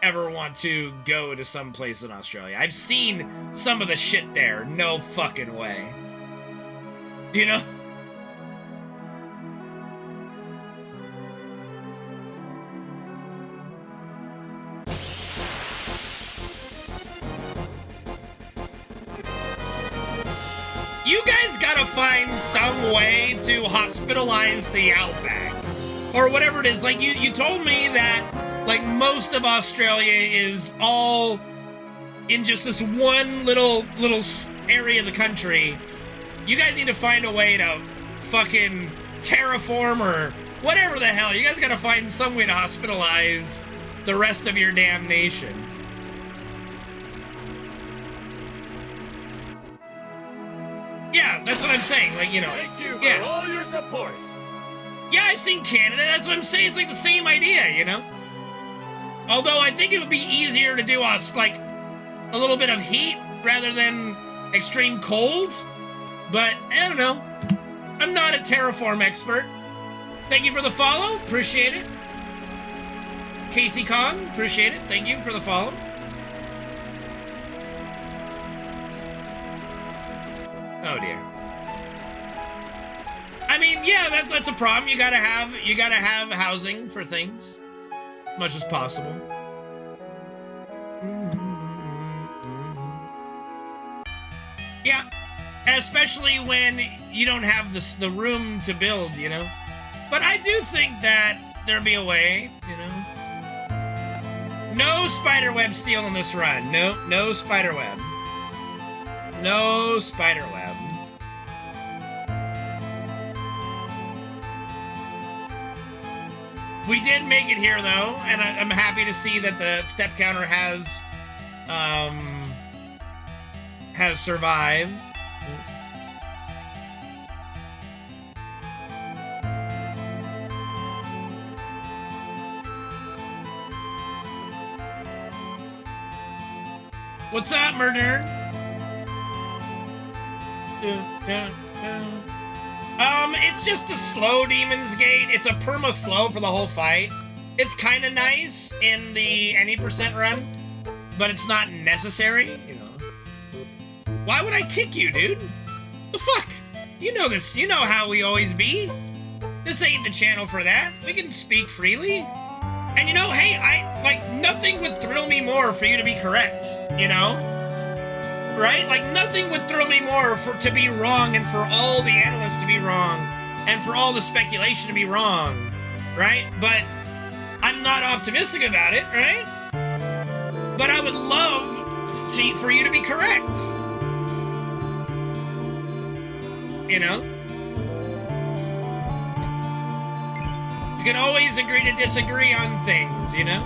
ever want to go to some place in Australia. I've seen some of the shit there. No fucking way. You know? You guys gotta find some way to hospitalize the outback. Or whatever it is. Like, you told me that, like, most of Australia is all in just this one little area of the country. You guys need to find a way to fucking terraform or whatever the hell. You guys gotta find some way to hospitalize the rest of your damn nation. Yeah, that's what I'm saying. Like, you know. Thank you for all your support. Yeah, I've seen Canada. That's what I'm saying. It's like the same idea, you know? Although I think it would be easier to do us, like, a little bit of heat rather than extreme cold. But, I don't know. I'm not a terraform expert. Thank you for the follow. Appreciate it. Casey Kong. Appreciate it. Thank you for the follow. Oh, dear. I mean, yeah, that's a problem. You gotta have housing for things as much as possible. Yeah, especially when you don't have the room to build, you know. But I do think that there'll be a way, you know. No spiderweb steel in this run. No spiderweb. No spiderweb. We did make it here, though, and I'm happy to see that the step counter has survived. What's up, murder? It's just a slow Demon's Gate. It's a perma slow for the whole fight. It's kind of nice in the any percent run, but it's not necessary, you know. Why would I kick you, dude? The fuck? You know this. You know how we always be. This ain't the channel for that. We can speak freely. And you know, hey, nothing would thrill me more for you to be correct, you know? Right? Like, nothing would thrill me more to be wrong and for all the analysts to be wrong and for all the speculation to be wrong, right? But I'm not optimistic about it, right? But I would love for you to be correct. You know? You can always agree to disagree on things, you know?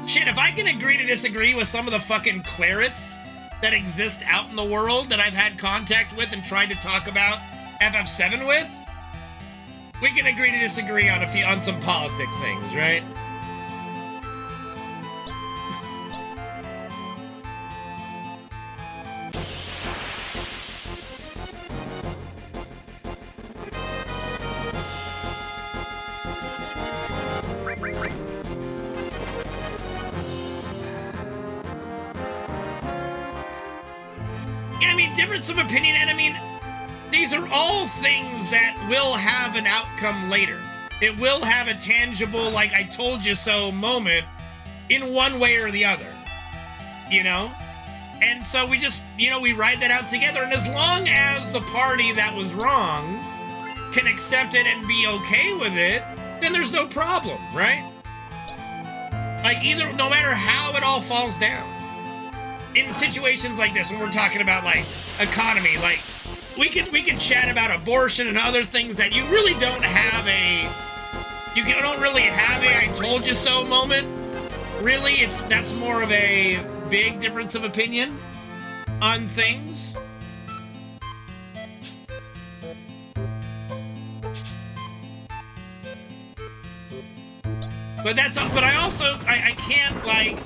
Shit, if I can agree to disagree with some of the fucking clarets that exist out in the world that I've had contact with and tried to talk about FF7 with, we can agree to disagree on some politics things, right? Difference of opinion, and I mean, these are all things that will have an outcome later. It will have a tangible, like I told you so moment in one way or the other, you know? And so we just, you know, we ride that out together, and as long as the party that was wrong can accept it and be okay with it, then there's no problem, right? Like, no matter how it all falls down. In situations like this, when we're talking about, like, economy, like, we can chat about abortion and other things that you really don't have don't really have a I told you so moment. Really, that's more of a big difference of opinion on things. But I can't, like,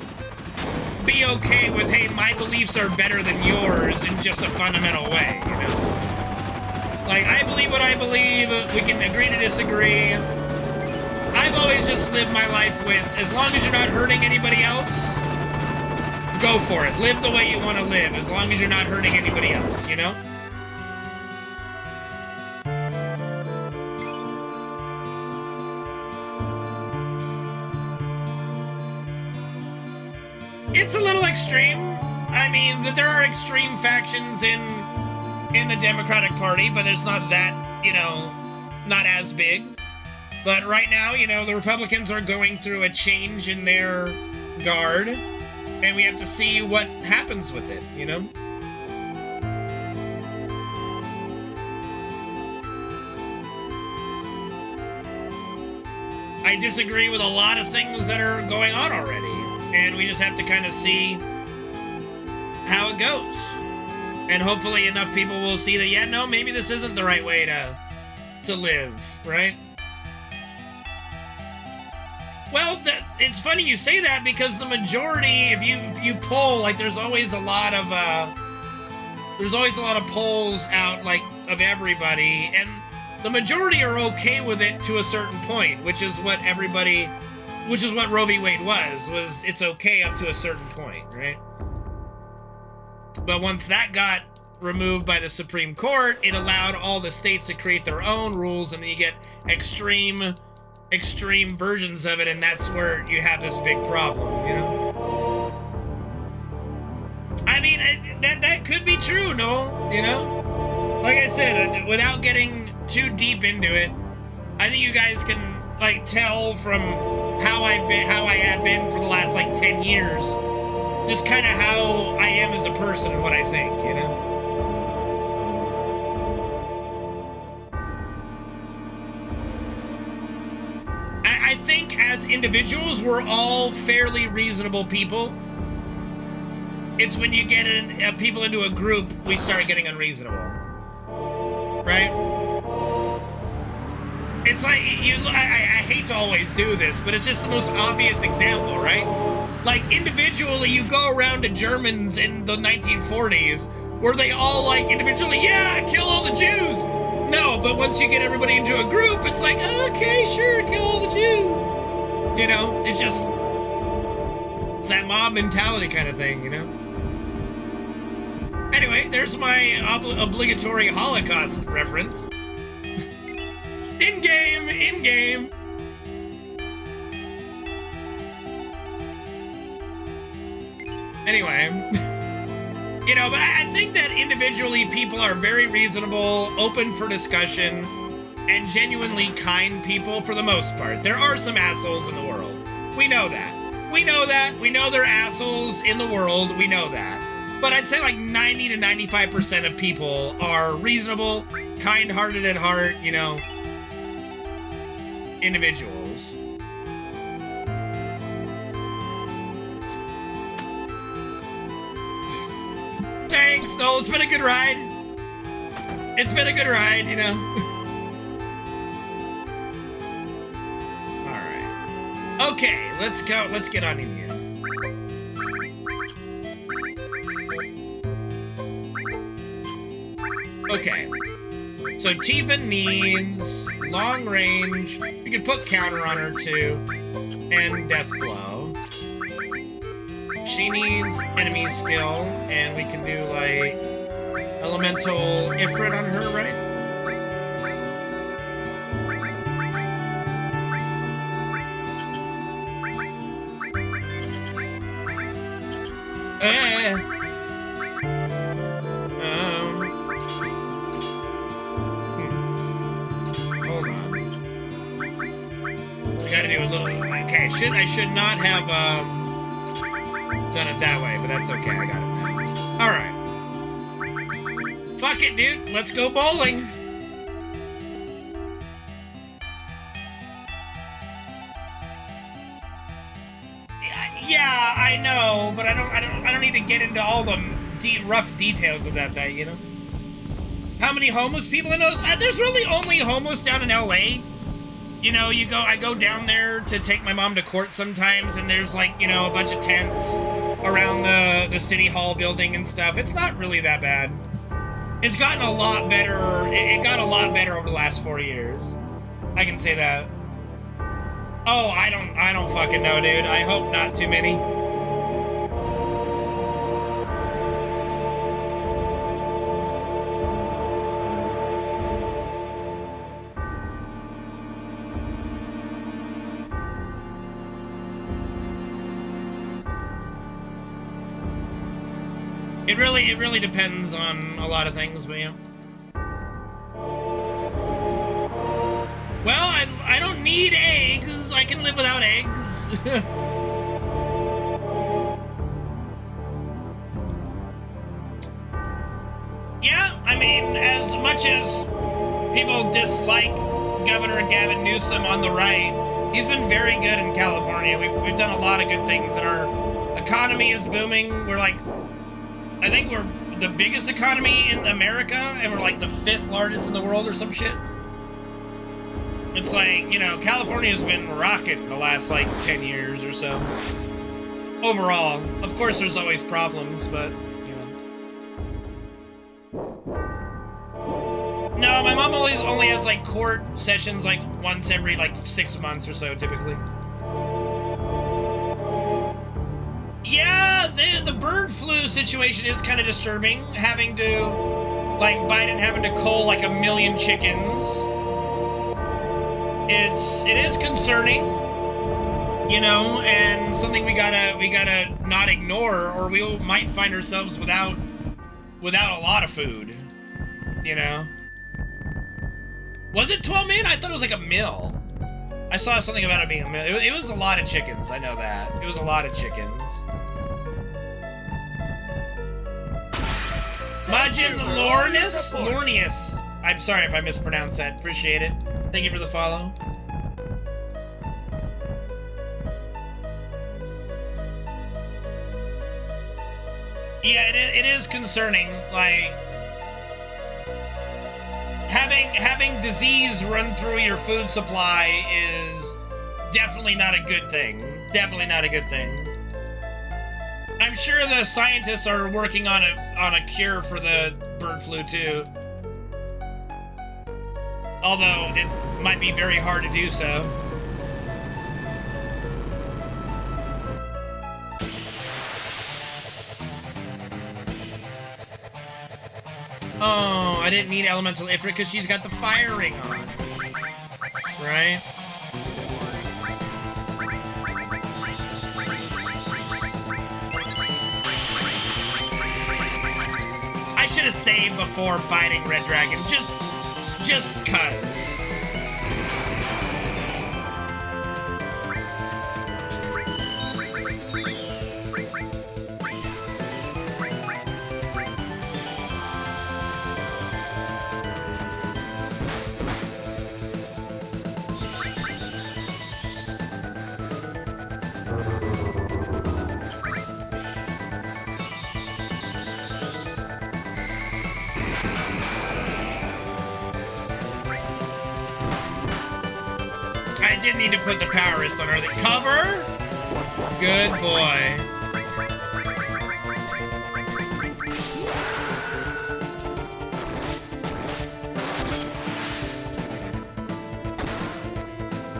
be okay with, hey, my beliefs are better than yours in just a fundamental way, you know? Like, I believe what I believe, we can agree to disagree. I I've always just lived my life with, as long as you're not hurting anybody else, go for it. Live the way you want to live, as long as you're not hurting anybody else, you know? It's a little extreme. I mean, there are extreme factions in the Democratic Party, but there's not that, you know, not as big. But right now, you know, the Republicans are going through a change in their guard, and we have to see what happens with it, you know? I disagree with a lot of things that are going on already, and we just have to kind of see how it goes. And hopefully enough people will see that, yeah, no, maybe this isn't the right way to live, right? Well, it's funny you say that, because the majority, if you poll, like, there's always a lot of polls out, like, of everybody, and the majority are okay with it to a certain point, which is what Roe v. Wade was it's okay up to a certain point, right? But once that got removed by the Supreme Court, it allowed all the states to create their own rules, and then you get extreme versions of it, and that's where you have this big problem, you know? I mean, that could be true, no? You know? Like I said, without getting too deep into it, I think you guys can, like, tell from how I have been for the last, like, 10 years, just kind of how I am as a person and what I think, you know? I think as individuals, we're all fairly reasonable people. It's when you get people into a group, we start getting unreasonable. Right? It's like, I hate to always do this, but it's just the most obvious example, right? Like, individually, you go around to Germans in the 1940s, where they all, like, individually, yeah, kill all the Jews! No, but once you get everybody into a group, it's like, okay, sure, kill all the Jews! You know, it's just, it's that mob mentality kind of thing, you know? Anyway, there's my obligatory Holocaust reference. In-game, in-game! Anyway, you know, but I think that individually people are very reasonable, open for discussion, and genuinely kind people for the most part. There are some assholes in the world. We know that. We know that. We know there are assholes in the world. We know that. But I'd say like 90 to 95% of people are reasonable, kind-hearted at heart, you know, individuals. Thanks, Noel. It's been a good ride. It's been a good ride, you know. Alright. Okay, let's go. Let's get on in here. Okay. So Tifa needs long range. We can put counter on her too. And death blow. She needs enemy skill, and we can do, like, elemental Ifrit on her, right? Hold on. I gotta do a little... Okay, I should not have, done it that way, but that's okay. I got it now. Alright. Fuck it, dude. Let's go bowling. Yeah, I know, but I don't need to get into all the rough details of that, you know? How many homeless people I know? There's really only homeless down in LA. You know, I go down there to take my mom to court sometimes, and there's, like, you know, a bunch of tents around the city hall building and stuff. It's not really that bad. It's gotten a lot better. It got a lot better over the last 4 years. I can say that. Oh, I don't fucking know, dude. I hope not too many. It really depends on a lot of things, but yeah. Well, I don't need eggs. I can live without eggs. Yeah, I mean, as much as people dislike Governor Gavin Newsom on the right, he's been very good in California. We've done a lot of good things, and our economy is booming. We're like, I think we're the biggest economy in America, and we're like the 5th largest in the world or some shit. It's like, you know, California's been rocking the last, like, 10 years or so. Overall. Of course, there's always problems, but, you know. No, my mom only has, like, court sessions, like, once every, like, 6 months or so, typically. Yeah, the bird flu situation is kind of disturbing. Having to, like, Biden having to cull, like, 1 million chickens. It is concerning, you know, and something we gotta not ignore, or we might find ourselves without a lot of food, you know. Was it 12 million? I thought it was like a mil. I saw something about it being a mil. It was a lot of chickens. I know that. It was a lot of chickens. Majin Lornius. I'm sorry if I mispronounced that. Appreciate it. Thank you for the follow. Yeah, it is concerning. Like having disease run through your food supply is definitely not a good thing. Definitely not a good thing. I'm sure the scientists are working on a cure for the bird flu too. Although it might be very hard to do so. Oh, I didn't need Elemental Ifrit because she's got the fire ring on. Right? I should have saved before fighting Red Dragon. Just cuz. I did need to put the power wrist on her. The cover? Good boy.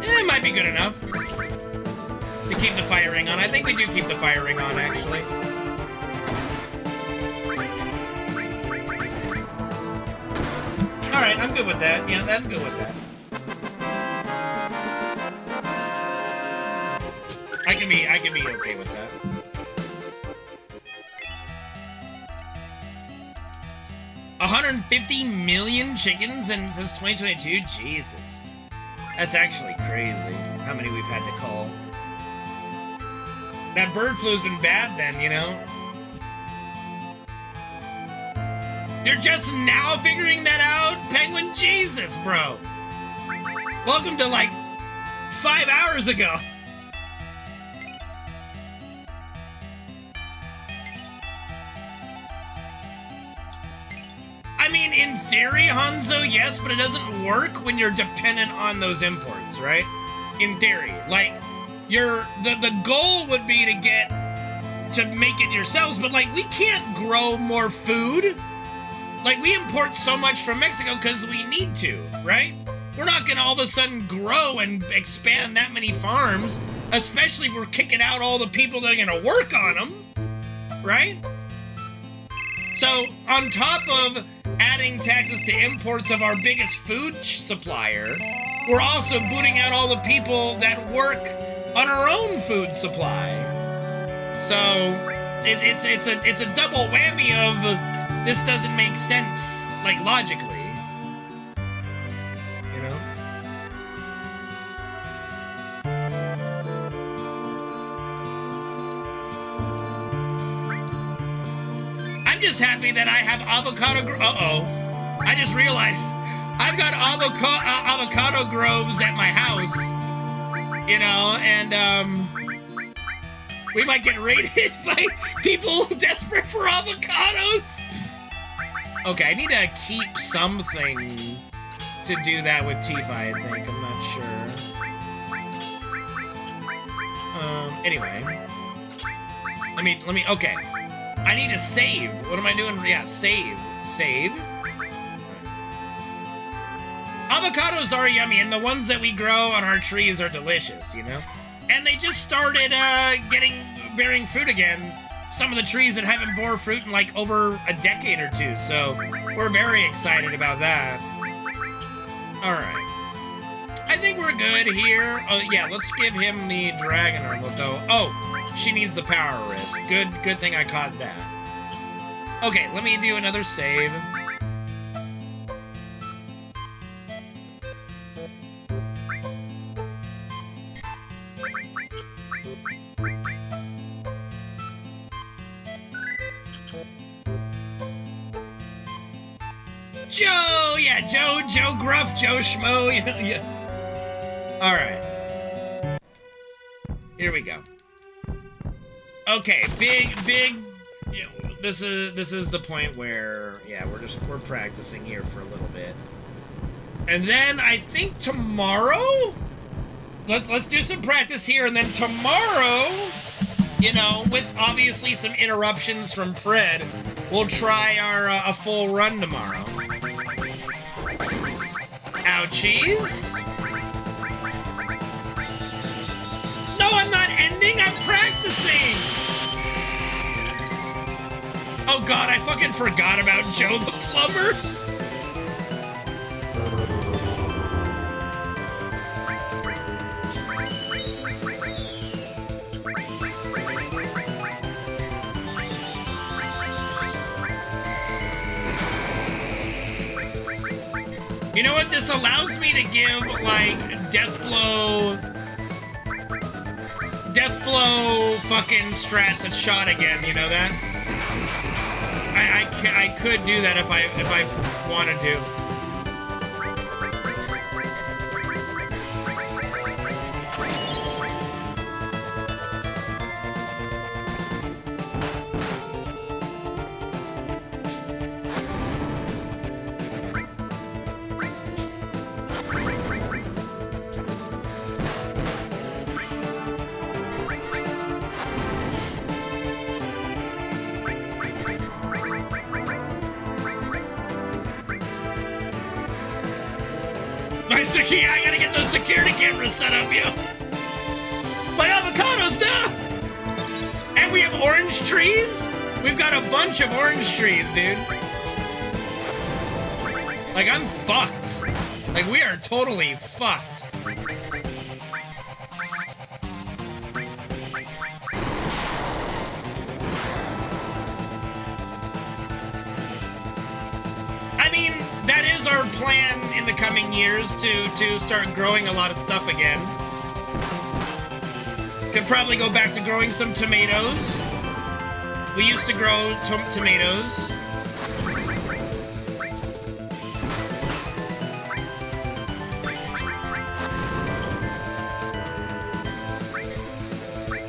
It might be good enough to keep the fire ring on. I think we do keep the fire ring on, actually. Alright, I'm good with that. Yeah, I'm good with that. I can be okay with that. $150 million chickens since 2022? Jesus. That's actually crazy how many we've had to cull. That bird flu's been bad then, you know? You're just now figuring that out? Penguin, Jesus, bro. Welcome to like 5 hours ago. I mean, in theory, Hanzo, yes, but it doesn't work when you're dependent on those imports, right? In theory. Like, the goal would be to make it yourselves, but like, we can't grow more food. Like, we import so much from Mexico because we need to, right? We're not gonna all of a sudden grow and expand that many farms, especially if we're kicking out all the people that are gonna work on them, right? So, on top of adding taxes to imports of our biggest food supplier, we're also booting out all the people that work on our own food supply. So, it's a double whammy of this doesn't make sense, like, logically. You know? I'm just happy that I have avocado I just realized I've got avocado groves at my house, you know, and we might get raided by people desperate for avocados. Okay, I need to keep something to do that with Tifa, I think. I'm not sure. Anyway. Let me, okay. I need to save. What am I doing? Yeah, save. Save. Avocados are yummy, and the ones that we grow on our trees are delicious, you know? And they just started bearing fruit again. Some of the trees that haven't bore fruit in like over a decade or two, so we're very excited about that. All right. I think we're good here. Oh, yeah, let's give him the dragon armlet, though. Oh, she needs the power wrist. Good thing I caught that. Okay, let me do another save. Joe! Yeah, Joe Gruff, Joe Schmo, yeah. Alright. Here we go. Okay, big, you know, this is the point where, yeah, we're practicing here for a little bit. And then I think tomorrow, let's do some practice here, and then tomorrow, you know, with obviously some interruptions from Fred, we'll try our a full run tomorrow. Ouchies. No, I'm not ending, I'm practicing! Oh god, I fucking forgot about Joe the Plumber! You know what? This allows me to give, like, Death Blow fucking strats a shot again, you know that? I could do that if I wanted to. Yeah, I gotta get those security cameras set up, yo. My avocados, no! And we have orange trees? We've got a bunch of orange trees, dude. Like, I'm fucked. Like, we are totally fucked. I mean, that is our plan in the coming years to start growing a lot of stuff again. Could probably go back to growing some tomatoes. We used to grow tomatoes.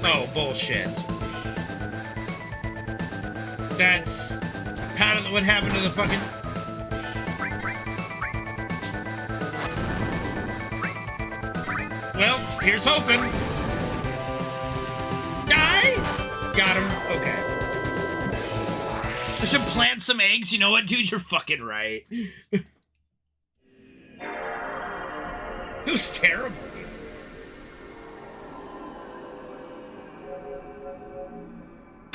Oh, bullshit. That's what happened to the fucking... Well, here's hoping. Die! Got him. Okay. I should plant some eggs. You know what, dude? You're fucking right. It was terrible.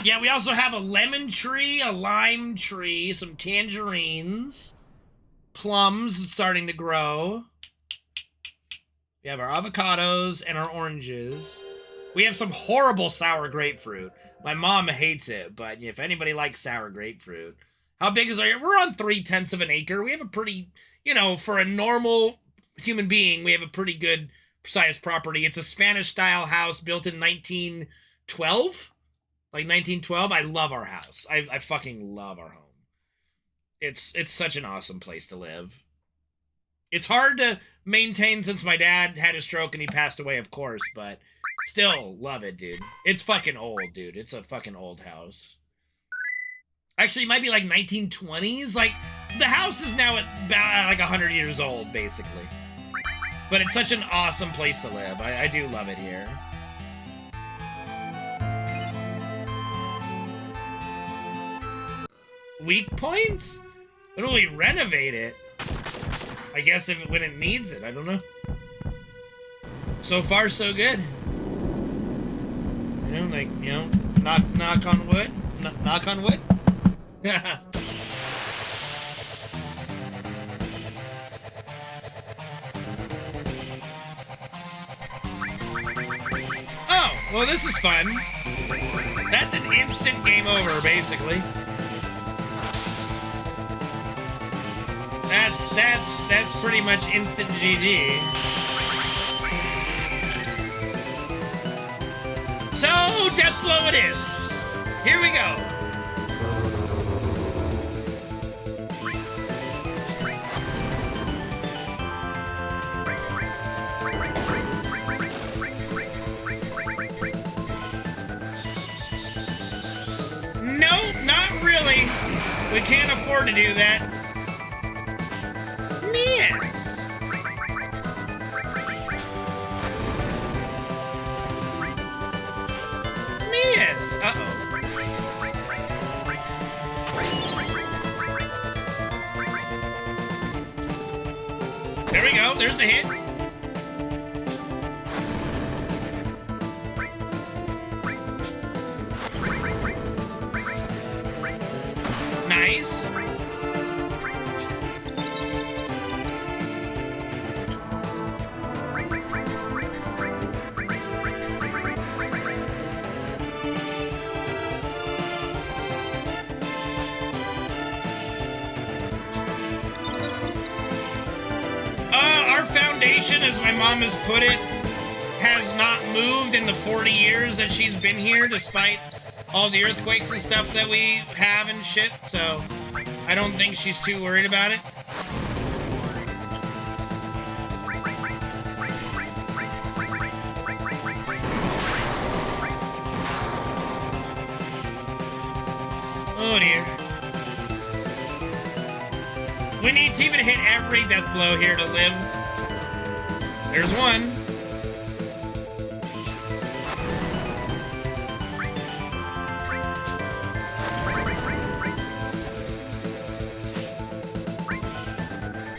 Yeah, we also have a lemon tree, a lime tree, some tangerines, plums starting to grow. We have our avocados and our oranges. We have some horrible sour grapefruit. My mom hates it, but if anybody likes sour grapefruit. How big is our... We're on 3/10 of an acre. We have a pretty, you know, for a normal human being, we have a pretty good sized property. It's a Spanish-style house built in 1912. Like 1912. I love our house. I fucking love our home. It's such an awesome place to live. It's hard to maintain since my dad had a stroke and he passed away, of course, but still love it, dude. It's fucking old, dude. It's a fucking old house. Actually, it might be like 1920s. Like, the house is now at about like 100 years old, basically. But it's such an awesome place to live. I do love it here. Weak points? When will we renovate it? I guess when it needs it. I don't know. So far, so good. You know, like, you know, knock on wood. Knock on wood. Oh, well, this is fun. That's an instant game over, basically. That's pretty much instant GG. So, death blow it is. Here we go. No, not really. We can't afford to do that. Yes. Yes. Uh-oh. There we go. There's a hit. Nice. As my mom has put it, has not moved in the 40 years that she's been here, despite all the earthquakes and stuff that we have and shit, so I don't think she's too worried about it. Oh dear. We need to even hit every death blow here to live. There's one.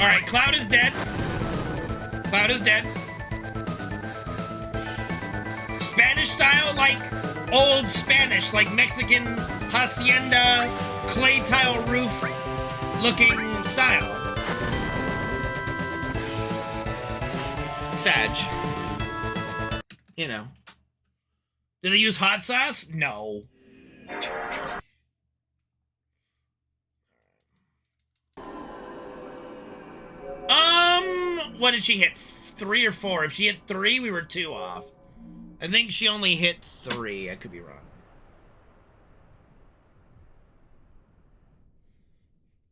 All right, Cloud is dead. Cloud is dead. Spanish style, like old Spanish, like Mexican hacienda, clay tile roof looking style. Sag. You know. Did they use hot sauce? No. What did she hit? 3 or 4? If she hit 3, we were 2 off. I think she only hit 3. I could be wrong.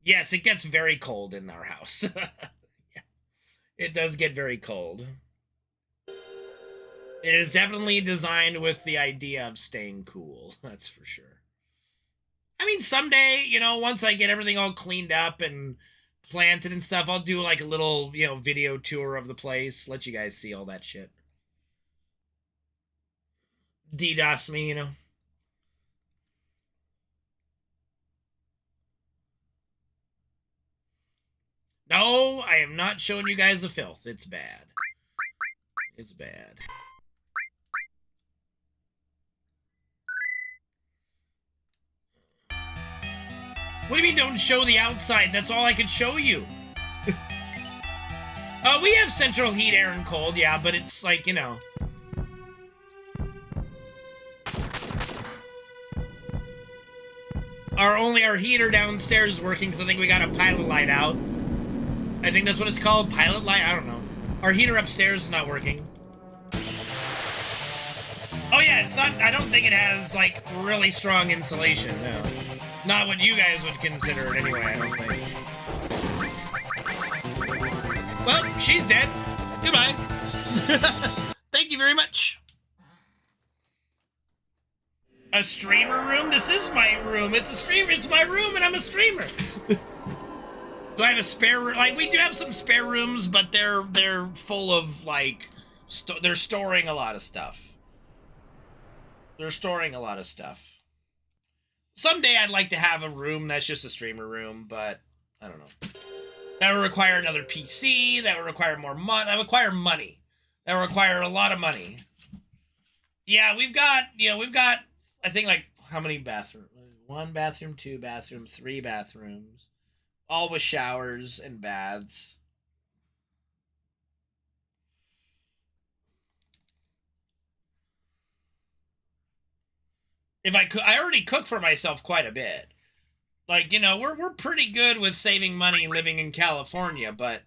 Yes, it gets very cold in our house. Yeah. It does get very cold. It is definitely designed with the idea of staying cool. That's for sure. I mean, someday, you know, once I get everything all cleaned up and planted and stuff, I'll do like a little, you know, video tour of the place. Let you guys see all that shit. DDoS me, you know. No, I am not showing you guys the filth. It's bad. It's bad. What do you mean don't show the outside? That's all I could show you. We have central heat, air, and cold, yeah, but it's like, you know. Only our heater downstairs is working because I think we got a pilot light out. I think that's what it's called, pilot light? I don't know. Our heater upstairs is not working. Oh yeah, it's not, I don't think it has, like, really strong insulation, no. Not what you guys would consider it anyway, I don't think. Well, she's dead. Goodbye. Thank you very much. A streamer room? This is my room. It's a streamer. It's my room, and I'm a streamer. Do I have a spare room? Like, we do have some spare rooms, but they're full of, like, they're storing a lot of stuff. They're storing a lot of stuff. Someday I'd like to have a room that's just a streamer room, but I don't know. That would require another PC. That would require more money. That would require money. That would require a lot of money. Yeah, we've got, I think, like, how many bathrooms? 1 bathroom, 2 bathrooms, 3 bathrooms. All with showers and baths. If I could, I already cook for myself quite a bit. Like, we're pretty good with saving money living in California, but,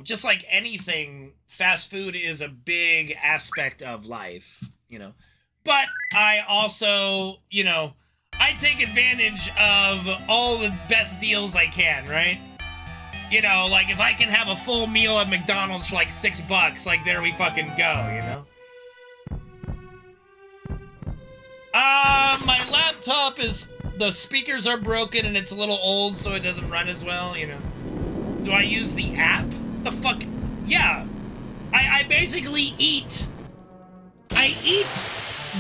just like anything, fast food is a big aspect of life, But I also, I take advantage of all the best deals I can, right? Like, if I can have a full meal at McDonald's for like $6, like, there we fucking go, My laptop is, the speakers are broken and it's a little old, so it doesn't run as well, Do I use the app? The fuck? Yeah. I basically eat. I eat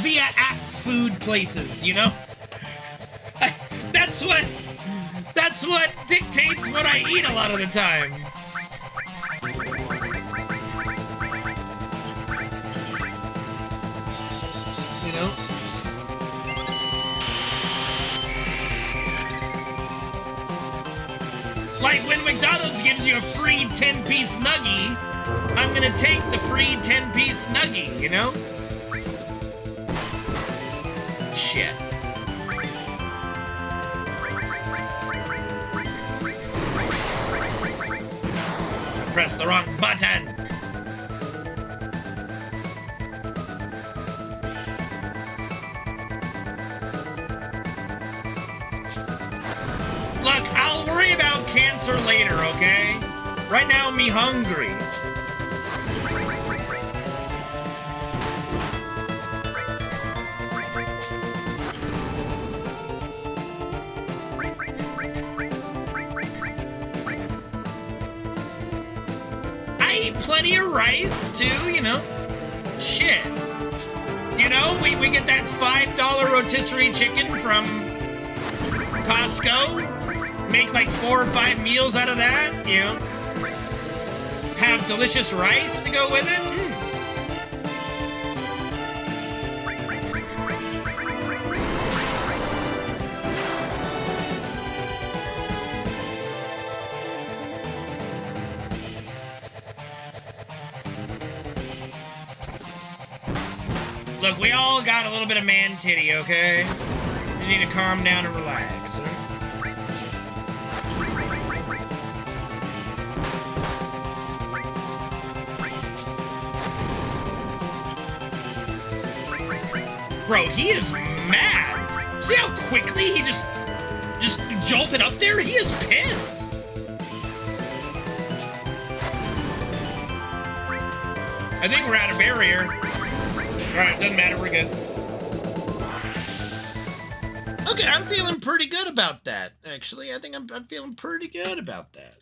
via app food places, That's what dictates what I eat a lot of the time. Like when McDonald's gives you a free 10-piece nuggie, I'm gonna take the free 10-piece nuggie, Shit. Press the wrong button. Look, I'll worry about cancer later, okay? Right now, me hungry. I eat plenty of rice, too, Shit. We get that $5 rotisserie chicken from Costco. Make like 4 or 5 meals out of that, Have delicious rice to go with it. Look, we all got a little bit of man titty, okay? You need to calm down and relax, right? Bro, he is mad. See how quickly he just jolted up there? He is pissed. I think we're at a barrier. Alright, doesn't matter, we're good. Okay, I'm feeling pretty good about that, actually. I think I'm feeling pretty good about that.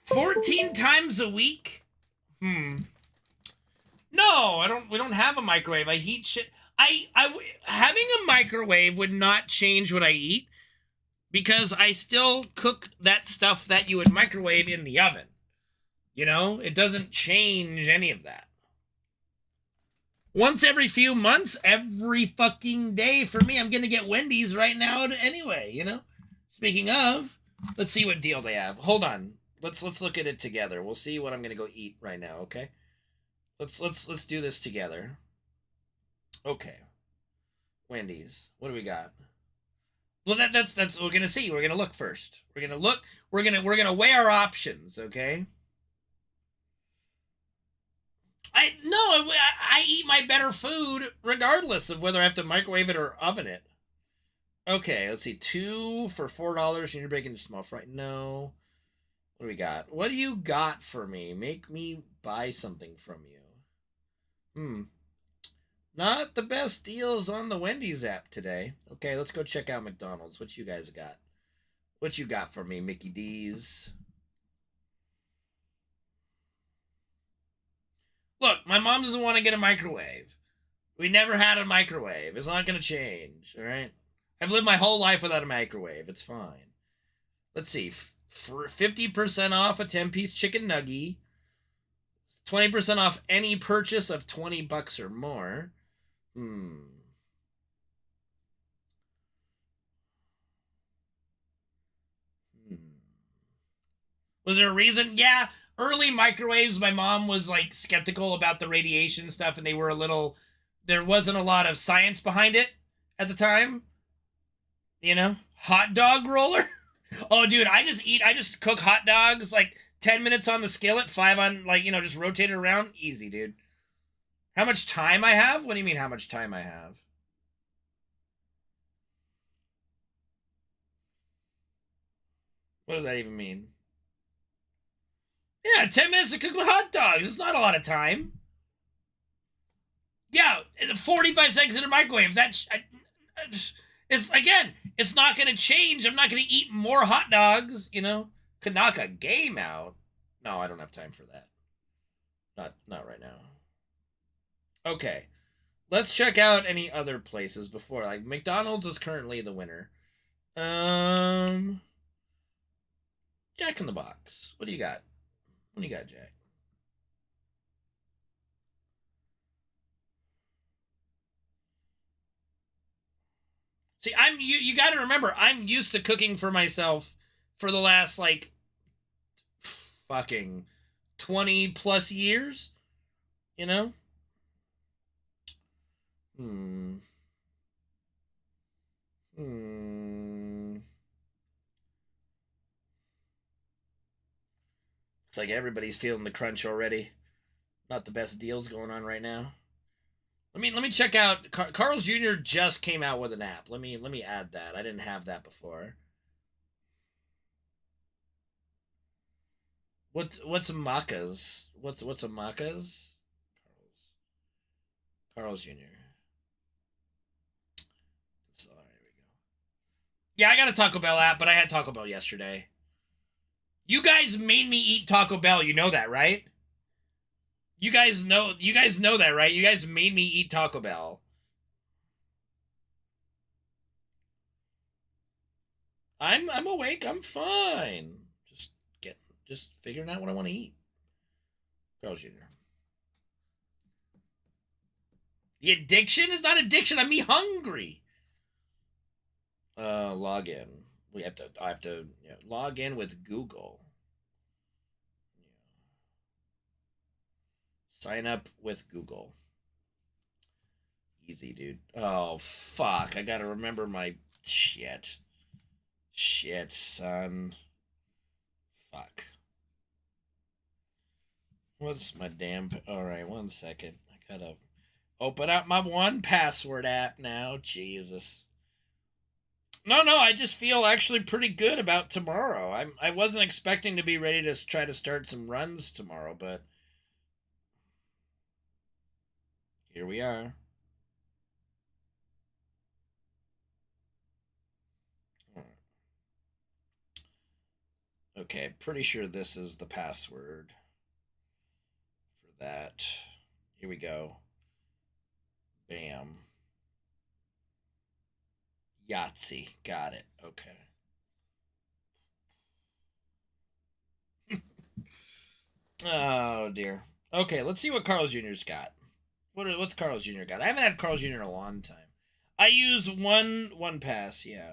14 times a week? No, we don't have a microwave. I heat shit. Having a microwave would not change what I eat because I still cook that stuff that you would microwave in the oven. You know, it doesn't change any of that. Once every few months, every fucking day for me, I'm going to get Wendy's right now anyway, you know? Speaking of, let's see what deal they have. Hold on. Let's look at it together. We'll see what I'm going to go eat right now, okay? Let's do this together. Okay. Wendy's. What do we got? Well, that's what we're going to see. We're going to look first. We're going to look. We're going to weigh our options, okay? I eat my better food regardless of whether I have to microwave it or oven it. Okay, let's see. 2 for $4 and you're breaking small fry. No. What do we got? What do you got for me? Make me buy something from you. Not the best deals on the Wendy's app today. Okay, let's go check out McDonald's. What you guys got? What you got for me, Mickey D's? Look, my mom doesn't want to get a microwave. We never had a microwave. It's not going to change, all right? I've lived my whole life without a microwave. It's fine. Let's see. For 50% off a 10-piece chicken nugget. 20% off any purchase of $20 or more. Was there a reason? Yeah, early microwaves, my mom was like skeptical about the radiation stuff, and there wasn't a lot of science behind it at the time. You know, hot dog roller. Oh, dude, I just cook hot dogs like 10 minutes on the skillet, 5 on, like, you know, just rotate it around. Easy, dude. How much time I have? What do you mean how much time I have? What does that even mean? Yeah, 10 minutes to cook with hot dogs. It's not a lot of time. Yeah, 45 seconds in a microwave. It's not going to change. I'm not going to eat more hot dogs, you know? Could knock a game out. No, I don't have time for that. Not right now. Okay. Let's check out any other places before. Like, McDonald's is currently the winner. Jack in the Box. What do you got? What do you got, Jack? See, you got to remember, I'm used to cooking for myself for the last, like, fucking 20 plus years, you know? It's like everybody's feeling the crunch already. Not the best deals going on right now. Let me check out. Carl's Jr. just came out with an app. Let me add that. I didn't have that before. What's a Macca's? What's a Macca's? Carl's Jr. So, there we go. Yeah, I got a Taco Bell app, but I had Taco Bell yesterday. You guys made me eat Taco Bell. You know that, right? You guys know that, right? You guys made me eat Taco Bell. I'm awake. I'm fine. Just figuring out what I want to eat. Carl's Jr. The addiction is not addiction. I'm me hungry. Log in. I have to log in with Google. Sign up with Google. Easy, dude. Oh, fuck. I gotta remember my shit. Shit, son. Fuck. What's my damn... Alright, 1 second. I gotta open up my 1Password app now. Jesus. No, I just feel actually pretty good about tomorrow. I wasn't expecting to be ready to try to start some runs tomorrow, but... here we are. Okay, pretty sure this is the password for that. Here we go. Bam. Yahtzee. Got it. Okay. Oh dear. Okay, let's see what Carl's Jr.'s got. What's Carl's Jr. got? I haven't had Carl's Jr. in a long time. I use one pass, yeah.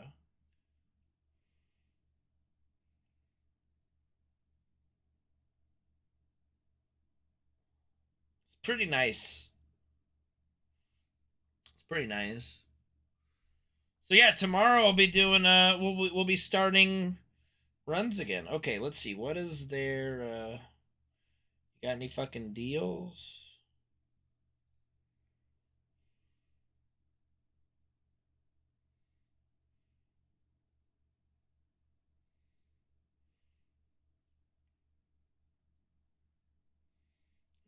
It's pretty nice. It's pretty nice. So yeah, tomorrow I'll be doing we'll be starting runs again. Okay, let's see. What is there got any fucking deals?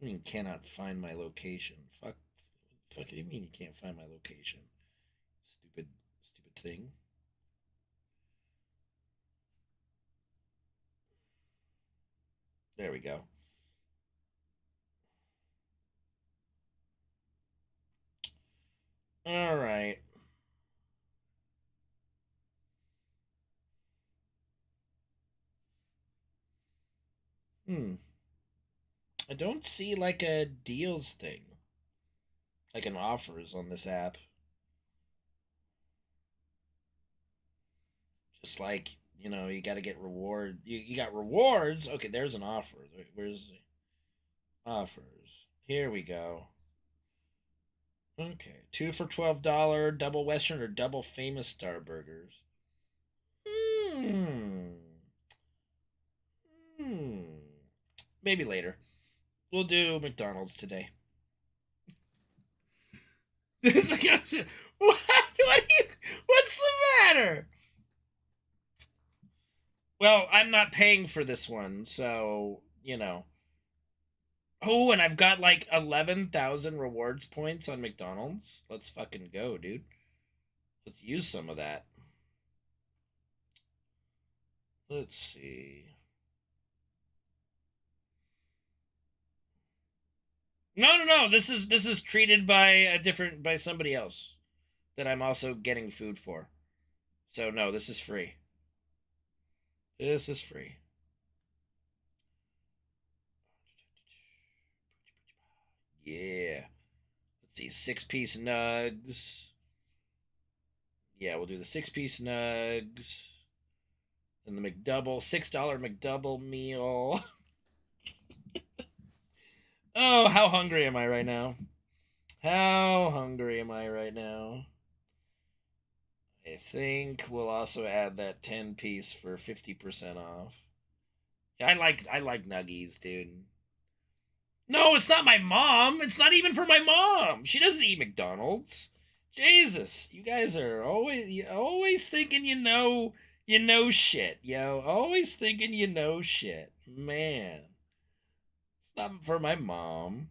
I mean, cannot find my location. Fuck do you mean you can't find my location? Stupid thing. There we go. All right. I don't see like a deals thing. Like an offers on this app. Just like, you know, you got to get reward. You got rewards. Okay, there's an offer. Where's the offers? Here we go. Okay, 2 for $12, double Western or double Famous Star burgers. Maybe later. We'll do McDonald's today. What? What's the matter? Well, I'm not paying for this one, so, you know. Oh, and I've got like 11,000 rewards points on McDonald's. Let's fucking go, dude. Let's use some of that. Let's see. No. This is treated by by somebody else that I'm also getting food for. So no, this is free. This is free. Yeah. Let's see, 6-piece nugs. Yeah, we'll do the 6-piece nugs. And the McDouble, $6 McDouble meal. Oh, how hungry am I right now? How hungry am I right now? I think we'll also add that 10-piece for 50% off. I like nuggies, dude. No, it's not my mom. It's not even for my mom. She doesn't eat McDonald's. Jesus, you guys are always thinking you know shit, yo. Always thinking you know shit. Man. It's not for my mom.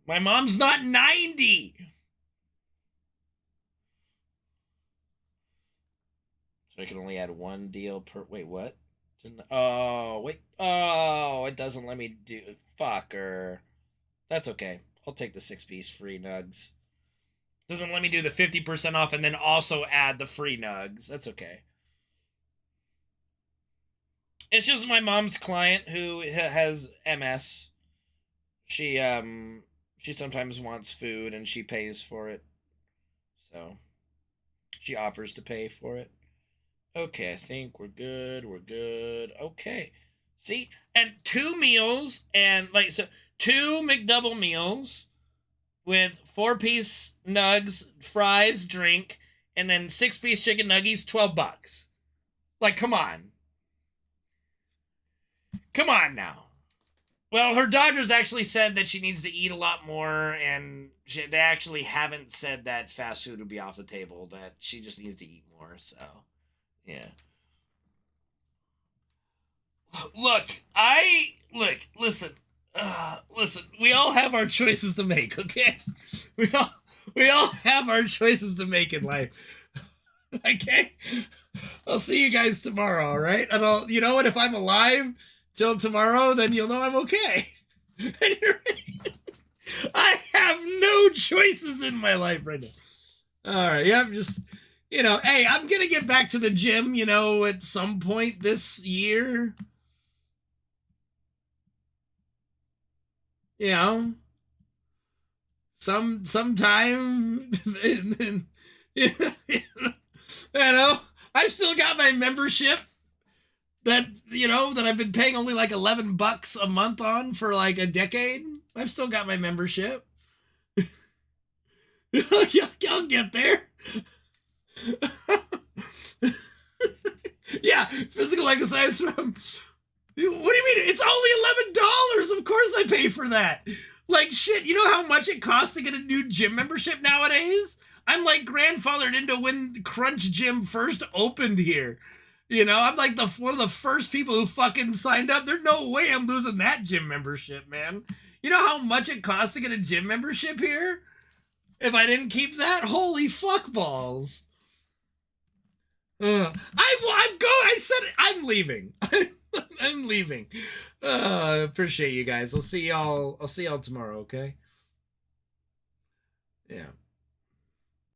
My mom's not 90. So I can only add one deal per. Wait, what? Oh, wait. Oh, it doesn't let me do. Fucker. That's okay. I'll take the 6-piece free nugs. Doesn't let me do the 50% off and then also add the free nugs. That's okay. It's just my mom's client who has MS. She sometimes wants food and she pays for it. So she offers to pay for it. Okay, I think we're good. We're good. Okay. See? And 2 meals and like so 2 McDouble meals with 4-piece nugs, fries, drink, and then 6-piece chicken nuggies, $12. Like, come on. Come on now. Well, her doctors actually said that she needs to eat a lot more, and they actually haven't said that fast food would be off the table, that she just needs to eat more, so, yeah. Listen, we all have our choices to make, okay? We all have our choices to make in life. Okay? I'll see you guys tomorrow, all right? And you know what, if I'm alive till tomorrow, then you'll know I'm okay. I have no choices in my life right now. All right, You know, hey, I'm gonna get back to the gym, you know, at some point this year. You know, sometime, you know, I've still got my membership that, you know, that I've been paying only like $11 a month on for like a decade. I've still got my membership. I'll get there. Yeah, physical exercise from. What do you mean? It's only $11. Of course I pay for that. Like shit, you know how much it costs to get a new gym membership nowadays? I'm like grandfathered into when Crunch Gym first opened here. You know, I'm like one of the first people who fucking signed up. There's no way I'm losing that gym membership, man. You know how much it costs to get a gym membership here? If I didn't keep that, holy fuck balls. I said it. I'm leaving. I'm leaving. Appreciate you guys. I'll see y'all tomorrow, okay? Yeah.